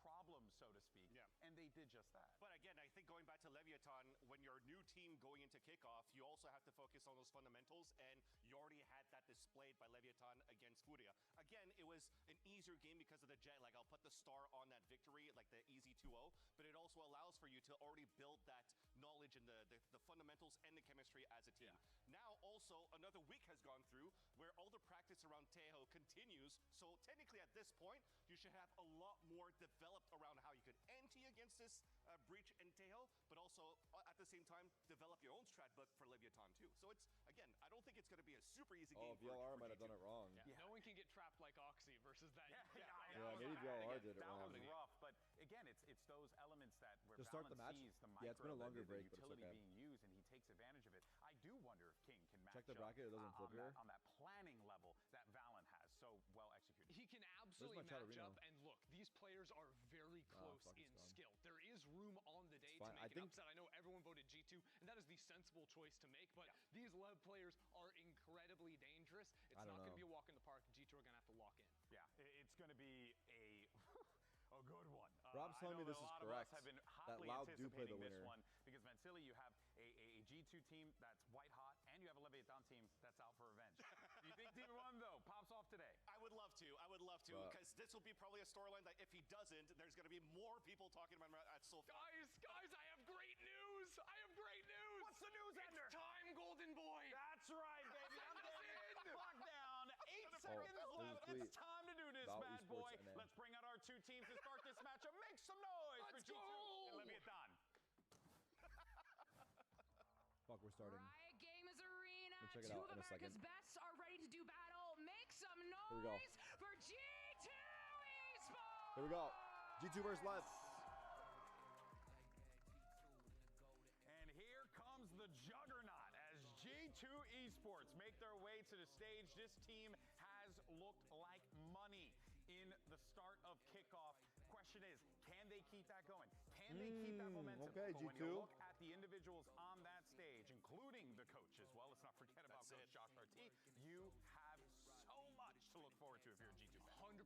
problem, so to speak, and they did just that. But again, I think going back to Leviathan, when you're a new team going into kickoff, you also have to focus on those fundamentals, and you already had that displayed by Leviathan against Furia. Again, it was an easier game because of the jet. Like, I'll put the star on that victory, like the easy 2-0, but it also allows for you to already build that knowledge and the fundamentals and the chemistry as a team. Now, also, another week has gone through where all the practice around Tejo continues, so technically at this point, you should have a lot more developed around how you could anti against this Breach and Tejo, but also at the same time develop your own strat book for Leviathan too. So it's, again, I don't think it's going to be a super easy game. VLR for might have done it wrong. No one can get trapped like Oxy versus that. Yeah, maybe VLR did it that wrong. was rough, but again, it's those elements that where To start the Valen match? sees the Yeah, it's been a micro, longer the break, but it's utility okay. being used, and he takes advantage of it. I do wonder if King can match Check the up, bracket, it doesn't flip here. on that planning level that Valen has so well executed. He can my absolutely match Chatterino? up, and look, these players are very close fuck, in it's gone. skill. There is room on the day to fine. make I an think- upset. I know everyone voted G2, and that is the sensible choice to make, but these Lev players are incredibly dangerous. It's I don't not going to know. be a walk in the park. G2 are going to have to lock in. Yeah, it's going to be a good one. Rob's I telling know me that this a is lot correct, of us have been that hotly Loud do play the anticipating this winner. one because Vansili, you have a G2 team that's white hot, and you have a Leviathan team that's out for revenge. Do you think Team 1, though, pops off today? I would love to. I would love to, But- because this will be probably a storyline that if he doesn't, there's going to be more people talking about him at SoFi. Guys, I have great news. I have great news. What's the news, Ender? It's time, Golden Boy. That's right, baby. I'm getting locked down. 8 seconds there's a left. tweet It's time to do this, about bad boy. esports NA. Let's bring out our two teams to start this matchup. Make some noise for Let's G2 go. and Leviathan. Fuck, we're starting. Riot Games Arena. We'll check it Two out of in a America's second. best are ready to do battle. Make some Here we go. noise for G2 Esports. Here we go. G2 versus Live. And here comes the juggernaut as G2 Esports make their way to the stage. This team has looked like money in the start of kickoff. Question is, can they keep that going? Can they keep that momentum? okay, But when you G2. look at the individuals on that stage, including the coach, match as well. Let's not forget about Coach Josh RT. You have so much to look forward to if you're a G2 fan. 100%.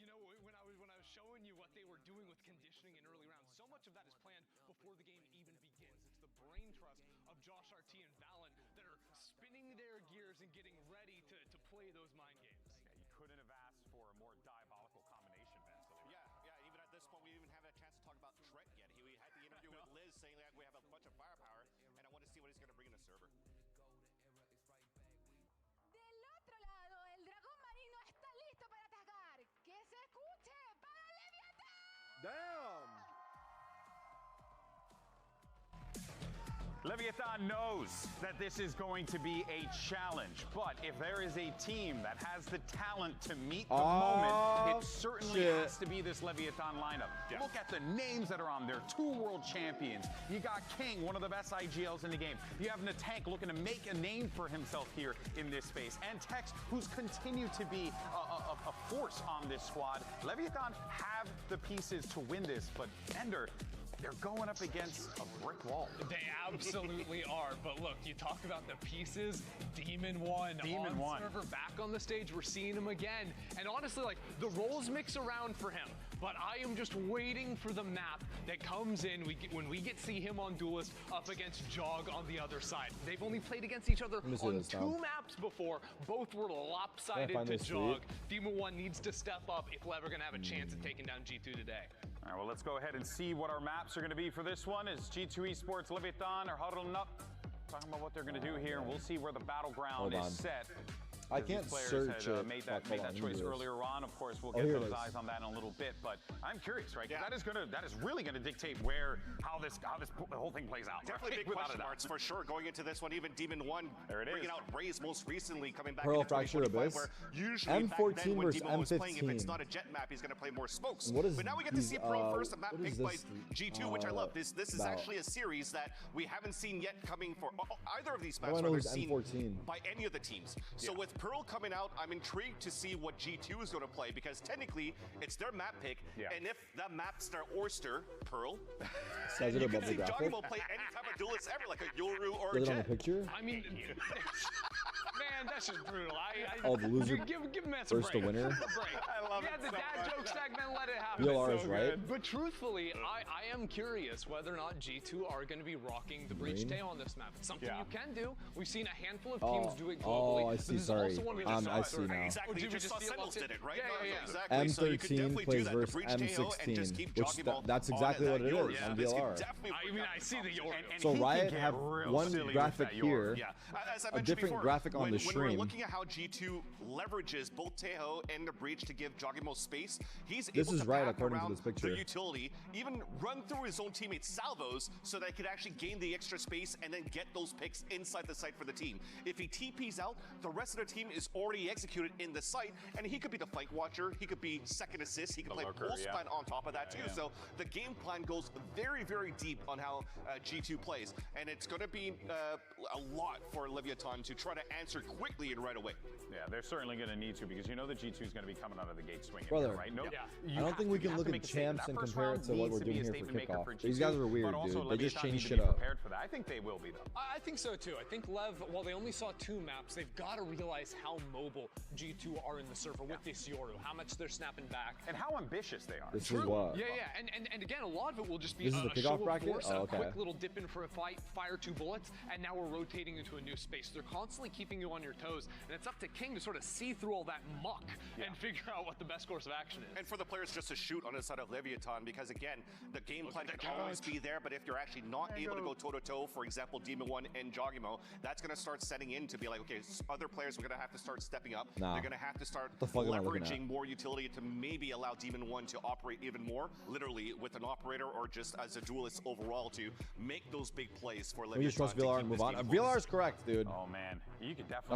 You know, when I was showing you what they were doing with conditioning in early rounds, so much of that is planned before the game even begins. It's the brain trust of Josh RT and Valorant that are spinning their gears and getting ready to play those mind games. Yeah, you couldn't have asked for a more diabolical combination, Ben. So Yeah, even at this point, we even haven't had a chance to talk about Trent yet. We had the interview with Liz saying that we have a bunch of firepower, and I want to see what he's going to bring in the server. Del otro lado, el dragón marino está listo para atacar. ¡Que se escuche para Leviatán! Damn! Leviathan knows that this is going to be a challenge, but if there is a team that has the talent to meet the moment, it certainly has to be this Leviathan lineup. Yeah. Look at the names that are on there. 2 world champions. You got King, one of the best IGLs in the game. You have Natank looking to make a name for himself here in this space. And Tex, who's continued to be a force on this squad. Leviathan have the pieces to win this, but Ender, they're going up against a brick wall. They absolutely are. But look, you talk about the pieces. Demon One on server, back on the stage. We're seeing him again. And honestly, like, the roles mix around for him. But I am just waiting for the map that comes in when we get to see him on Duelist up against Jog on the other side. They've only played against each other on 2 maps before. Both were lopsided to Jog. Demon One needs to step up if we're ever going to have a chance at taking down G2 today. All right, well, let's go ahead and see what our maps are going to be for this one. As G2 Esports Leviathan are huddling up, talking about what they're going to do here, and we'll see where the battleground is set. I can't search had, made that choice earlier on. Of course, we'll get those eyes on that in a little bit. But I'm curious, right? Yeah. That is really gonna dictate how this whole thing plays out. Definitely big question marks for sure going into this one. Even Demon One bringing out Raze most recently, coming back Pearl into Fracture 2025, Abyss. where usually M14 back then when versus Demon was playing, if M15. it's not a jet map, he's gonna play more smokes. What is but now we get to see Pearl first, a map picked by G2, which I love. This is actually a series that we haven't seen yet coming for either of these maps. Rather seen by any of the teams. So with Pearl coming out, I'm intrigued to see what G2 is going to play because technically it's their map pick, and if that map's their oyster, Pearl, Says you it can above see the Johnny graphic? will play any type of duelist ever, like a Yoru or a Is it on the Jet. picture? I mean, man, that's just brutal. Oh, the loser give Mets first a the break. winner. I love it. The dad joke segment, let it happen. VLR is right. But truthfully, I am curious whether or not G2 are going to be rocking the breach tail on this map. It's something you can do. We've seen a handful of teams do it globally. Oh, I see. Sorry. I see now. Exactly. You just saw Sentinels did it, right? Yeah. Exactly. M13 so you could definitely plays do that. versus The breach tail and just M16, keep which jogging that's exactly what it is on VLR. I mean, I see the Yoru. So Riot have one graphic here, As I a mentioned different before, graphic on the when we're stream. looking at how G2 leverages both Teho and the breach to give Jogimo space, he's This able is to right pack according to around this picture. the utility, even run through his own teammates' salvos so that he could actually gain the extra space and then get those picks inside the site for the team. If he TPs out, the rest of the team is already executed in the site, and he could be the flank watcher, he could be second assist, he could play pulse plan on top of that too. So the game plan goes very, very deep on how G2 plays, and it's going to be a lot for Leviathan to try to answer quickly and right away. Yeah, they're certainly going to need to because you know the G2 is going to be coming out of the gate swinging, Brother, right? No, I don't think we can look at champs and compare it to what we're doing here for kickoff. These guys are weird, dude. They just changed shit up. Prepared for that. I think they will be though. I think so too. I think Lev, while they only saw 2 maps, they've got to realize how mobile G2 are in the server with this Yoru, how much they're snapping back, and how ambitious they are. This is what? Yeah. And again, a lot of it will just be This is the a show kickoff of bracket? force, Oh, a okay. quick little dip in for a fight, fire 2 bullets, and now we're rotating into a new space. They're constantly keeping you on your toes, and it's up to King to sort of see through all that muck and figure out what the best course of action is. And for the players just to shoot on the side of Leviathan, because again, the game plan can always be there, but if you're actually not able to go toe-to-toe, for example, Demon One and Jogimo, that's going to start setting in to be like, okay, other players are going to have to start stepping up. Nah. They're going to have to start What the fuck am I looking leveraging at? more utility to maybe allow Demon One to operate even more, literally with an operator or just as a duelist overall to make those big plays for Leviathan. We just trust VLR and move on. VLR is correct, dude. Oh man, you could definitely.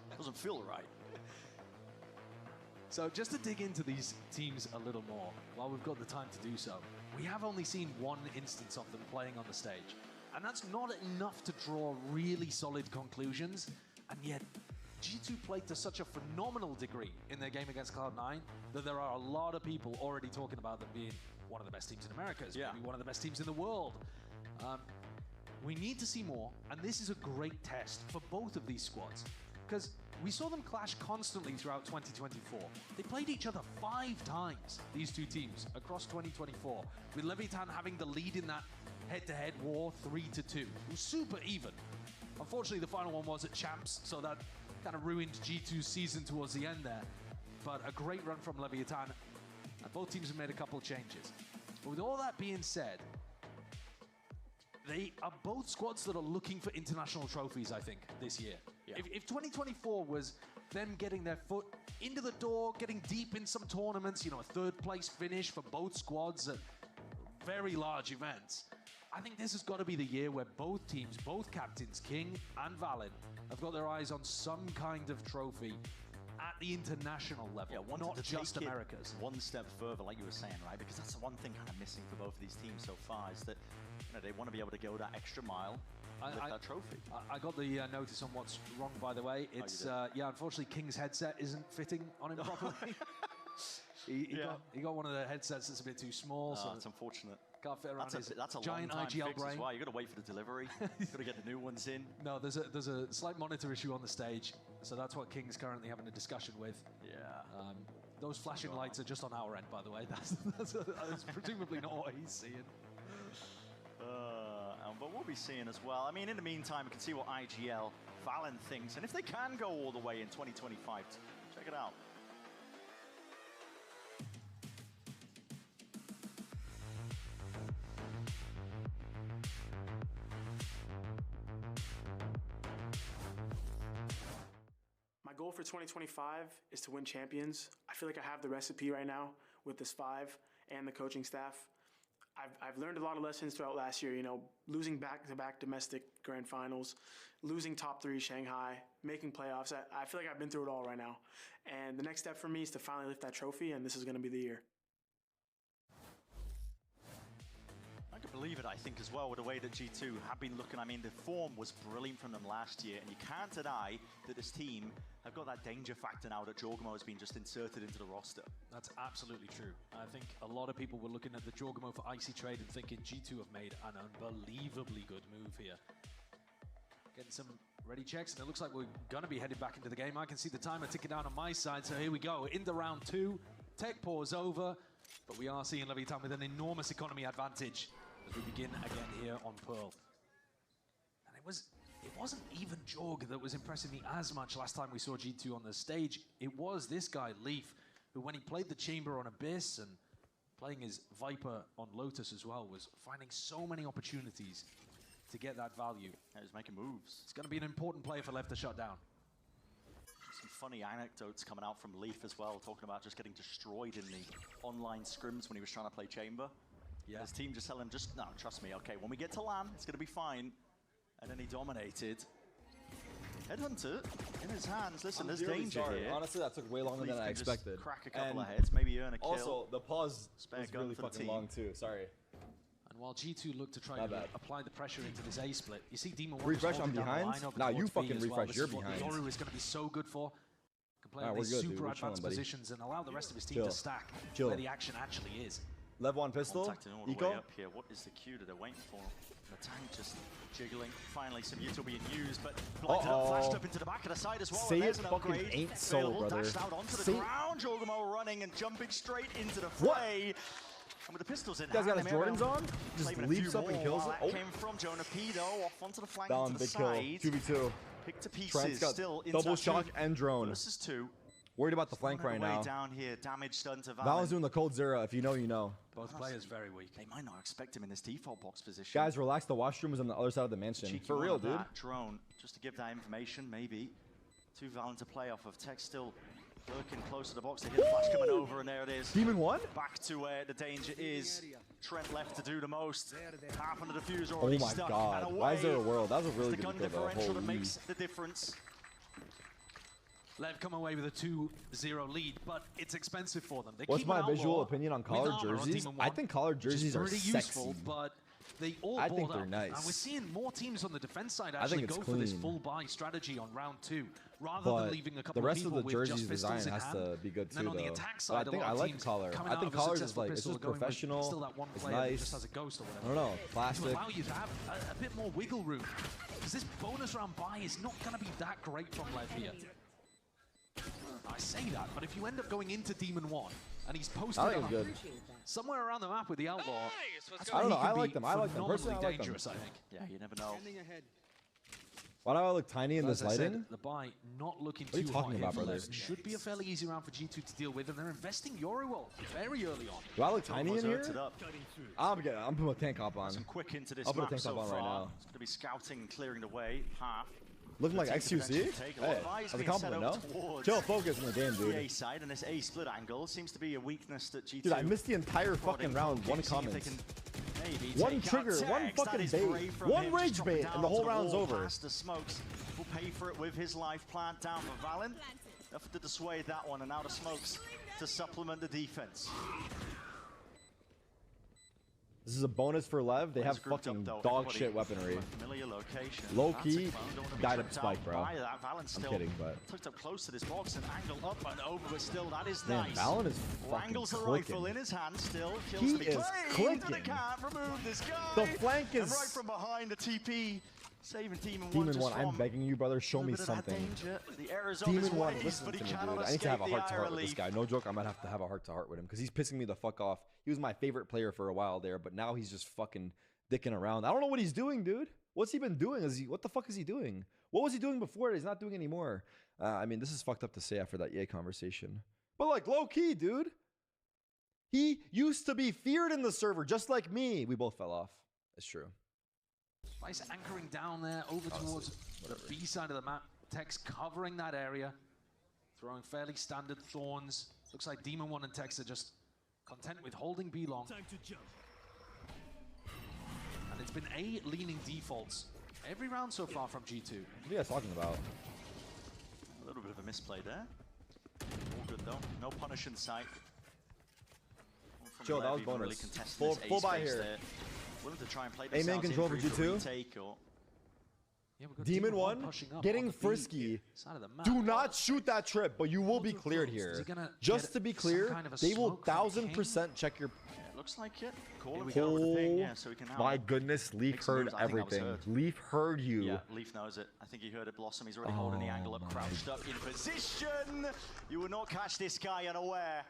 Doesn't feel right. So just to dig into these teams a little more, while we've got the time to do so, we have only seen one instance of them playing on the stage. And that's not enough to draw really solid conclusions. And yet, G2 played to such a phenomenal degree in their game against Cloud9 that there are a lot of people already talking about them being one of the best teams in America, maybe one of the best teams in the world. We need to see more, and this is a great test for both of these squads, because we saw them clash constantly throughout 2024. They played each other 5 times, these two teams, across 2024, with Leviathan having the lead in that head-to-head war 3-2. It was super even. Unfortunately, the final one was at Champs, so that kind of ruined G2's season towards the end there. But a great run from Leviathan, and both teams have made a couple changes. But with all that being said, they are both squads that are looking for international trophies, I think, this year. Yeah. If 2024 was them getting their foot into the door, getting deep in some tournaments, you know, a 3rd place finish for both squads at very large events, I think this has got to be the year where both teams, both captains, King and Valen, have got their eyes on some kind of trophy at the international level, not just America's. One step further, like you were saying, right? Because that's the one thing kind of missing for both of these teams so far, is that they want to be able to go that extra mile with that trophy. I got the notice on what's wrong, by the way. It's yeah, unfortunately, King's headset isn't fitting on him properly. he got one of the headsets that's a bit too small. So it's unfortunate. Can't fit around that's a giant long time IGL fix brain. as well. You got to wait for the delivery. You got to get the new ones in. No, there's a slight monitor issue on the stage, so that's what King's currently having a discussion with. Yeah. Those flashing lights are just on our end, by the way. That's presumably not what he's seeing. But we'll be seeing as well. I mean, in the meantime, we can see what IGL Valen thinks, and if they can go all the way in 2025, check it out. My goal for 2025 is to win champions. I feel like I have the recipe right now with this 5 and the coaching staff. I've learned a lot of lessons throughout last year, you know, losing back-to-back domestic grand finals, losing top 3 Shanghai, making playoffs. I feel like I've been through it all right now. And the next step for me is to finally lift that trophy, and this is going to be the year. I can believe it, I think, as well, with the way that G2 have been looking. I mean, the form was brilliant from them last year, and you can't deny that this team have got that danger factor now that Jorgamo has been just inserted into the roster. That's absolutely true. I think a lot of people were looking at the Jorgamo for Icy Trade and thinking G2 have made an unbelievably good move here. Getting some ready checks, and it looks like we're going to be headed back into the game. I can see the timer ticking down on my side, so here we go. Into round 2. Tech pause over, but we are seeing Leviathan with an enormous economy advantage as we begin again here on Pearl. And it wasn't even Jorg that was impressing me as much last time we saw G2 on the stage. It was this guy, Leaf, who when he played the Chamber on Abyss and playing his Viper on Lotus as well, was finding so many opportunities to get that value. Yeah, he's making moves. It's going to be an important player for Left to shut down. Some funny anecdotes coming out from Leaf as well, talking about just getting destroyed in the online scrims when he was trying to play Chamber. Yeah. His team just telling him, no, trust me, okay, when we get to LAN, it's going to be fine. And then he dominated. Headhunter in his hands. Listen, there's danger here. Honestly, that took way longer than I expected. Crack a couple of heads, maybe earn a kill. Also, the pause was really fucking long too. Sorry. And while G2 looked to try to apply the pressure into this A split, you see Demon One refresh on behind. Nah, you fucking refresh. You're behind. Yoru is going to be so good for. Can play on these super advanced positions and allow the rest of his team to stack where the action actually is. Level 1 pistol. All the way up here. What is the cue that they're waiting for? The tank just jiggling. Finally, some util being used, but flashed up into the back of the side as well. Say it fucking ain't so, brother. Dashed out onto the ground. Jorgamo running and jumping straight into the fray. And with the pistols in hand, got his Jordans on. Just leaps up and kills it. That came from Jonah Pedo off onto the flank down, to the big side. Kill. 2v2. Picked to pieces. Trent's got still double shock and drone. Versus 2. Worried about the flank right now. Down here, damage done to Valen. Valen's doing the cold zero. If you know, you know. Both players very weak. They might not expect him in this default box position. Guys, relax. The washroom is on the other side of the mansion. For real, dude. Drone, just to give that information, maybe. 2 Valen to play off of. Tech still lurking close to the box. They get the flash coming over, and there it is. Demon One? Back to where the danger is. Trent left to do the most. Half of the diffuser already stuck. Oh my god. Why is there a world? That was a really good gun kill, though. differential that makes the difference. Lev come away with a 2-0 lead, but it's expensive for them. What's my visual opinion on collared jerseys? I think collared jerseys are sexy. Useful, but They all I think bought they're up. nice. And we're seeing more teams on the defense side I actually think it's go for this clean. full buy strategy on round 2, rather But than leaving a couple the rest of of people the with just jersey's pistols design in has hand. to be good And then too, on the though. attack But side, I a think lot I of like teams color. coming I out think of a color is successful like it's pistol just are going with professional. still that one It's player who nice. just has a ghost or I whatever. don't know, To plastic. allow you to have a bit more wiggle room. Because this bonus round buy is not going to be that great from Lev here. I say that, but if you end up going into Demon 1 and he's posted I think up it's good. somewhere around the map with the Outlaw, that's I don't where know. he I could like be them. I like them. Personally, I phenomenally like them. dangerous, I think. Yeah, you never know. Why do I look tiny in As this I said, lighting? the buy not looking What are you too talking hot about, here for brothers? Lev. Should be a fairly easy round for G2 to deal with, and they're investing Yoruel very early on. Do I look tiny in here? Up. I'm putting a tank top on. Some quick into this I'll put a map tank so top on far. right now. It's going to be scouting and clearing the way. Half. Looking like The team XQC? potentially take a lot Hey, of eyes that's a being set compliment, up no? towards Chill, focus in the game, The A dude. side, and this A split angle seems to be a weakness that G2. Dude, I missed the entire fucking round. One comment. One trigger, one fucking bait, one rage bait, and the whole round's over. The smokes will pay for it with his life plant down for Valen. Enough to dissuade that one, and now the smokes to supplement the defense. This is a bonus for Lev. They have fucking dog shit weaponry. Low key, died up spike, bro. I'm kidding, but Tucked up close to this box and angle up and over, but still that is man, nice. Valen is fucking Wrangles the rifle in clicking. his hand still. Kills He to be is claimed, and they clicking. can't remove this guy. The flank And is- right from behind the TP. Saving Demon 1 Demon just 1, I'm from begging you, brother, show a me bit of that something. danger. The error's on his Demon 1, ways, listen but to he me, dude. cannot I need to have a escape heart to the heart with this relief. guy. No joke, I might have to have a heart to heart with him because he's pissing me the fuck off. He was my favorite player for a while there, but now he's just fucking dicking around. I don't know what he's doing, dude. What's he been doing? What the fuck is he doing? What was he doing before that he's not doing anymore? I mean, this is fucked up to say after that EA conversation. But like, low key, dude. He used to be feared in the server, just like me. We both fell off. It's true. Spice anchoring down there over towards the B side of the map. Tex covering that area. Throwing fairly standard thorns. Looks like Demon 1 and Tex are just content with holding B long. Time to jump. And it's been A leaning defaults every round so far from G2. What are you guys talking about? A little bit of a misplay there. All good though. No punish in sight. From Chill, that Lev, was even bonus. really contesting Full- this full A buy space here. there. Willing to try and play A-man themselves in control for for G2. retake or Yeah, we've got Demon 1, pushing up on getting the B frisky. side of the map. Do not shoot that trip, but you will be cleared Is here. he gonna Just get to be some clear, kind of a they will smoke from 1000% check your. it looks like it. Call him over the ping, yeah, so we can now My goodness, Leaf make some heard moves. I think that was everything. heard. Leaf heard you. Yeah, Leaf knows it. I think he heard it blossom. He's already holding the angle up, crouched up in position. You will not catch this guy unaware.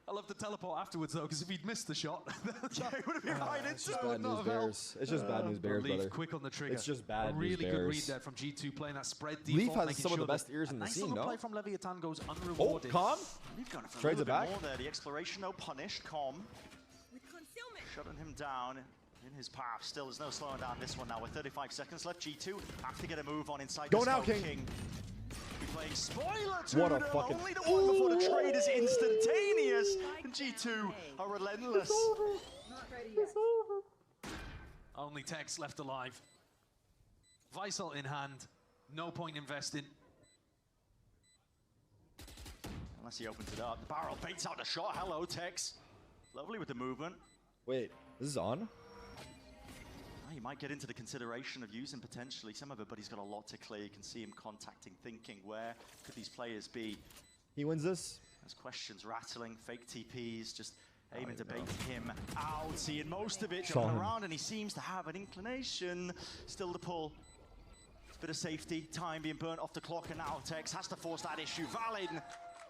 I love the teleport afterwards though, because if he'd missed the shot, yeah, he would have been right It's into just it. bad news bears. It's just bad news bears, Leaf brother. quick on the trigger. It's just bad A really news good read bears. there from G2 playing that spread Leaf default. has making some of the sure best that ears in a the nice scene, little no? play from Leviathan goes Oh, unrewarded. calm. Leaf going for a Trades little it bit back. more there. The exploration, no punish. Calm. Shutting him down in his path. Still, there's no slowing down this one now. With 35 seconds left, G2 have to get a move on inside Go the now, smoke. King. Playing spoiler What a tutor, fucking- only the one before the trade is instantaneous. And G2 are relentless. Not ready yet. Only Tex left alive. Visal in hand. No point investing. Unless he opens it up. The barrel baits out the shot. Hello, Tex. Lovely with the movement. Wait, this is on? He might get into the consideration of using potentially some of it, but he's got a lot to clear. You can see him contacting, thinking, where could these players be? He wins this? There's questions rattling, fake TPs, just aiming to bait him out. Seeing most of it Saw coming him. around, and he seems to have an inclination still to pull. Bit of safety, time being burnt off the clock, and now Tex has to force that issue. Valin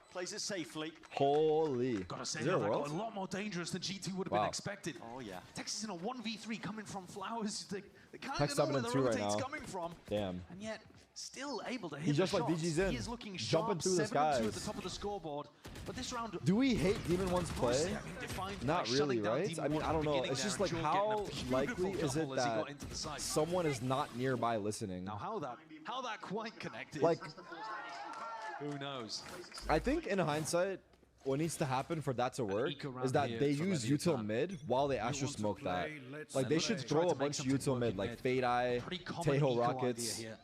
plays it safely. Holy. Gotta say Is there that a got world? a lot more dangerous than G2 would have Wow. been expected. Oh yeah. Tex is in a 1v3 coming from Flowers. They kind Tex of know 7 where and the 2 right rotate's now. coming from. Damn. And yet, still able to hit He's just the like shots. BG's in. He is looking Jumping sharp, through the 7 and 2 at skies. the top of the scoreboard. But this round, Do we hate Demon 1's play? I mean, defined Not by shutting really, down right? Demon I mean, 1 I don't at the know. beginning It's there just and like Joe how getting a likely beautiful is it double as he that got into the side. someone is not nearby listening? Now how that quite connected? Like, who knows? I think in hindsight, what needs to happen for that to work eco round is that here they for use Leviathan. util mid while they Astro want to smoke that. play? Let's Like, they play. should Try throw to a make bunch of something util work mid, in like mid. Fade Eye, Pretty common Teho eco Rockets, idea here.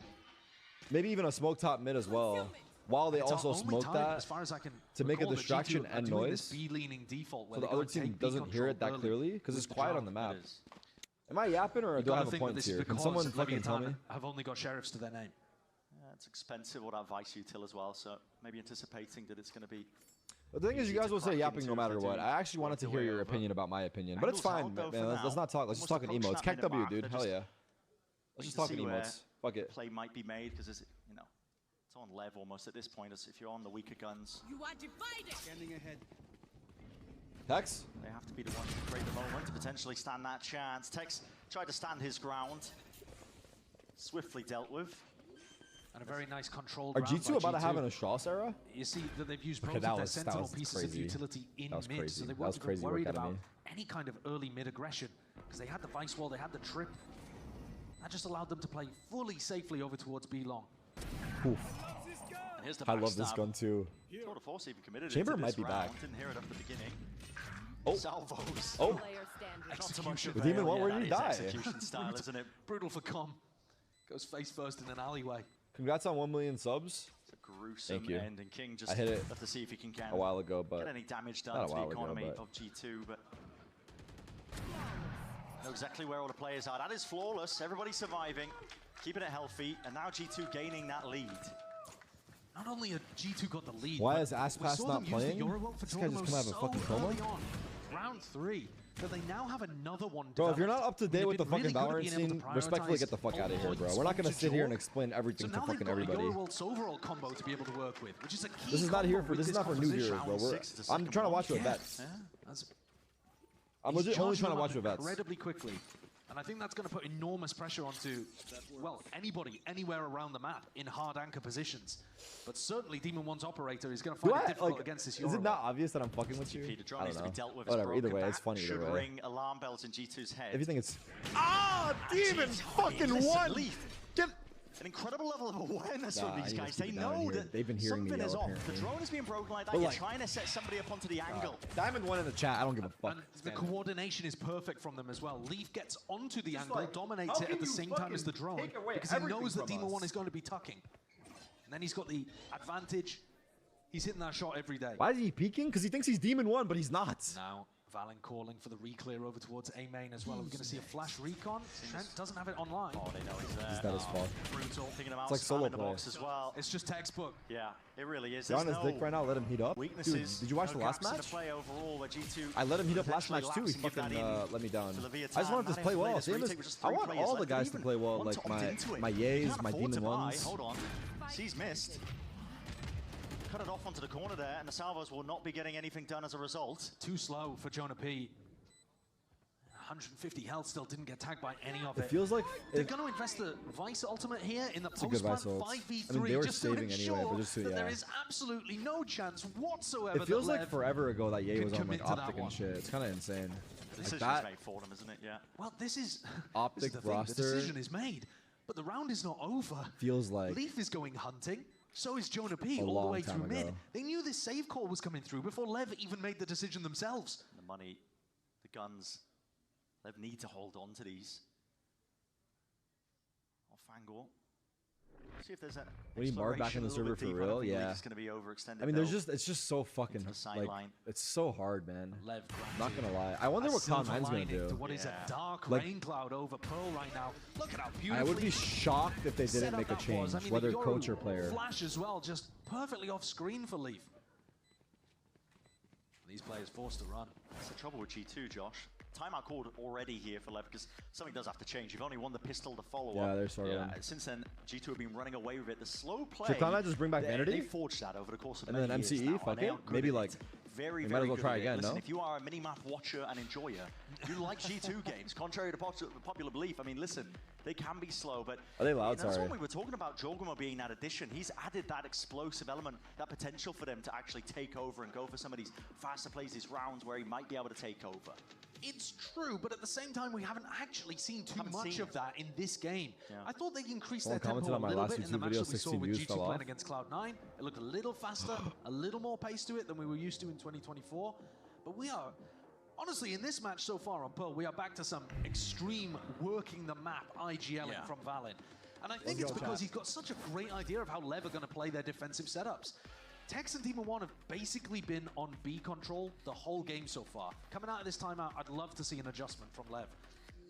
maybe even a smoke top mid as well. While they It's our also only smoke time, that as far as I can to make a recall, that distraction G2 are and doing noise, this B-leaning default where so they the go other and take team B doesn't hear it that control clearly early because it's with the quiet jump. on the map. It is. Am I yapping or do I have a point here? Can someone fucking tell me? Have only got sheriffs to their name. Yeah, it's expensive or that Vice Util as well, so maybe anticipating that it's going to be. The thing is, you guys will say yapping no matter what. I actually wanted to hear your opinion about my opinion, but it's fine, man. Let's not talk. Let's just talk in emotes. Kek W, dude. Hell yeah. Let's just talk in emotes. Fuck it. Play might be made because it's, you know, it's on level almost at this point. As if you're on the weaker guns. You are divided. Standing ahead. Tex? They have to be the ones to create the moment to potentially stand that chance. Tex tried to stand his ground. Swiftly dealt with. And a very nice controlled Are G2 about to have an Ashras era? You see that they've used both Okay, of their Sentinel pieces of utility in mid, so they weren't even worried about any kind of early mid aggression, because they had the Vice Wall, they had the trip. That just allowed them to play fully safely over towards B long. Oof. Here's the I love this gun too. Tour de Force even committed Chamber into might this be round. back. Didn't hear it at the beginning. Oh. Salvos. Oh. Execution. The Demon One, where did you die? Execution style, isn't it? Brutal for Com. Goes face first in an alleyway. Congrats on 1 million subs. It's a gruesome Thank you. end, and King just I hit it have to see if he can a while ago, but get any damage done not to a the while economy ago, but of G2, but know exactly where all the players are. That is flawless. Everybody surviving, keeping it healthy, and now G2 gaining that lead. Not only had G2 got the lead, why is Aspas not playing? This guy just come out of a fucking coma? Round 3, but they now have another one. Bro, if you're not up to date with the fucking Valorant scene, respectfully get the fuck out of here, bro. We're not gonna sit here and explain everything to fucking everybody. Overall combo to be able to work with, which is a key. This is not here for. This is not for new viewers, bro. I'm trying to watch your bets. I'm legit only trying to watch your bets. Incredibly quickly. And I think that's going to put enormous pressure onto, well, anybody, anywhere around the map in hard anchor positions. But certainly Demon 1's operator is going to find it difficult against this Euro. Is it not obvious that I'm fucking with you? I don't know. Whatever, either way, it's funny either way. Ring alarm bells in G2's head. If you think it's... Ah, Demon fucking won! Get... An incredible level of awareness from these guys. They know that they've been hearing something me is off. apparently. The drone is being broken like that. But You're like, trying to set somebody up onto the angle. Diamond won in the chat. I don't give a fuck. And the coordination is perfect from them as well. Leaf gets onto the angle, dominates it at the same time as the drone, because he knows that Demon 1 is going to be tucking. And then he's got the advantage. He's hitting that shot every day. Why is he peeking? Because he thinks he's Demon 1, but he's not. Now, Valen calling for the re-clear over towards A main as well. We're going to see a flash recon. Trent doesn't have it online. Oh, they know he's there. Is that his fault? Brutal. Picking him out. It's like solo in the box as well. It's just textbook. Yeah, it really is. You're on his dick right now. Let him heat up. Weaknesses. Dude, did you watch the last match? Overall, G2 I let him heat up last match too. He fucking let me down. I just wanted to play well. Same as I want all the guys to play well. Like my Yays, my Demon 1s. Hold on. He's missed. Cut it off onto the corner there, and the Salvos will not be getting anything done as a result. Too slow for Jonah P. 150 health, still didn't get tagged by any of it. It feels like they're going to invest the Vice ultimate here in the post-plant 5v3 I mean, they were just to saving ensure anyway, but just to, that there is absolutely no chance whatsoever. It feels that like forever ago that Ye was on like commit to that Optic and one. shit. It's kind of insane. The Like decision's that made for them, isn't it? Yeah. Well, this is Optic this is the thing. roster The decision is made, but the round is not over. feels like Leaf is going hunting. So is Jonah P a all the long way time through mid. ago. They knew this save call was coming through before Lev even made the decision themselves. The money, the guns, they need to hold on to these. Oh, Fangor. See if there's a. We need Marv back in the server for real. Yeah. It's going to be overextended. I mean, it's just so fucking like it's so hard, man. Lev Not gonna lie. I wonder what Cloud9's gonna do. What is a dark Like- rain cloud over Pearl right now? Look at how beautifully I would be shocked if they set didn't up make a that change, was. I mean, whether the coach or Yoru player. Flash as well, just perfectly off screen for Leaf. These players forced to run. That's the trouble with G2, Josh. Timeout called already here for Lev because something does have to change. You've only won the pistol to follow Yeah, up. they're sort of. Since then, G2 have been running away with it. The slow play. Should Cloud9 just bring back Vanity? They forged that over the course of And many then years MCE, now, fuck and they it. are good Maybe at like it. Very, we very might as well good try at it. again, Listen, no? if you are a mini-map watcher and enjoyer, you like G2 games. Contrary to popular belief, I mean, listen, they can be slow, but Are they loud? that's Sorry. when we were talking about Jolgamo being that addition. He's added that explosive element, that potential for them to actually take over and go for some of these faster plays, these rounds where he might be able to take over. It's true, but at the same time, we haven't actually seen too much of that in this game. Yeah. I thought they increased Someone their tempo commented on a my little last bit in the YouTube match video, that we saw 16 with views G2 fell playing off. against Cloud9. It looked a little faster, a little more pace to it than we were used to in 2024. But we are, honestly, in this match so far on Pearl, we are back to some extreme working the map IGLing from Valen. And I think it's because he's got such a great idea of how Lev are going to play their defensive setups. Tex and Demon 1 have basically been on B control the whole game so far. Coming out of this timeout, I'd love to see an adjustment from Lev.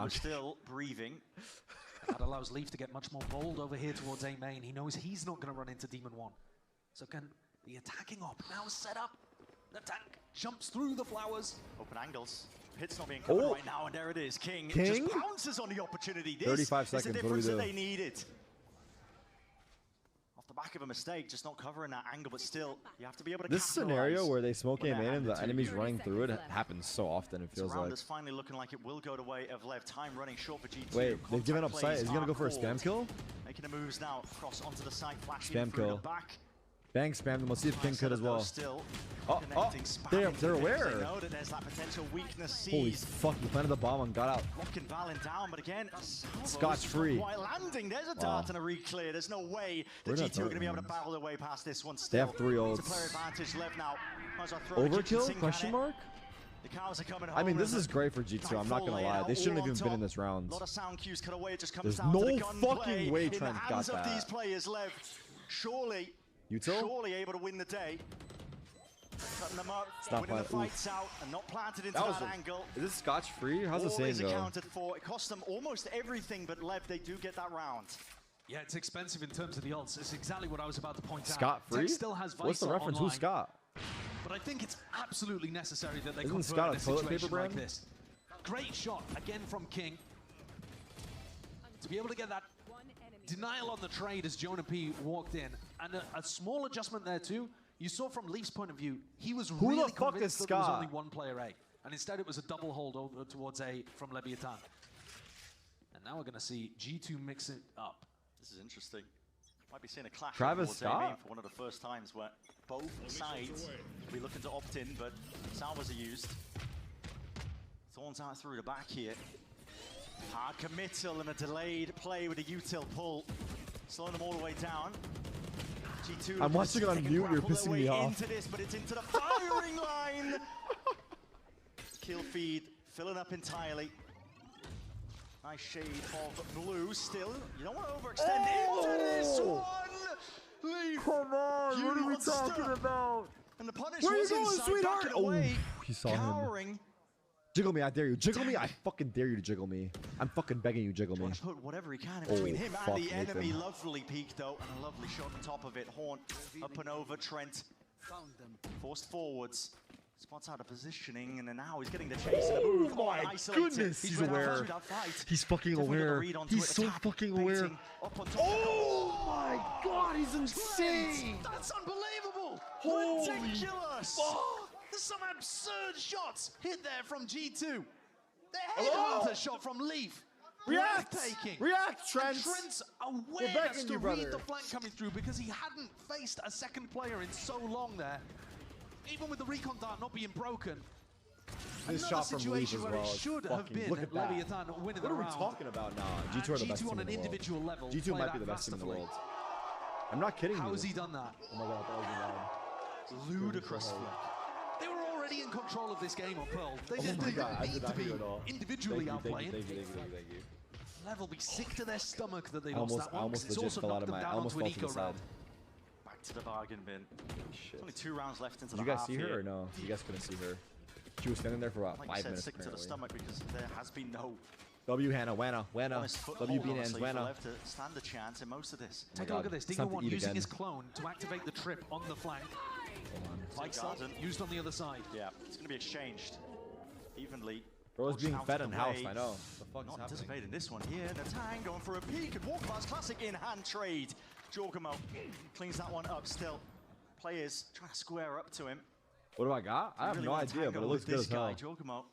Nah, was still breathing. That allows Leaf to get much more bold over here towards A main. He knows he's not going to run into Demon 1. So can The attacking op now set up. The tank jumps through the flowers. Open angles. Hit's not being covered right now, and there it is. King just pounces on the opportunity. This 35 is seconds. the What do we difference do? that they needed. Off the back of a mistake, just not covering that angle, but still, you have to be able to This scenario capitalize where they smoke when aim in they're and the having enemy's to. running through it happens so often. It So feels round like. is finally looking like it will go the way of Lev. Time running short for G2. Wait, they've given up Contact sight. Is plays he gonna go for a are spam called. kill? Making the moves now, cross onto the side, flashing Spam through kill. the back. Bang spam them. Let's see if King could as well. Still Oh, connecting, they're spamming aware. They know that there's that potential weakness Holy seized. fuck! He planted the bomb and got out. Locking Valen down, but again, Scotch-free. While landing, there's a dart and a re-clear. There's no way We're that not G2 are going to be able to Dortmund. battle their way past this one They still. have 3 ults. It's a player advantage. Lev now. Might as well throw the kitchen Overkill? sink at Question it. mark? The cows are coming home. I mean, this and is great for G2. I'm not gonna lie. They shouldn't have even been in this round. A lot of sound cues cut away. It just comes There's down to the no gunplay fucking way in the Trent hands got of these that. players. Lev, surely able to win the day. Cutting them up, Stop winning the plant. fights out, and not planted into That was that angle. Is this Scotch free? How's the All saying is go? accounted for. It cost them almost everything, but Lev, they do get that round. Yeah, it's expensive in terms of the ults. It's exactly what I was about to point out. Scott free? Tech still has What's the Vice reference? online, Who's Scott? But I think it's absolutely necessary that they Isn't convert Scott in a a toilet paper situation like brand? this. Great shot again from King. To be able to get that denial on the trade as Jonah P walked in, and a small adjustment there too. You saw from Leaf's point of view, he was Who the really fuck convinced is that there was Scott? only one player A, and instead it was a double hold over towards A from Leviathan. And now we're going to see G2 mix it up. This is interesting. Might be seeing a clash Travis towards Scott? A-main for one of the first times where both sides will be looking to opt in, but salvas are used. Thorns out through the back here. Hard committal and a delayed play with a util pull. Slowing them all the way down. G2 I'm watching it on they can mute, you're grapple their pissing way me off. into this, but it's into the firing line. Kill feed, filling up entirely. Nice shade of blue still. You don't want to overextend into this one. Leaf. Come on, what are we talking about? And the punish Where are you was going, inside, sweetheart? backing Oh, away, he saw him. cowering. Jiggle me, I dare you. Jiggle me, I fucking dare you to jiggle me. I'm fucking begging you, jiggle me. Trying to put whatever he can in Oh, between him fuck, and the enemy. Nathan. Lovely peek though, and a lovely shot on top of it. Horn up and over. Trent forced forwards. Spots out of positioning, and then now he's getting the chase and the move. Oh my isolated. goodness, he's ready to aware. fight that fight. He's fucking Definitely got the aware. read onto He's it. so Attack, fucking aware. baiting, up on top Oh my god, he's insane! That's unbelievable! Holy Ridiculous! fuck. There's some absurd shots hit there from G2. The Hello? headhunter shot from Leaf. React! Breathtaking. React, Trent! And Trent's We're begging awareness to you, read brother. the flank coming through because he hadn't faced a second player in so long there. Even with the recon dart not being broken. This Another shot from Leaf situation as where well it is should have fucking- been look at that. Leviathan winning What the are we round. talking about now? G2 are the And best G2 team on in an the world. individual level G2 play might be that the best team in the masterfully. world. I'm not kidding you. How has he done that? Oh my god, that was loud. Ludicrous flick. They were already in control of this game on Pearl. They Oh didn't my God, I need did to not be hear it all. individually Thank you, outplaying. thank you. Level be sick to their stomach that they I lost almost- that I one. almost 'Cause it's legit also fell out knocked of them my- I down almost onto an fell to the eco round. Back to the bargain bin. Shit. Only 2 rounds left into Did the you guys half see her here. or no? You guys couldn't see her. She was standing there for about Like 5 you said, minutes sick to the apparently. stomach because there has been no W Hannah, Wanna, honest foothold, W Bean and honestly, for Wanna. Lev to stand a chance in most of this. Take a God, look at this. it's time Dingo to 1 eat using again. his clone to activate the trip on the flank. Vikesel Garden. used on the other side. Yeah, it's going to be exchanged evenly. Bro is Pushed being out fed of in the house, way. I know. The fuck is Not happening? anticipating this one here. Natang going for a peek and Walkbar's classic in-hand trade. Jorgamo cleans that one up still. Players trying to square up to him. What do I got? I have Really no want to idea, but tango it looks with good this as hell. guy, Jorgamo.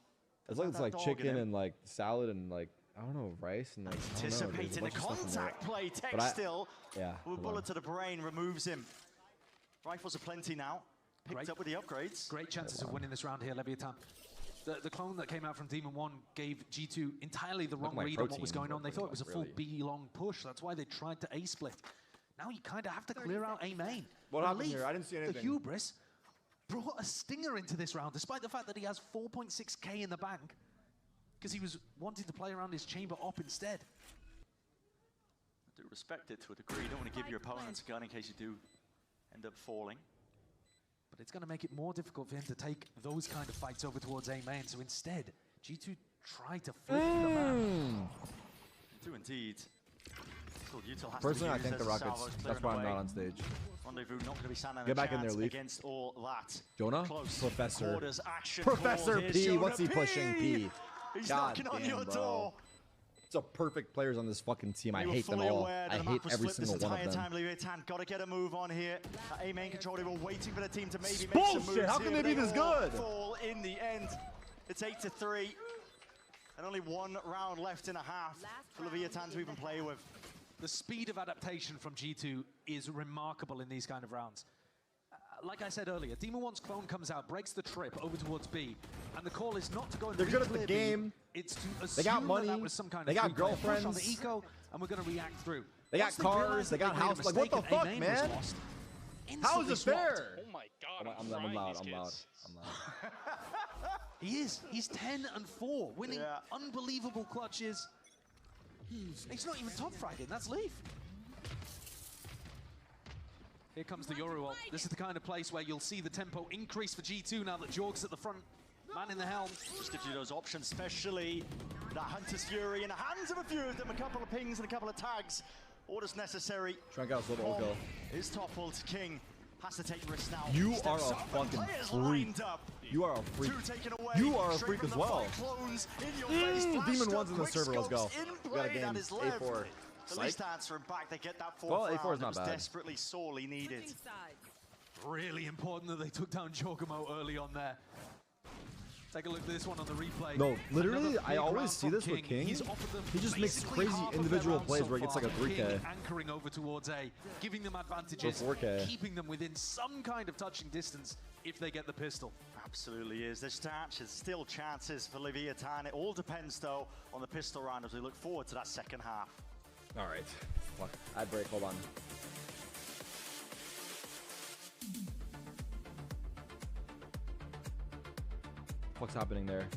It's like it's that like dog in chicken him. and like salad and like I don't know rice and like I don't know, there's a Anticipating a bunch of stuff in there. contact play. Tech But I- still. Yeah. With a hold bullet on. to the brain removes him. Rifles are plenty now. Picked up with the upgrades. Great chances of winning this round here, Leviathan. The clone that came out from Demon 1 gave G2 entirely the Look wrong at my read on what was protein, going on. They thought it was a full really. B-long push. That's why they tried to A-split. Now you kind of have to clear out A main. What happened Leaf, here? I didn't see the anything. hubris brought a stinger into this round, despite the fact that he has 4.6k in the bank, because he was wanting to play around his chamber op instead. I do respect it to a degree. You don't want to give your opponents a gun in case you do end up falling. But it's going to make it more difficult for him to take those kind of fights over towards A main. So instead, G2 try to flip the map. Do indeed. Util has Personally, to I use think the as Rockets. salvos That's clearing why I'm away. not on stage. Rendezvous not going to be standing Get back in there, Leaf. against all that. Jonah? Close. Professor. Quarters action Professor called. Here's P. Jonah What's he P. pushing, P? He's God knocking on damn, your bro. door. It's a perfect players on this fucking team. I They were hate them fully all. aware that I the hate map was every flipped single this one of entire them. time. Leviathan got to get a move on here. A main control, they were waiting for the team to maybe make Bullshit. some moves. How can here, they be but this all good? Fall in the end. It's 8-3. And only one round left and a half for Leviathan to even play with. The speed of adaptation from G2 is remarkable in these kind of rounds. Like I said earlier, Demon 1's clone comes out, breaks the trip over towards B, and the call is not to go and They're good at the re-clear B, game. it's to assume They got money. that was some kind They of got three-player push on girlfriends. the eco, and we're going to react through. They got Once cars. realized They that got made a house. Like, what the mistake and fuck, A-main was man? lost, How is instantly it swapped. fair? Oh my God, I'm loud. I'm loud. I'm loud. He is. He's 10-4, winning unbelievable clutches. He's not even top fragging. That's Leaf. Here comes the Yoru ult. This is the kind of place where you'll see the tempo increase for G2 now that Jorg's at the front. Man in the helm. Just gives you those options, especially that Hunter's Fury in the hands of a few of them. A couple of pings and a couple of tags. Orders necessary. Trunk out, little Bomb go. is toppled. King has to take risks now. You are Steps a up and fucking players freak. lined up. You are a freak. Two taken away. You are a Straight freak from as the well. fight. Clones in your face. Demon Flashed 1's up, in the quick server. Let's go. scopes in We got a play. game. That is left. A4. At least answering back. They get that fourth Well, round. A4 is not It was bad. desperately, sorely needed. Really important that they took down Jorgamo early on there. Take a look at this one on the replay. No, literally, Another I big always round see from this with King. He's offered them He just makes basically crazy half of their individual rounds plays so where he gets far. like a 3K. King anchoring over towards A, giving them advantages, 4K. keeping them within some kind of touching distance if they get the pistol. Absolutely is. There's still chances for Leviathan. It all depends, though, on the pistol round as we look forward to that second half. All right. Fuck. Ad break. Hold on. What's happening there?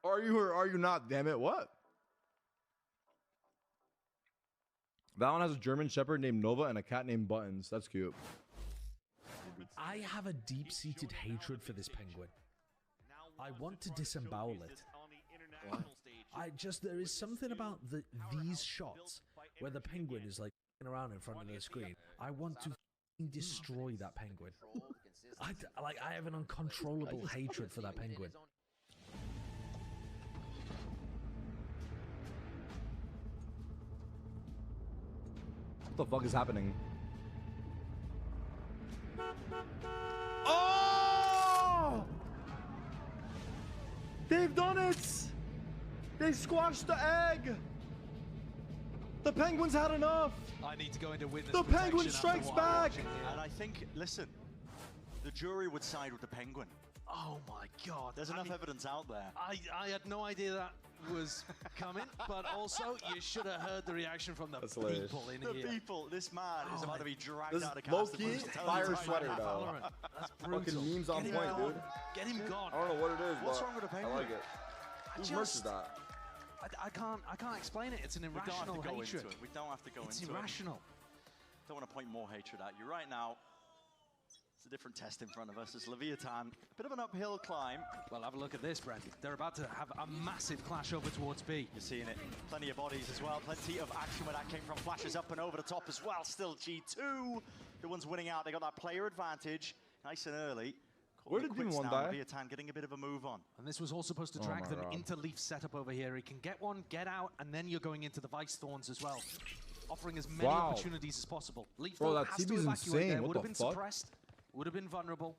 Are you or are you not? Damn it! What? Valorant has a German Shepherd named Nova and a cat named Buttons. That's cute. I have a deep-seated hatred for this penguin. I want to disembowel it. There is something about these shots where the penguin is like around in front of the screen. I want to destroy that penguin. I have an uncontrollable hatred for that penguin. What the fuck is happening? Oh! They've done it! They squashed the egg! The Penguins had enough! I need to go into witness The protection Penguin after strikes what I'm back! watching here. And I think, listen, the jury would side with the Penguin. Oh my God. There's enough evidence out there. I had no idea that was coming, but also you should have heard the reaction from the hilarious. people in The here. people, this man is about to be dragged This out of low-key cast. fire sweater, though. That's brutal. Fucking memes on Get him point, gone. dude. Get him gone. I don't know what it is, What's but wrong with the I Penguin? like it. Whose merch is that? I can't explain it. It's an We don't have irrational to go hatred. into it. We don't have to go It's into irrational. it. Don't want to point more hatred at you right now. It's a different test in front of us as Leviathan. A bit of an uphill climb. Well, have a look at this, Brent. They're about to have a massive clash over towards B. You're seeing it. Plenty of bodies as well. Plenty of action where that came from. Flashes up and over the top as well. Still G2. The one's winning out. They got that player advantage. Nice and early. Where did Demon 1 die? Leviathan getting a bit of a move on. And this was all supposed to Oh drag my them God. into Leaf's setup over here. He can get one, get out, and then you're going into the Vice Thorns as well. Offering as many Wow. opportunities as possible. Leaf Bro, though, that has to TB's evacuate insane. there. What Would have the been fuck? suppressed. Would have been vulnerable.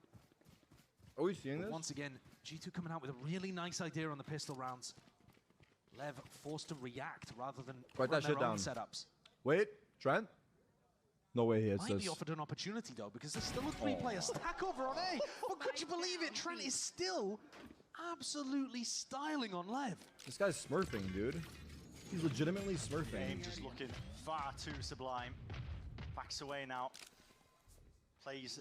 Are we seeing But this? once again, G2 coming out with a really nice idea on the pistol rounds. Lev forced to react rather than Write run that their shit own down. setups. Wait, Trent? No way he hits Might this. be offered an opportunity though, because there's still a three-player stack over on A. But could you believe it? Trent is still absolutely styling on Lev. This guy's smurfing, dude. He's legitimately smurfing. Game just looking far too sublime. Backs away now. Plays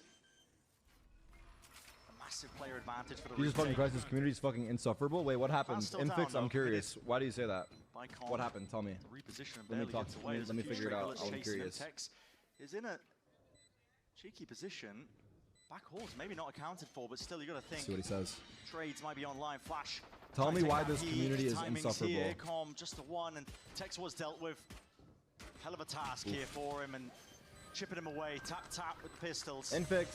a massive player advantage for the Jesus fucking retake. Christ, this community is fucking insufferable. Wait, what happened? still Infix, down, I'm though. curious. Why do you say that? By Con. What happened? Tell me. The reposition and Let me barely talk. gets away. Let me figure it out. I'm curious. Tex is in a cheeky position. Back horse maybe not accounted for, but still you got to think. See what he says. Trades might be online. Flash. Tell trying me to take why that this heat. community is Timing's insufferable. Here. Com just the one, and Tex was dealt with. Hell of a task here for him, and chipping him away. Tap tap with the pistols. Infix.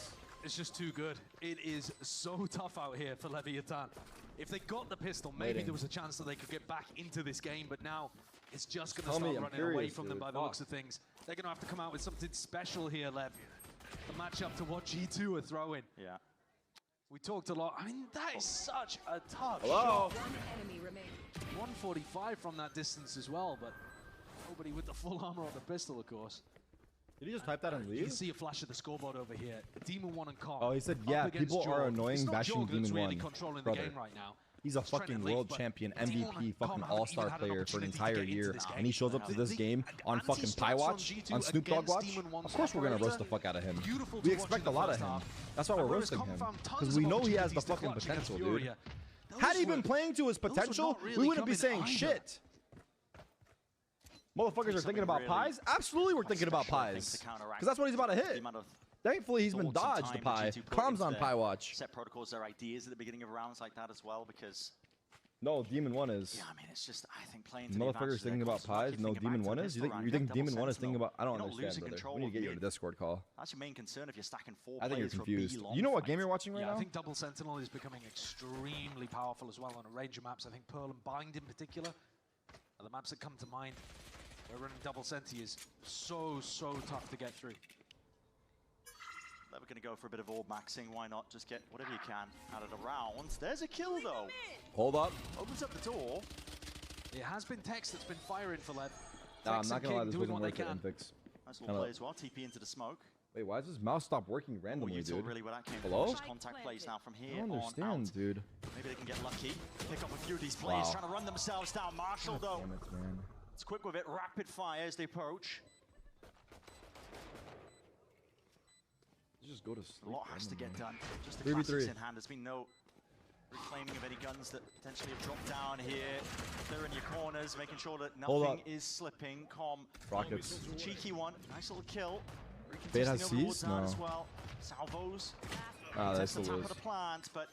It's just too good. It is so tough out here for Leviathan. If they got the pistol, maybe Waiting. there was a chance that they could get back into this game, but now it's just going to Tell me, start I'm running away curious, from them dude. by the looks of things. They're going to have to come out with something special here, Lev. The matchup to what G2 are throwing. Yeah. We talked a lot. I mean, that is such a tough Hello? shot. 145 from that distance as well, but nobody with the full armor on the pistol, of course. Did he just type that and You leave? can see a flash of the scoreboard over here. Demon 1 and Com. Oh, he said, up yeah, against people are Jorg. annoying It's not bashing Jorg that's Demon really 1. controlling Brother. the game right now. He's a It's Trent fucking and Leaf, world but champion, Demon MVP, and fucking Com all-star haven't even had an player for an opportunity to entire get into year, this game. and he shows up to this game on fucking Pie Watch, on Snoop Dogg Watch. Of course we're gonna roast the fuck out of him. We expect a lot of him. That's why we're roasting him, because we know he has the fucking potential, dude. Had he been playing to his potential, we wouldn't be saying shit. Motherfuckers are thinking about pies? Absolutely we're thinking about pies. Because that's what he's about to hit. Thankfully, he's been dodged the pie. Calm's on Pie Watch. Set protocols, their ideas at the beginning of rounds like that as well, because No, Demon 1 is. yeah, I mean, it's just I think playing to the advantage Motherfuckers of their thinking about course, like pies? if No, thinking Demon back to 1 the is? You pistol round, think double Demon 1 is sentinel, thinking about? I don't you're not understand, losing brother. control We need to of get you in a mid. Discord call. That's your main concern if you're stacking 4 I think you're players for a confused. B long You know what fight. game you're watching right Yeah, now? I think Double Sentinel is becoming extremely powerful as well on a range of maps. I think Pearl and Bind in particular are the maps that come to mind. Where running Double Senti is so tough to get through. We're going to go for a bit of orb maxing. Why not just get whatever you can out of the rounds? There's a kill, though. Hold up. Opens up the door. It has been Tex that's been firing for Lev. Nah, I'm Tex not and gonna lie, King this doing wasn't what they worth it, can. Infix. Nice little play as well. TP into the smoke. Wait, why does his mouse stop working randomly, you dude? really where that came Hello? from. Just contact plays now from I here don't on understand, out. dude. Maybe they can get lucky. Pick up a few of these players Wow. trying to run themselves down. Marshall, though. Damn it, man. It's quick with it. Rapid fire as they approach. Just go to sleep. A lot has to get done. Just the 3v3. classics in hand. There's been no reclaiming of any guns that potentially have dropped down here. They're in your corners, making sure that Hold nothing up. is slipping. Com. Rockets. Cheeky one. Nice little kill. Fade has Recontesting over the C's? down No. as well. Salvos. Ah, Contest that's the the top lose. of the plant, but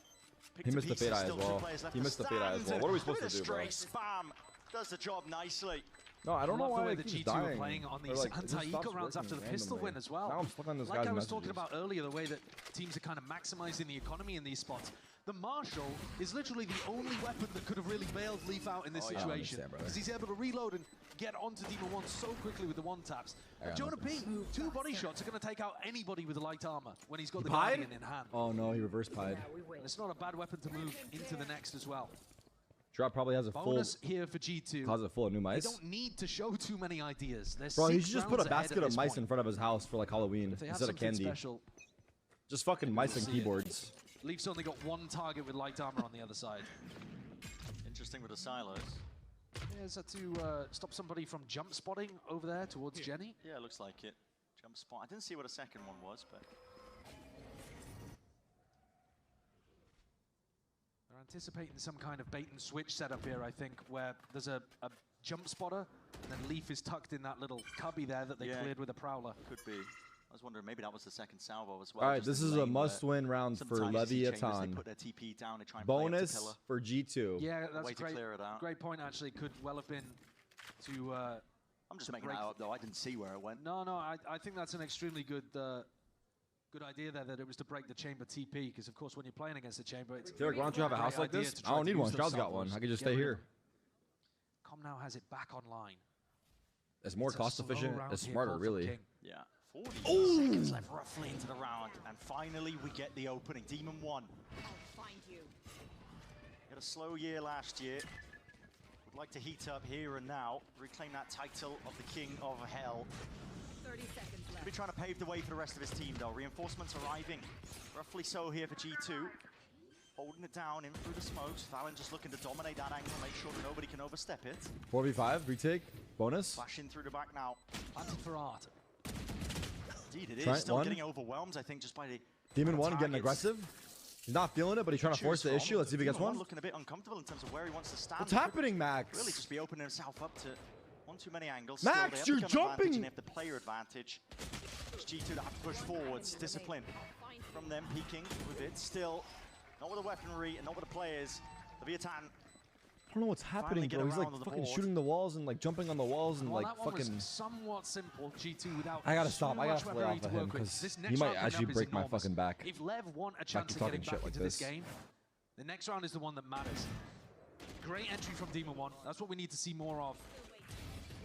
He missed the pieces, fade eye as still two well. players left He to missed the fade eye as well. stand. What are we supposed Bit to of do, bro? stray spam does the job nicely. No, I don't know love why the way it the keeps G2 are dying. playing on Or, these like, it just anti-eco stops rounds after the working pistol randomly. win as well. Now I'm stuck on this Like guy's I was talking messages. about earlier, the way that teams are kind of maximizing the economy in these spots. The Marshall is literally the only weapon that could have really bailed Leaf out in this Oh, yeah, I situation. understand, brother. Because he's able to reload and get onto Demon 1 so quickly with the one-taps. I got Jonah nothing. P, 2 body shots are going to take out anybody with light armor when he's got the pied? Guardian in hand. Oh no, he reverse pied. And it's not a bad weapon to move into the next as well. Drop probably has a full Bonus here for G2. closet full of new They mice. don't need to show too many ideas. They're Bro, he 6 should just put a rounds ahead basket at of this mice point. in front of his house for like Halloween If they have instead of something candy. special, Just fucking mice we'll and see it. keyboards. Leafs only got 1 target with light armor on the other side. Interesting with the silos. Yeah, is that to stop somebody from jump spotting over there towards Jenny? Yeah, it looks like it. Jump spot. I didn't see what a second one was, but They're anticipating some kind of bait and switch setup here, I think, where there's a jump spotter, and then Leaf is tucked in that little cubby there that they Yeah. cleared with a prowler. could be. I was wondering maybe that was the second salvo as well. All right, just this in is the a lane where must-win round for sometimes you see chambers, Leviathan. They put their TP down, they try and play up to Bonus pillar. for G2. Yeah, that's way a to great, clear it out. great point, actually. Could well have been to... I'm just to making break that up, though. I didn't see where it went. No, I think that's an extremely good good idea there, that it was to break the chamber TP, because of course when you're playing against the chamber, it's Derek, why don't you have a great house like idea this? to I try don't to need use one. those Charles got salvos one. I could just to get stay rid of here. them. Com now has it back online. It's more It's a cost slow efficient. round It's here smarter, called from really. King. Yeah, 40 seconds left roughly into the round. And finally, we get the opening. Demon 1. I'll find you. Had a slow year last year. Would like to heat up here and now. Reclaim that title of the King of Hell. 30 seconds left. Be trying to pave the way for the rest of his team, though. Reinforcements arriving. Roughly so here for G2. Holding it down in through the smokes. Valen just looking to dominate that angle, make sure that nobody can overstep it. 4v5, retake, bonus. Flashing through the back now. Planted for art. Indeed, it is. Try Still one. getting overwhelmed, I think, just by the Demon 1 targets. getting aggressive. He's not feeling it, but he's trying to force the issue. Let's see if he gets Demon one. Looking a bit uncomfortable in terms of where he wants to stand. What's happening, Max? Really just be opening himself up to one too many angles. Max, Still, you're they have the gun advantage jumping! and they have the player advantage. It's G2 that have to push forwards. Discipline from them, peeking with it. Still, not with the weaponry and not with the players. Leviathan. I don't know what's happening, bro. He's like fucking shooting the walls and like jumping on the walls and Well, like that one fucking. was somewhat simple. G2 without. I gotta stop. so I much gotta play weaponry off to of him work with. because This he next might round coming actually up is break my enormous. fucking back. If Lev want a chance keep of getting talking back shit like into this this. game, the next round is the one that matters. Great entry from Demon 1. That's what we need to see more of.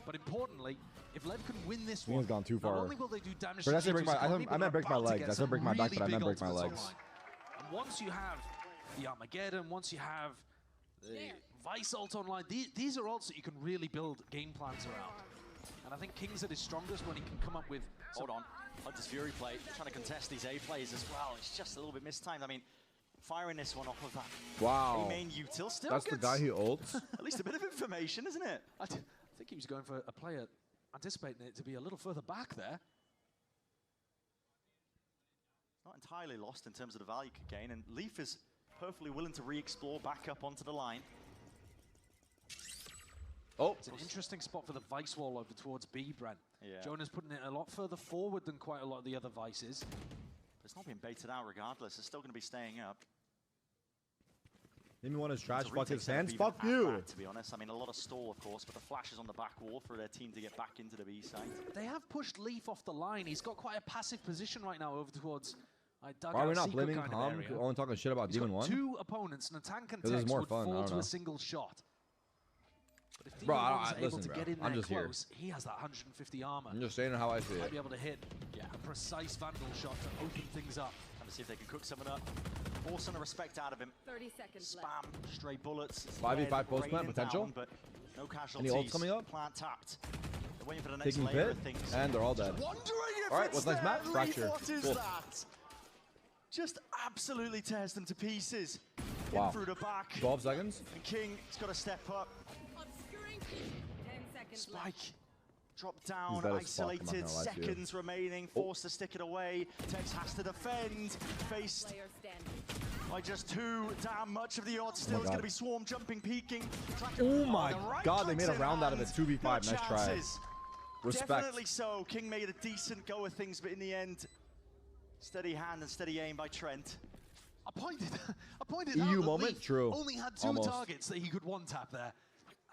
But importantly, if Lev can win this He one, has gone too far. not only will they do damage But to I said break my. G2's economy, I but meant break my they're about to legs. get I said some break my back, really but I meant big break my ultimates legs. online. And once you have the Armageddon, once you have the Vice ult online, these are ults that you can really build game plans around. And I think King's at his strongest when he can come up with... Hold on. Hunter's Fury play, trying to contest these A plays as well. It's just a little bit mistimed. I mean, firing this one off of that. Wow. A main util still That's the gets guy who ults. at least a bit of information, isn't it? I think he was going for a player, anticipating it to be a little further back there. Not entirely lost in terms of the value you could gain, and Leaf is perfectly willing to re-explore back up onto the line. Oh, it's an interesting spot for the Vice wall over towards B, Brent. Yeah. Jonah's putting it a lot further forward than quite a lot of the other Vices. But it's not being baited out regardless. It's still going to be staying up. Demon 1 is trash. It's a Fuck retake his setup hands. even Fuck at you. that, to be honest. I mean, a lot of stall, of course, but the flash is on the back wall for their team to get back into the B site. They have pushed Leaf off the line. He's got quite a passive position right now over towards dugout Why are we not secret blaming kind of Calm? area. We're only talking shit about He's Demon got 1? two opponents, and a tank and This is Tex more would fun, I fall don't to know. a single shot. But if Bro, Demon 1's able listen, to bro. get in I'm there just here. close, he has that 150 armor. I'm just saying how I see Might it. be able to hit a precise Vandal shot to open things up. Trying to see if they can cook someone up. Forcing the respect out of him. 30 seconds Spam, stray bullets. 5v5 post plant Raining potential. down, but no Any casualties. ults coming up? Plant tapped. They're waiting for the next Taking layer pit, of things. and they're all dead. Wondering if All right, it's what's next there. match? Leaf, Fracture. What is Cool. that? Just absolutely tears them to pieces. Wow. In through the back. 12 seconds. And King has got to step up. Obscuring 10 seconds Spike. left. Drop down, dead as fuck, I'm not isolated, gonna lie to you. seconds remaining, forced to stick it away. Tex has to defend, faced Player standing. by just two. Damn, much of the odds still is God. going to be Swarm jumping, peeking. Oh my the right God, they made a clicks in round out of it. hand. 2v5, No nice try. chances. Respect. Definitely so. King made a decent go of things, but in the end, steady hand and steady aim by Trent. I pointed out EU that moment? Leaf True. only had two Almost. targets that he could one-tap there.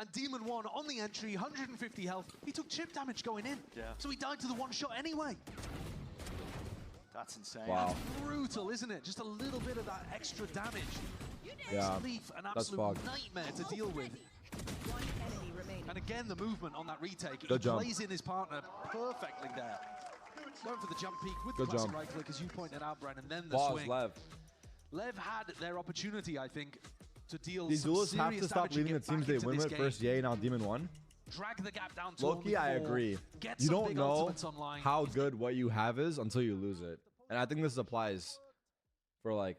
And Demon 1 on the entry, 150 health. He took chip damage going in. Yeah. So he died to the one shot anyway. That's insane. Wow. Brutal, isn't it? Just a little bit of that extra damage. Yeah, Makes Leaf an that's absolute fucked. nightmare to deal with. One enemy remaining. And again, the movement on that retake. Good he jump. plays in his partner perfectly there. Going for the jump peak with Good the classic jump. right click, as you pointed out, Bren, and then the Pause, swing. Lev. Lev had their opportunity, I think, to deal These some duelists have serious to stop damage and leaving the get teams back they into win this with. game. First Yay, now Demon 1. Drag the gap down to Loki, I only 4, agree. get You some don't big know ultimates online. how good what you have is until you lose it. And I think this applies for like...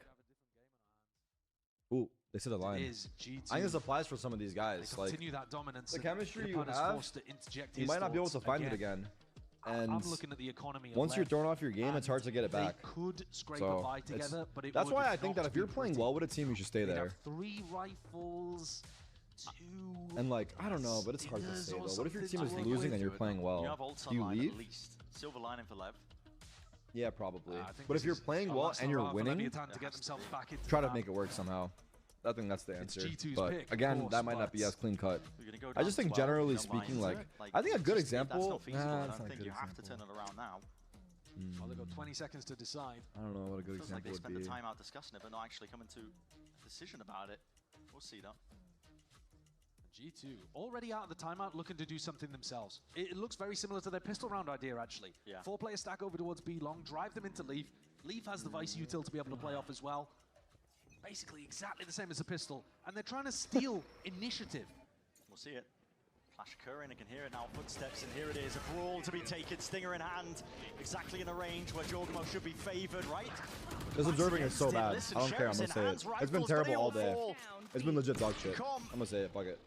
Ooh, they said the line. Is G2. I think this applies for some of these guys. They Like, continue that dominance. the and chemistry the you opponent's have, forced to interject you his might not be able to thoughts find it again. And I'm looking at the economy of once you're Lev, thrown off your game, it's hard to get it they back. could scrape So a bye it's- together, but it that's would why I think not that if be you're playing pretty. well with a team, you should stay They'd there. have 3 rifles, 2 And like, I don't know, but it's hard to say Stinners or though. What if your team something is to losing work and you're with? playing well? You have ults Do you online leave? at least. Silver lining for Lev. Yeah, probably. I think But this if you're is playing a well last and you're hurrah for winning, Leviathan to get themselves back into try the to make it work somehow. I think that's the answer. G2's But pick, of again, course, that might not be but as clean cut. We're gonna go I just down think 12, generally no speaking, lines. like, I think a good just- that's example. not feasible. Nah, I that's don't not a think good you have to example. turn it around now. Well, they've got 20 seconds to decide. I don't know what a good Feels like they example spent would the be. time out discussing it, but not actually coming to a decision about it. We'll see though. G2 already out of the timeout, looking to do something themselves. It looks very similar to their pistol round idea, actually. Yeah. 4-player stack over towards B long, drive them into Leaf. Leaf has the Vice util to be able to play off as well. Basically exactly the same as a pistol, and they're trying to steal initiative. We'll see it. Flash occurring, I can hear it now, footsteps, and here it is, a brawl to be taken, Stinger in hand, exactly in the range where Jorgamo should be favored, right? This observing is so bad. I don't care, I'm gonna say it. It's been terrible all day. It's been legit dog shit. I'm gonna say it, fuck it.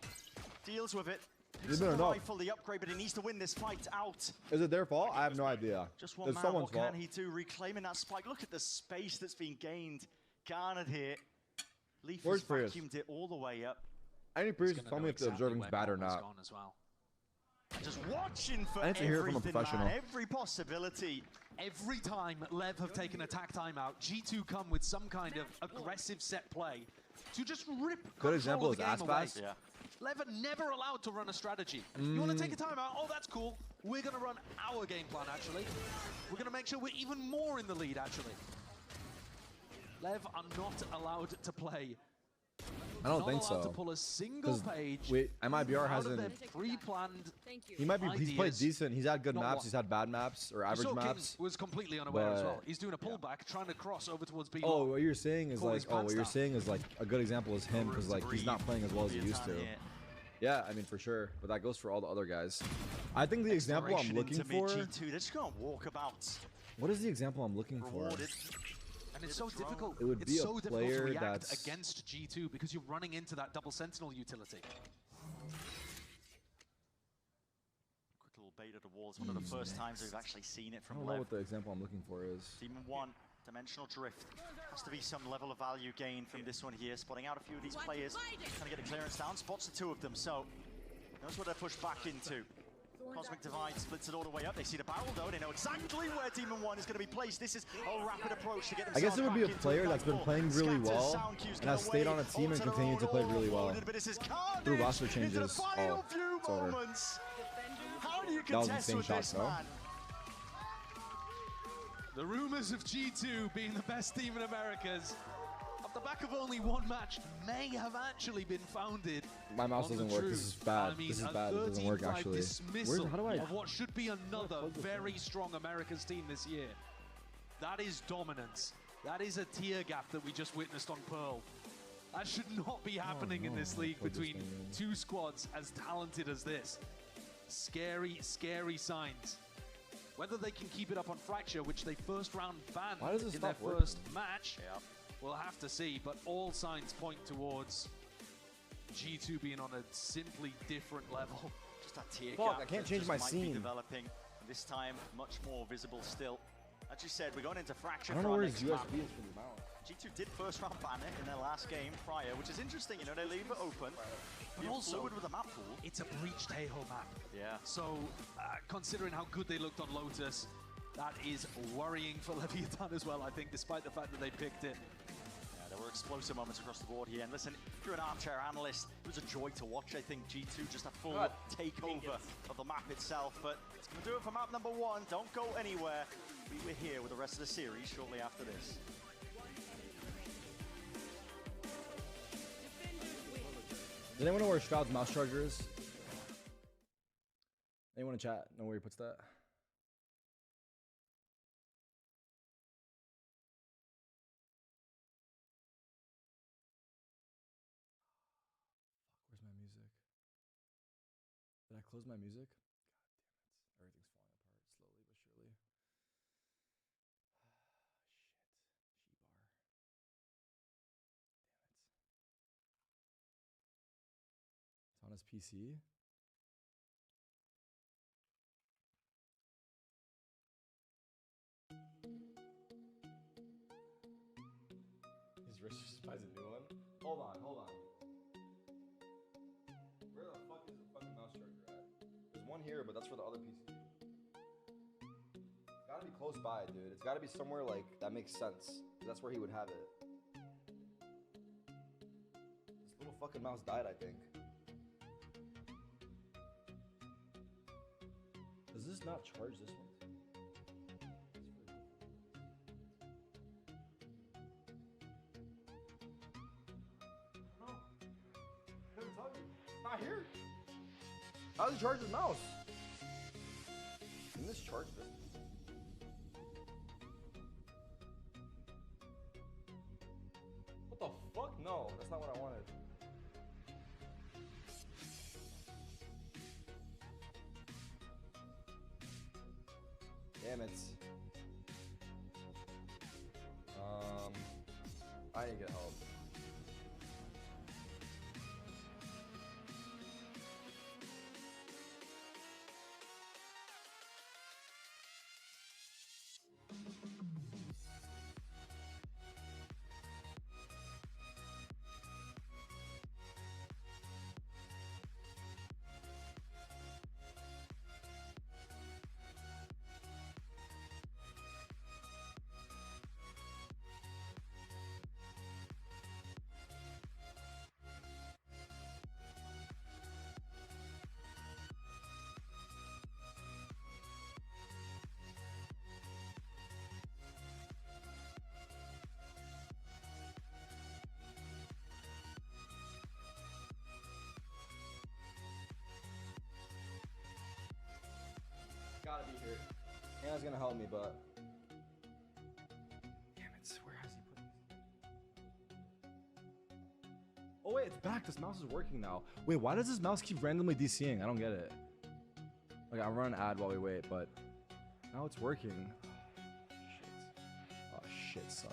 Deals with it. It's been enough. Rifle the upgrade, but he needs to win this fight out. Is it their fault? I have no idea. Just one It's man, someone's what fault. can he do? Reclaiming that spike. Look at the space that's been gained, garnered here. Leaf has Where's Prius? vacuumed it all the way up. I need Prius to tell me if the observing's bad or not. Just watching for I need to hear it from a everything, professional. man. Every possibility. Every time Lev have taken attack timeout, G2 come with some kind of aggressive set play to just rip Good example control is of the game away. Aspas. Yeah. Lev are never allowed to run a strategy. You want to take a timeout? Oh, that's cool. We're going to run our game plan, actually. We're going to make sure we're even more in the lead, actually. Lev are not allowed to play. I don't Not think allowed so. to pull a single 'Cause page. MIBR out of their hasn't. pre-planned. He might be. He's played ideas. decent. He's had good Not maps. one. He's had bad maps or average So King maps. was completely unaware as well. but- He's doing a pullback, trying to cross over towards B. Oh, what you're saying is Pull like. his Oh, what pants you're down. saying is like a good example is him because like he's not playing as well as he used to. Yeah. Yeah, I mean for sure, but that goes for all the other guys. I think the example I'm Exploration looking into for. mid G2. They're just going to walk about. What is the example I'm looking for? Rewarded. And it's so difficult. It would it's be a so difficult to player react that's- against G2 because you're running into that double sentinel utility. Quick little bait at the walls. One of the first times we've actually seen it I from don't know Lev. what the example I'm looking for is. Demon 1, dimensional drift. Has to be some level of value gain from this one here. Spotting out a few of these players. Trying to get a clearance down. Spots the two of them. So knows what they're pushed back into. Cosmic Divide splits it all the way up. They see the barrel though. They know exactly where Demon 1 is going to be placed. This is a rapid approach to get I themselves guess it would be a back into player the that's been battle. playing really Scatters, well sound cues and has get stayed away. on a team and Onto the continued to road, play all really well. loaded, but this is carnage Through roster into changes. the final Oh, few it's over. moments. How do you That was contest insane with shots, this, no? man? The rumors of G2 being the best team in Americas, off the back of only one match, may have actually been founded. My mouse on the doesn't work. This truth. is bad. I mean, This is a bad. It doesn't work 13-5 actually. dismissal How do I? of what should be another very strong Americas team this year. That is dominance. That is a tier gap that we just witnessed on Pearl. That should not be happening in this league Plug this between thing in. two squads as talented as this. Scary, scary signs. Whether they can keep it up on Fracture, which they first round banned Why does it in their stop first working? match, we'll have to see. But all signs point towards G2 being on a simply different level. Just that tier Fuck, gap I can't that change just my might be scene. developing. This time, much more visible still. As you said, we're going into Fracture I don't for know our where next his map. USB is for the mouse. G2 did first round ban it in their last game prior, which is interesting, you know, they leave it open. But Being also, fluid with the map pool. it's a breached Heiho map. Yeah. So, considering how good they looked on Lotus, that is worrying for Leviathan as well, I think, despite the fact that they picked it. Yeah, there were explosive moments across the board here. And listen, if you're an armchair analyst, it was a joy to watch, I think. G2 just a full takeover of the map itself. But it's going to do it for map number 1. Don't go anywhere. We're here with the rest of the series shortly after this. Does anyone know where Stroud's mouse charger is? Anyone in chat know where he puts that? Where's my music? Did I close my music? God damn it. Everything's falling apart slowly but surely. Shit. She bar. Damn it. It's on his PC. His wrist just buys a new one. Hold on. Where the fuck is the fucking mouse charger at? There's one here, but that's for the other PC. It's gotta be close by, dude. It's gotta be somewhere like that makes sense. That's where he would have it. This little fucking mouse died, I think. Does this not charge this one? Couldn't tell you. Not here. How does he charge his mouse? Can this charge this? What the fuck? No, that's not what I wanted. Damn it. I need to get help. Gotta be here. Hannah's gonna help me, but. Damn it, where has he put this? Oh, wait, it's back. This mouse is working now. Wait, why does this mouse keep randomly DCing? I don't get it. Like, I'll run an ad while we wait, but now it's working. Shit. Oh, shit, son.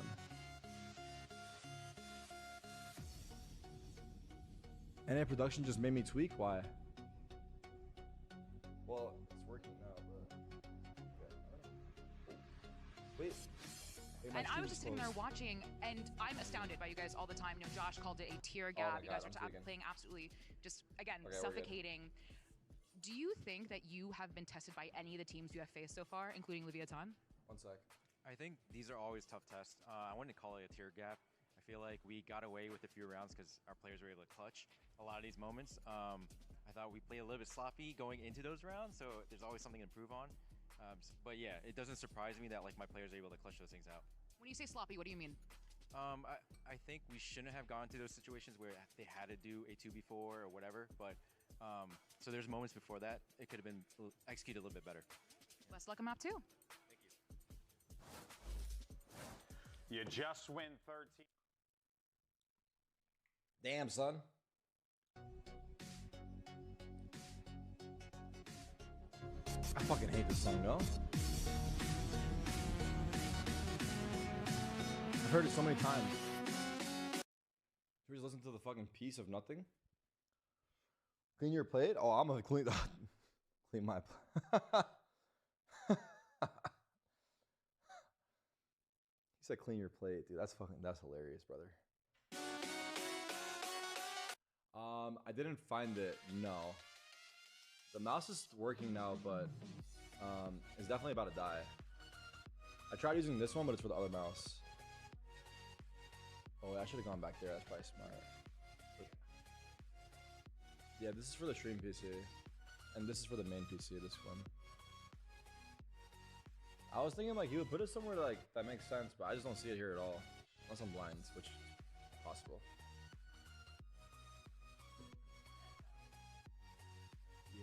NA production just made me tweak? Why? Well, it's working now, but... Wait. And I was just sitting there watching, and I'm astounded by you guys all the time. You know, Josh called it a tear gap. You guys are playing absolutely just, again, suffocating. Do you think that you have been tested by any of the teams you have faced so far, including Leviathan? 1 sec. I think these are always tough tests. I wouldn't call it a tear gap. I feel like we got away with a few rounds because our players were able to clutch a lot of these moments. I thought we played a little bit sloppy going into those rounds, so there's always something to improve on. But yeah, it doesn't surprise me that like my players are able to clutch those things out. When you say sloppy, what do you mean? I think we shouldn't have gone to those situations where they had to do a 2v4 or whatever, but so there's moments before that it could have been executed a little bit better. Best luck on map 2. You just win 13. Damn, son. I fucking hate this song, no? I've heard it so many times. Should we just listen to the fucking piece of nothing? Clean your plate? Oh, I'm gonna clean clean my plate. He said clean your plate, dude. That's hilarious, brother. I didn't find it, no. The mouse is working now, but it's definitely about to die. I tried using this one, but it's for the other mouse. Oh, I should have gone back there. That's probably smart. Yeah, this is for the stream PC. And this is for the main PC, this one. I was thinking like he would put it somewhere like that makes sense, but I just don't see it here at all. Unless I'm blind, which is possible. Yeah.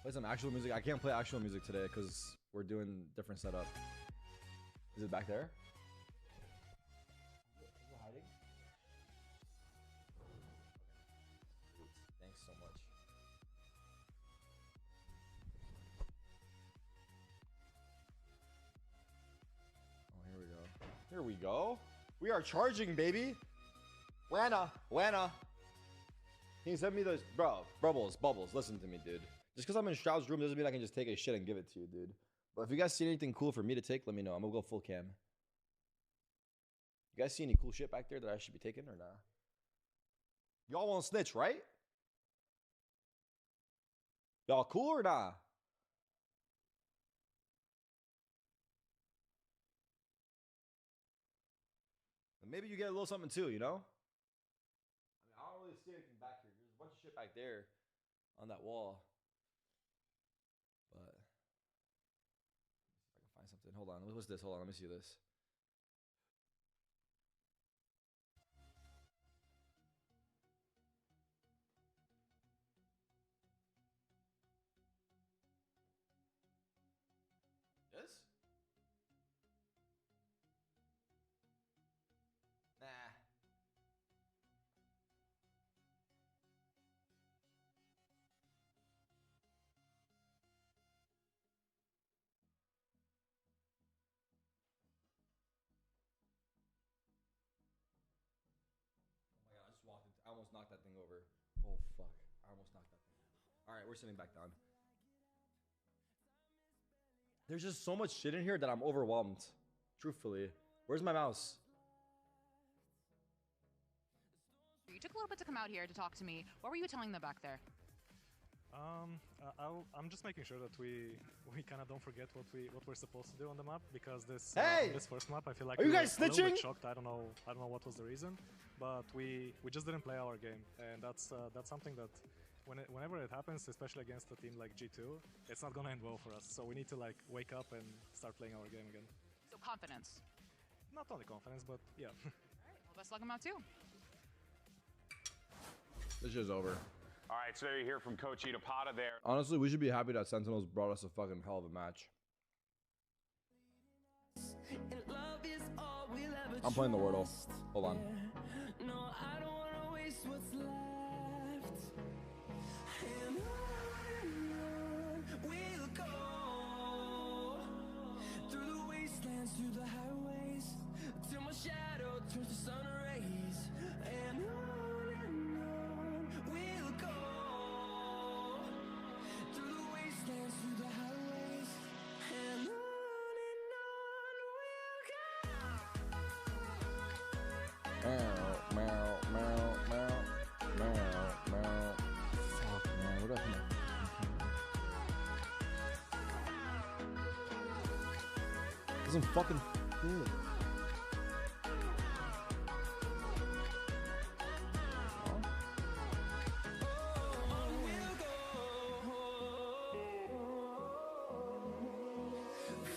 Play some actual music. I can't play actual music today because we're doing different setup. Is it back there? Is it hiding? Thanks so much. Oh, here we go. Here we go. We are charging, baby. Buena. Can you send me those? Bro, bubbles. Listen to me, dude. Just because I'm in Stroud's room doesn't mean I can just take a shit and give it to you, dude. But if you guys see anything cool for me to take, let me know. I'm gonna go full cam. You guys see any cool shit back there that I should be taking or nah? Y'all won't snitch, right? Y'all cool or nah? And maybe you get a little something too, you know? I mean, I don't really see anything back here. There's a bunch of shit back there on that wall. But if I can find something. Hold on. What's this? Hold on. Let me see this. knocked that thing over. Oh, fuck. I almost knocked that thing over. All right, we're sitting back down. There's just so much shit in here that I'm overwhelmed. Truthfully. Where's my mouse? You took a little bit to come out here to talk to me. What were you telling them back there? I'm just making sure that we kind of don't forget what we're supposed to do on the map, because this this first map I feel like are you we guys were a little bit snitching? shocked. I don't know what was the reason, but we just didn't play our game, and that's something that whenever it happens, especially against a team like G2, it's not gonna end well for us. So we need to like wake up and start playing our game again. So confidence. Not only confidence, but yeah. All right, well, best luck on map 2. This shit's over. All right, so there you hear from Coach Itapata there. Honestly, we should be happy that Sentinels brought us a fucking hell of a match. I'm playing the Wordle. Hold on. No, I don't wanna waste what's left. And on we'll go through the wastelands, through the highways, till my shadow turns to sun rays. And on we'll go through the wastelands, through the highways, and on we'll Meow, meow, meow, meow, meow, meow. Fuck, man. What happened? Doesn't fucking fit.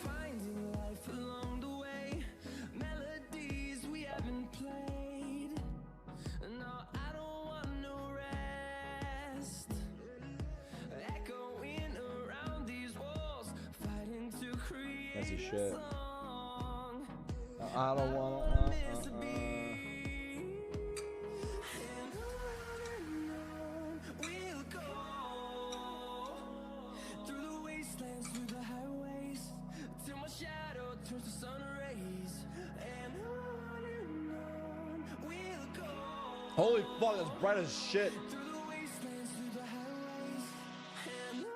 finding life along the way, melodies we haven't played. No, I don't want no rest. Echoing around these walls, fighting to create That's his a shit. song. I don't wanna. We'll go through the wastelands, through the highways, till my shadow turns to sun rays. And on we'll go. Holy fuck, that's bright as shit. Through the wastelands, through the highways, and on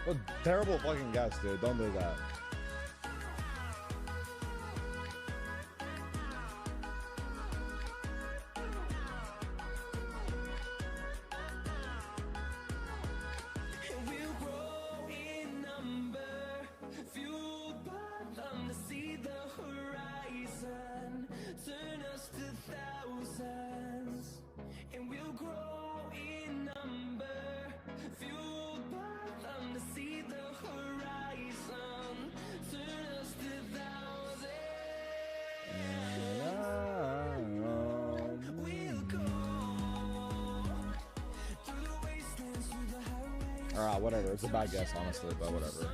What a terrible fucking guess, dude. Don't do that. And we'll grow in number, fueled by them to see the horizon, turn us to thousands. And we'll grow in number, fueled by them to see the horizon, turn us to thousands. We'll go through the wastelands, through the highways. Alright, whatever. It's a bad guess, honestly, but whatever.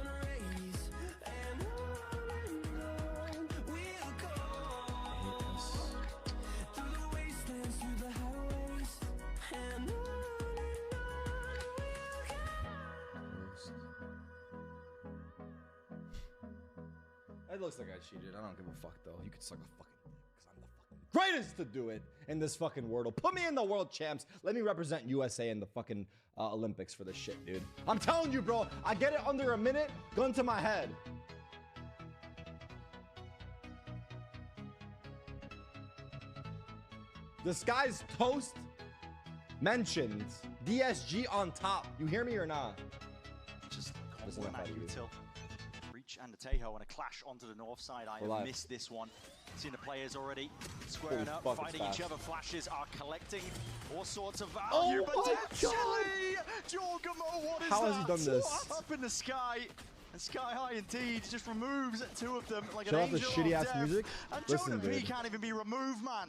It looks like I cheated. I don't give a fuck though. You could suck a fucking dick because I'm the fucking greatest to do it in this fucking Wordle. Put me in the world champs. Let me represent USA in the fucking Olympics for this shit, dude. I'm telling you, bro. I get it under a minute. Gun to my head. The Sky's toast mentioned DSG on top. You hear me or not? Just Listen calling up, out buddy. util. Reach and Tejo and a clash onto the north side. I We're have live. missed this one. Seen the players already squaring Holy up, fuck, it's fighting each fast. other. Flashes are collecting all sorts of Oh value, but my actually, Jorgamo, what is How that? has he done this? Up in the sky. And sky high indeed, just removes two of them like Shut an off the angel shitty of ass death. music. And Listen, Jonah P dude. can't even be removed, man.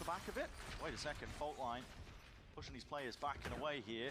the back of it. Wait a second, fault line pushing these players back and away here.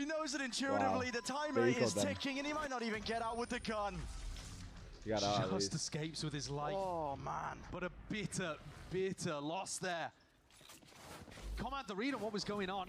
He knows that intuitively the timer is ticking, and he might not even get out with the gun. You got out. Just escapes with his life. Oh man! But a bitter, bitter loss there. Comment the read on what was going on.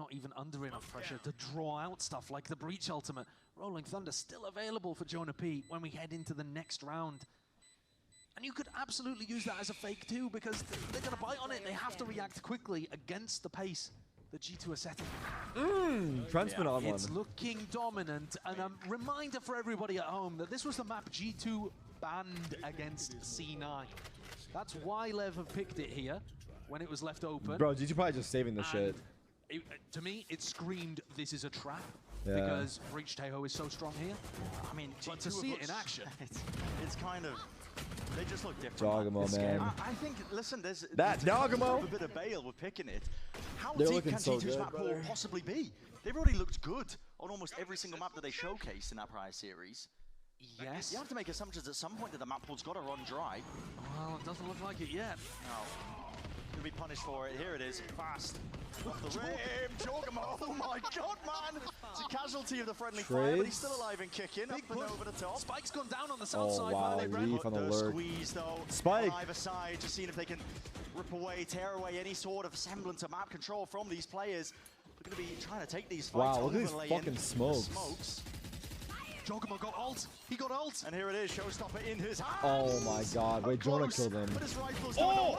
not even under enough pressure to draw out stuff like the Breach ultimate. Rolling Thunder still available for Jonah P when we head into the next round. And you could absolutely use that as a fake too, because they're going to bite on it. They have to react quickly against the pace that G2 are setting. Trenchman on one. It's looking dominant, and a reminder for everybody at home that this was the map G2 banned against C9. That's why Lev have picked it here when it was left open. Bro, G2 probably just saving the shit. To me, it screamed this is a trap. Yeah. Because Breach Taeho is so strong here. I mean, but to see it in action, it's kind of, they just look different. Dogamo, man. I think, listen, there's that Dogamo. A bit of bail with picking it. how They're deep looking can so G2's good, map pool brother. possibly be? They've already looked good on almost every single map that they showcased in that prior series. Yes. You have to make assumptions at some point that the map pool's got to run dry. Well, it doesn't look like it yet. No. Gonna be punished for it. Here it is. Fast. Off the rim. Jorgamo. Oh my god, man. It's a casualty of the friendly fire, but he's still alive and kicking. Up and over the top. Spike's gone down on the south Oh side. wow, Leaf on the lurk. Squeeze though. Spike. On either side, just seeing if they can rip away, tear away any sort of semblance of map control from these players. They're going to be trying to take these fights. Wow, look at these overlay fucking in smokes. Jorgamo got ult. He got ult. And here it is, Showstopper in his hands. Oh my god. Wait, Jonah killed him. But his rifle's coming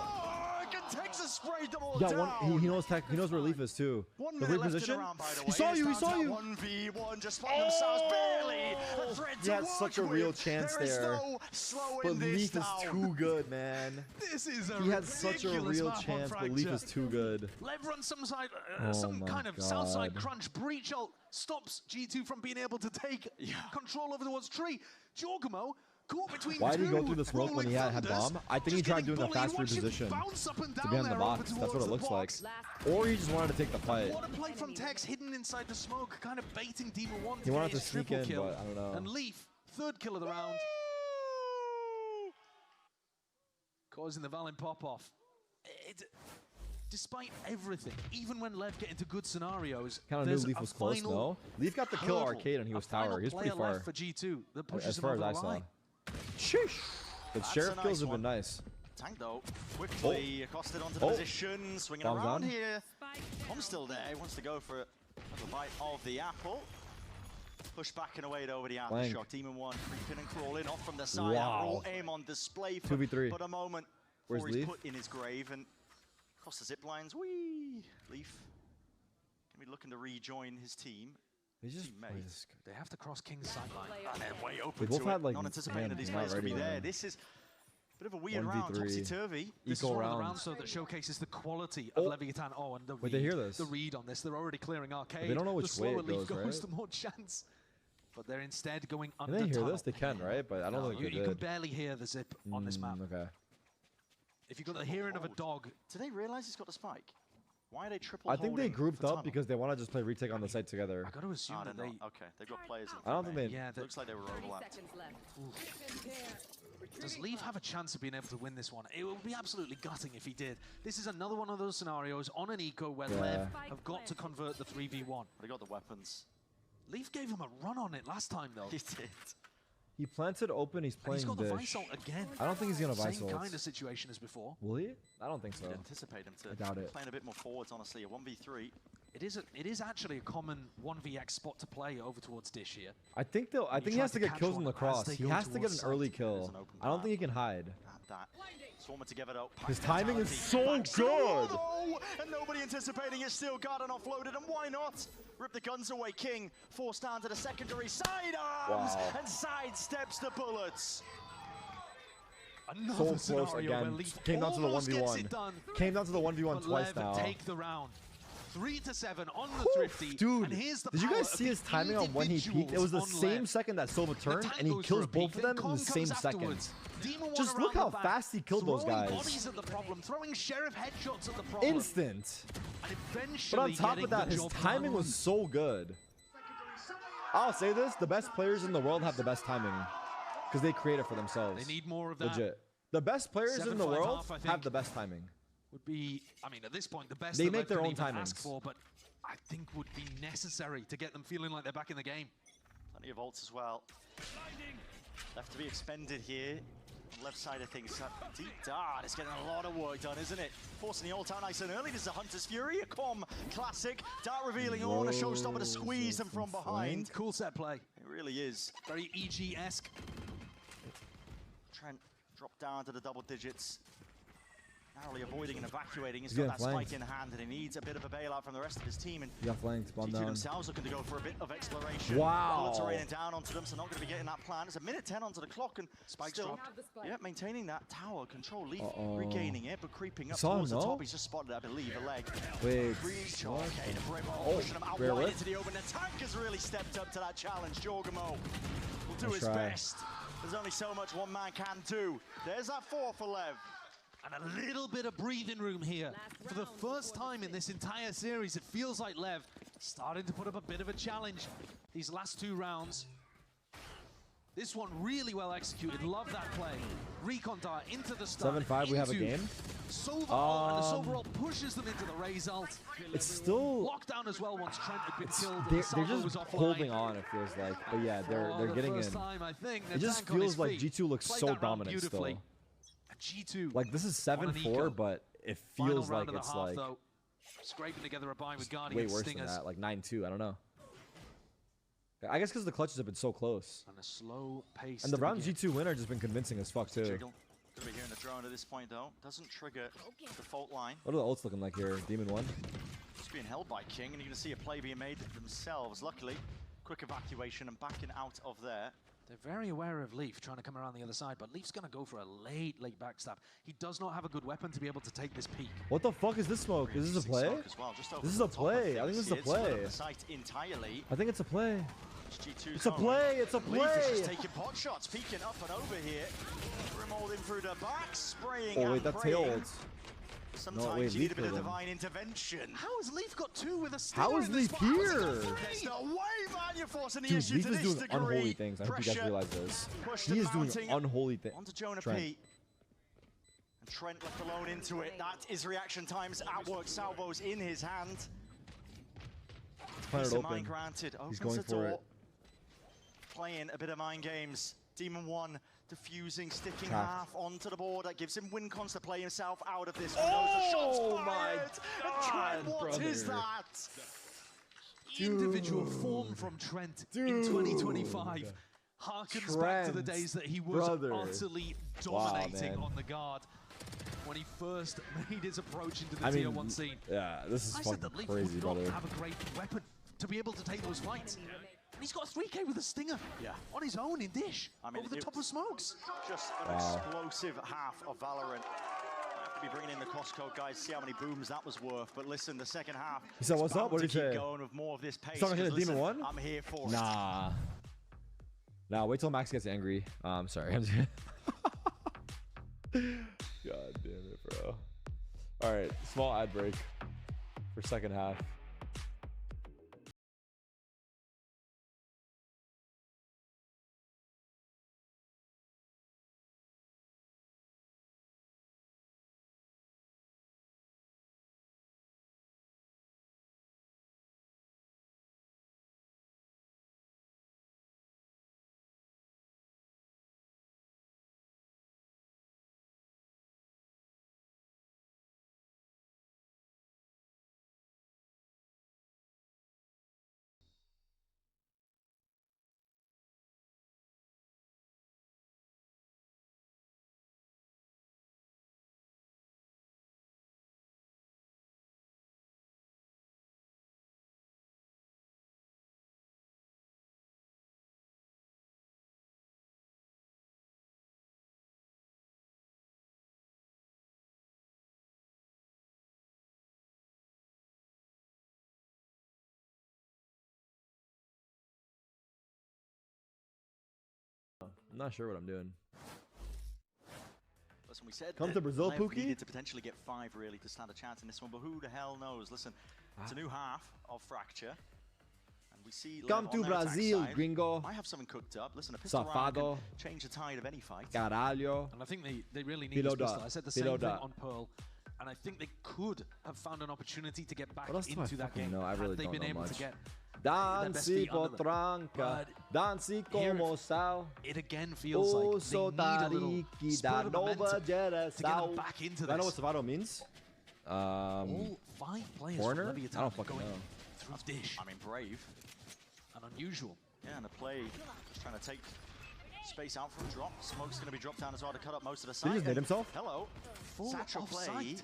Texas sprayed them all Yeah, down. he knows where Leaf is too. 1 The minute left in the reposition? round, by the way. He saw you, he It's down saw to you. 1v1, just find themselves barely a threat He to had work such a real with. chance There is there. no slowing But this Leaf is down. too good, man. This is a He had such a ridiculous real map on chance, but Leaf Fracture. is too good. Lev runs some side, Oh some my kind of south side God. crunch breach ult stops G2 from being able to take control over towards tree. Jorgamo caught between Why did he go two through the smoke when he had thunders, bomb? I think he just tried getting doing the bullied. fast Watch him reposition bounce up and to down be on the there box. over That's what towards it the looks like. box. Or he just wanted to take the fight. What a play from Tex, hidden inside the smoke, kind of baiting Demon 1 He to wanted get to his sneak triple in, kill. but I don't know. And Leaf, third kill of the round. Causing the Valen pop-off. Despite everything, even when Lev get into good scenarios, Kind of knew there's Leaf a was close, final no? Leaf got the kill hurdle, arcade and he was a final tower. He was pretty player far. left for G2 that pushes As him far over as I the saw. line. Sheesh. The That's sheriff a kills nice have one. been nice. Tank though, quickly accosted onto the position, swinging Bombs around on. here. Tom's still there, he wants to go for a bite of the apple. Push back and away over the Flank. aftershock. Demon 1 creeping and crawling off from the side. Wow. Raw aim on display for 2v3. but a moment Where's before he's Leaf? put in his grave and across the zip lines. Whee! Leaf gonna be looking to rejoin his team. He's just Teammates. They have to cross King's sideline. And they're way They open both to had, it. like, Not anticipating that these not players could be ready, there. man. This is a bit of a weird round, 1v3. topsy-turvy. This is Equal one of the rounds. rounds though that showcases the quality of Leviathan. Oh, and the Wait, they hear this. The read on this. They're already clearing arcade. they don't know which the slower way it Leaf goes, goes, right? the more chance. But they're instead going Can under they hear tunnel. this? They can, right? But I don't think you, they you can did. barely hear the zip on this map. Okay. If you've got the hearing of a dog, Do they realize he's got the spike? Why are they triple I think they holding grouped for up tunnel? because they want to just play retake on the site together. I got to assume Oh, that they're they. not. Okay, they've got players in I don't think main. they- Yeah, that- Looks like they were 30 overlapped. seconds left. Does Leaf have a chance of being able to win this one? It would be absolutely gutting if he did. This is another one of those scenarios on an eco where Yeah. Lev have got to convert the 3v1. They got the weapons. Leaf gave him a run on it last time though. He did. He planted open. He's And playing he's got the dish. Vice ult again. I don't think he's gonna Vice Same ult. kind of situation as before. Will he? I don't think so. I'd anticipate him to I doubt it. playing a bit more forwards, honestly. A 1v3. It is actually a common 1vx spot to play over towards Dish here. I think they'll. I You think he try has to to get catch kills one on the as cross. they He go has to get towards an early site. kill. There's an open I don't path. think he can hide. At that. Swarming together though. His Pack timing is mentality. so good. Oh, and nobody anticipating it. Still Garden offloaded, and why not? Rip the guns away. King forced down to the secondary sidearms Wow. and sidesteps the bullets. Another So close scenario where again. Leaf Came down to the almost gets 1v1. it done, Came down to the 1v1 but twice Lev now. take the round. 3-7 on the thrifty. Dude, and here's the did you power guys of see the his timing on when he peeked? It was the individuals on same Lev. second that Silva turned, tank and he goes kills for a peek, both of them then in the Con same comes second. afterwards. Demon one Just around look the how back, fast he killed those throwing guys. bodies at the problem, throwing sheriff headshots at the problem. Instant. And But eventually on top getting of that, the his job timing done. was so good. I'll say this: the best players in the world have the best timing because they create it for themselves. They need more of that. Legit. The best players in the 7-5 world half, I have think. the best timing. Would be, I mean, at this point, the best They that make Lev their can own even ask timings. for, but I think would be necessary to get them feeling like they're back in the game. Plenty of ults as well. Left to be expended here. On the left side of things, deep dart is getting a lot of work done, isn't it? Forcing the ult out nice and early. This is a Hunter's Fury, a Com classic. Dart revealing on, a showstopper to squeeze them from behind. Cool set play. It really is. Very EG-esque. Trent dropped down to the double digits. Narrowly avoiding and evacuating. He's He's got that getting spike in hand, and he needs a bit of a bailout from the rest of his team. And He got flanked, bomb G2 down. themselves looking to go for a bit of exploration. Wow. Bullets are raining down onto them, so not going to be getting that plan. It's a minute 10 onto the clock, and Spike's still, dropped. yeah, maintaining that tower control. Leaf Uh-oh. regaining it, but creeping up Saw him, towards the no? top. He's just spotted, I believe, a leg. Wait, Breach, what? okay, the Brimmo Oh, pushing him out rare wide whip? into the open. The tank has really stepped up to that challenge. Jorgamo will do Nice his try. best. There's only so much one man can do. There's that 4 for Lev. And a little bit of breathing room here. For the first time in this entire series, it feels like Lev starting to put up a bit of a challenge these last 2 rounds. This one really well executed. Love that play. Recon dart into the stun. 7-5, we have a game. Sova, and the Soverall pushes them into the Raze ult. It's still lockdown as well once Trent had been killed. They're just holding on, it feels like. But yeah, they're getting in. Time, I think, it just feels like G2 looks so dominant still. G2. Like this is 7-4, but it feels like it's like though. Scraping together a buy with Guardian way worse Stingers. than that, like 9-2. I don't know. I guess because the clutches have been so close. And a slow pace. And the round G2 winner just been convincing as fuck too. Jiggle. Gonna be hearing the drone at this point though. Doesn't trigger the fault line. What are the ults looking like here? Demon 1. Just being held by King, and you're gonna see a play being made themselves. Luckily, quick evacuation and backing out of there. They're very aware of Leaf trying to come around the other side, but Leaf's going to go for a late backstab. He does not have a good weapon to be able to take this peak. What the fuck is this smoke? Is this a play? Well, this is a play. I think this is a play. I think it's a play. It's a play. It's a play. Leaf is just taking pot shots, peeking up and over here. Remolding through the back, spraying Oh wait, and that's praying. tailed. Sometimes no, wait, you need a bit of him. divine intervention. How has Leaf got 2 with a stinger? How is Leaf here? There's no way, man. You're forcing the Dude, issue Leaf to is this doing degree. unholy things. I hope you guys realize this. He is doing unholy things. Onto Jonah P. And Trent left alone into it. That is reaction times at work. Salvos in his hand. Peace of mind granted. He's Opens going the for door. it. Playing a bit of mind games. Demon 1 diffusing, sticking Trapped. half onto the board. That gives him win cons to play himself out of this. Oh my God, what is that? Individual form from Trent in 2025 harkens back to the days that he was utterly dominating on the guard when he first made his approach into the tier 1 scene. Yeah, this is I fucking said that Leaf crazy, would not brother. have a great weapon to be able to take those fights. And he's got a 3K with a stinger on his own in Dish, over the top of smokes. Just an explosive half of Valorant. I have to be bringing in the cost code, guys, see how many booms that was worth. But listen, the second half. He said, what's up? What did he say? Going with more of this pace. He's talking to the Demon 1? I'm here for Nah. Nah, wait till Max gets angry. I'm sorry. God damn it, bro. All right, small ad break for second half. I'm not sure what I'm doing. Listen, we said Come to Brazil, Lev Pookie? needed to potentially get 5 really to stand a chance in this one, but who the hell knows? Listen, it's a new half of Fracture. And we see Come Lev to on their attack Brazil, side. gringo. Might have something cooked up. Listen, a pistol round Safado. can change the tide of any fight. Caralho. And I think they really need this Piloda. pistol. I said the same thing Piloda. on Pearl. And I think they could have found an opportunity to get back What else do I into that fucking game know? I really had they don't been know able much. to get their best Danci feet under them. potranca, But danci here como sal. it again feels like they need a little spurt of momentum to get them back into I know what this. Safado means. All 5 players Foreigner? from Leviathan I don't fucking going know. through Dish. I mean, brave. And unusual. Yeah, and a play just trying to take space out from drop. Smoke's going to be dropped down as well to cut up most of the Did he side. just hit himself? Hello. Full Satchel play. offside.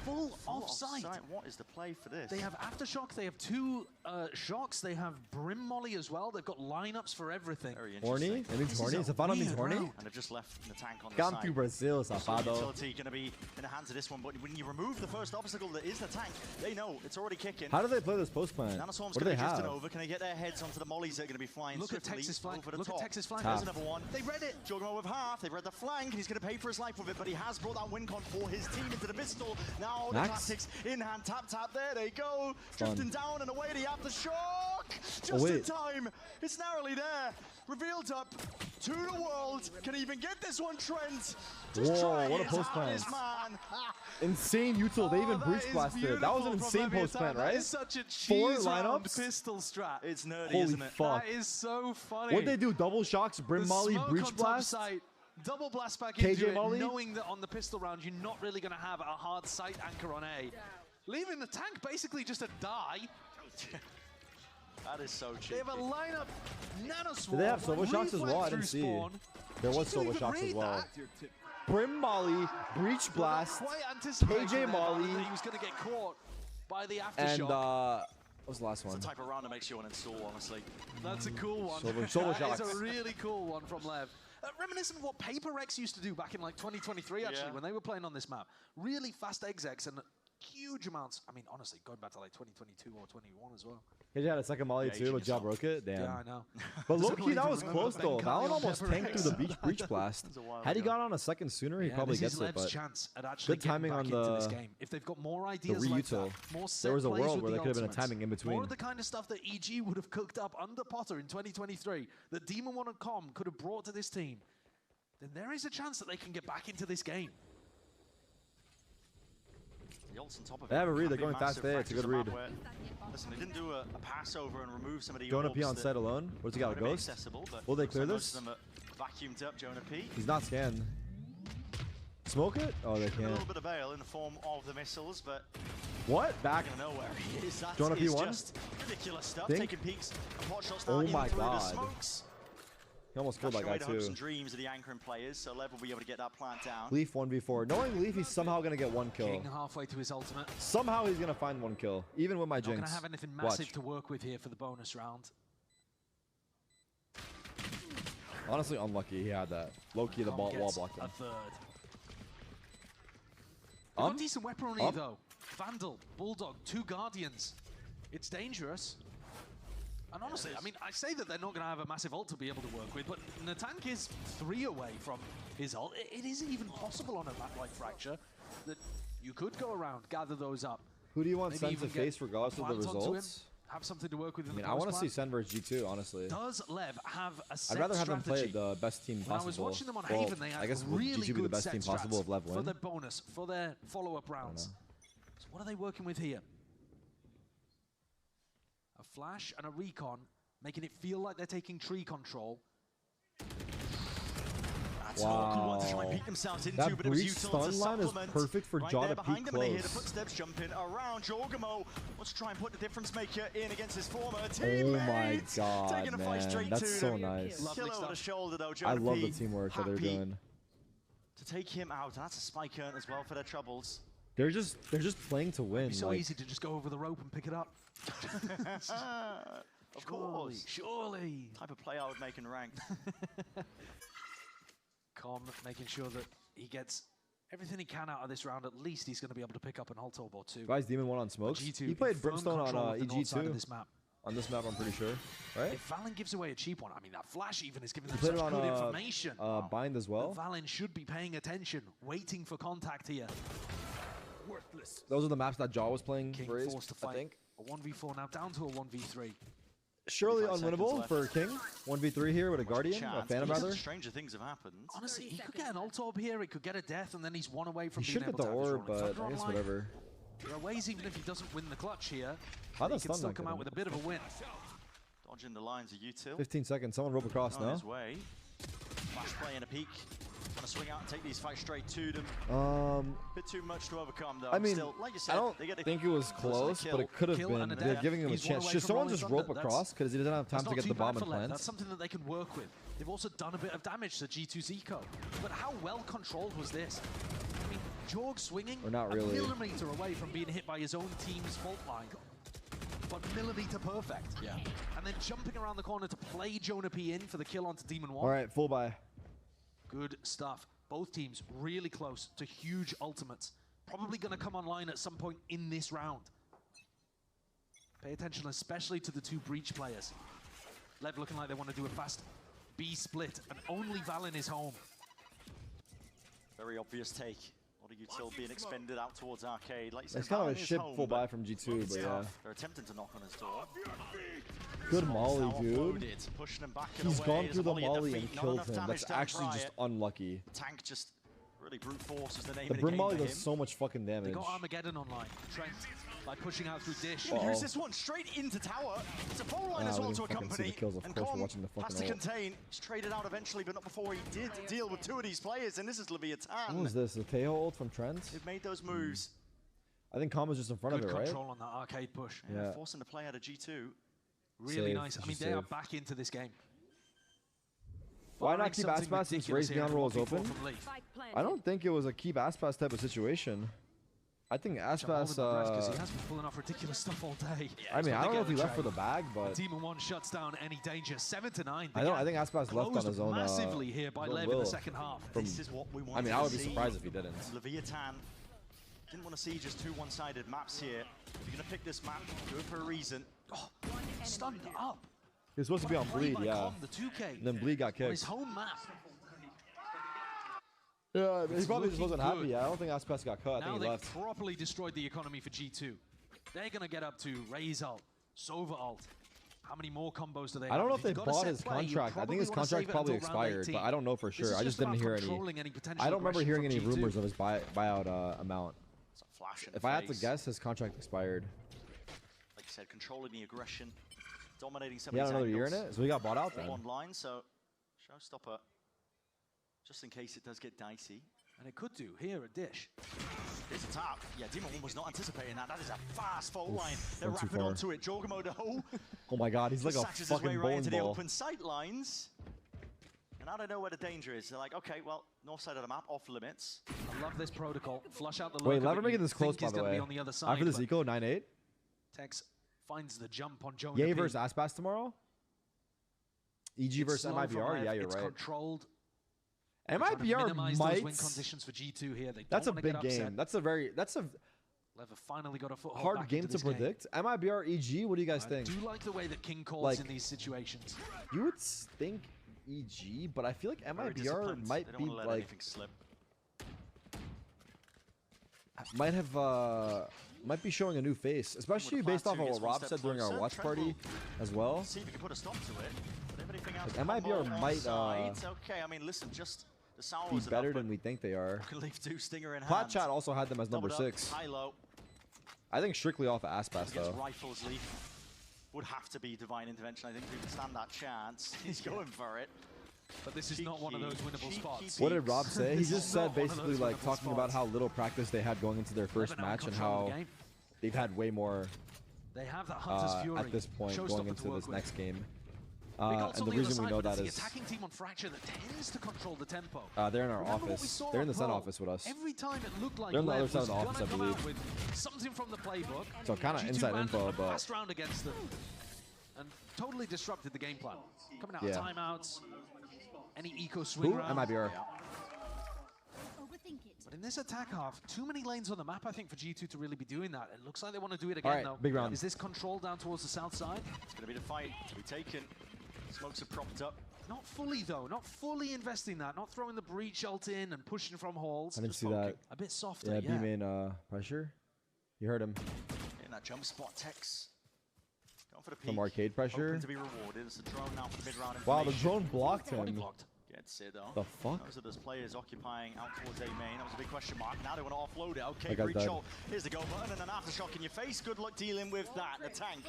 full offsite. What is the play for this? They have Aftershock, they have 2 shocks, they have Brim Molly as well. They've got lineups for everything. Very Horny? interesting. It means horny? Safado means horny? And they've just left the tank on the Gone side. through Brazil, So Safado. utility going to be in the hands of this one, but when you remove the first obstacle that is the tank, they know it's already kicking. How do they play this post plan? Nanoswarm's What do going they to just have? over. Can they get their heads onto the mollies that are going to be flying Look at swiftly Texas flank. over the Look top? at Texas flank. There's another one. They read it. Juggernaut with half. They read the flank, and he's going to pay for his life with it, but he has brought that win con for his team into the pistol. Now the Max? classics in hand. Tap, tap. There they go. Fun. Drifting down and away. The Aftershock. Just in wait. time. It's narrowly there. Revealed up to the world. Can he even get this one, Trent? Just Whoa, try what a his post plan. hardest, man. Insane util. They even breach blasted. That was an insane post plan, right? That is such a 4 cheese round lineups. pistol strat. It's nerdy, Holy isn't it? fuck. That is so funny. What'd they do? Double shocks, Brim The Molly, smoke breach on top blast? site, double blast back KJ into it, Molly? knowing that on the pistol round you're not really going to have a hard sight anchor on A. Leaving the tank basically just a die. That is so cheap. They have a lineup, Nanoswarm. Did they have Silver Shocks as well? I didn't see. There was Silver Shocks as well. Brim Molly, breach blast, Quite anticipating KJ there, Molly, that he was going to get caught by the and Aftershock. what was the last one? It's the type of round that makes you want to install, honestly. That's a cool one. Silver That Shocks. is a really cool one from Lev. Reminiscent of what Paper Rex used to do back in like 2023, actually, when they were playing on this map. Really fast execs and huge amounts. I mean, honestly, going back to like 2022 or 21 as well. KJ had a second Molly too, but Ja broke it. Damn. Yeah, I know. But Doesn't low-key, that even was remember close Ben though. That Kyle one on almost Pepper tanked Rex. through the breach blast. Had he gone on a second sooner, he probably this gets is it. Lev's But chance at actually good timing on getting back into this the game. If they've got more ideas the like that, reutil. more set There was a plays world with where there the could have been a ultimates, timing in between. More of the kind of stuff that EG would have cooked up under Potter in 2023, that Demon One and Com could have brought to this team, then there is a chance that they can get back into this game. The ults on top of They have a it read, can they're be going massive. fast there, it's a good Fractures read. map where- Listen, they didn't do a pass over and remove some of the Jonah orbs P on that site alone. What's he got? A would've been ghost? accessible, but Will they clear most this? of them are vacuumed up, Jonah P. He's not scanned. Smoke it? Oh, they A can't. little bit of bail in the form of the missiles, but What? Back. I don't know where he is. That Jonah is P1? just ridiculous stuff. Think? Taking peeks and pot shots now Oh even my through the god. smokes. He almost killed that Catching guy away the hopes too. and dreams of the anchoring players, so Lev will be able to get that plant down. Leaf 1v4. Knowing Leaf, he's somehow going to get one kill. King halfway to his ultimate. Somehow he's going to find one kill, even with my Not jinx. going to have anything massive Watch. to work with here for the bonus round. Honestly, unlucky he had that. Low-key, the Com wall gets blocked him. a third. They've got decent weaponry though. Vandal, Bulldog, 2 Guardians. It's dangerous. And honestly, I mean, I say that they're not going to have a massive ult to be able to work with, but Natank is 3 away from his ult. It is even possible on a map like Fracture that you could go around, gather those up. Who do you want Maybe Sen to even face get regardless of the plant onto him, results? have something to work with in I mean, the I want to post see plan. Sen versus G2, honestly. Does Lev have a set I'd rather have them strategy? play the best team When possible. I was watching them on Well, Haven, they had I guess would really G2 be the good best set team possible strats if Lev for win? their bonus, for their follow-up rounds. So what are they working with here? A flash and a recon, making it feel like they're taking tree control. That's an awkward one to try and peek themselves into, That but it was breach util stun to line is supplement. perfect for right Jaw there to behind peek him, and they hear the close. footsteps jumping around. Jorgamo wants to try and put the difference maker in against his former Oh teammate. my god, Taking a fight man. straight That's to so them. nice. Kill over the shoulder though, I Jonah love the P, teamwork that they're happy doing. to take him out, and that's a spike earn as well for their troubles. They're just playing to win. It'd be so like, easy to just go over the rope and pick it up. Of course. Surely. Type of play I would make in ranked. Com making sure that he gets everything he can out of this round. At least he's going to be able to pick up an ult orb or 2. Guys, Demon 1 on smokes. G2 He played in firm Brimstone on control of the EG north side too. of this map. On this map, I'm pretty sure. Right? If Valen gives away a cheap one, I mean, that flash even is giving He them played such it on good information. Bind as well. That Valen should be paying attention, waiting for contact here. Worthless. Those are the maps that Jaw was playing King for his, forced to I fight. think. A 1v4 now down to a 1v3. Surely 45 seconds unwinnable left. for King. 1v3 here with a Guardian, a Chance, Phantom but rather. stranger things have happened. Honestly, he could get an ult orb here, it could get a death, and then he's 1 away from He being should able get the to have his orb, Rolling but Thunder I guess online. whatever. There are ways, even if he doesn't win the clutch here, How he does can stun still not come get out him? with a bit of a win. Dodging the lines of util. 15 seconds. Someone rope across On now. his way. Flash play and a peek. Trying to swing out and take these fights straight to them. Bit too much to overcome though. I mean, Still, like you said, I don't they get a think it was close, but it could have Kill been. and a They're death. giving him a He's 1 chance. away Should from someone Rolling just Thunder. rope across? Because he doesn't have time That's to not get too the bad bomb for and Lev. plant. That's something that they can work with. They've also done a bit of damage to G2's eco. But how well controlled was this? I mean, Jorg swinging Or not really. a millimeter away from being hit by his own team's fault line. But millimeter perfect. Yeah. And then jumping around the corner to play Jonah P in for the kill onto Demon 1. All right, full buy. Good stuff. Both teams really close to huge ultimates. Probably going to come online at some point in this round. Pay attention especially to the two Breach players. Lev looking like they want to do a fast B split, and only Valen is home. Very obvious take. A lot of util being expended out towards Arcade. Like you said, It's kind of Valen a is ship home, full buy but from G2, but yeah. they're attempting to knock on his door. Good molly, Now dude. offloaded, pushing him back and He's away. gone There's through a the at their molly and feet. Not killed enough him. damage That's to actually try just it. unlucky. Tank just really brute force is the name The of the Brim game molly for does him. so much fucking They damage. got Armageddon online. Trent by pushing out through Dish. Here's this one straight into tower. It's a pole line as well to accompany. Kills, of and course, we're Com watching the has fucking to ult. contain. He's traded out eventually, but not before he did deal with two of these players. And this is Leviathan. What was this? The Tejo ult from Trent? They've made those moves. I think Com was just in front Good of it, right? control on that Arcade push. Yeah. Forcing the play out of G2. Really Save, nice. I mean, just they are save. back into this game. Why Barring not keep something Aspas since ridiculous Raise here Beyond from roll is 1v4 open? from Leaf. I don't think it was a keep Aspas type of situation. I think Aspas, Because he has been pulling off ridiculous stuff all day. I mean, I don't know if he left for the bag, but Demon 1 shuts down any danger. 7-9. I think Aspas left on his own. Massively here by his own Lev in will. the second half. This is what we want. I mean, I would be surprised if he didn't. Leviathan didn't want to see just two one-sided maps here. If you're going to pick this map, do it for a reason. Oh, stunned up. He was supposed to be on Bleed, By yeah. Com, the 2K. And then Bleed got On his kicked. home map. Yeah, he It's probably just wasn't looking happy. good. I don't think Aspas got cut. I Now think he they've left. properly destroyed the economy for G2. They're going to get up to Raze ult, Sova ult. How many more combos do they have? I don't know if they you've got a bought set his play, you contract. I think his probably wanna contract save it probably until round expired, 18. but I don't know for This sure. is I just about didn't hear controlling any. potential I don't remember aggression hearing from any G2. rumors of his buyout amount. It's a flash in If the I had to face. guess, his contract expired. Like you said, controlling the aggression, dominating some He of had these another year in angles. it, so he got bought out then. Online, so showstopper, just in case it does get dicey. And it could do here at Dish. Here's a tap. Yeah, Demon 1 was not anticipating that. That is a fast fault Oof, line. They're went too rapid far. onto it. Jorgamo though. Oh my god, he's like a Sashes his way fucking right bowling into the ball. open sight lines. And I don't know where the danger is. They're like, okay, well, north side of the map, off limits. I love this protocol. Flush out the Wait, lurker never that making you this close, think by is the gonna way. be on the other side, After this but eco, 9-8. Tex finds the jump on Jonah Yay P. versus Aspas tomorrow? EG It's versus slow from MIBR? Lev, Yeah, you're it's right. controlled. They're trying to MIBR minimize might. those win conditions for G2 here. They That's a don't wanna big get upset. game. That's a Lev have finally got a foothold hard back game into to this predict. MIBR EG, what do you guys I think? do like the way that King calls Like, in these situations. You would think EG, but I feel like Very MIBR disciplined. might They don't be wanna let like anything slip. might have might be showing a new face, especially With based plan off two, of gets what one Rob step said during our closer. watch Trent party will as well. See if he can put a stop to it. But everything else, Like, combo MIBR on might, sides. Okay, I mean, listen, just the sour Be was better enough, than we think they are. but can leave two stinger in Plat hand. Chat also had them as number Doubled up, 6. high-low. I think strictly off of Aspas Against though. Rifles Leaf would have to be divine intervention. I think if he can stand that chance, he's going for it. But this is not one of those winnable spots. What did Rob say? He This just is said not one of basically those like winnable talking about spots. how little practice they had going into their first Lebanon match and control the how game. they've had way more They have that Hunter's Fury. at this point Showstopper going to into work this with. next game. Big ults And on the other reason we side, know but it's that the is attacking team on Fracture that tends to control the tempo. they're in our Remember what we office. saw They're in on the Sun Pro? office with us. Every time it looked like They're on the other Lev side was of the office, gonna I come believe. out with something from the playbook. So kinda G2 inside ran info, a but- fast round against them and totally disrupted the game plan. Coming out Yeah. of timeouts, any eco swing Who? round. MIBR. But in this attack half, too many lanes on the map, I think, for G2 to really be doing that. It looks like they want to do it again, Alright, though. big round. Is this control down towards the south side? It's going to be the fight to be taken. Smokes are propped up. Not fully, though. Not fully investing that. Not throwing the breach ult in and pushing from halls. I didn't see that. A bit softer, Yeah, yeah. B main pressure. You heard him. In that jump spot, Tex. Going for the peak. Some arcade pressure. Hoping to be rewarded. It's a drone now for mid-round Wow, the information. drone blocked Body him. blocked. Gets it though. The fuck? Those are those players occupying out towards A main. That was a big question mark. Now they want to offload it. Okay, That guy's breach dead. ult. Here's the go button and an aftershock in your face. Good luck dealing with that. The tank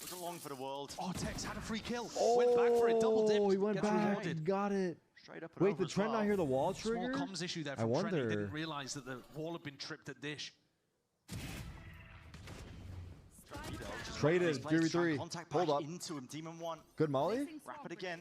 wasn't long for the world. Oh, Tex had a free kill. Went back for it, double dipped. Oh, he went gets back. rewarded. He got it. Straight up and Wait, over did as Trent well. not hear the wall trigger? Small comms issue there I from Trent. He wonder. didn't realize that the wall had been tripped at Dish. Traded, These players try and 3v3. contact Hold back up. into him. Demon 1. Good molly? Wrap it again.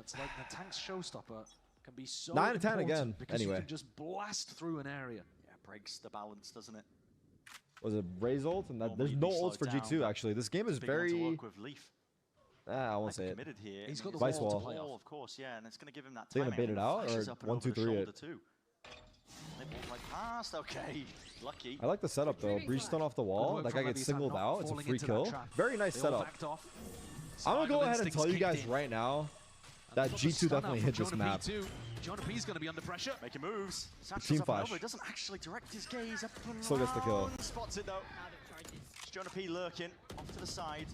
It's like the tank's showstopper can be so 9 to 10 important again, because anyway. you can just blast through an area. Yeah, breaks the balance, doesn't it? Was it Ray's ult? And there's Normally no be ults for slowed down, G2 but actually. This game is big one to very work with Leaf. I won't say it. Committed here. He's got the Vice wall to wall. play off. Of course, yeah, and it's going to give him that They're time. gonna bait it out or 1-2-3 it. Too. They walk right past. Okay, lucky. I like the setup though. Breach stone off the wall. That guy gets singled out. It's a free kill. Very nice setup. I'm gonna go ahead and tell you guys right now that G2 definitely hit this map. Jonah P's going to be under pressure. Making moves. Team flash. He doesn't actually direct his gaze up and Still gets the kill. Spots it though. Jonah P lurking off to the side.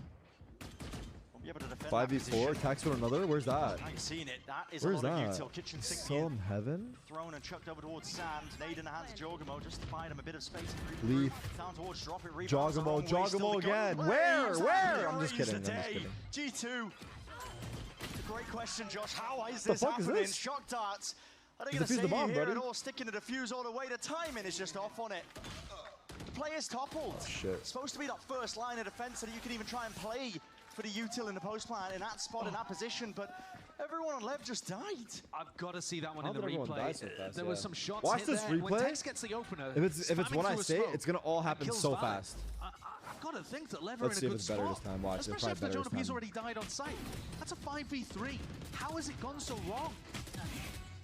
Won't be able to defend 5v4. Tax with another. Where's that? Now you've seen it. That is Where's a lot that? of util. Kitchen sink Some heaven. thrown and chucked over towards Sand. Nade in the hands of Jogamo just to find him a bit of space. Leaf. Down towards drop it. Rebounds the wrong way, Jogamo still to go. again. Where's Where? that? I'm just Raise kidding. the I'm just day. kidding. G2. Great question, Josh. How is The this fuck is happening? this? Shock darts. Are they He going to defused say the bomb, here buddy. at all? Sticking the defuse all the way. The timing is just off on it. The player's toppled. Oh, shit. It's supposed to be that first line of defense so that you can even try and play for the util in the post plan in that spot, in that position, but everyone on left just died. I've got to see that one How in the did everyone die replay. so fast, There yeah. was some shots Watch hit this there. When replay. Tex gets the opener, If it's spamming what I through a say, smoke, it's gonna all happen kills so Valor. fast. I've got to think that Lever Let's see in a if good it's better spot. this time. Watch, it's Especially probably after better Jonah P's this time. already died on site. That's a 5v3. How has it gone so wrong?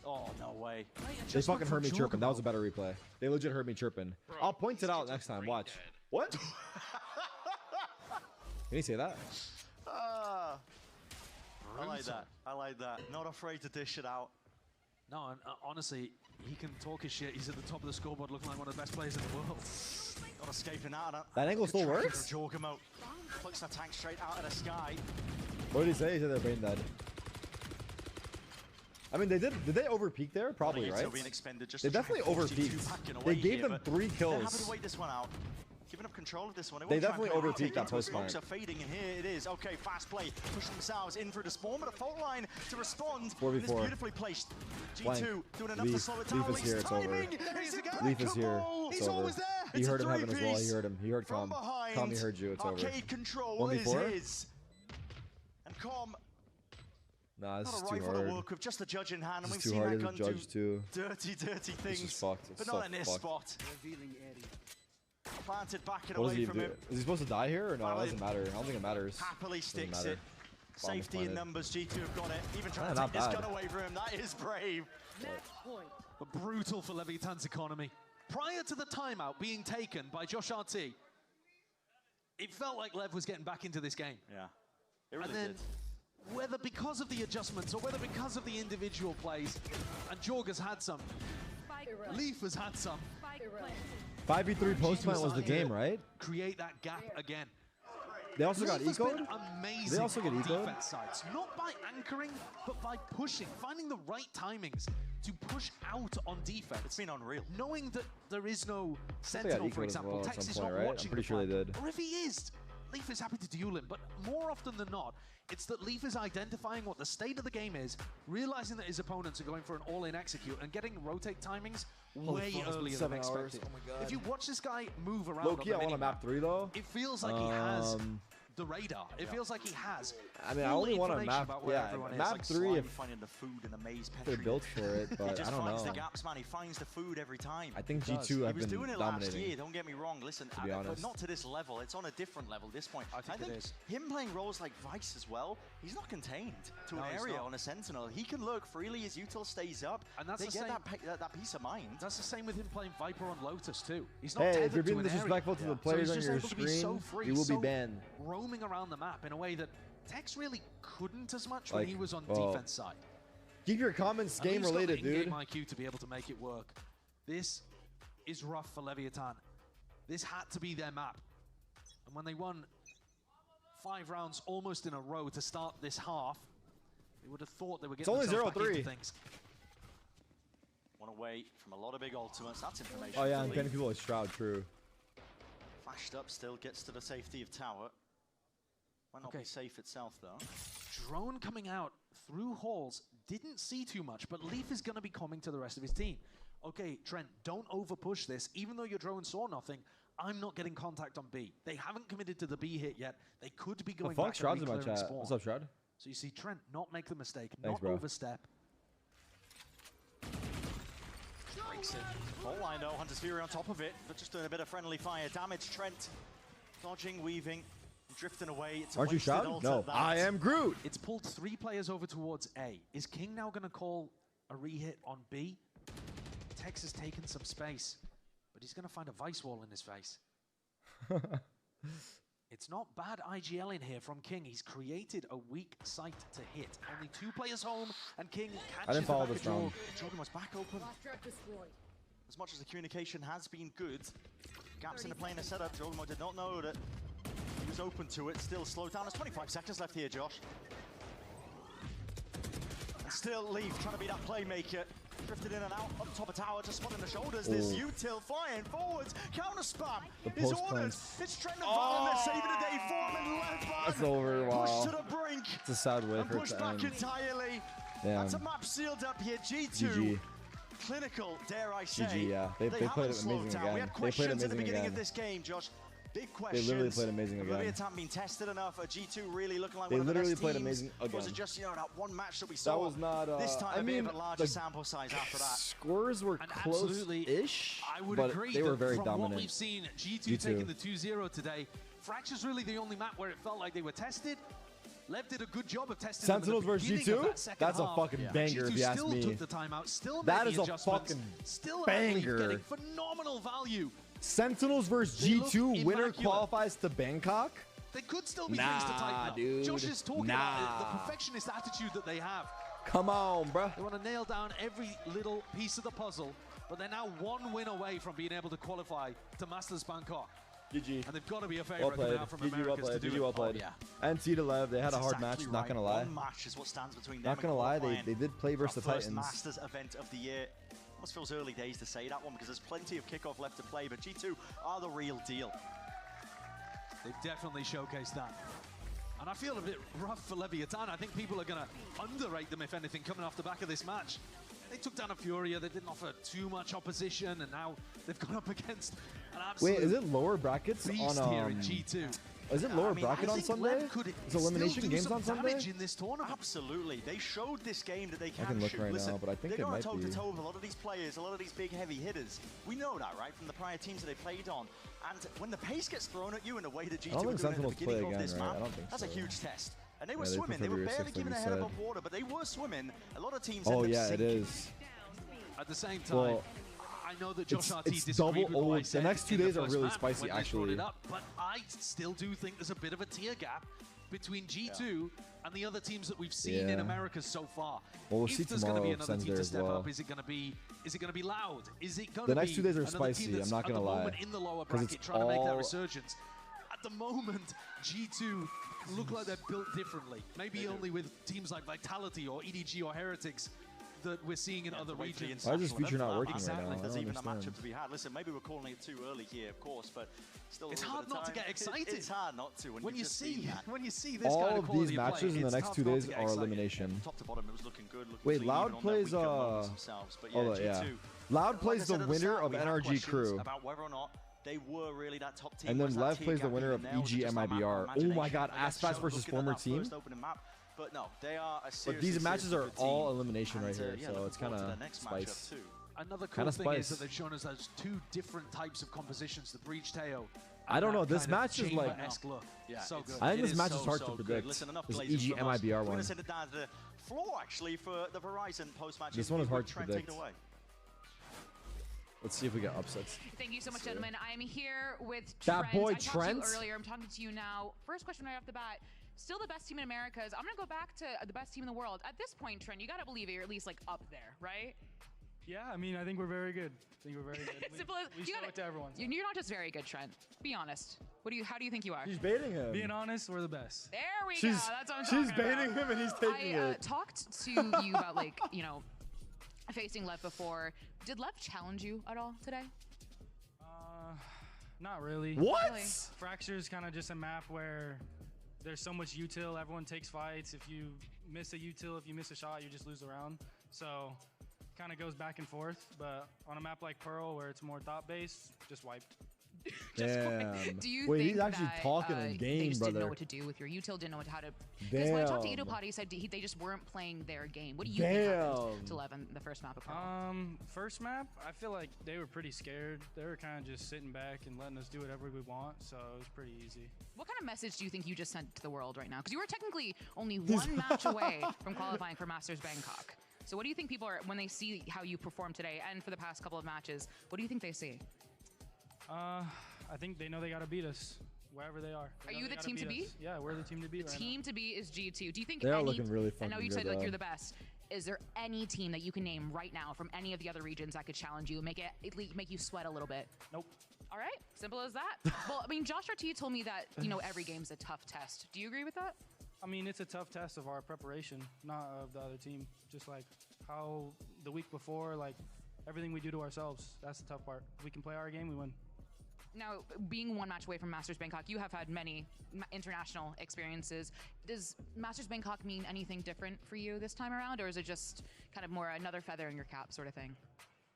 Oh, no way. They fucking heard me chirping. That was a better replay. They legit heard me chirping. I'll point it out next time. Watch. What? Can you say that? I like that. I like that. Not afraid to dish it out. No, and honestly, he can talk his shit. He's at the top of the scoreboard looking like one of the best players in the world. Not escaping out of That angle still Good tracking works? for Jorgamo. Plucks that tank straight out of the sky. What did he say? He said they're brain dead. I mean, they did they overpeak there? Probably, Util right? being expended just They to try definitely and force G2 overpeaked. packing They away gave here, them but 3 They're happy kills. to wait this one out. Giving up control of this one. They won't try and definitely put it overpeaked that into it. post Smokes plant. are fading, and here it is. Okay, fast play. Pushing themselves in through the spawn, but a fault line to respond. 4v4. And it's beautifully placed. G2 Blank. doing enough to Leaf. slow it down. Leaf is here, it's over. Timing. Leaf is here. It's He's over. always there. He It's heard a him heaven as well. He three-piece. heard him. He heard From Com. behind. Com, he heard you. It's over. Arcade control 1v4? is his. And Com, Nah, this not is a too rifle to hard. work with, just a judge in hand. And This we've is too seen hard that as a gun judge do too. dirty This is fucked. It's but so not in this fucked. spot. Planted back and What does away he from do? him. Is he supposed to die here or no? It Valid. doesn't matter. I don't think it matters. Happily Doesn't sticks matter. it. Bomb Safety in planted. numbers. G2 have got it. Even trying Yeah, to not take this bad. gun away from him. That is brave. But brutal for Leviathan's economy. Prior to the timeout being taken by Josh RT, it felt like Lev was getting back into this game. Yeah, it really And then, did. whether because of the adjustments or whether because of the individual plays, and Jorg has had some, Leaf has had some. 5v3 post plant was the game, right? Create that gap again. They also got Leaf has been ecoed? amazing They also get on ecoed? defense sides, not by anchoring, but by pushing, finding the right timings to push out on defense. It's been unreal. Knowing that there is no I think they got sentinel, for ecoed as example, well at Tex some is point, not right? I'm watching pretty the sure they plan. did. Or if he is, Leaf is happy to duel him. But more often than not, it's that Leaf is identifying what the state of the game is, realizing that his opponents are going for an all-in execute, and getting rotate timings Holy way fuck, it's been earlier 7 than hours. expected. Oh my God. If you watch this guy move around Low on key, the I want a minimap, map 3 though. it feels like he has the radar. It feels like he has. I mean, I full only want a information map. about where Yeah, everyone is. map Like 3 slime if finding the food in the maze they're petri. built for it, He but just I don't finds know. the gaps, man. He finds the food every time. I think He does. G2 He have was been doing it last dominating. year. Don't get me wrong. Listen, To be but honest. not to this level. It's on a different level at this point. I think it is. him playing roles like Vice as well. He's not contained to No, an he's area not. on a Sentinel. He can lurk freely. His util stays up. And that's they the get same- that peace of mind. That's the same with him playing Viper on Lotus too. He's not Hey, tethered if you're being to an disrespectful area. to the So players he's on just your able to be so screen, free, you will be so banned. roaming around the map in a way that Tex really couldn't as much when Like, he was on well, defense side. Keep your comments And game Leaf's got the related, dude. in-game IQ to be able to make it work. This is rough for Leviathan. This had to be their map. And when they won 5 rounds almost in a row to start this half, they would have thought they were getting only themselves back 0-3. into things. One away from a lot of big ultimates. That's information. Oh yeah, for and Lee. banning people like Shroud, true. Flashed up still, gets to the safety of tower. Might not be safe itself though. Drone coming out through halls, didn't see too much, but Leaf is going to be coming to the rest of his team. Okay, Trent, don't overpush this. Even though your drone saw nothing, I'm not getting contact on B. They haven't committed to the B hit yet. They could be going fuck? back Shroud's and in my re-clearing chat. spawn. What's up, Shroud? So you see Trent not make the mistake, Thanks, not bro. overstep. Breaks it. Fault line though, Hunter's Fury on top of it, but just doing a bit of friendly fire damage. Trent dodging, weaving. Drifting away. It's a Aren't you wasted Shroud? ult No, at that. I am Groot. It's pulled 3 players over towards A. Is King now going to call a re-hit on B? Tex has taken some space, but he's going to find a Vice Wall in his face. It's not bad IGL in here from King. He's created a weak site to hit. Only 2 players home, and King I didn't catches follow the this back of round. Jorg. Jordan was back open. As much as the communication has been good, gaps in the planar setup, Jordan did not know that he was open to it. Still slowed down. There's 25 seconds left here, Josh. And still Leaf trying to be that playmaker. Drifted in and out, up top of tower, just spotting the shoulders. This util flying forwards, counter spam The is post ordered. plants. It's Trent and Valorant, they're saving the day for him in left back. That's over. Wow. Pushed to the brink. It's a sad way And for it pushed to back end. entirely. Damn. That's a map sealed up here. G2. GG. Clinical, dare I say. GG, yeah. They played haven't it slowed amazing down. We again. had They played questions at the amazing beginning again. of this game, Josh. Big They questions. literally played amazing Leviathan again. haven't been tested enough. G2 really looking like They one of the literally best played teams. amazing Or was again. it just, you know, that one match that we saw? That was not. This time I a bit mean, of a larger the sample size after that. scores were And absolutely, close-ish, I would but agree they were that very from dominant. what we've seen, G2 G2. taking the 2-0 today. Fracture's really the only map where it felt like they were tested. Lev did a good job of testing Sentinels them at the versus beginning of G2? that second That's a half. fucking banger, G2 if you ask still me. took the timeout, still That made is the a adjustments, fucking still banger. getting phenomenal value. Sentinels versus They look G2, winner immaculate. qualifies to Bangkok. They could still be Nah, things to tighten up. dude. Josh is talking about it, the Nah. perfectionist attitude that they have. Come on, bruh. They want to nail down every little piece of the puzzle, but they're now 1 win away from being able to qualify to Masters Bangkok. GG. And they've got to be a Well favorite coming played. out from GG well Americas to played. do GG it. well played. yeah. NC to Lev, they had a That's hard exactly match, not right. gonna lie. One match is what stands between them Not and gonna lie, qualifying they did play for versus the our first Titans. Masters event of the year. Almost feels early days to say that one because there's plenty of kickoff left to play, but G2 are the real deal. They've definitely showcased that. And I feel a bit rough for Leviathan. I think people are going to underrate them, if anything, coming off the back of this match. They took down a Furia, they didn't offer too much opposition, and now they've gone up against an absolute Wait, is it lower brackets beast on here in G2. Is it lower bracket I on think Sunday? Lev could Is elimination still do games some on Sunday? damage in this tournament. Absolutely. They showed this game that they can, can look shoot. right Listen, now, but I think they're it going might be. toe-to-toe with a lot of these players, a lot of these big heavy hitters. We know that, right, from the prior teams that they played on. And when the pace gets thrown at you in the way that G2 I don't were think doing at the Sentinels play beginning of again, this right? map, I don't think that's a so. huge test. And they were Yeah, they swimming. They were prefer barely six, keeping like their you head said. above water, but they were swimming. A lot of teams Oh end up yeah, it sinking. is. At the same time, Well, I know that Josh RT it's disagreed double with what I old. said The next 2 in the days are first really map spicy, when they brought actually. it up, but I still do think there's a bit of a tier gap between G2 and the other teams that we've seen in Yeah. America so far. Well, we'll if see there's going to tomorrow be if another Sen's team there to as step well. up, is it going to be loud? Is it going The to be next 2 days are another spicy, team I'm that's not gonna at the lie. moment in the lower 'Cause bracket it's trying to make that all- resurgence? At the moment, G2 look like they're built differently. Maybe only with teams like Vitality or EDG or Heretics that we're seeing in other regions. Why is this feature not working right Exactly. now? I There's don't even a understand. matchup to be had. Listen, maybe we're calling it too early here, of course, but still. It's a little hard bit of not to time. get excited. It's hard not to When you've you just see seen that. when you see this All kind of of these quality of matches play, in the it's next tough 2 not to days get are excited. elimination. Top to bottom, it was looking good. Looking Wait, clean, Loud even on their plays weaker moments themselves. But yeah, hold on, yeah. G2, Loud like plays I the said at winner start, of we had NRG questions Crew. about whether or not they were really that top team. And then Was that Lev tier plays the gap winner even of there? Was it EG just our MIBR. Oh my imagination? god, I guess Aspas so, versus looking at former that team. first opening map. But no, they are a But seriously, these matches seriously are good team. all elimination right And, here, yeah, so looking it's forward kind to of the next spice. matchup too. Another cool Kinda thing spice. is that they've shown us those 2 different types of compositions, the Breach Teo. I don't know, this match is like- look. Yeah, So it's- good. I think it this is match so, is hard so to good. predict. Listen, enough This blazes EG from us. MIBR We're one. gonna send it down to the floor actually for the Verizon post-match. This one is interview. hard to Trent, take it predict. away. Let's see if we get upsets. Thank you so much, gentlemen. I am here with That Trent. boy I talked to Trent? you earlier. I'm talking to you now. First question right off the bat. Still the best team in Americas. I'm going to go back to the best team in the world. At this point, Trent, you got to believe it. You're at least like up there, right? Yeah, I mean, I think we're very good. I think we're very good. Simple as- we you show gotta- it to everyone. so. You're not just very good, Trent. Be honest. How do you think you are? She's baiting him. Being honest, we're the best. There we go. She's- That's what I'm she's talking baiting about. him and he's taking I it. talked to you about facing Lev before. Did Lev challenge you at all today? Not really. What? Really? Fracture's kind of just a map where there's so much util. Everyone takes fights. If you miss a util, if you miss a shot, you just lose the round. So kind of goes back and forth. But on a map like Pearl, where it's more thought-based, just wiped. Damn. Do you Wait, think he's actually that, talking in game, they just brother. didn't know what to do with your util, didn't know how to... Because when I talked to Damn. Idopod, he said they just weren't playing their game. What do you think happened to Levin the first map of Pearl? First map, I feel like they were pretty scared. They were kind of just sitting back and letting us do whatever we want, so it was pretty easy. What kind of message do you think you just sent to the world right now? Because you were technically only one match away from qualifying for Masters Bangkok. So what do you think people are, when they see how you performed today and for the past couple of matches, what do you think they see? I think they know they got to beat us wherever they are. Are you the team to beat? Yeah, we're the team to beat. The team to beat is G2. Do you think They are looking really fucking I know you good, said like though. you're the best. Is there any team that you can name right now from any of the other regions that could challenge you and make you sweat a little bit? Nope. All right, simple as that. Well, I mean, Josh RT told me that every game's a tough test. Do you agree with that? I mean, it's a tough test of our preparation, not of the other team. Just like how the week before, like everything we do to ourselves, that's the tough part. If we can play our game, we win. Now, being one match away from Masters Bangkok, you have had many international experiences. Does Masters Bangkok mean anything different for you this time around, or is it just kind of more another feather in your cap sort of thing?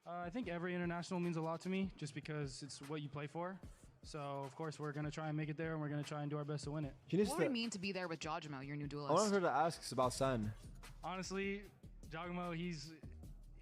I think every international means a lot to me, just because it's what you play for. So, of course, we're going to try and make it there, and we're going to try and do our best to win it. What would it mean to be there with Jojimo, your new duelist? I wanted her to ask us about Sen. Honestly, Jogamo,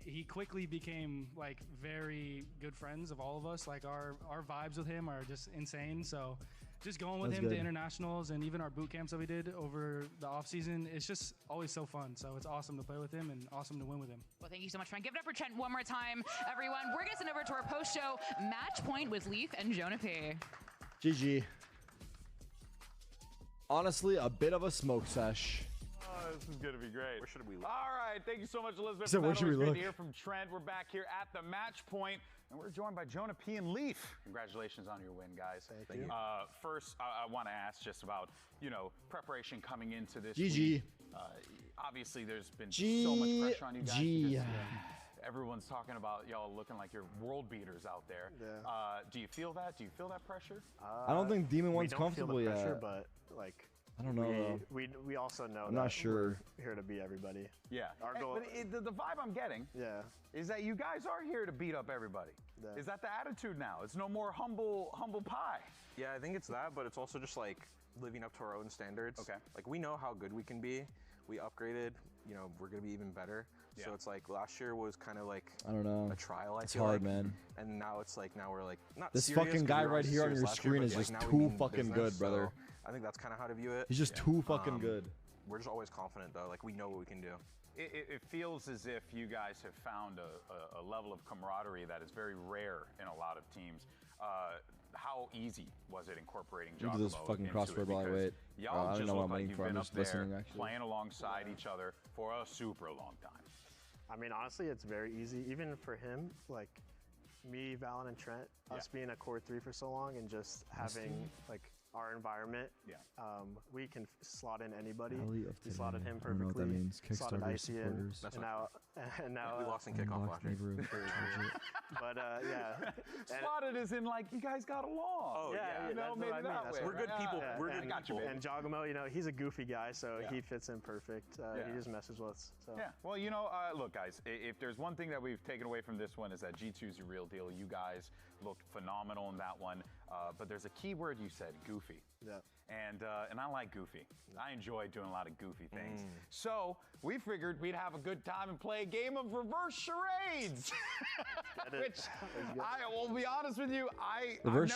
he quickly became like very good friends of all of us. Like our vibes with him are just insane. So just going with him to internationals and even our boot camps that we did over the off season, it's just always so fun. So it's awesome to play with him and awesome to win with him. Well, thank you so much, friend. Give it up for Trent one more time, everyone. We're gonna send over to our post-show match point with Leaf and Jonah P. GG. Honestly, a bit of a smoke sesh. This is going to be great. Where should we look? All right. Thank you so much, Elizabeth. So where should we Great look? to hear from Trent. We're back here at the match point, and we're joined by Jonah P. and Leaf. Congratulations on your win, guys. Thank you. First, I want to ask just about, preparation coming into this GG. week. Obviously, there's been so much pressure on you guys. Because, everyone's talking about y'all looking like you're world beaters out there. Yeah. Do you feel that? Do you feel that pressure? I don't think Demon we 1's don't comfortable feel the pressure, yet. But like I don't know, though. We also know I'm that not sure. we're here to beat everybody. Yeah. Our goal. But the vibe I'm getting is that you guys are here to beat up everybody. Yeah. Is that the attitude now? It's no more humble pie. Yeah, I think it's that, but it's also just like living up to our own standards. Okay. Like we know how good we can be. We upgraded. We're gonna be even better. Yeah. So it's like last year was kind of like I don't know. a trial. It's feel hard, like. man. And now it's like we're like not This serious, fucking 'cause guy we were right also here on serious your last year, screen but, is like, just now we too mean fucking business, good, brother. so I think that's kind of how to view it. He's just too fucking good. We're just always confident though. Like we know what we can do. It feels as if you guys have found a level of camaraderie that is very rare in a lot of teams. How easy was it incorporating Look at Jogamo this fucking into crossword it? while I Because wait. Y'all I don't just know what look I'm like waiting you've for. I'm been up just there listening, actually. playing alongside each other for a super long time. I mean, honestly, it's very easy. Even for him, like me, Valen, and Trent, us being a core 3 for so long and just having like our environment, we can slot in anybody. Alley of We slotted him I don't know what that perfectly. means. Slotted Kickstarter Icy in, supporters. and now we lost in kickoff Unlocked last year. neighborhood. but yeah. Slotted is in like you guys got along. Oh yeah, you know, that's maybe what I mean. that That's way. We're good people. Yeah, We're and, good people. And Jogamo, he's a goofy guy, so Yeah. he fits in perfect. He just messes with us. So. Yeah, well, look, guys, if there's one thing that we've taken away from this one is that G2's the real deal. You guys looked phenomenal in that one, but there's a key word you said, goofy. Yeah. And I like goofy. I enjoy doing a lot of goofy things. So we figured we'd have a good time and play a game of reverse charades. Which I will be honest with you, I've Reverse never